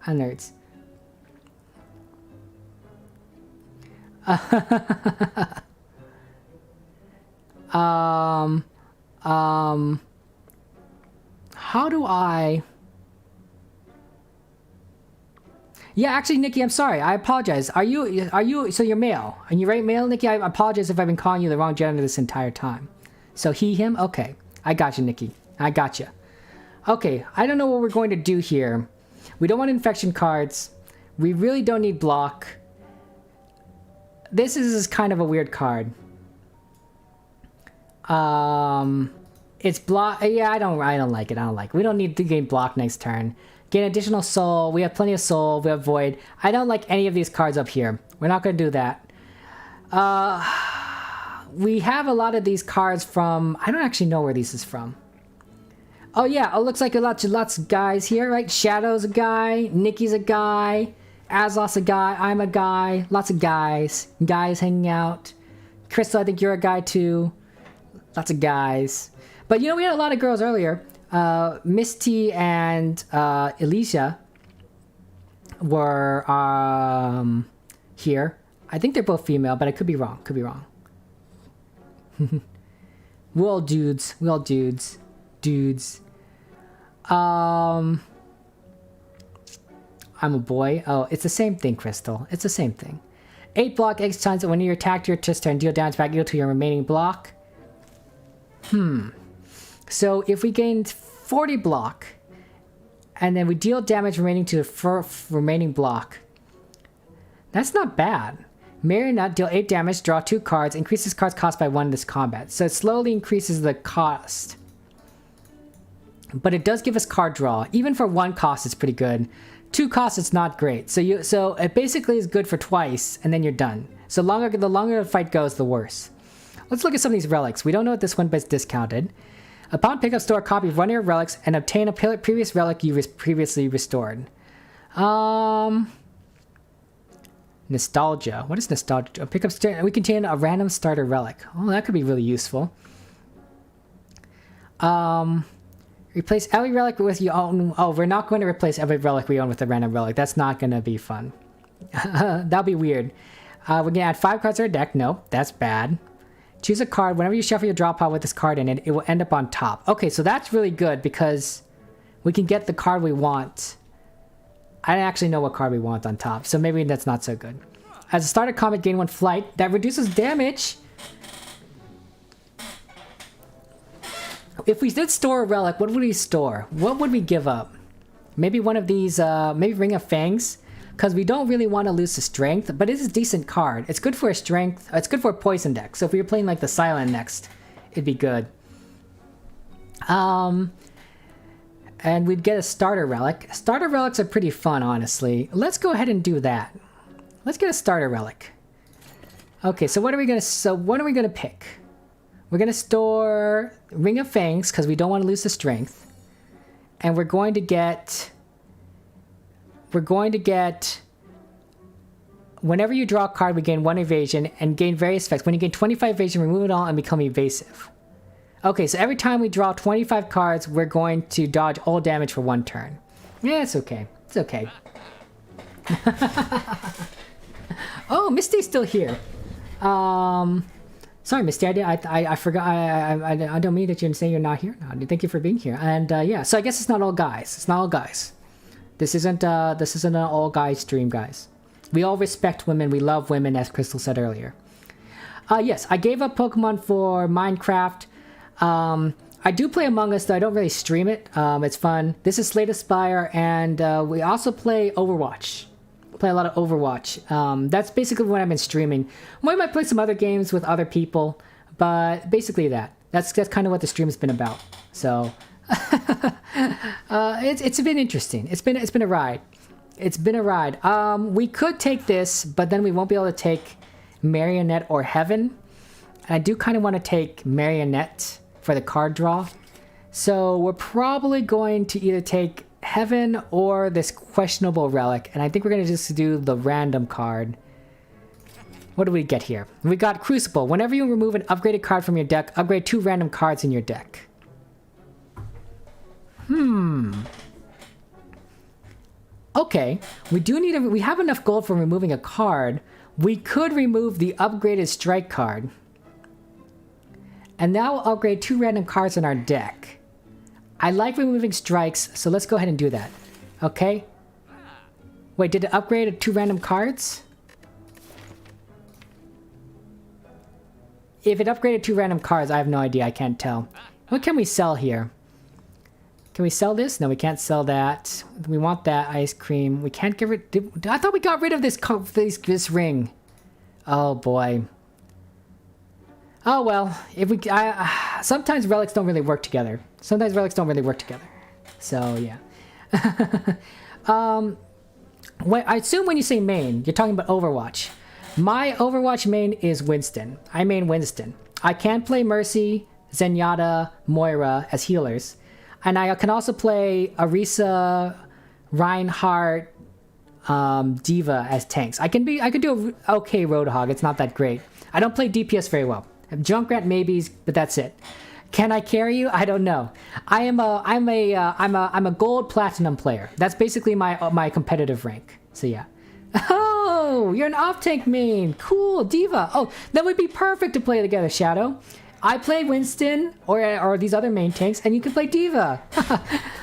Nerds. How do I... Yeah, actually, Nikki, I'm sorry. I apologize. Are you, so you're male? Are you right, male, Nikki? I apologize if I've been calling you the wrong gender this entire time. So he, him? Okay. I got you, Nikki. I got you. Okay, I don't know what we're going to do here. We don't want infection cards. We really don't need block. This is kind of a weird card. It's block. Yeah, I don't like it. We don't need to gain block next turn. Gain additional soul. We have plenty of soul. We have void. I don't like any of these cards up here. We're not going to do that. We have a lot of these cards from... I don't actually know where this is from. Oh, yeah. It looks like lots of guys here, right? Shadow's a guy. Nikki's a guy. Azlot's a guy. I'm a guy. Lots of guys. Guys hanging out. Crystal, I think you're a guy, too. Lots of guys. But, you know, we had a lot of girls earlier. Misty and Alicia were here. I think they're both female, but I could be wrong. Could be wrong. We're all dudes. We're all dudes. Dudes. I'm a boy. Oh, it's the same thing, Crystal. It's the same thing. 8 block X times when you're attacked your turn and deal damage back equal to your remaining block. So if we gained 40 block, and then we deal damage remaining to the remaining block, that's not bad. Marionette, deal 8 damage, draw 2 cards, increases cards cost by 1 in this combat. So it slowly increases the cost. But it does give us card draw. Even for 1 cost, it's pretty good. 2 costs, it's not great. So it basically is good for twice, and then you're done. So the longer the fight goes, the worse. Let's look at some of these relics. We don't know what this one, but it's discounted. Upon pickup, store a copy of one of your relics and obtain a previous relic you previously restored. Nostalgia. What is nostalgia? Pick up. We contain a random starter relic. Oh, that could be really useful. Replace every relic with your own. Oh, we're not going to replace every relic we own with a random relic. That's not going to be fun. That'll be weird. We're going to add 5 cards to our deck. No, that's bad. Choose a card. Whenever you shuffle your draw pile with this card in it, it will end up on top. Okay, so that's really good because we can get the card we want. I don't actually know what card we want on top, so maybe that's not so good. As a starter combat, gain 1 flight. That reduces damage. If we did store a relic, what would we store? What would we give up? Maybe one of these, maybe Ring of Fangs? Because we don't really want to lose the strength, but it is a decent card. It's good for a strength. It's good for a poison deck. So if we were playing like the Silent next, it'd be good. And we'd get a starter relic. Starter relics are pretty fun, honestly. Let's go ahead and do that. Let's get a starter relic. Okay, so what are we gonna pick? We're gonna store Ring of Fangs because we don't want to lose the strength, and we're going to get. Whenever you draw a card, we gain 1 evasion and gain various effects. When you gain 25 evasion, remove it all and become evasive. Okay, so every time we draw 25 cards, we're going to dodge all damage for 1 turn. Yeah, it's okay. It's okay. Oh, Misty's still here. Sorry, Misty, I forgot. I don't mean that you didn't say you're not here. No, thank you for being here. And yeah, so I guess it's not all guys. It's not all guys. This isn't an all guys stream, guys. We all respect women. We love women, as Crystal said earlier. Yes, I gave up Pokemon for Minecraft. I do play Among Us, though I don't really stream it. It's fun. This is Slay the Spire, and we also play Overwatch. Play a lot of Overwatch. That's basically what I've been streaming. We might play some other games with other people, but basically that's kind of what the stream's been about. So it's been interesting. It's been a ride. It's been a ride. We could take this, but then we won't be able to take Marionette or Heaven. And I do kind of want to take Marionette for the card draw. So we're probably going to either take Heaven or this questionable relic. And I think we're going to just do the random card. What do we get here? We got Crucible. Whenever you remove an upgraded card from your deck, upgrade 2 random cards in your deck. Okay, we have enough gold for removing a card. We could remove the upgraded strike card. And that will upgrade 2 random cards in our deck. I like removing strikes, so let's go ahead and do that. Okay? Wait, did it upgrade 2 random cards? If it upgraded 2 random cards, I have no idea. I can't tell. What can we sell here? Can we sell this? No, we can't sell that. We want that ice cream. We can't get rid... I thought we got rid of this ring. Oh, boy. Oh, well. Sometimes relics don't really work together. So, yeah. I assume when you say main, you're talking about Overwatch. My Overwatch main is Winston. I main Winston. I can play Mercy, Zenyatta, Moira as healers. And I can also play Orisa, Reinhardt, Diva as tanks. I can do a okay Roadhog. It's not that great. I don't play DPS very well. Junkrat maybes, but that's it. Can I carry you? I don't know. I'm a gold platinum player. That's basically my competitive rank. So yeah. Oh, you're an off-tank main. Cool, Diva. Oh, that would be perfect to play together, Shadow. I play Winston or these other main tanks, and you can play Diva.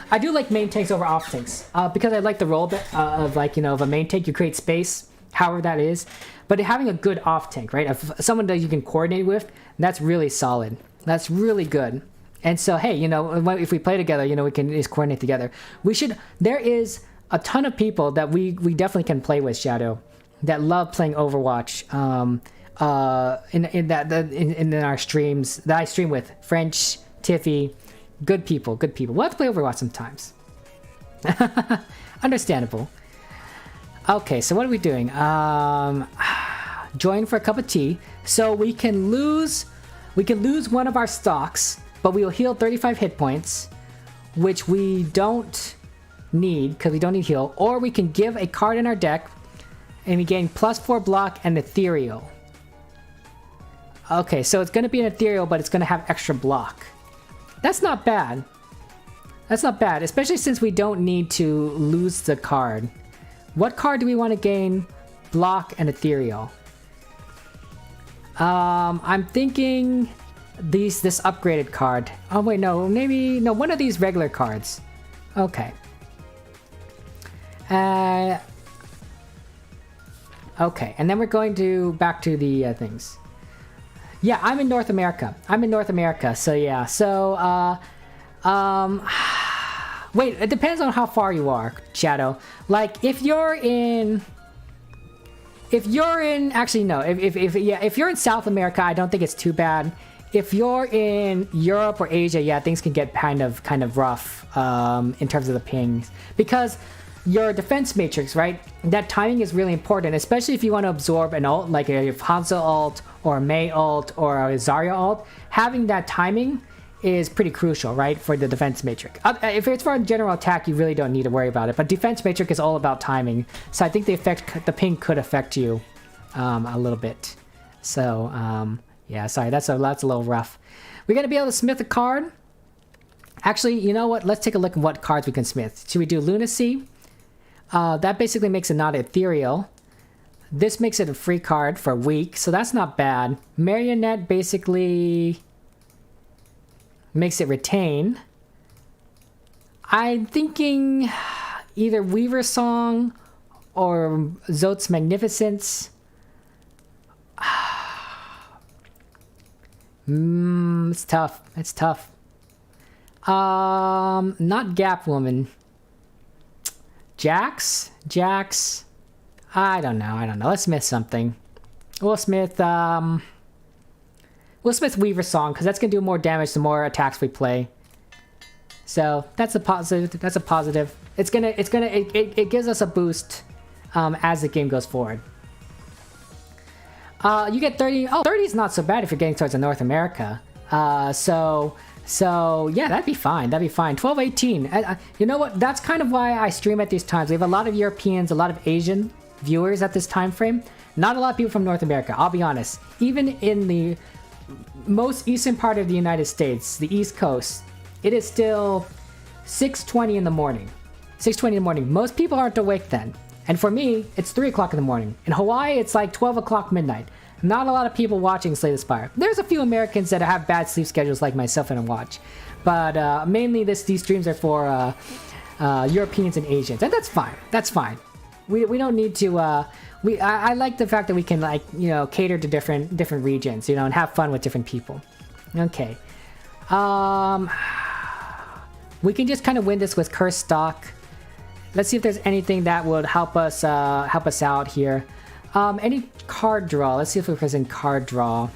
I do like main tanks over off tanks because I like the role of like, you know, of a main tank. You create space, however that is. But having a good off tank, right? Someone that you can coordinate with, that's really solid. That's really good. And so, hey, you know, if we play together, you know, we can just coordinate together. There is a ton of people that we definitely can play with, Shadow, that love playing Overwatch. In our streams that I stream with French, Tiffy, good people. We'll have to play Overwatch sometimes. Understandable. Okay, so what are we doing? Join for a cup of tea. So we can lose one of our stocks, but we will heal 35 hit points, which we don't need because we don't need heal. Or we can give a card in our deck, and we gain +4 block and ethereal. Okay, so it's going to be an ethereal, but it's going to have extra block. That's not bad. That's not bad, especially since we don't need to lose the card. What card do we want to gain block and ethereal? I'm thinking this upgraded card. Oh wait, no, maybe no, one of these regular cards. Okay. Okay, and then we're going back to the things. Yeah, I'm in North America. So yeah. So wait, it depends on how far you are, Shadow. Like if you're in actually no, if you're in South America, I don't think it's too bad. If you're in Europe or Asia, yeah, things can get kind of rough in terms of the pings, because your defense matrix, right? That timing is really important, especially if you want to absorb an ult, like a Hanzo ult or a Mei ult or a Zarya ult. Having that timing is pretty crucial, right, for the defense matrix. If it's for a general attack, you really don't need to worry about it. But defense matrix is all about timing, so I think the ping could affect you a little bit. So yeah, sorry, that's a little rough. We're gonna be able to smith a card. Actually, you know what? Let's take a look at what cards we can smith. Should we do Lunacy? That basically makes it not ethereal. This makes it a free card for a week, so that's not bad. Marionette basically makes it retain. I'm thinking either Weaver Song or Zot's Magnificence. It's tough. It's tough. Not Gap Woman. Jax? I don't know. Let's smith something. We'll smith Weaver Song, because that's gonna do more damage the more attacks we play. So that's a positive. It gives us a boost as the game goes forward. You get 30. Oh, 30 is not so bad if you're getting towards North America. So yeah, that'd be fine. 12, 18. You know what? That's kind of why I stream at these times. We have a lot of Europeans, a lot of Asian viewers at this time frame. Not a lot of people from North America, I'll be honest. Even in the most eastern part of the United States, the East Coast, it is still 6:20 in the morning. 6:20 in the morning. Most people aren't awake then. And for me, it's 3 o'clock in the morning. In Hawaii, it's like 12 o'clock midnight. Not a lot of people watching Slay the Spire. There's a few Americans that have bad sleep schedules like myself and watch. But mainly these streams are for Europeans and Asians. And that's fine. That's fine. We don't need to... I like the fact that we can, like, you know, cater to different regions, you know, and have fun with different people. Okay. We can just kind of win this with Cursed Stock. Let's see if there's anything that would help us out here. Any card draw. Let's see if we're in card draw.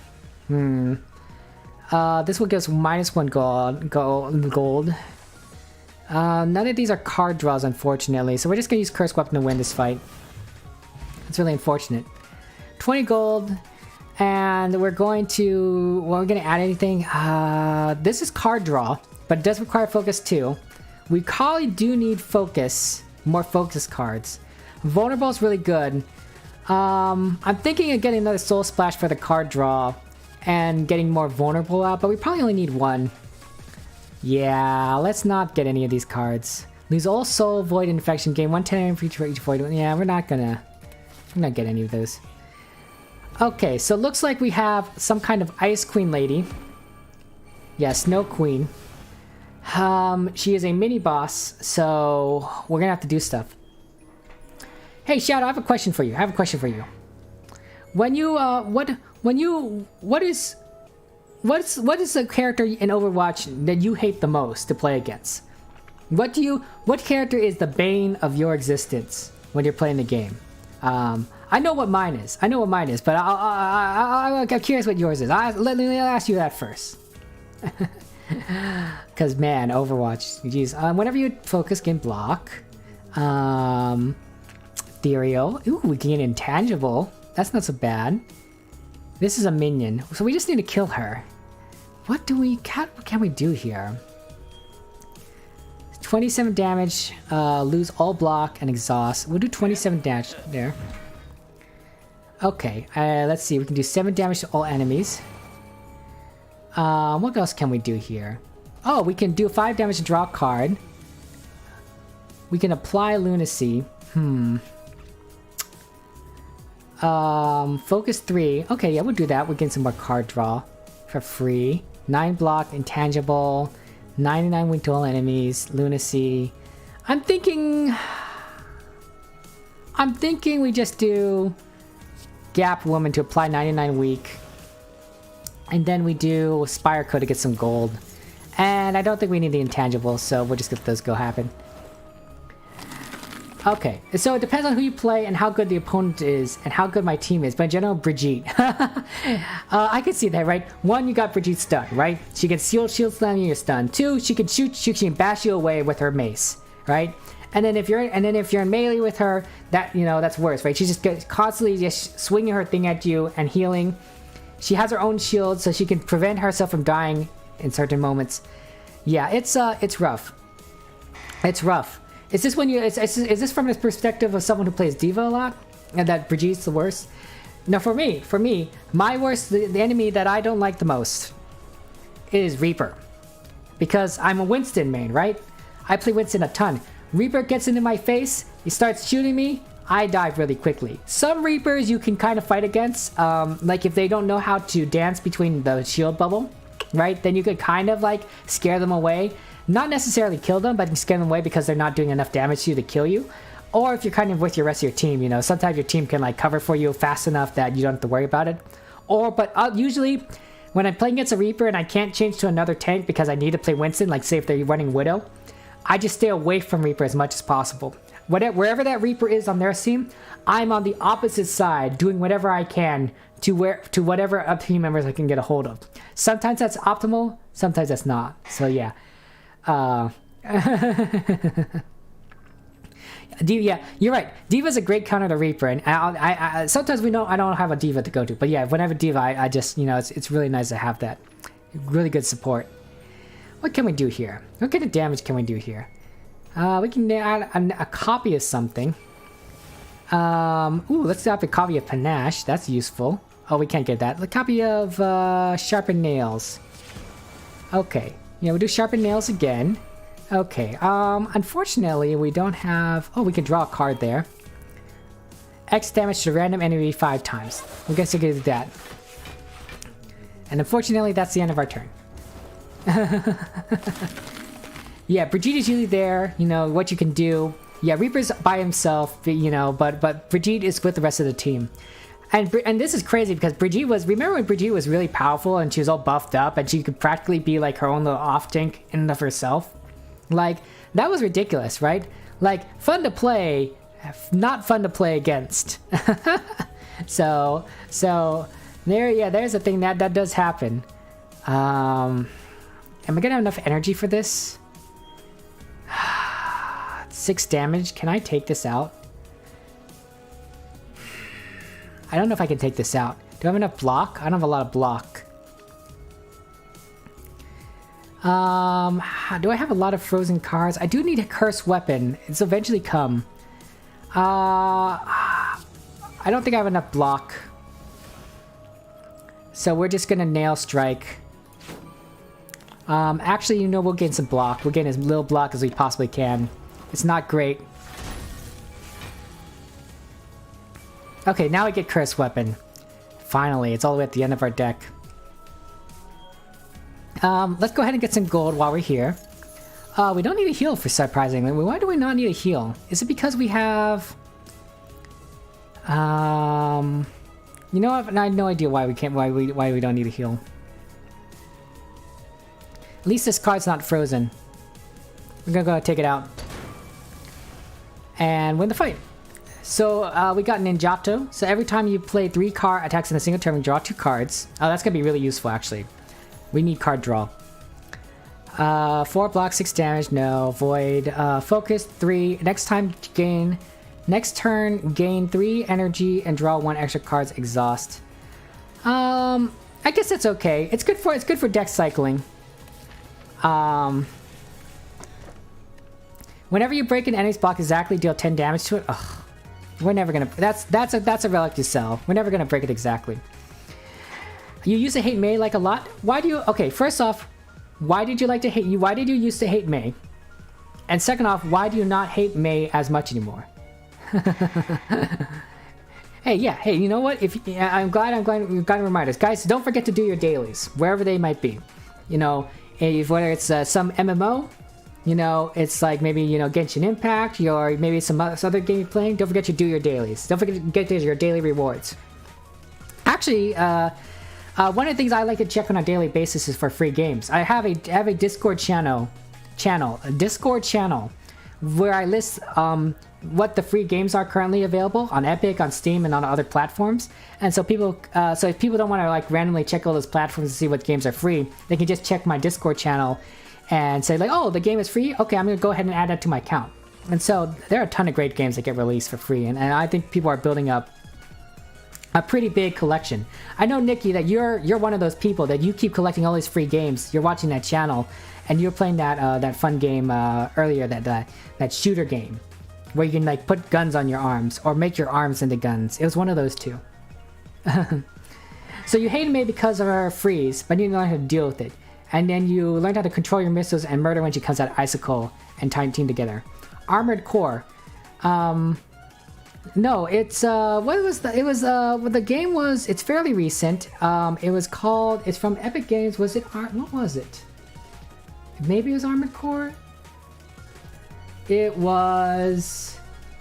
This will give us -1 gold. None of these are card draws, unfortunately. So we're just gonna use Curse Weapon to win this fight. It's really unfortunate. 20 gold. And we're going to... Well, we're gonna add anything. This is card draw, but it does require focus too. We probably do need focus. More focus cards. Vulnerable is really good. I'm thinking of getting another Soul Splash for the card draw. And getting more vulnerable out, but we probably only need one. Yeah, let's not get any of these cards. Lose all soul, void, infection, gain 110 for each void. Yeah, we're not gonna get any of those. Okay, so it looks like we have some kind of Ice Queen lady. Yeah, Snow Queen. She is a mini boss, so we're gonna have to do stuff. Hey, Shadow, I have a question for you. When you what is the character in Overwatch that you hate the most to play against? What character is the bane of your existence when you're playing the game? I know what mine is, but I'm curious what yours is. Let me ask you that first. Cause man, Overwatch, geez. Whenever you focus, gain block. Ethereal. Ooh, we can get intangible. That's not so bad. This is a minion, so we just need to kill her. What can we do here? 27 damage, lose all block and exhaust. We'll do 27 damage there. Okay, let's see. We can do 7 damage to all enemies. What else can we do here? Oh, we can do 5 damage to draw a card. We can apply lunacy. Focus 3. Okay, yeah, we'll do that. We'll get some more card draw for free. 9 block, intangible, 99 win to all enemies, lunacy. I'm thinking we just do Gap Woman to apply 99 weak. And then we do Spire Code to get some gold. And I don't think we need the intangible, so we'll just let those go happen. Okay, so it depends on who you play and how good the opponent is and how good my team is. But in general, Brigitte. I can see that, right? 1, you got Brigitte stunned, right? She can shield slam you, you're stunned. 2, she can shoot, she can bash you away with her mace, right? And then if you're in melee with her, that's worse, right? She's just constantly just swinging her thing at you and healing. She has her own shield, so she can prevent herself from dying in certain moments. Yeah, it's rough. It's rough. Is this is this from the perspective of someone who plays D.Va a lot? And that Brigitte's the worst? No, for me, my worst, the enemy that I don't like the most is Reaper. Because I'm a Winston main, right? I play Winston a ton. Reaper gets into my face, he starts shooting me, I die really quickly. Some Reapers you can kind of fight against, like if they don't know how to dance between the shield bubble, right? Then you could kind of like scare them away. Not necessarily kill them, but scare them away because they're not doing enough damage to you to kill you. Or if you're kind of with your rest of your team, sometimes your team can like cover for you fast enough that you don't have to worry about it. But usually, when I'm playing against a Reaper and I can't change to another tank because I need to play Winston, like say if they're running Widow, I just stay away from Reaper as much as possible. Wherever that Reaper is on their team, I'm on the opposite side doing whatever I can to whatever team members I can get a hold of. Sometimes that's optimal, sometimes that's not. So yeah. Yeah, you're right. D.Va's a great counter to Reaper, and I sometimes I don't have a D.Va to go to, but yeah, whenever D.Va, I just it's really nice to have that really good support. What can we do here? What kind of damage can we do here? We can add a copy of something. Let's add a copy of Panache. That's useful. Oh, we can't get that. A copy of Sharpened Nails. Okay. Yeah, we'll do Sharpened Nails again. Okay, unfortunately, we don't have... Oh, we can draw a card there. X damage to random enemy 5 times. We're gonna do that. And unfortunately, that's the end of our turn. Yeah, Brigitte is usually there, what you can do. Yeah, Reaper's by himself, but Brigitte is with the rest of the team. And this is crazy because Brigitte remember when Brigitte was really powerful and she was all buffed up and she could practically be like her own little off tank in and of herself? Like, that was ridiculous, right? Like, fun to play, not fun to play against. So there's a thing that does happen. Am I gonna have enough energy for this? 6 damage. Can I take this out? I don't know if I can take this out. Do I have enough block? I don't have a lot of block. Do I have a lot of frozen cards? I do need a cursed weapon. It's eventually come. I don't think I have enough block. So we're just gonna nail strike. Actually, you know, we'll gain some block. We'll gain as little block as we possibly can. It's not great. Okay, now we get cursed weapon. Finally, it's all the way at the end of our deck. Let's go ahead and get some gold while we're here. We don't need a heal, for surprisingly. Why do we not need a heal? Is it because we have... You know what? I have no idea why we can't. Why we don't need a heal. At least this card's not frozen. We're gonna go take it out and win the fight. So we got Ninjato. So every time you play 3 card attacks in a single turn, we draw 2 cards. Oh, that's gonna be really useful, actually. We need card draw. 4 block, 6 damage. No. Void. Focus 3. Next turn, gain 3 energy and draw 1 extra cards. Exhaust. I guess that's okay. It's good for deck cycling. Whenever you break an enemy's block, exactly deal 10 damage to it. Ugh. We're never gonna. That's a relic to sell. We're never gonna break it exactly. You used to hate May like a lot. Why do you? Okay, first off, why did you like to hate you? Why did you used to hate May? And second off, why do you not hate May as much anymore? Hey, yeah. Hey, you know what? I'm glad we've got to remind us, guys. Don't forget to do your dailies wherever they might be. You know, whether it's some MMO. You know, it's like maybe, you know, Genshin Impact, or maybe some other game you're playing. Don't forget to do your dailies. Don't forget to get your daily rewards. Actually, one of the things I like to check on a daily basis is for free games. I have a Discord channel, where I list what the free games are currently available on Epic, on Steam, and on other platforms. And so so if people don't want to like randomly check all those platforms to see what games are free, they can just check my Discord channel and say like, oh, the game is free? Okay, I'm going to go ahead and add that to my account. And so there are a ton of great games that get released for free, and I think people are building up a pretty big collection. I know, Nikki, that you're one of those people that you keep collecting all these free games. You're watching that channel, and you're playing that fun game earlier, that shooter game, where you can like put guns on your arms, or make your arms into guns. It was one of those two. So you hated me because of her freeze, but you didn't know how to deal with it. And then you learned how to control your missiles and murder when she comes out Icicle and team together. Armored Core. No, it's the game was, it's fairly recent. It's from Epic Games. Was it what was it? Maybe it was Armored Core? It was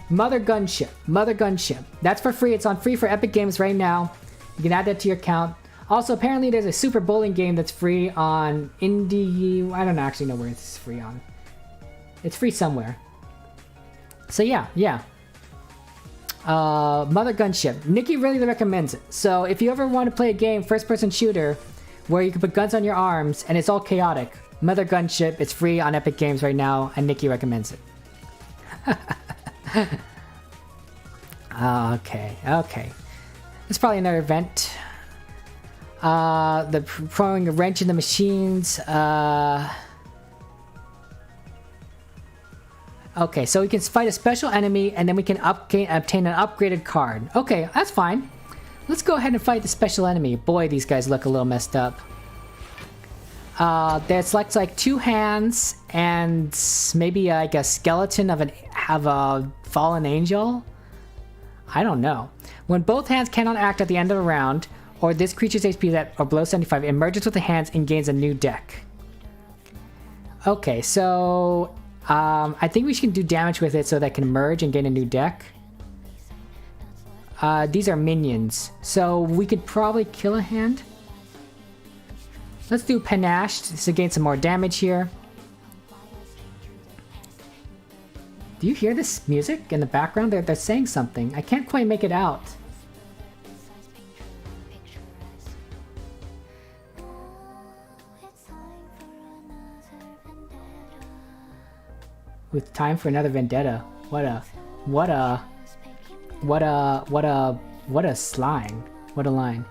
Mother Gunship. That's for free. It's on free for Epic Games right now. You can add that to your account. Also, apparently there's a Super Bowling game that's free on Indie... I don't actually know where it's free on. It's free somewhere. So yeah. Mother Gunship. Nikki really recommends it. So if you ever want to play a game, first-person shooter, where you can put guns on your arms, and it's all chaotic, Mother Gunship, it's free on Epic Games right now, and Nikki recommends it. Okay. It's probably another event. Throwing a wrench in the machines. Okay, so we can fight a special enemy, and then we can obtain an upgraded card. Okay, that's fine. Let's go ahead and fight the special enemy. Boy, these guys look a little messed up. There's like 2 hands and maybe like a skeleton of a fallen angel. I don't know. When both hands cannot act at the end of a round, or this creature's HP that are below 75, it merges with the hands and gains a new deck. Okay, so I think we can do damage with it so that it can merge and gain a new deck. These are minions, so we could probably kill a hand. Let's do Panache to gain some more damage here. Do you hear this music in the background? They're saying something. I can't quite make it out. with time for another vendetta. What a slang. What a line.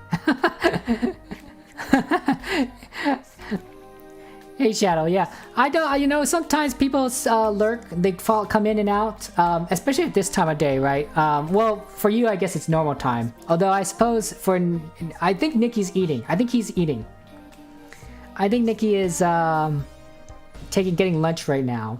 Hey Shadow, yeah. I don't, you know, sometimes people lurk, they come in and out, especially at this time of day, right? Well, for you, I guess it's normal time. Although I suppose I think Nikki's eating. I think he's eating. I think Nikki is getting lunch right now.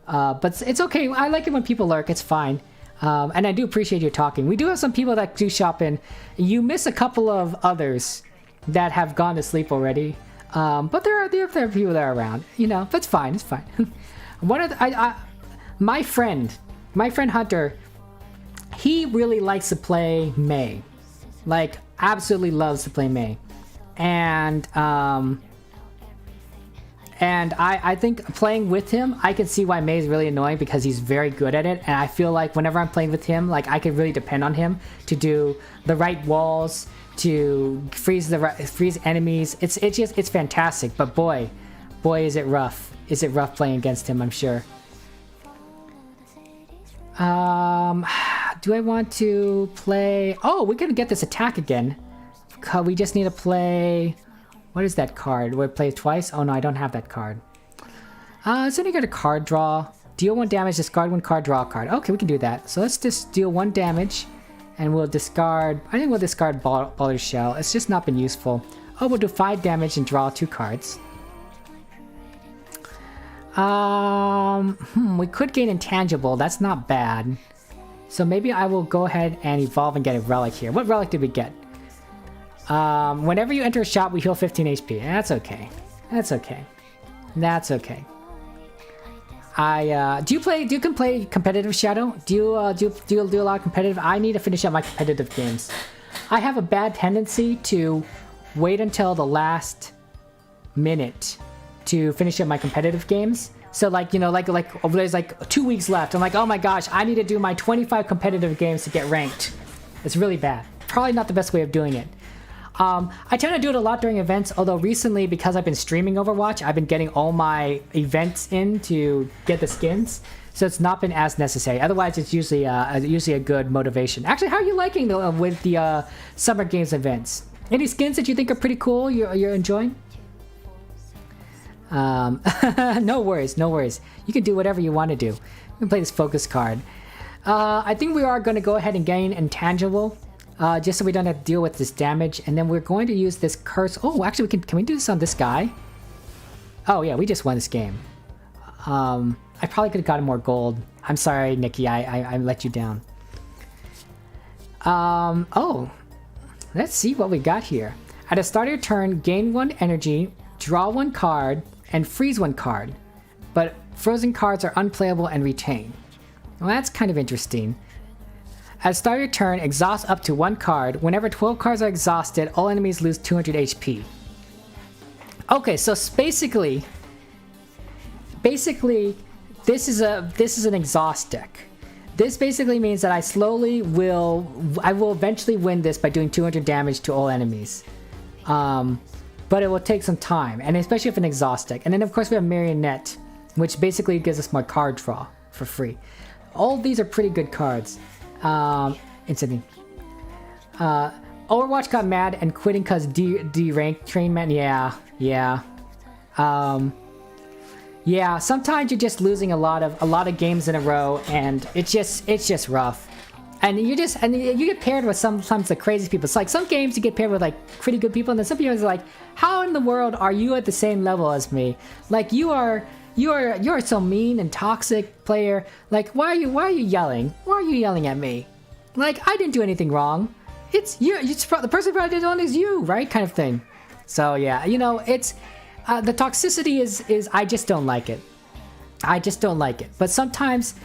But it's okay. I like it when people lurk. It's fine. And I do appreciate you talking. We do have some people that do shop in. You miss a couple of others that have gone to sleep already. But there are people that are around. You know, that's fine. It's fine. My friend Hunter, he really likes to play May. Like, absolutely loves to play May. And I think playing with him, I can see why May is really annoying because he's very good at it. And I feel like whenever I'm playing with him, like I can really depend on him to do the right walls, to freeze enemies. It's fantastic. But boy, is it rough. Is it rough playing against him? I'm sure. Do I want to play? Oh, we can get this attack again. We just need to play. What is that card? Will it play twice? Oh no, I don't have that card. It's only got a card draw. Deal 1 damage, discard 1 card, draw a card. Okay, we can do that. So let's just deal 1 damage, and we'll discard. I think we'll discard Baller's Shell. It's just not been useful. Oh, we'll do 5 damage and draw 2 cards. We could gain Intangible. That's not bad. So maybe I will go ahead and evolve and get a relic here. What relic did we get? Whenever you enter a shop, we heal 15 HP. That's okay. That's okay. That's okay. Do you play competitive, Shadow? Do you do a lot of competitive? I need to finish up my competitive games. I have a bad tendency to wait until the last minute to finish up my competitive games. So like, you know, like there's like 2 weeks left. I'm like, oh my gosh, I need to do my 25 competitive games to get ranked. It's really bad. Probably not the best way of doing it. I tend to do it a lot during events, although recently, because I've been streaming Overwatch, I've been getting all my events in to get the skins, so it's not been as necessary. Otherwise, it's usually a good motivation. Actually, how are you liking with the Summer Games events? Any skins that you think are pretty cool you're enjoying? No worries, no worries. You can do whatever you want to do. You can play this focus card. I think we are going to go ahead and gain Intangible. Just so we don't have to deal with this damage, and then we're going to use this curse. Oh, actually, can we do this on this guy? Oh yeah, we just won this game. I probably could have gotten more gold. I'm sorry, Nikki, I let you down. Oh, let's see what we got here. At the start of your turn, gain 1 energy, draw 1 card, and freeze 1 card. But frozen cards are unplayable and retain. Well, that's kind of interesting. At the start of your turn, exhaust up to 1 card. Whenever 12 cards are exhausted, all enemies lose 200 HP. Okay, so basically, this is an exhaust deck. This basically means that I will eventually win this by doing 200 damage to all enemies. But it will take some time, and especially if an exhaust deck. And then of course we have Marionette, which basically gives us more card draw for free. All of these are pretty good cards. Incident. Overwatch got mad and quitting cause D-rank trainment. Yeah. Yeah, sometimes you're just losing a lot of games in a row, and it's just rough. And you get paired with sometimes the crazy people. It's like some games you get paired with like pretty good people, and then some people are like, how in the world are you at the same level as me? Like you're so mean and toxic, player. Like why are you yelling? Why are you yelling at me? Like I didn't do anything wrong. It's you. The person who probably did it is you, right? Kind of thing. So yeah, you know, it's the toxicity is I just don't like it. I just don't like it. But sometimes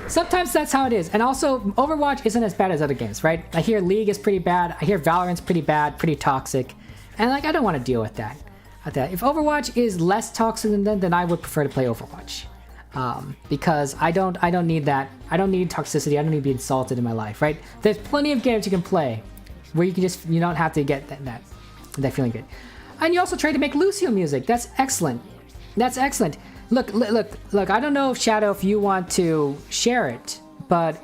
that's how it is. And also, Overwatch isn't as bad as other games, right? I hear League is pretty bad. I hear Valorant's pretty bad, pretty toxic, and like I don't want to deal with that. If Overwatch is less toxic than them, then I would prefer to play Overwatch, because I don't need that. I don't need toxicity. I don't need to be insulted in my life, right? There's plenty of games you can play where you don't have to get that feeling good. And you also try to make Lucio music. That's excellent. That's excellent. Look. I don't know, Shadow, if you want to share it, but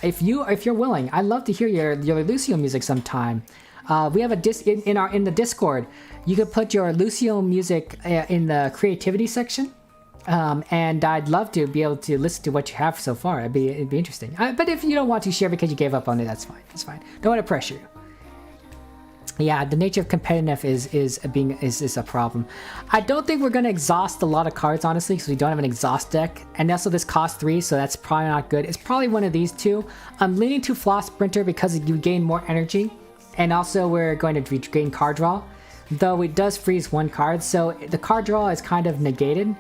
if you're willing, I'd love to hear your Lucio music sometime. We have in the Discord. You could put your Lucio music in the creativity section, and I'd love to be able to listen to what you have so far. It'd be interesting. But if you don't want to share because you gave up on it, that's fine. It's fine. Don't want to pressure you. Yeah, the nature of competitive is a problem. I don't think we're gonna exhaust a lot of cards, honestly, because we don't have an exhaust deck, and also this costs 3, so that's probably not good. It's probably one of these two. I'm leaning to Floss Sprinter because you gain more energy, and also we're going to gain card draw, though it does freeze 1 card, so the card draw is kind of negated.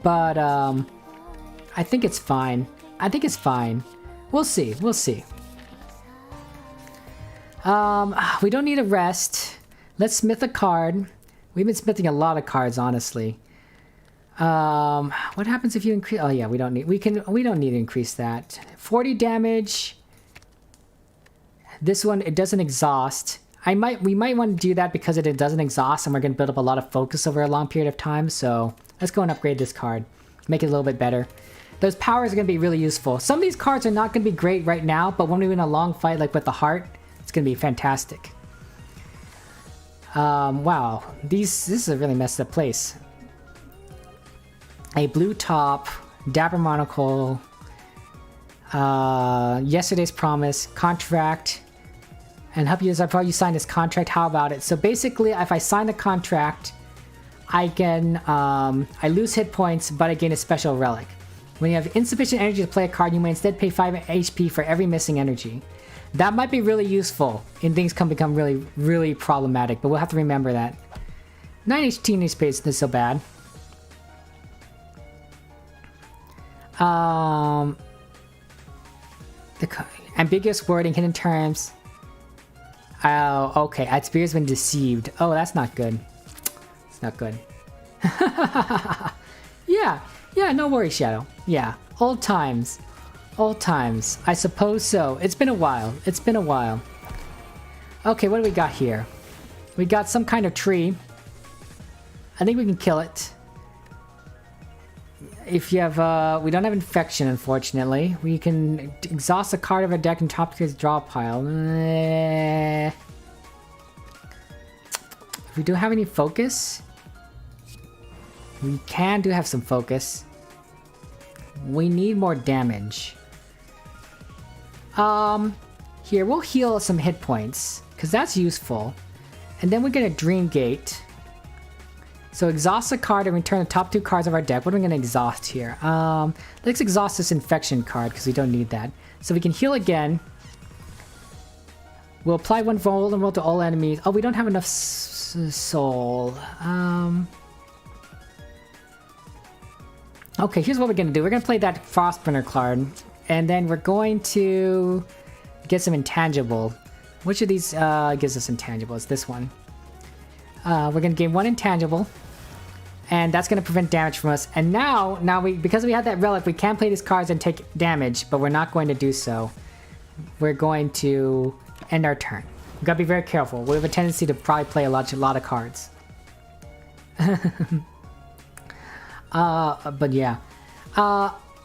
But I think it's fine. We'll see. We don't need a rest. Let's smith a card. We've been smithing a lot of cards, honestly. What happens if you increase? Oh yeah, we don't need to increase that. 40 damage. This one, it doesn't exhaust. We might want to do that because it doesn't exhaust, and we're going to build up a lot of focus over a long period of time. So let's go and upgrade this card, make it a little bit better. Those powers are going to be really useful. Some of these cards are not going to be great right now, but when we win a long fight, like with the heart, it's going to be fantastic. Wow, this is a really messed up place. A blue top, dapper monocle, yesterday's promise, contract, and help you. I probably sign this contract. How about it? So basically, if I sign the contract, I can I lose hit points, but I gain a special relic. When you have insufficient energy to play a card, you may instead pay 5 HP for every missing energy. That might be really useful, and things can become really, really problematic, but we'll have to remember that. 9 HP isn't so bad. The ambiguous wording, hidden terms. Oh, okay. Aspiration's been deceived. Oh, that's not good. It's not good. Yeah, no worries, Shadow. Yeah, old times. I suppose so. It's been a while. Okay, what do we got here? We got some kind of tree. I think we can kill it. If you have, we don't have infection, unfortunately. We can exhaust a card of our deck and top tier draw pile. If we don't have any focus, we do have some focus. We need more damage. Here, we'll heal some hit points, because that's useful. And then we get a Dream Gate. So exhaust a card and return the top 2 cards of our deck. What are we going to exhaust here? Let's exhaust this infection card, because we don't need that. So we can heal again. We'll apply 1 vulnerable to all enemies. Oh, we don't have enough soul. Okay, here's what we're going to do. We're going to play that Frostburner card. And then we're going to get some intangible. Which of these gives us intangible? It's this one. We're going to gain 1 intangible. And that's going to prevent damage from us. And now because we have that relic, we can play these cards and take damage, but we're not going to do so. We're going to end our turn. We've got to be very careful. We have a tendency to probably play a lot of cards. But yeah.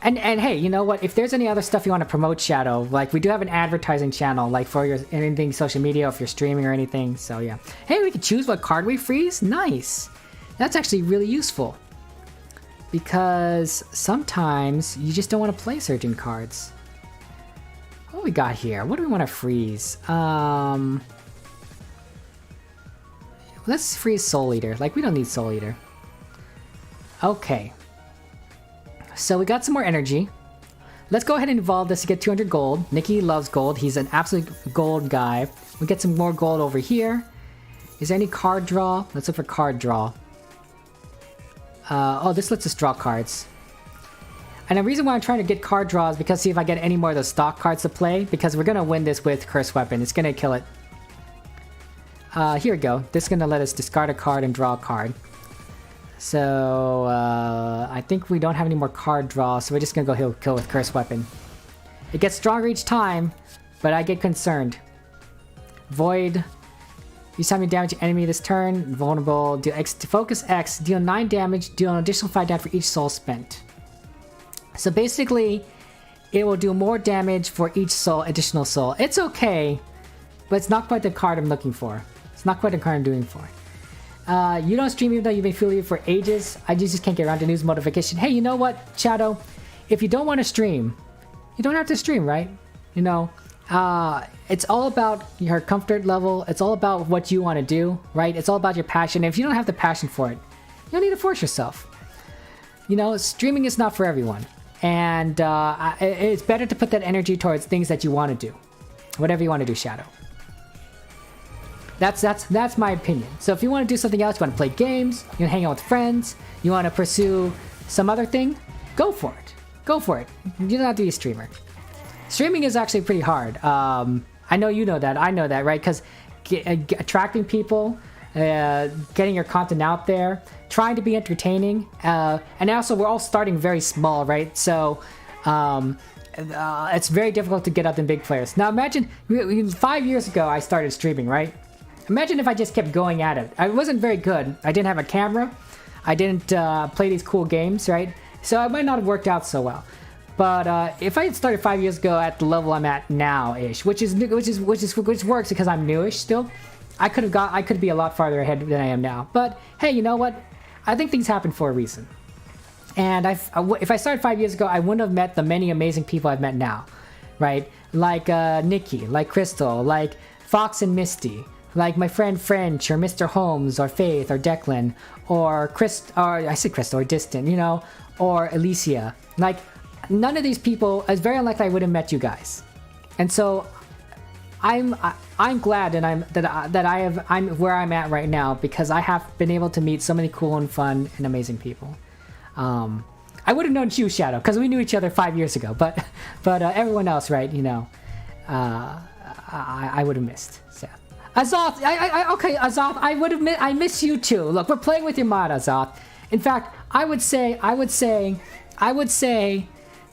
And hey, you know what? If there's any other stuff you want to promote, Shadow, like we do have an advertising channel, like for your anything social media, if you're streaming or anything. So yeah. Hey, we can choose what card we freeze. Nice. That's actually really useful. Because sometimes you just don't want to play certain cards. What do we got here? What do we want to freeze? Let's freeze Soul Eater. Like we don't need Soul Eater. Okay. So we got some more energy. Let's go ahead and evolve this to get 200 gold. Nikki loves gold. He's an absolute gold guy. We get some more gold over here. Is there any card draw? Let's look for card draw. Oh, this lets us draw cards. And the reason why I'm trying to get card draw is because see if I get any more of those stock cards to play. Because we're going to win this with Curse Weapon. It's going to kill it. Here we go. This is going to let us discard a card and draw a card. So, I think we don't have any more card draw, so we're just gonna go kill with Curse Weapon. It gets stronger each time, but I get concerned. Void. Each time you damage an enemy this turn, vulnerable, deal X to focus X, deal 9 damage, deal an additional 5 damage for each soul spent. So basically, it will do more damage for each soul, additional soul. It's okay, but it's not quite the card I'm looking for. It's not quite the card I'm doing for. You don't stream even though you've been affiliated for ages. I just can't get around to news notification. Hey, you know what, Shadow? If you don't want to stream, you don't have to stream, right? You know, it's all about your comfort level. It's all about what you want to do, right? It's all about your passion. And if you don't have the passion for it, you don't need to force yourself. You know, streaming is not for everyone. And it's better to put that energy towards things that you want to do. Whatever you want to do, Shadow. That's my opinion. So if you want to do something else, you want to play games, you want to hang out with friends, you want to pursue some other thing, go for it. Go for it. You don't have to be a streamer. Streaming is actually pretty hard. I know you know that. I know that, right? Because attracting people, getting your content out there, trying to be entertaining, and also we're all starting very small, right? So it's very difficult to get up in big players. Now imagine 5 years ago I started streaming, right? Imagine if I just kept going at it. I wasn't very good. I didn't have a camera. I didn't play these cool games, right? So it might not have worked out so well. But if I had started 5 years ago at the level I'm at now-ish, which works because I'm newish still, I could be a lot farther ahead than I am now. But hey, you know what? I think things happen for a reason. And if I started 5 years ago, I wouldn't have met the many amazing people I've met now, right? Like Nikki, like Crystal, like Fox and Misty, like my friend French, or Mr. Holmes, or Faith, or Declan, or I said Crystal, or Distant, you know, or Alicia. Like, none of these people, it's very unlikely I would have met you guys. And so I'm glad that I'm where I'm at right now, because I have been able to meet so many cool and fun and amazing people. I would have known you, Shadow, because we knew each other 5 years ago, but everyone else, right, you know, I would have missed. So Azoth, okay, Azoth, I miss you too. Look, we're playing with your mod, Azoth. In fact, I would say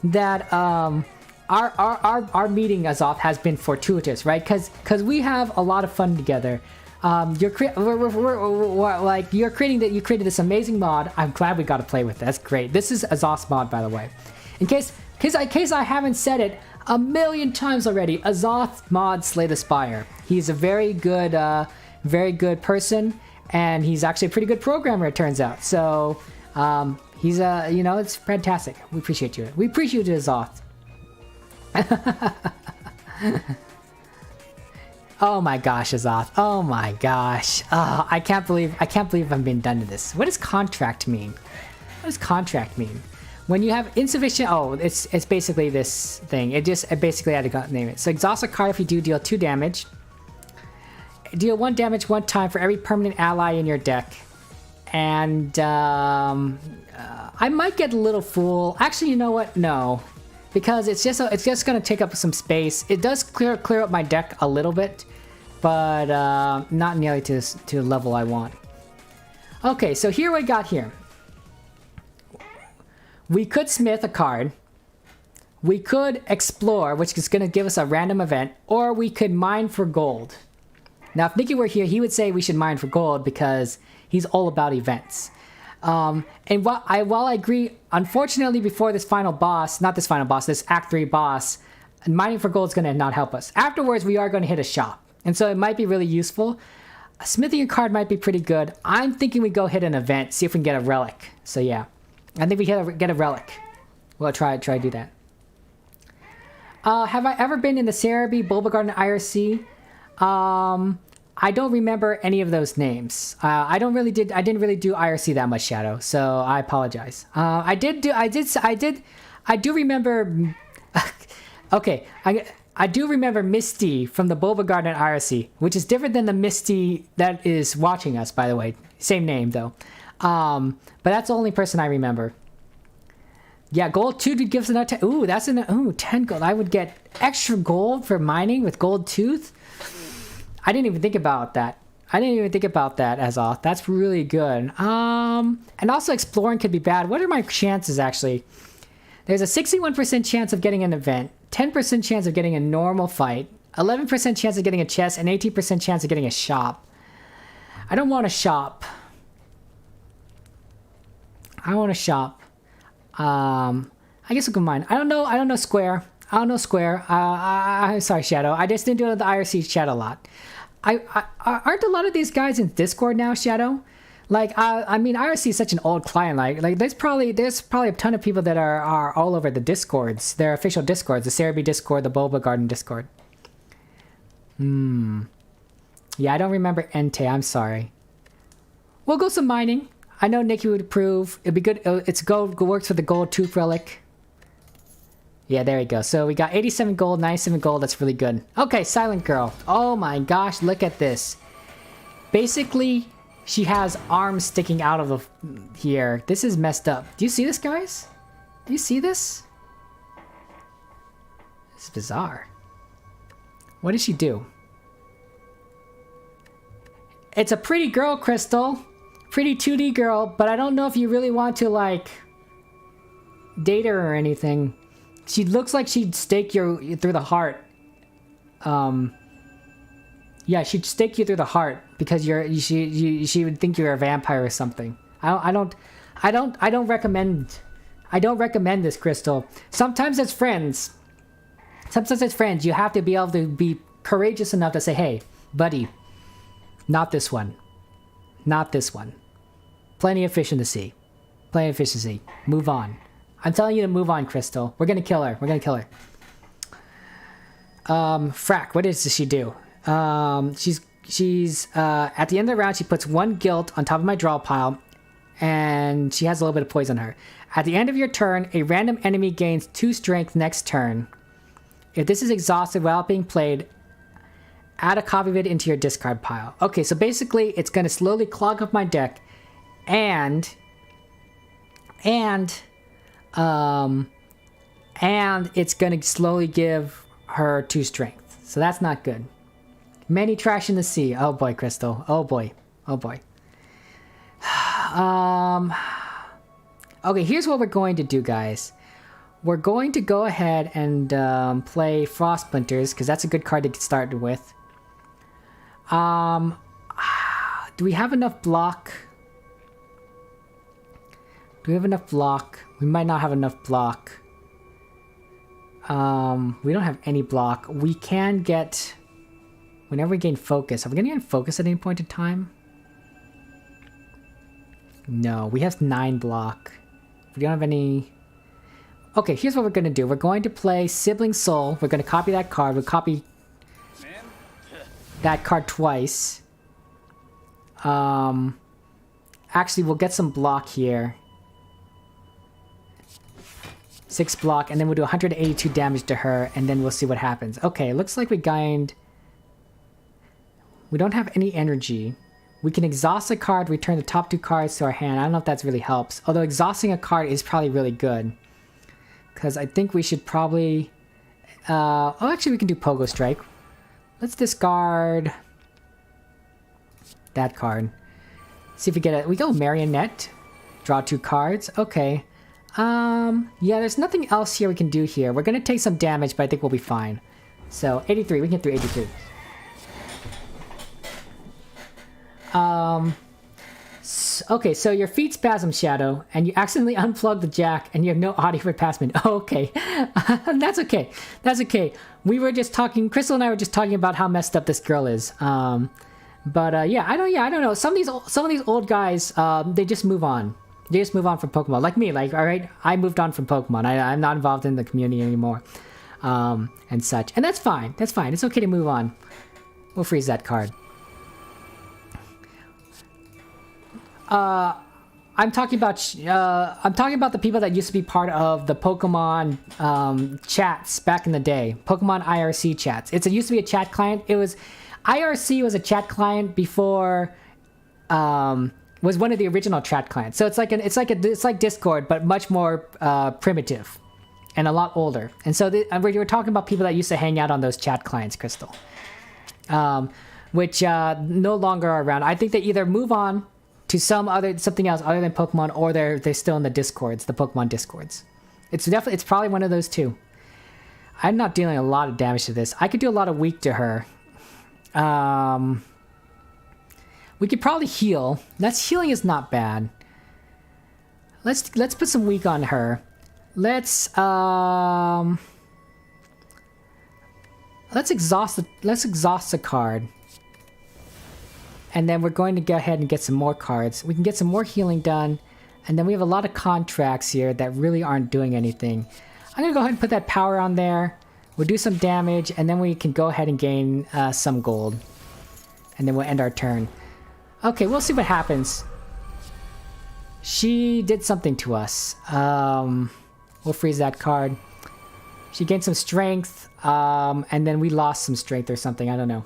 that our meeting, Azoth, has been fortuitous, right? Because we have a lot of fun together. You created this amazing mod. I'm glad we got to play with it. That's great. This is Azoth's mod, by the way. In case I haven't said it a million times already, Azoth mod Slay the Spire. He's a very good person, and he's actually a pretty good programmer, it turns out. So he's you know, it's fantastic. We appreciate you. We appreciate you, Azoth. Oh my gosh, Azoth. Oh my gosh. Oh, I can't believe I'm being done to this. What does contract mean? What does contract mean? When you have insufficient, it's basically this thing. It basically had to name it. So exhaust a card if you do deal 2 damage. Deal 1 damage 1 time for every permanent ally in your deck. And I might get a little fool. Actually, you know what? No, because it's just gonna take up some space. It does clear up my deck a little bit, but not nearly to the level I want. Okay, so here we got here. We could smith a card. We could explore, which is gonna give us a random event, or we could mine for gold. Now, if Nikki were here, he would say we should mine for gold because he's all about events. And while I agree, unfortunately, before this this Act 3 boss, mining for gold is going to not help us. Afterwards, we are going to hit a shop. And so it might be really useful. Smithing a card might be pretty good. I'm thinking we go hit an event, see if we can get a relic. So yeah, I think we get a relic. We'll try to do that. Have I ever been in the Cerebi, Bulba Garden, IRC? I don't remember any of those names. I didn't really do IRC that much, Shadow, so I apologize. I do remember. Okay, I do remember Misty from the Bulba Garden IRC, which is different than the Misty that is watching us, by the way. Same name though. But that's the only person I remember. Yeah, gold 2 gives another 10. Ooh, that's 10 gold. I would get extra gold for mining with gold tooth. I didn't even think about that. Azoth. That's really good. And also exploring could be bad. What are my chances, actually? There's a 61% chance of getting an event, 10% chance of getting a normal fight, 11% chance of getting a chest, and 18% chance of getting a shop. I don't want to shop. I want to shop. I guess we'll combine. I don't know Square. I don't know Square. I'm sorry, Shadow. I just didn't do the IRC chat a lot. Aren't a lot of these guys in Discord now, Shadow? Like, I mean, IRC is such an old client. Like there's probably a ton of people that are all over the Discords. Their official Discords, the Cerebi Discord, the Boba Garden Discord. Yeah, I don't remember Entei. I'm sorry. We'll go some mining. I know Nikki would approve. It'd be good. It's gold. Works for the gold tooth relic. Yeah, there we go. So we got 87 gold, 97 gold. That's really good. Okay, Silent Girl. Oh my gosh, look at this. Basically, she has arms sticking out of the here. This is messed up. Do you see this, guys? Do you see this? This is bizarre. What did she do? It's a pretty girl, Crystal. Pretty 2D girl, but I don't know if you really want to, like, date her or anything. She looks like she'd stake you through the heart. Yeah, she'd stake you through the heart because she would think you're a vampire or something. I don't recommend this, Crystal. Sometimes as friends, you have to be able to be courageous enough to say, "Hey, buddy, not this one. Not this one. Plenty of fish in the sea. Plenty of fish in the sea. Move on." I'm telling you to move on, Crystal. We're gonna kill her. We're gonna kill her. Frack, what does she do? She's at the end of the round, she puts 1 guilt on top of my draw pile, and she has a little bit of poison on her. At the end of your turn, a random enemy gains 2 strength next turn. If this is exhausted while being played, add a copy of it into your discard pile. Okay, so basically, it's gonna slowly clog up my deck, and it's gonna slowly give her 2 strength. So that's not good. Many trash in the sea. Oh boy, Crystal. Oh boy. Oh boy. Okay, here's what we're going to do, guys. We're going to go ahead and play Frost Splinters, because that's a good card to get started with. Do we have enough block? Do we have enough block? We might not have enough block. We don't have any block. We can get... Whenever we gain focus. Are we going to gain focus at any point in time? No, we have 9 block. We don't have any... Okay, here's what we're going to do. We're going to play Sibling Soul. We're going to copy that card. We'll copy that card twice. Actually, we'll get some block here. 6 block, and then we'll do 182 damage to her, and then we'll see what happens. Okay, looks like we gained... We don't have any energy. We can exhaust a card, return the top 2 cards to our hand. I don't know if that really helps. Although exhausting a card is probably really good. Because I think we should probably... oh, actually we can do Pogo Strike. Let's discard... that card. See if we get it. We go Marionette. Draw 2 cards. Okay. Yeah, there's nothing else here we can do here. We're going to take some damage, but I think we'll be fine. So, 83. We can get through 83. Okay, so your feet spasm, Shadow, and you accidentally unplug the jack, and you have no audio for passment. Oh, okay. That's okay. That's okay. We were just talking, Crystal and I were just talking about how messed up this girl is. Yeah, I don't know. Some of these old guys, they just move on. They just move on from Pokemon. Like me, like, alright, I moved on from Pokemon. I'm not involved in the community anymore. And such. And that's fine. That's fine. It's okay to move on. We'll freeze that card. I'm talking about the people that used to be part of the Pokemon chats back in the day. Pokemon IRC chats. It used to be a chat client. It was IRC was a chat client before was one of the original chat clients. So it's like Discord, but much more primitive and a lot older. And so we were talking about people that used to hang out on those chat clients, Crystal, which no longer are around. I think they either move on to something else other than Pokemon, or they're still in the Discords, the Pokemon Discords. It's probably one of those two. I'm not dealing a lot of damage to this. I could do a lot of weak to her. We could probably heal. That's healing is not bad. Let's put some weak on her. Let's exhaust the card. And then we're going to go ahead and get some more cards. We can get some more healing done. And then we have a lot of contracts here that really aren't doing anything. I'm going to go ahead and put that power on there. We'll do some damage, and then we can go ahead and gain some gold. And then we'll end our turn. Okay, we'll see what happens. She did something to us. We'll freeze that card. She gained some strength, and then we lost some strength or something. I don't know.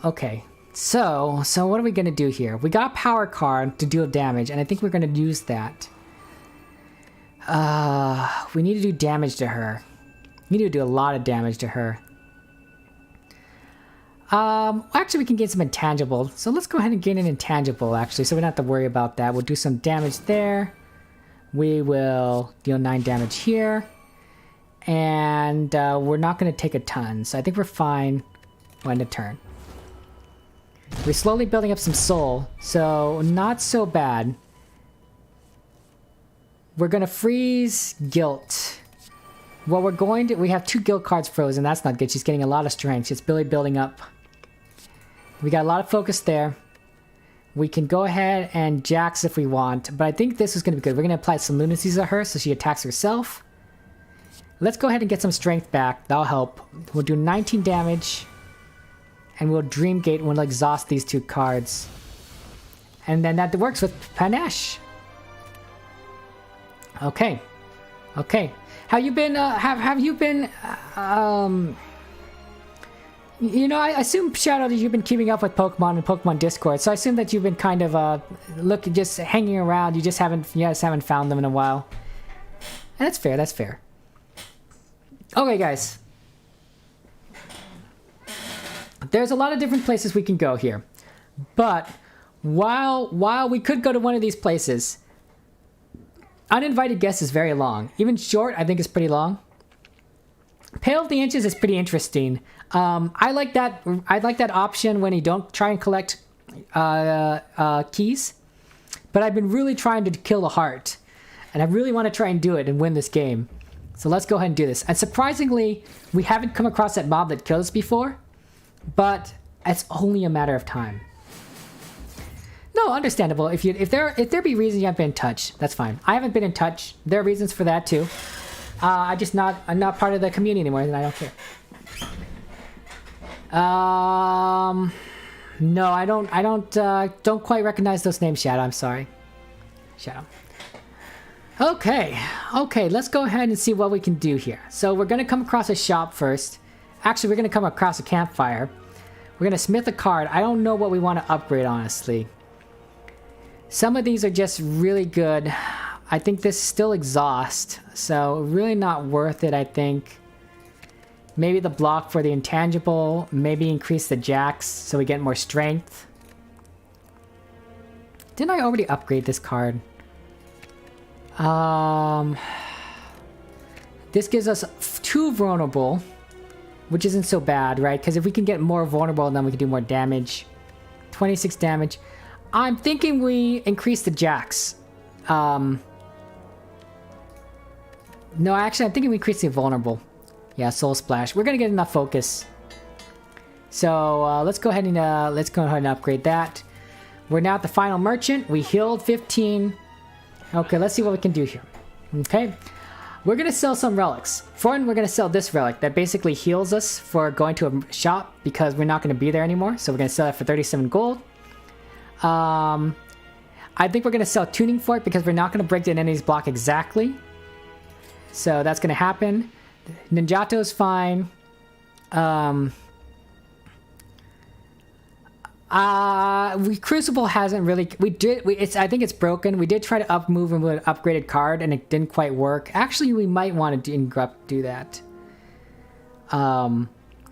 Okay. So what are we going to do here? We got a power card to deal damage, and I think we're going to use that. We need to do damage to her. We need to do a lot of damage to her. Actually, we can gain some intangible. So let's go ahead and gain an intangible, actually, so we don't have to worry about that. We'll do some damage there. We will deal 9 damage here. And we're not going to take a ton, so I think we're fine when to turn. We're slowly building up some soul, so not so bad. We're going to freeze guilt. Well, we have 2 guilt cards frozen. That's not good. She's getting a lot of strength. She's really building up. We got a lot of focus there. We can go ahead and Jax if we want, but I think this is going to be good. We're going to apply some lunacies on her so she attacks herself. Let's go ahead and get some strength back. That'll help. We'll do 19 damage. And we'll Dreamgate and we'll exhaust these 2 cards. And then that works with Panache. Okay. Have you been, have you been, you know, I assume, Shadow, that you've been keeping up with Pokemon and Pokemon Discord, so I assume that you've been kind of, just hanging around. You just haven't found them in a while. And that's fair. Okay, guys. There's a lot of different places we can go here. But while we could go to one of these places, Uninvited Guest is very long. Even short, I think, is pretty long. Pale of the Inches is pretty interesting. I like that option when you don't try and collect keys. But I've been really trying to kill a heart. And I really want to try and do it and win this game. So let's go ahead and do this. And surprisingly, we haven't come across that mob that killed us before. But it's only a matter of time. No, understandable. If there be reasons you haven't been in touch, that's fine. I haven't been in touch. There are reasons for that too. I'm not part of the community anymore, and I don't care. No, I don't quite recognize those names, Shadow. I'm sorry, Shadow. Okay, let's go ahead and see what we can do here. So we're gonna come across a shop first. Actually, we're gonna come across a campfire. We're gonna smith a card. I don't know what we want to upgrade, honestly. Some of these are just really good. I think this is still exhaust, so really not worth it, I think. Maybe the block for the intangible, maybe increase the Jax so we get more strength. Didn't I already upgrade this card? This gives us 2 vulnerable, which isn't so bad, right? Because if we can get more vulnerable, then we can do more damage. 26 damage. I'm thinking we increase the Jax. No, actually, I'm thinking we increase the vulnerable. Yeah, Soul Splash. We're gonna get enough focus. So let's go ahead and upgrade that. We're now at the final merchant. We healed 15. Okay, let's see what we can do here. Okay, we're gonna sell some relics. For one, we're gonna sell this relic that basically heals us for going to a shop because we're not gonna be there anymore. So we're gonna sell it for 37 gold. I think we're gonna sell tuning for it because we're not gonna break the enemy's block exactly. So that's gonna happen. Ninjato is fine. Crucible hasn't really. I think it's broken. We did try to up move with an upgraded card, and it didn't quite work. Actually, we might want to do that.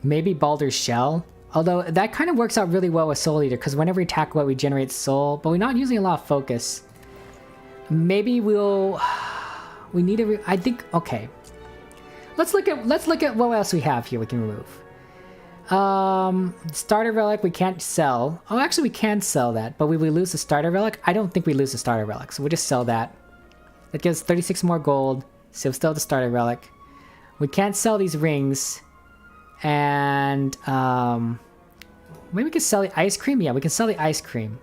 Maybe Baldur's Shell. Although that kind of works out really well with Soul Eater, because whenever we attack we generate soul, but we're not using a lot of focus. Maybe we need to. I think okay. Let's look at what else we have here we can remove. Starter relic we can't sell. Oh, actually we can sell that, but we lose the starter relic? I don't think we lose the starter relic, so we'll just sell that. That gives 36 more gold, so we'll still have the starter relic. We can't sell these rings. And, maybe we can sell the ice cream? Yeah, we can sell the ice cream.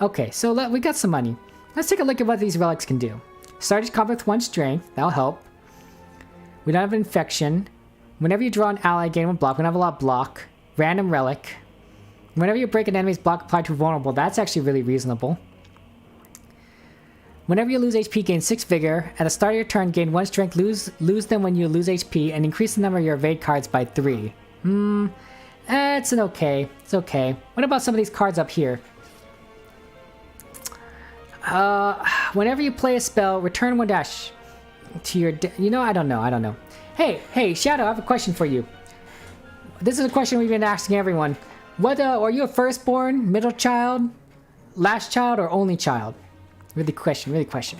Okay, so we got some money. Let's take a look at what these relics can do. Start each combat with 1 strength. That'll help. We don't have infection. Whenever you draw an ally, gain 1 block. We don't have a lot of block. Random relic. Whenever you break an enemy's block applied to vulnerable. That's actually really reasonable. Whenever you lose HP, gain 6 vigor. At the start of your turn, gain 1 strength. Lose them when you lose HP. And increase the number of your evade cards by 3. It's an okay. It's okay. What about some of these cards up here? Whenever you play a spell, return 1 dash to your... I don't know. Hey, Shadow, I have a question for you. This is a question we've been asking everyone. Are you a firstborn, middle child, last child, or only child? Really question.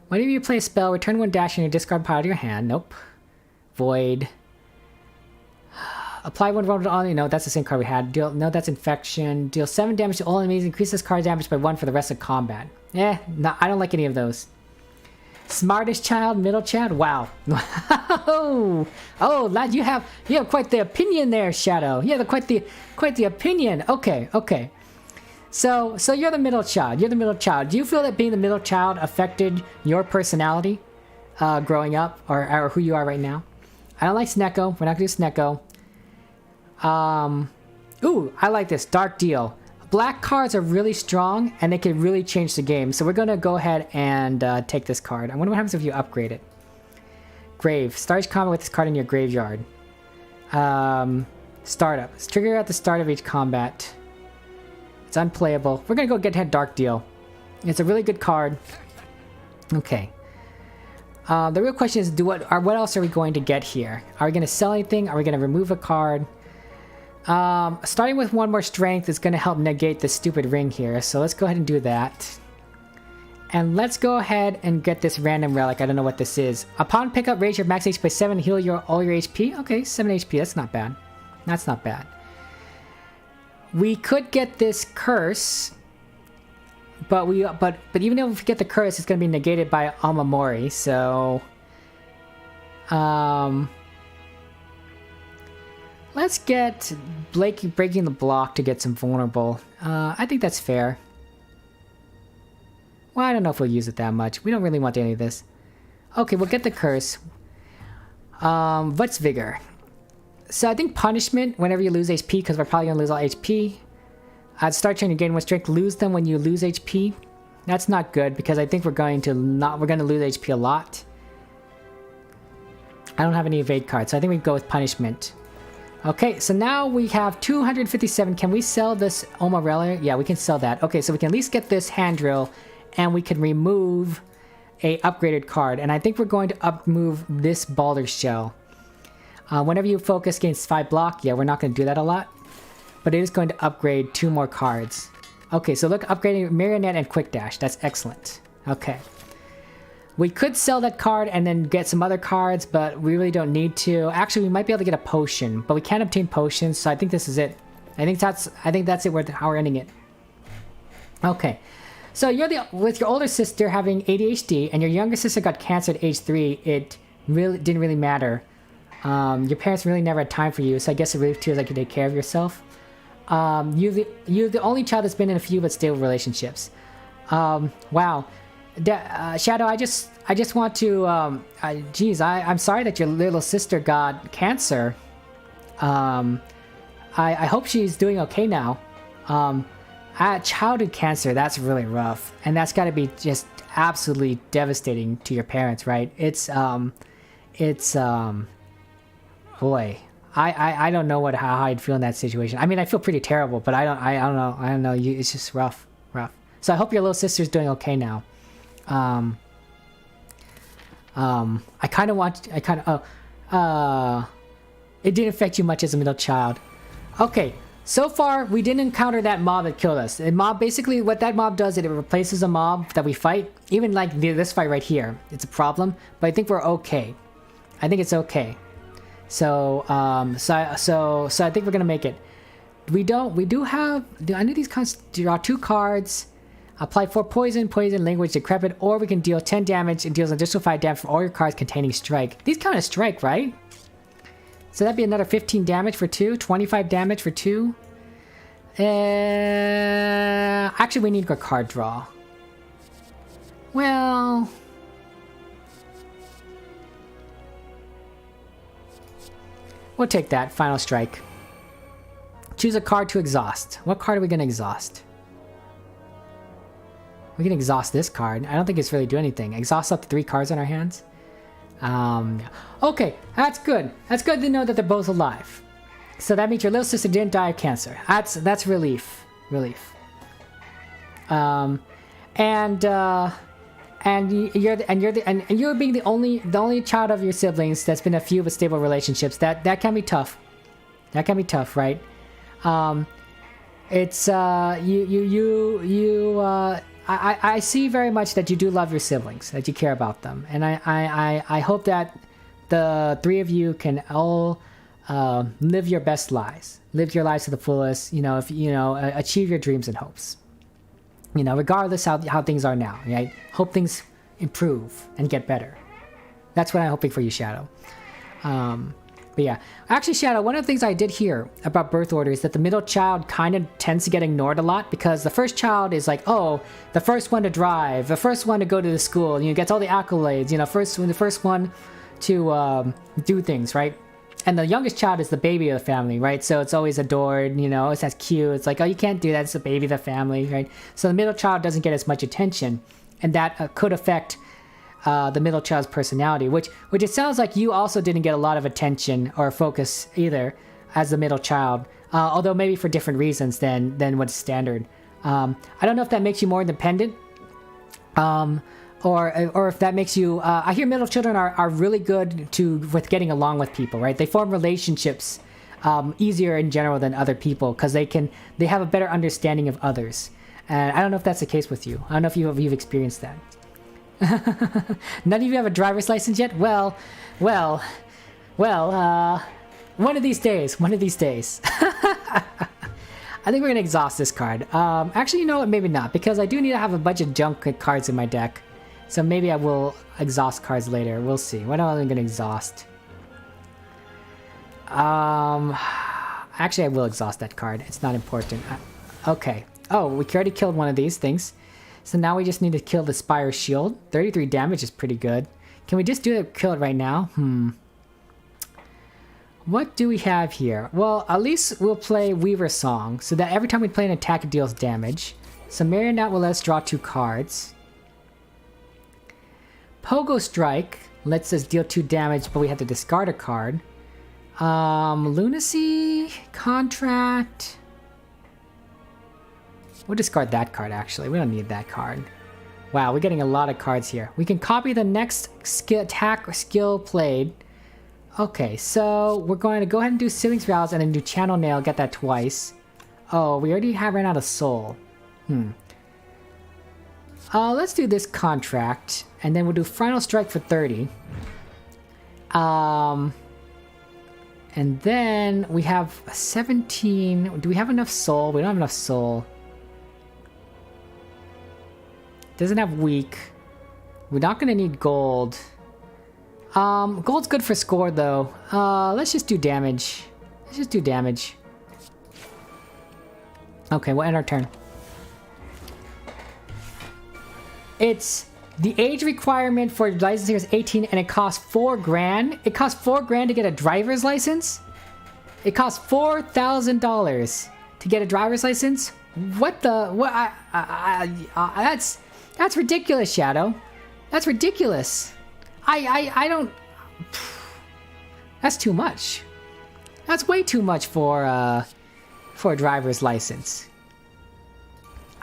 Whenever you play a spell, return 1 dash in your discard pile to your hand. Nope. Void. Apply 1 vulnerable to all... No, that's the same card we had. No, that's infection. Deal 7 damage to all enemies. Increase this card's damage by 1 for the rest of combat. No, I don't like any of those. Smartest child, middle child. Wow. Oh, lad, you have quite the opinion there, Shadow. You have quite the opinion. Okay. So you're the middle child. Do you feel that being the middle child affected your personality growing up, or who you are right now? I don't like Snecko. We're not gonna do Snecko. Ooh, I like this. Dark Deal. Black cards are really strong, and they can really change the game. So we're gonna go ahead and take this card. I wonder what happens if you upgrade it. Grave. Start each combat with this card in your graveyard. Startup. It's trigger at the start of each combat. It's unplayable. We're gonna go get ahead Dark Deal. It's a really good card. Okay. The real question is, what else are we going to get here? Are we gonna sell anything? Are we gonna remove a card? Starting with 1 more strength is gonna help negate the stupid ring here. So let's go ahead and do that. And let's go ahead and get this random relic. I don't know what this is. Upon pickup, raise your max HP by 7, heal all your HP. Okay, 7 HP. That's not bad. That's not bad. We could get this curse, but even if we get the curse, it's gonna be negated by Amamori. So, let's get breaking the block to get some vulnerable. I think that's fair. Well, I don't know if we'll use it that much. We don't really want any of this. Okay, we'll get the curse. What's vigor? So I think punishment whenever you lose HP, because we're probably gonna lose all HP. I'd start trying to gain 1 strength. Lose them when you lose HP. That's not good, because I think we're gonna lose HP a lot. I don't have any evade cards, so I think we go with punishment. Okay, so now we have 257. Can we sell this Oma Relic? Yeah, we can sell that. Okay, so we can at least get this hand drill, and we can remove a upgraded card. And I think we're going to move this Baldur's Shell. Whenever you focus, gains 5 block. Yeah, we're not going to do that a lot. But it is going to upgrade 2 more cards. Okay, so look, upgrading Marionette and Quick Dash. That's excellent. Okay. We could sell that card and then get some other cards, but we really don't need to. Actually, we might be able to get a potion, but we can't obtain potions, so I think this is it. I think that's it. How we're ending it. Okay. So with your older sister having ADHD and your younger sister got cancer at age 3, it really didn't really matter. Your parents really never had time for you, so I guess it really feels like you take care of yourself. You're the only child that's been in a few but stable relationships. Wow. Shadow, I just want to, geez, I'm sorry that your little sister got cancer. I hope she's doing okay now. Childhood cancer, that's really rough. And that's gotta be just absolutely devastating to your parents, right? Boy, I don't know how I'd feel in that situation. I mean, I feel pretty terrible, but I don't know. It's just rough. So I hope your little sister's doing okay now. It didn't affect you much as a middle child. Okay, so far we didn't encounter that mob that killed us. And basically what that mob does is it replaces a mob that we fight. Even like this fight right here, it's a problem, but I think we're okay. I think it's okay. So so I think we're gonna make it. We do have. Do any of these cards draw 2 cards? Apply 4 poison, language, decrepit, or we can deal 10 damage and deals an additional 5 damage for all your cards containing strike. These count as strike, right? So that'd be another 15 damage for 2, 25 damage for 2. Actually, we need a card draw. Well, we'll take that. Final strike. Choose a card to exhaust. What card are we going to exhaust? We can exhaust this card. I don't think it's really doing anything. Exhaust up to 3 cards on our hands. Okay, that's good. That's good to know that they're both alive. So that means your little sister didn't die of cancer. That's relief. Relief. And you're being the only child of your siblings that's been a few but stable relationships. That can be tough. That can be tough, right? It's I see very much that you do love your siblings, that you care about them, and I hope that the 3 of you can all live your best lives, live your lives to the fullest. You know, achieve your dreams and hopes. You know, regardless how things are now, right? Hope things improve and get better. That's what I'm hoping for you, Shadow. But yeah, actually, Shadow, one of the things I did hear about birth order is that the middle child kind of tends to get ignored a lot, because the first child is like, oh, the first one to drive, the first one to go to the school, gets all the accolades, the first one to do things, right? And the youngest child is the baby of the family, right? So it's always adored, it's as cute. It's like, oh, you can't do that. It's the baby of the family, right? So the middle child doesn't get as much attention, and that could affect the middle child's personality, which it sounds like you also didn't get a lot of attention or focus either as the middle child, although maybe for different reasons than what's standard. I don't know if that makes you more independent, or if that makes you. I hear middle children are really good with getting along with people, right? They form relationships easier in general than other people because they have a better understanding of others. And I don't know if that's the case with you. I don't know if you've experienced that. None of you have a driver's license yet? Well, one of these days. I think we're gonna exhaust this card. Actually, you know what? Maybe not, because I do need to have a bunch of junk cards in my deck. So maybe I will exhaust cards later. We'll see. What am I gonna exhaust? Actually, I will exhaust that card. It's not important. Okay. Oh, we already killed one of these things. So now we just need to kill the Spire Shield. 33 damage is pretty good. Can we just kill it right now? What do we have here? Well, at least we'll play Weaver's Song, so that every time we play an attack, it deals damage. So Marionette will let us draw 2 cards. Pogo Strike lets us deal 2 damage, but we have to discard a card. Lunacy, Contract. We'll discard that card, actually. We don't need that card. Wow, we're getting a lot of cards here. We can copy the next attack or skill played. Okay, so we're going to go ahead and do Siblings Rouse and then do Channel Nail, get that twice. Oh, we already have ran out of soul. Let's do this Contract, and then we'll do Final Strike for 30. And then we have 17. Do we have enough soul? We don't have enough soul. Doesn't have weak. We're not gonna need gold. Gold's good for score though. Let's just do damage. Okay, we'll end our turn. It's the age requirement for licensing is 18, and it costs $4,000. It costs $4,000 to get a driver's license. It costs $4,000 to get a driver's license. What the? What? That's ridiculous, Shadow. That's ridiculous. I don't. That's too much. That's way too much for a driver's license.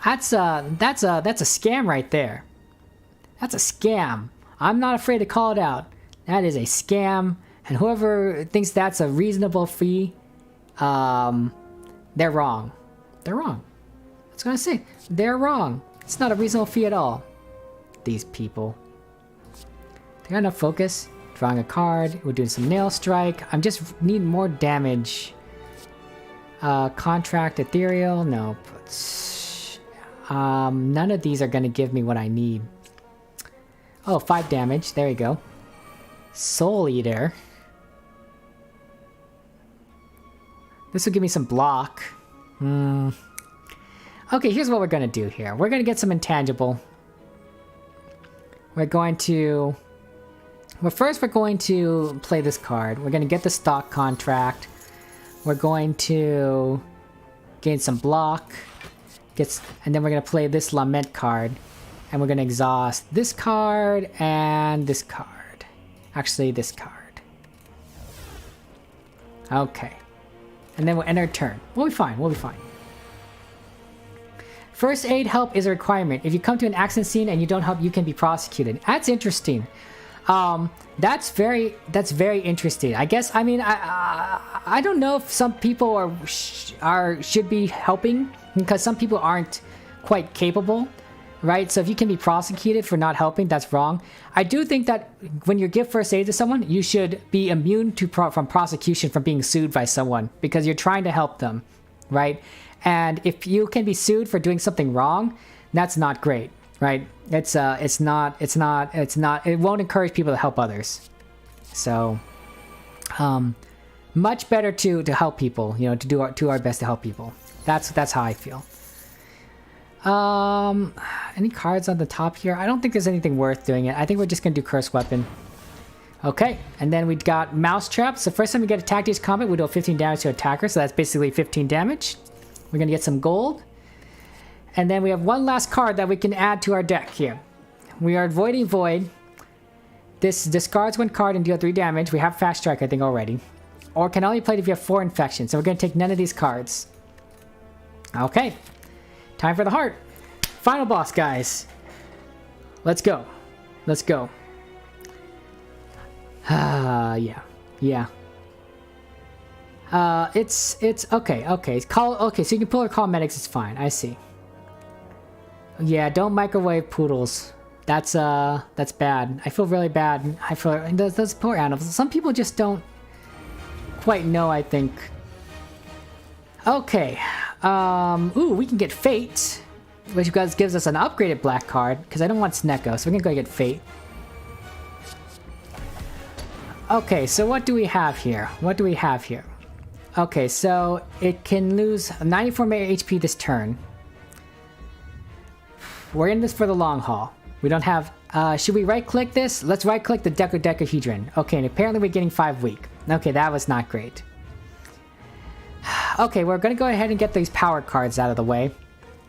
That's a scam right there. That's a scam. I'm not afraid to call it out. That is a scam, and whoever thinks that's a reasonable fee, they're wrong. They're wrong. That's what I say. They're wrong. It's not a reasonable fee at all. These people. They got enough focus. Drawing a card. We're doing some nail strike. I'm just need more damage. Contract, ethereal. No. None of these are gonna give me what I need. Oh, 5 damage. There you go. Soul Eater. This will give me some block. Okay, here's what we're gonna do here. We're gonna get some intangible. We're going to... Well, first we're going to play this card. We're gonna get the stock contract. We're going to gain some block. And then we're gonna play this Lament card. And we're gonna exhaust this card and this card. Actually, this card. Okay. And then we'll end our turn. We'll be fine, we'll be fine. First aid help is a requirement. If you come to an accident scene and you don't help, you can be prosecuted. That's interesting. That's very interesting. I guess, I mean, I don't know if some people should be helping, because some people aren't quite capable, right? So if you can be prosecuted for not helping, that's wrong. I do think that when you give first aid to someone, you should be immune from prosecution from being sued by someone, because you're trying to help them, right? And if you can be sued for doing something wrong, that's not great, right? It won't encourage people to help others. So, much better to help people, you know, to do our best to help people. That's how I feel. Any cards on the top here? I don't think there's anything worth doing it. I think we're just gonna do Curse Weapon. Okay, and then we got Mousetrap. So first time we get attacked each combat, we do 15 damage to attacker, so that's basically 15 damage. We're gonna get some gold. And then we have one last card that we can add to our deck here. We are avoiding Void. This discards one card and deal 3 damage. We have Fast Strike, I think, already. Or can only play it if you have 4 infections. So we're gonna take none of these cards. Okay. Time for the heart. Final boss, guys. Let's go. Let's go. Yeah. It's okay. Okay, so you can pull or call medics, it's fine. I see. Yeah, don't microwave poodles. That's bad. I feel really bad. I feel those poor animals. Some people just don't quite know, I think. Okay. Ooh, we can get Fate, which gives us an upgraded black card, because I don't want Snecko, so we're gonna go get Fate. Okay, so what do we have here? Okay, so it can lose 94 HP this turn. We're in this for the long haul. We don't have... should we right-click this? Let's right-click the Decahedron. Okay, and apparently we're getting 5 weak. Okay, that was not great. Okay, we're gonna go ahead and get these power cards out of the way.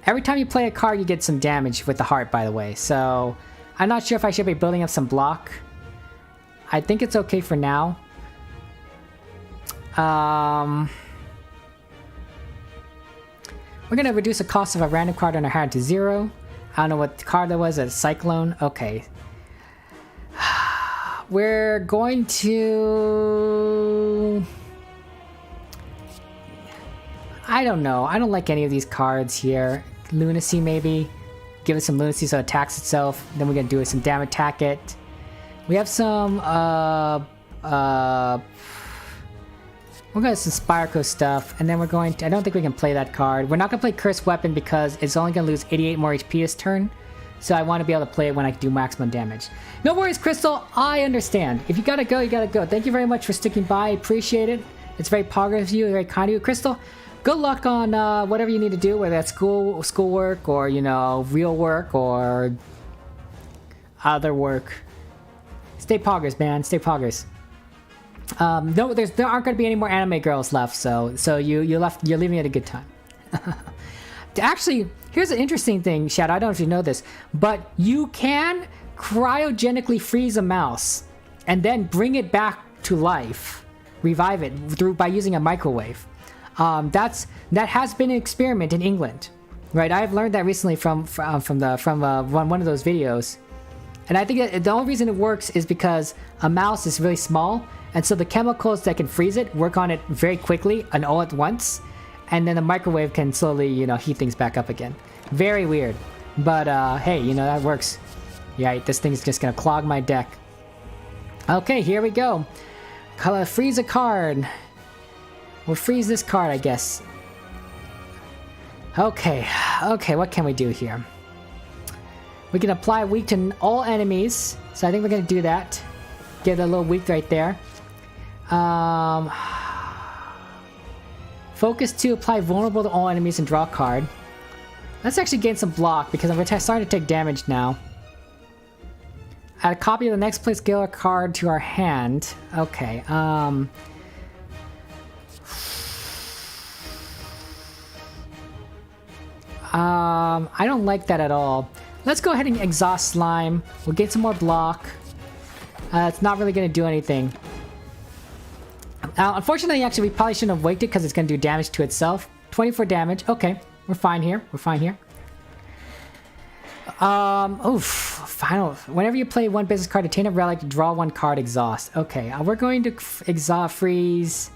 Every time you play a card, you get some damage with the heart, by the way. So, I'm not sure if I should be building up some block. I think it's okay for now. We're gonna reduce the cost of a random card on our hand to 0. I don't know what card that was, a Cyclone. Okay. We're going to... I don't know. I don't like any of these cards here. Lunacy, maybe. Give it some lunacy so it attacks itself. Then we're gonna do some damage, attack it. We have some, we're gonna have some Spire stuff, and then we're going to, I don't think we can play that card. We're not gonna play Cursed Weapon because it's only gonna lose 88 more HP this turn. So I want to be able to play it when I do maximum damage. No worries, Crystal. I understand. If you gotta go, you gotta go. Thank you very much for sticking by. I appreciate it. It's very positive of you, very kind of you. Crystal, good luck on whatever you need to do, whether that's schoolwork or, you know, real work or other work. Stay poggers, man. Stay poggers. No, there aren't going to be any more anime girls left, so you're leaving at a good time. Actually, here's an interesting thing, Shadow. I don't know if you know this, but you can cryogenically freeze a mouse and then bring it back to life, revive it by using a microwave. That has been an experiment in England, right? I've learned that recently from one of those videos. And I think the only reason it works is because a mouse is really small, and so the chemicals that can freeze it work on it very quickly and all at once, and then the microwave can slowly, you know, heat things back up again. Very weird, but hey, you know, that works. Yeah, this thing's just gonna clog my deck. Okay, here we go. Freeze a card. We'll freeze this card, I guess. Okay, what can we do here? We can apply weak to all enemies, so I think we're gonna do that. Get a little weak right there. Focus 2, apply vulnerable to all enemies and draw a card. Let's actually gain some block because we're starting to take damage now. Add a copy of the next place skill card to our hand. Okay, I don't like that at all. Let's go ahead and exhaust slime. We'll get some more block. It's not really going to do anything. Unfortunately, actually, we probably shouldn't have waked it because it's going to do damage to itself. 24 damage. Okay, we're fine here. We're fine here. Final. Whenever you play one business card, attain a relic, draw one card, exhaust. Okay, we're going to exhaust freeze.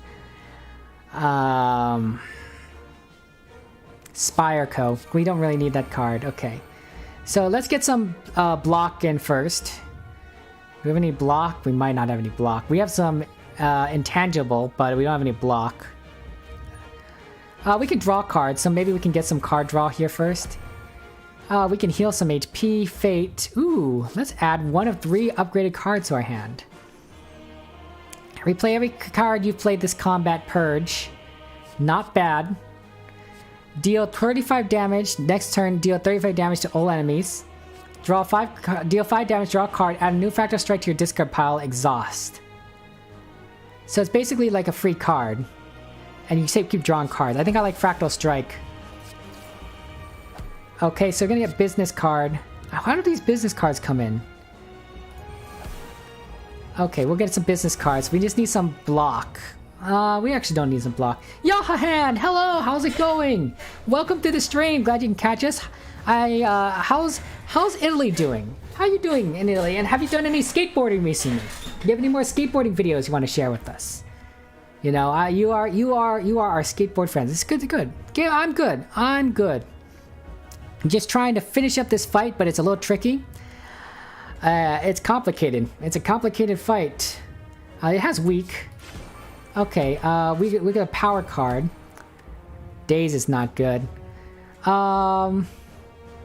Spire Co. We don't really need that card. Okay. So let's get some block in first. Do we have any block? We might not have any block. We have some intangible, but we don't have any block. We can draw cards, so maybe we can get some card draw here first. We can heal some HP, Fate. Ooh, let's add 1 of 3 upgraded cards to our hand. Replay every card you've played this combat purge. Not bad. Deal 35 damage. Next turn, deal 35 damage to all enemies. Deal 5 damage, draw a card. Add a new fractal strike to your discard pile. Exhaust. So it's basically like a free card. And you keep drawing cards. I think I like fractal strike. Okay, so we're gonna get business card. How do these business cards come in? Okay, we'll get some business cards. We just need some block. We actually don't need some block. Yahahan! Hello! How's it going? Welcome to the stream. Glad you can catch us. How's Italy doing? How are you doing in Italy? And have you done any skateboarding recently? Do you have any more skateboarding videos you want to share with us? You know, you are our skateboard friends. It's good. Okay, I'm good. I'm just trying to finish up this fight, but it's a little tricky. It's complicated. It's a complicated fight. It has weak. Okay, we got a power card. Daze is not good.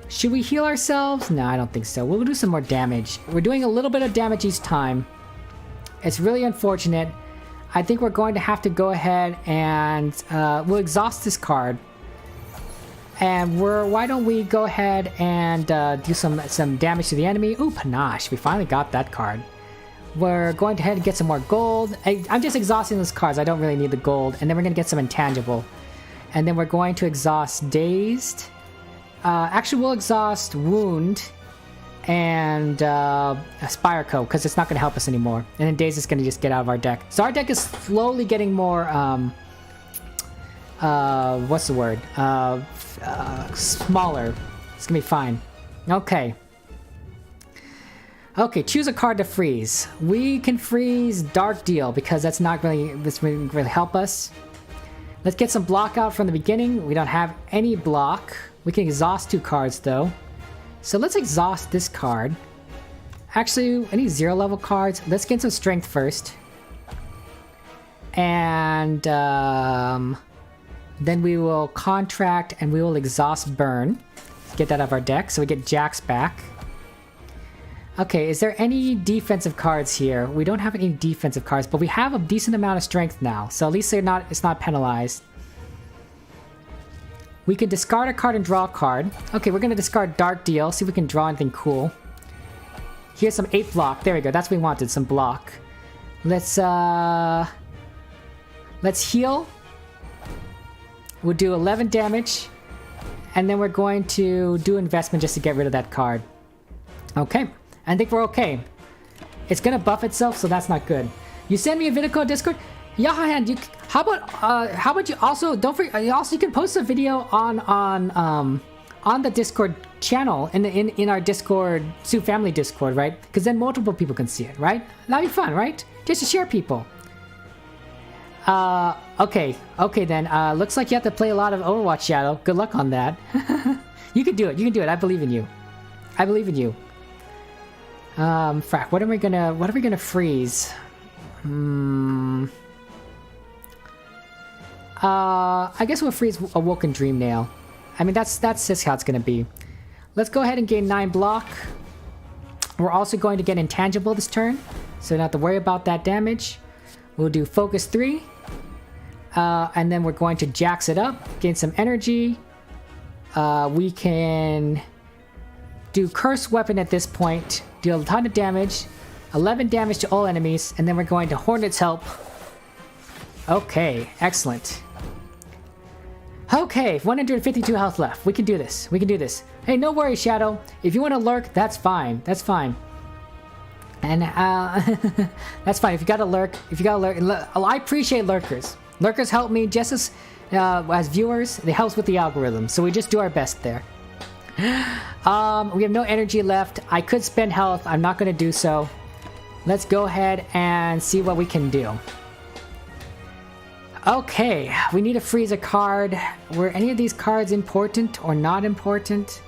Should we heal ourselves? No, I don't think so. We'll do some more damage. We're doing a little bit of damage each time. It's really unfortunate. I think we're going to have to go ahead and we'll exhaust this card. And why don't we go ahead and do some damage to the enemy? Ooh, Panache. We finally got that card. We're going to head and get some more gold. I'm just exhausting those cards. I don't really need the gold. And then we're going to get some intangible. And then we're going to exhaust Dazed. Actually, we'll exhaust Wound and Spire Co. because it's not going to help us anymore. And then Dazed is going to just get out of our deck. So our deck is slowly getting more... what's the word? Smaller. It's gonna be fine. Okay. Okay, choose a card to freeze. We can freeze Dark Deal because that's not really help us. Let's get some block out from the beginning. We don't have any block. We can exhaust 2 cards though. So let's exhaust this card. Actually, I need 0 level cards. Let's get some strength first. And then we will contract and we will exhaust burn. Get that out of our deck so we get Jax back. Okay, is there any defensive cards here? We don't have any defensive cards, but we have a decent amount of strength now. So at least it's not penalized. We can discard a card and draw a card. Okay, we're going to discard Dark Deal. See if we can draw anything cool. Here's some 8 block. There we go. That's what we wanted, some block. Let's heal. We'll do 11 damage, and then we're going to do investment just to get rid of that card. Okay, I think we're okay. It's gonna buff itself, so that's not good. You send me a video code Discord? Yahahan, how about you also don't forget? Also, you can post a video on the Discord channel in our Discord Sioux Family Discord, right? Because then multiple people can see it, right? That'd be fun, right? Just to share people. Okay then, looks like you have to play a lot of Overwatch, Shadow. Good luck on that. You can do it, I believe in you. Frack, what are we gonna freeze? I guess we'll freeze Awoken Dream Nail. I mean, that's just how it's gonna be. Let's go ahead and gain 9 block. We're also going to get Intangible this turn, so we don't have to worry about that damage. We'll do Focus 3. And then we're going to Jax it up, gain some energy. We can do Curse Weapon at this point, deal a ton of damage, 11 damage to all enemies, and then we're going to Hornet's Help. Okay, excellent. Okay, 152 health left. We can do this. We can do this. Hey, no worries, Shadow. If you want to lurk, that's fine. That's fine. And that's fine. If you gotta lurk, I appreciate lurkers. Lurkers help me just as viewers. They help us with the algorithm. So we just do our best there. We have no energy left. I could spend health. I'm not gonna do so. Let's go ahead and see what we can do. Okay, we need to freeze a card. Were any of these cards important or not important?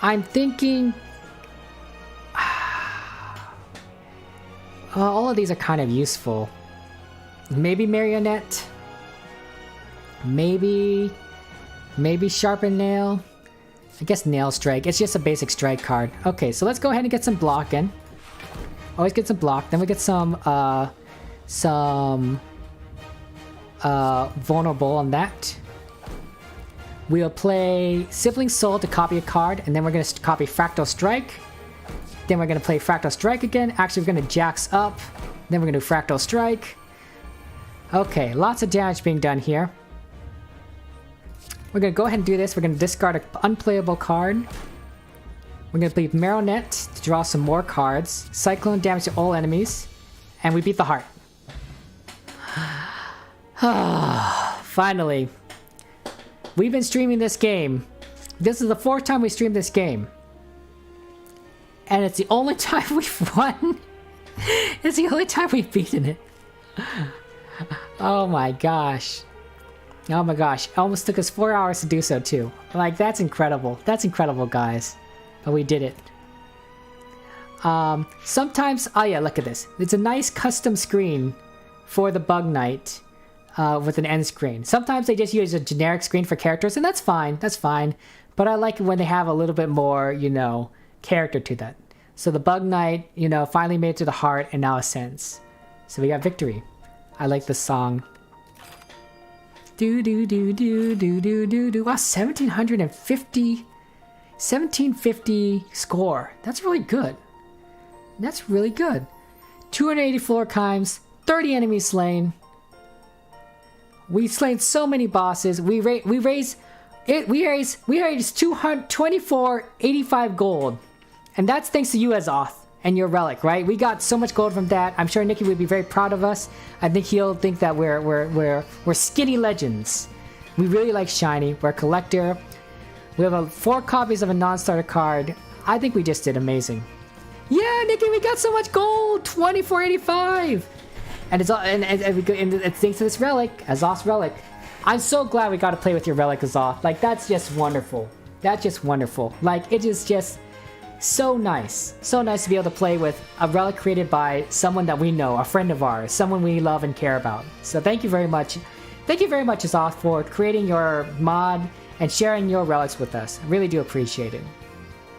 I'm thinking... all of these are kind of useful. Maybe Marionette. Maybe Sharpen Nail. I guess Nail Strike. It's just a basic strike card. Okay, so let's go ahead and get some block in. Always get some block. Then we get some vulnerable on that. We'll play Sibling Soul to copy a card, and then we're going to copy Fractal Strike. Then we're going to play Fractal Strike again. Actually, we're going to Jax up. Then we're going to do Fractal Strike. Okay, lots of damage being done here. We're going to go ahead and do this. We're going to discard an unplayable card. We're going to play Marionette to draw some more cards. Cyclone damage to all enemies. And we beat the heart. Finally. We've been streaming this game. This is the 4th time we streamed this game. And it's the only time we've won. It's the only time we've beaten it. Oh my gosh. Oh my gosh. It almost took us 4 hours to do so too. Like, that's incredible. That's incredible, guys. But we did it. Sometimes... oh yeah, look at this. It's a nice custom screen for the Bug Knight. With an end screen. Sometimes they just use a generic screen for characters, and that's fine. That's fine. But I like it when they have a little bit more, you know, character to that. So the Bug Knight, you know, finally made it to the heart and now ascends. So we got victory. I like the song. Do do do do do do do do. Wow, 1750 score. That's really good. That's really good. 280 floor climbs, 30 enemies slain. We slain so many bosses. We raised 2485 gold, and that's thanks to you, Azoth, and your relic, right? We got so much gold from that. I'm sure Nikki would be very proud of us. I think he'll think that we're skinny legends. We really like shiny. We're a collector. We have 4 copies of a non-starter card. I think we just did amazing. Yeah, Nikki, we got so much gold. 2485. And it's all, and it's thanks to this relic, Azoth's relic. I'm so glad we got to play with your relic, Azoth. Like, that's just wonderful. That's just wonderful. Like, it is just so nice. So nice to be able to play with a relic created by someone that we know, a friend of ours, someone we love and care about. So thank you very much. Thank you very much, Azoth, for creating your mod and sharing your relics with us. I really do appreciate it.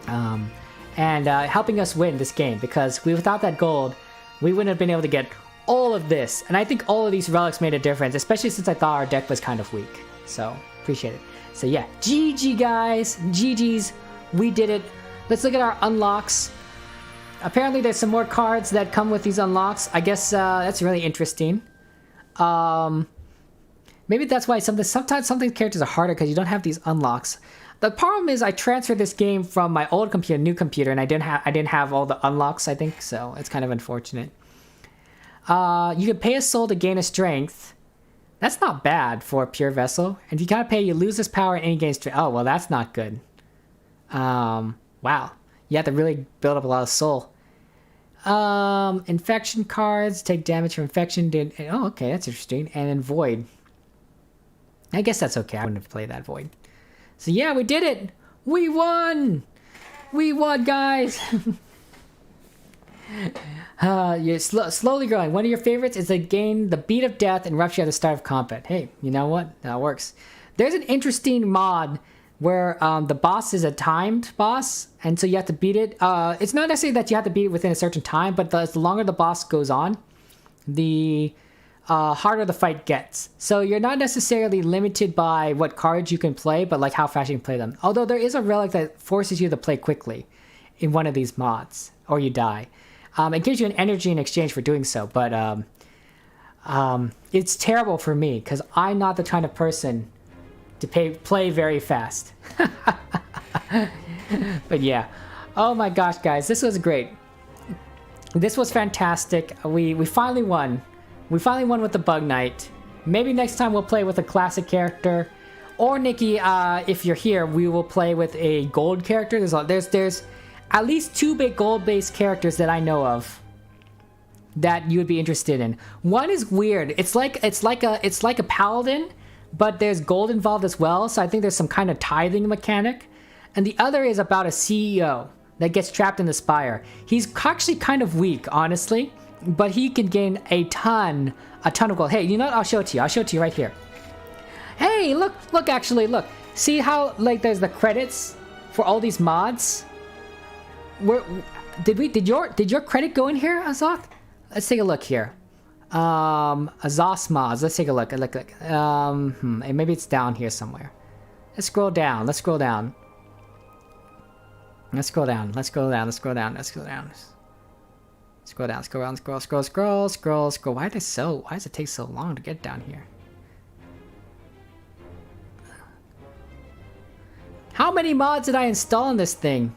And helping us win this game, because without that gold, we wouldn't have been able to get all of this. And I think all of these relics made a difference, especially since I thought our deck was kind of weak. So, appreciate it. So yeah, GG guys, GG's, we did it. Let's look at our unlocks. Apparently there's some more cards that come with these unlocks. I guess that's really interesting. Maybe that's why sometimes some of these characters are harder because you don't have these unlocks. The problem is I transferred this game from my old computer to new computer, and I didn't have all the unlocks, I think, so it's kind of unfortunate. You can pay a soul to gain a strength. That's not bad for a pure vessel. And if you gotta pay, you lose this power and you gain strength. Oh, well, that's not good. Wow. You have to really build up a lot of soul. Infection cards. Take damage from infection. Oh, okay, that's interesting. And then void. I guess that's okay. I wouldn't have played that void. So yeah, we did it! We won! We won, guys! You're slowly growing. One of your favorites is to gain the beat of death and rupture at the start of combat. Hey, you know what? That works. There's an interesting mod where the boss is a timed boss, and so you have to beat it. It's not necessarily that you have to beat it within a certain time, but the longer the boss goes on, the harder the fight gets. So you're not necessarily limited by what cards you can play, but like how fast you can play them. Although there is a relic that forces you to play quickly in one of these mods, or you die. It gives you an energy in exchange for doing so, but it's terrible for me because I'm not the kind of person to play very fast. But yeah, oh my gosh, guys, this was great. This was fantastic. We finally won. We finally won with the Bug Knight. Maybe next time we'll play with a classic character, or Nikki, if you're here, we will play with a gold character. There's at least 2 big gold-based characters that I know of that you would be interested in. One is weird. It's like a paladin, but there's gold involved as well. So I think there's some kind of tithing mechanic. And the other is about a CEO that gets trapped in the Spire. He's actually kind of weak, honestly, but he can gain a ton of gold. Hey, you know what? I'll show it to you. I'll show it to you right here. Hey, look! Actually, look. See how like there's the credits for all these mods? Did your credit go in here, Azoth? Let's take a look here. Azoth mods. Let's take a look. Maybe it's down here somewhere. Let's scroll down. Let's go down. Scroll. Why does it take so long to get down here? How many mods did I install in this thing?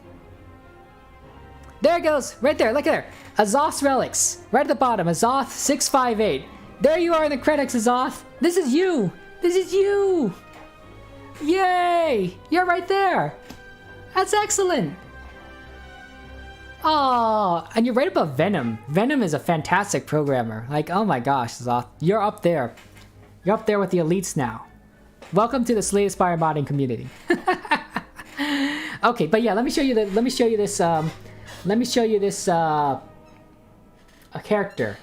There it goes, right there, look there. Azoth's Relics, right at the bottom, Azoth 658. There you are in the credits, Azoth. This is you. Yay, you're right there. That's excellent. Oh, and you're right above Venom. Venom is a fantastic programmer. Like, oh my gosh, Azoth, you're up there. You're up there with the elites now. Welcome to the Slay Spire modding community. Okay, but yeah, let me show you this a character,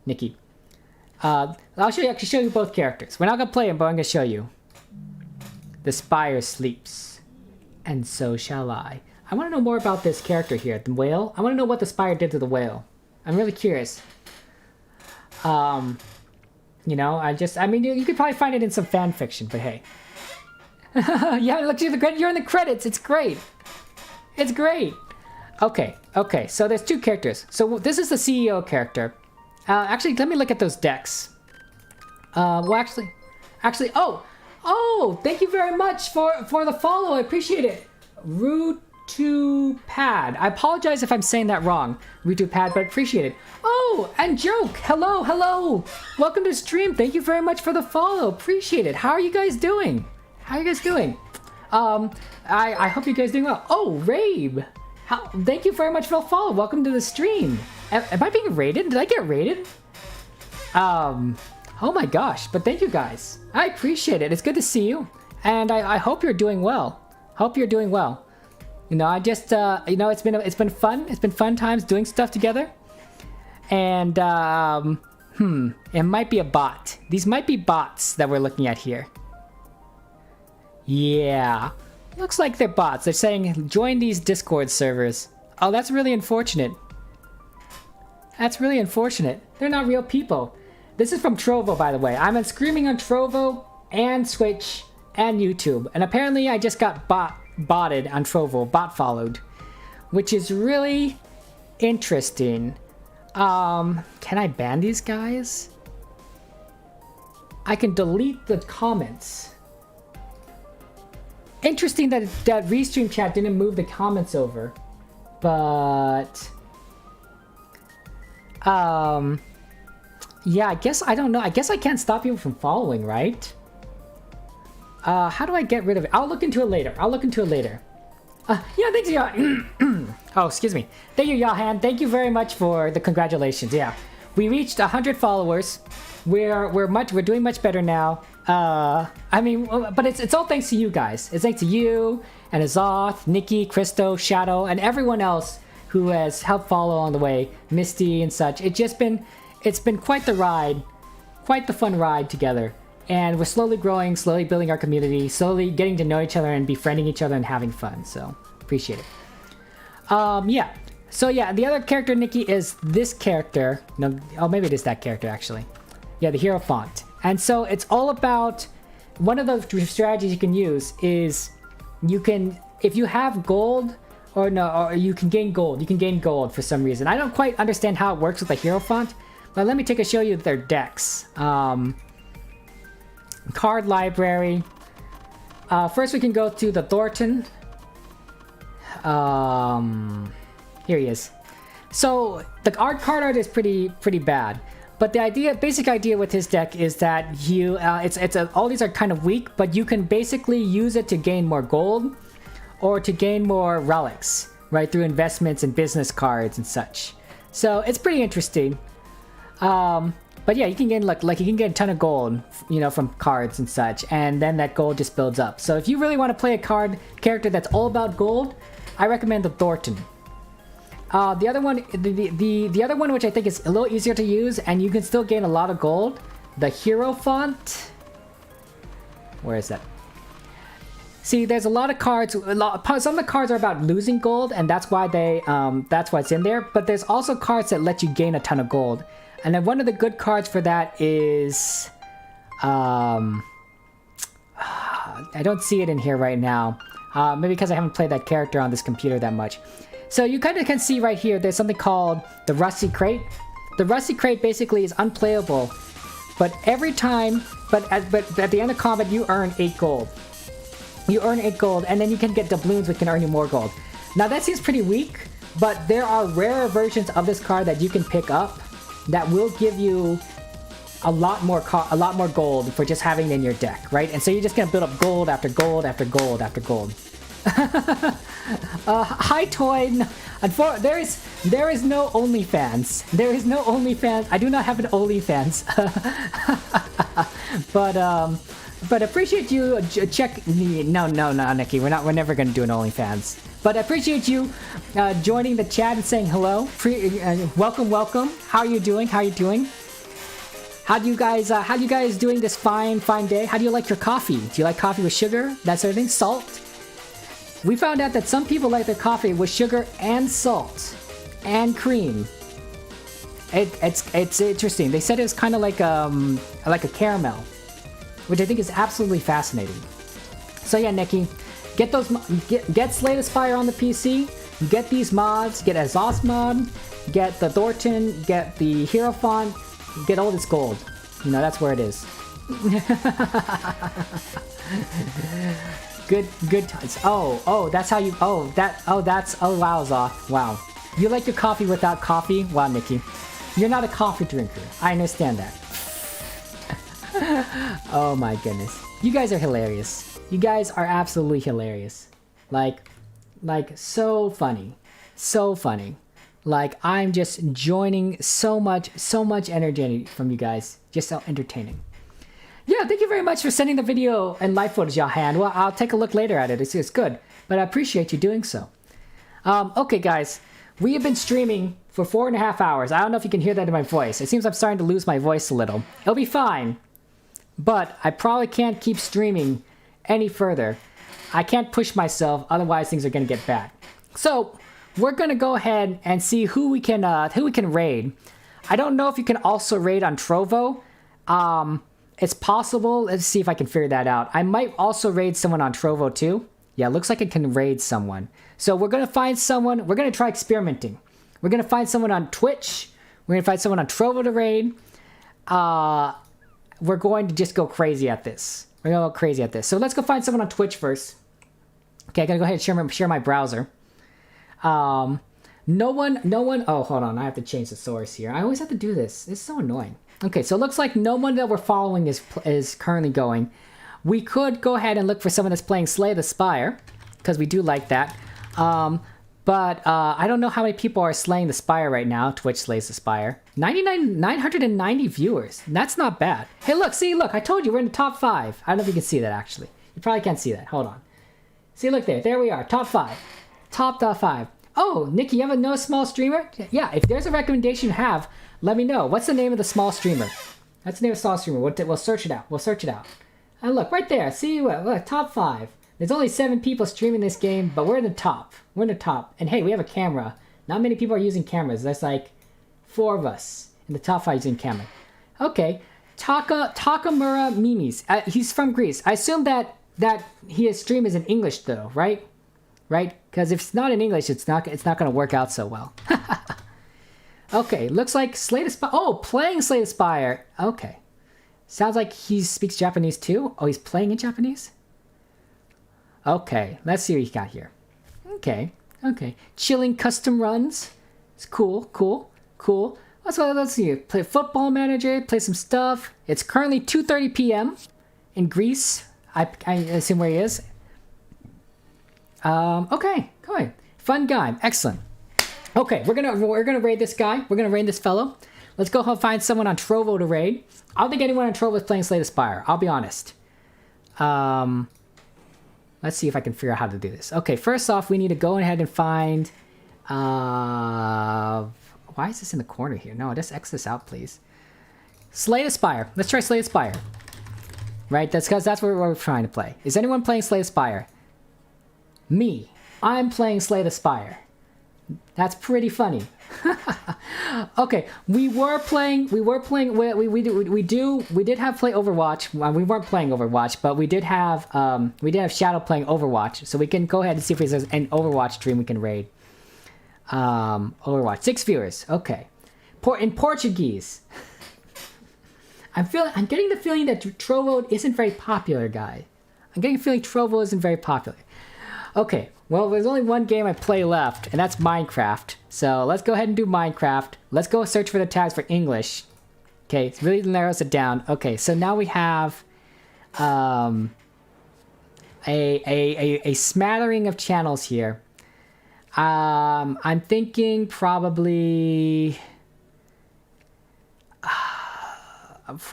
Nikki. I'll actually show you both characters. We're not gonna play him, but I'm gonna show you. The Spire sleeps, and so shall I. I want to know more about this character here, the whale. I want to know what the Spire did to the whale. I'm really curious. You know, I mean, you could probably find it in some fan fiction, but hey. Yeah, look, you're in the credits. It's great. It's great. Okay, so there's 2 characters. So this is the CEO character. Actually, let me look at those decks. Well, actually, oh, thank you very much for the follow. I appreciate it. Rootupad. I apologize if I'm saying that wrong, Rootupad, but appreciate it. Oh, and Joke. Hello. Welcome to the stream. Thank you very much for the follow. Appreciate it. How are you guys doing? I hope you guys doing well. Oh, Rabe. Thank you very much for the follow. Welcome to the stream. Am I being rated? Did I get rated? Oh my gosh, but thank you guys. I appreciate it. It's good to see you. And I hope you're doing well. You know, I just, you know, it's been fun. It's been fun times doing stuff together. And, it might be a bot. These might be bots that we're looking at here. Yeah. Looks like they're bots. They're saying, join these Discord servers. Oh, that's really unfortunate. They're not real people. This is from Trovo, by the way. I'm screaming on Trovo and Twitch and YouTube. And apparently I just got botted on Trovo, bot followed. Which is really interesting. Can I ban these guys? I can delete the comments. Interesting that Restream chat didn't move the comments over, but yeah, I guess I don't know. I guess I can't stop people from following, right? How do I get rid of it? I'll look into it later. Yeah, thanks, y'all. Oh, excuse me. Thank you, Yahan. Thank you very much for the congratulations. Yeah, we reached 100 followers. We're doing much better now. I mean, but it's all thanks to you guys. It's thanks to you and Azoth, Nikki, Christo, Shadow, and everyone else who has helped follow along the way, Misty and such. It's been quite the ride, quite the fun ride together. And we're slowly growing, slowly building our community, slowly getting to know each other and befriending each other and having fun. So, appreciate it. Yeah. So yeah, the other character, Nikki, is this character. No, oh, maybe it is that character, actually. Yeah, the hero font. And so it's all about, one of the strategies you can use is, you can, if you have gold, or no, or you can gain gold. You can gain gold for some reason. I don't quite understand how it works with the hero font, but let me show you their decks. Card library. First we can go to the Thorton. Here he is. So the card art is pretty bad, but the basic idea with his deck is that you all these are kind of weak, but you can basically use it to gain more gold or to gain more relics, right, through investments and business cards and such. So it's pretty interesting. But yeah, you can gain like you can get a ton of gold, you know, from cards and such, and then that gold just builds up. So if you really want to play a character that's all about gold, I recommend the Thorton. The other one, the other one, which I think is a little easier to use, and you can still gain a lot of gold, the hero font. Where is that? See, there's a lot of cards. Some of the cards are about losing gold, and that's why that's why it's in there. But there's also cards that let you gain a ton of gold. And then one of the good cards for that is, I don't see it in here right now. Maybe because I haven't played that character on this computer that much. So you kind of can see right here, there's something called the Rusty Crate. The Rusty Crate basically is unplayable, but every time, but at the end of combat, you earn 8 gold. You earn 8 gold, and then you can get doubloons which can earn you more gold. Now that seems pretty weak, but there are rarer versions of this card that you can pick up that will give you a lot more gold for just having it in your deck, right? And so you're just gonna build up gold after gold after gold after gold. Hi Toy. There is no OnlyFans. There is no OnlyFans. I do not have an OnlyFans. But appreciate you check. No, Nikki. We're never gonna do an OnlyFans. But I appreciate you joining the chat and saying hello. Welcome. How are you doing? How do you guys doing this fine day? How do you like your coffee? Do you like coffee with sugar? That sort of thing? Salt? We found out that some people like their coffee with sugar and salt and cream. It's interesting. They said it was kind of like a caramel, which I think is absolutely fascinating. So yeah, Nikki, get Slay the Spire on the PC. Get these mods. Get StSLib. Get the Thorton. Get the hero font. Get all this gold. You know, that's where it is. Good times. Oh, that's how you. Oh, wow, Zoth. Wow. You like your coffee without coffee? Wow, Nikki. You're not a coffee drinker. I understand that. Oh my goodness. You guys are hilarious. You guys are absolutely hilarious. Like so funny. So funny. Like, I'm just joining so much energy from you guys. Just so entertaining. Yeah, thank you very much for sending the video and live footage, Johan. Well, I'll take a look later at it. It's good. But I appreciate you doing so. Okay, guys. We have been streaming for 4.5 hours. I don't know if you can hear that in my voice. It seems I'm starting to lose my voice a little. It'll be fine. But I probably can't keep streaming any further. I can't push myself, otherwise things are going to get bad. So, we're going to go ahead and see who we can raid. I don't know if you can also raid on Trovo. It's possible. Let's see if I can figure that out. I might also raid someone on Trovo too. Yeah, looks like I can raid someone. So we're going to find someone. We're going to try experimenting. We're going to find someone on Twitch. We're going to find someone on Trovo to raid. We're going to just go crazy at this. We're going to go crazy at this. So let's go find someone on Twitch first. Okay, I got to go ahead and share my browser. No one. Oh, hold on. I have to change the source here. I always have to do this. It's so annoying. Okay, so it looks like no one that we're following is currently going. We could go ahead and look for someone that's playing Slay the Spire, because we do like that. But I don't know how many people are slaying the Spire right now. Twitch slays the Spire. 990 viewers. That's not bad. Hey, look. I told you we're in the top 5. I don't know if you can see that, actually. You probably can't see that. Hold on. See, look there. There we are. Top 5. Top 5. Oh, Nikki, you have no small streamer? Yeah, if there's a recommendation you have, let me know. What's the name of the small streamer? That's the name of the small streamer. We'll search it out. We'll search it out. And look, right there. See, look, top 5. There's only 7 people streaming this game, but we're in the top. We're in the top. And hey, we have a camera. Not many people are using cameras. There's like 4 of us in the top 5 using camera. Okay, Takamura Mimis. He's from Greece. I assume that his stream is in English though, right? Right? Because if it's not in English, it's not going to work out so well. Okay, looks like Slay the Spire. Oh, playing Slay the Spire. Okay. Sounds like he speaks Japanese too. Oh, he's playing in Japanese? Okay, let's see what he got here. Okay. Chilling custom runs. It's cool. Let's see. Play Football Manager, play some stuff. It's currently 2:30 p.m. in Greece. I assume where he is. Okay, go ahead. Fun guy. Excellent. Okay, we're gonna raid this guy. We're gonna raid this fellow. Let's go find someone on Trovo to raid. I don't think anyone on Trovo is playing Slay the Spire. I'll be honest. Let's see if I can figure out how to do this. Okay, first off, we need to go ahead and find. Why is this in the corner here? No, just X this out, please. Slay the Spire. Let's try Slay the Spire. Right, that's because that's what we're trying to play. Is anyone playing Slay the Spire? Me. I'm playing Slay the Spire. That's pretty funny. Okay, we did have play Overwatch. Well, we weren't playing Overwatch, but we did have Shadow playing Overwatch. So we can go ahead and see if there's an Overwatch stream we can raid. Overwatch 6 viewers. Okay, in Portuguese. I'm getting the feeling that Trovo isn't very popular, guy. I'm getting a feeling Trovo isn't very popular. Okay, well, there's only one game I play left, and that's Minecraft. So let's go ahead and do Minecraft. Let's go search for the tags for English. Okay, it really narrows it down. Okay, so now we have a smattering of channels here. I'm thinking probably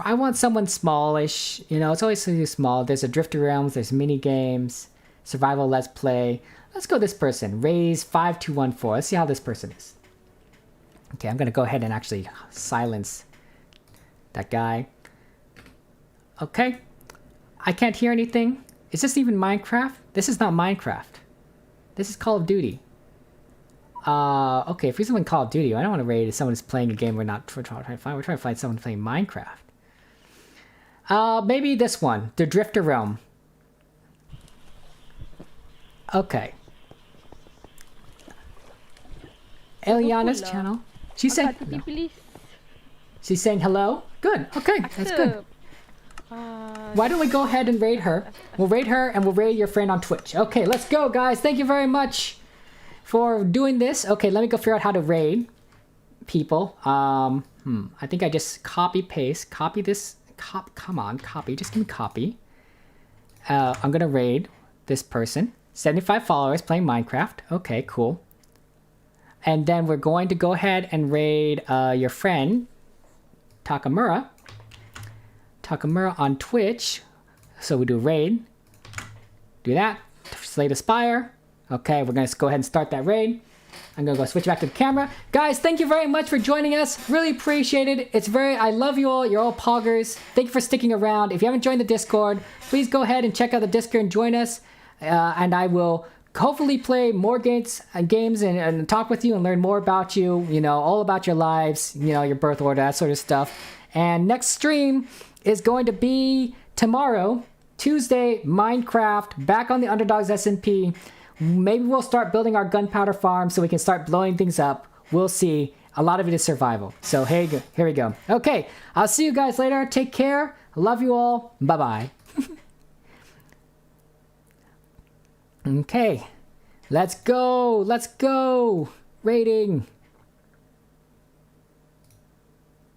I want someone smallish. You know, it's always something small. There's a Drifter Realms, there's mini games, survival let's play. Let's go this person, Raise5214. Let's see how this person is. Okay, I'm gonna go ahead and actually silence that guy. Okay, I can't hear anything. Is this even Minecraft? This is not Minecraft. This is Call of Duty. Okay, if we're someone Call of Duty, I don't want to raid if someone is playing a game we're trying to find. We're trying to find someone playing Minecraft. Maybe this one, the Drifter Realm. Okay. Eliana's channel. She's saying hello. She's saying hello. Good. Okay, that's good. Why don't we go ahead and raid her? We'll raid her and we'll raid your friend on Twitch. Okay, let's go, guys. Thank you very much for doing this. Okay, let me go figure out how to raid people. I think I just copy this. Come on, copy. Just give me copy. I'm gonna raid this person. 75 followers playing Minecraft. Okay, cool. And then we're going to go ahead and raid your friend Takamura on Twitch. So we do raid. Do that. Slay the Spire. Okay, we're gonna go ahead and start that raid. I'm gonna go switch back to the camera. Guys, thank you very much for joining us. Really appreciate it. I love you all. You're all poggers. Thank you for sticking around. If you haven't joined the Discord, please go ahead and check out the Discord and join us. And I will hopefully play more games and talk with you and learn more about you, you know, all about your lives, you know, your birth order, that sort of stuff. And next stream is going to be tomorrow, Tuesday, Minecraft, back on the Underdogs SMP. Maybe we'll start building our gunpowder farm so we can start blowing things up. We'll see. A lot of it is survival. So here we go. Okay, I'll see you guys later. Take care. Love you all. Bye-bye. Okay, let's go. Rating.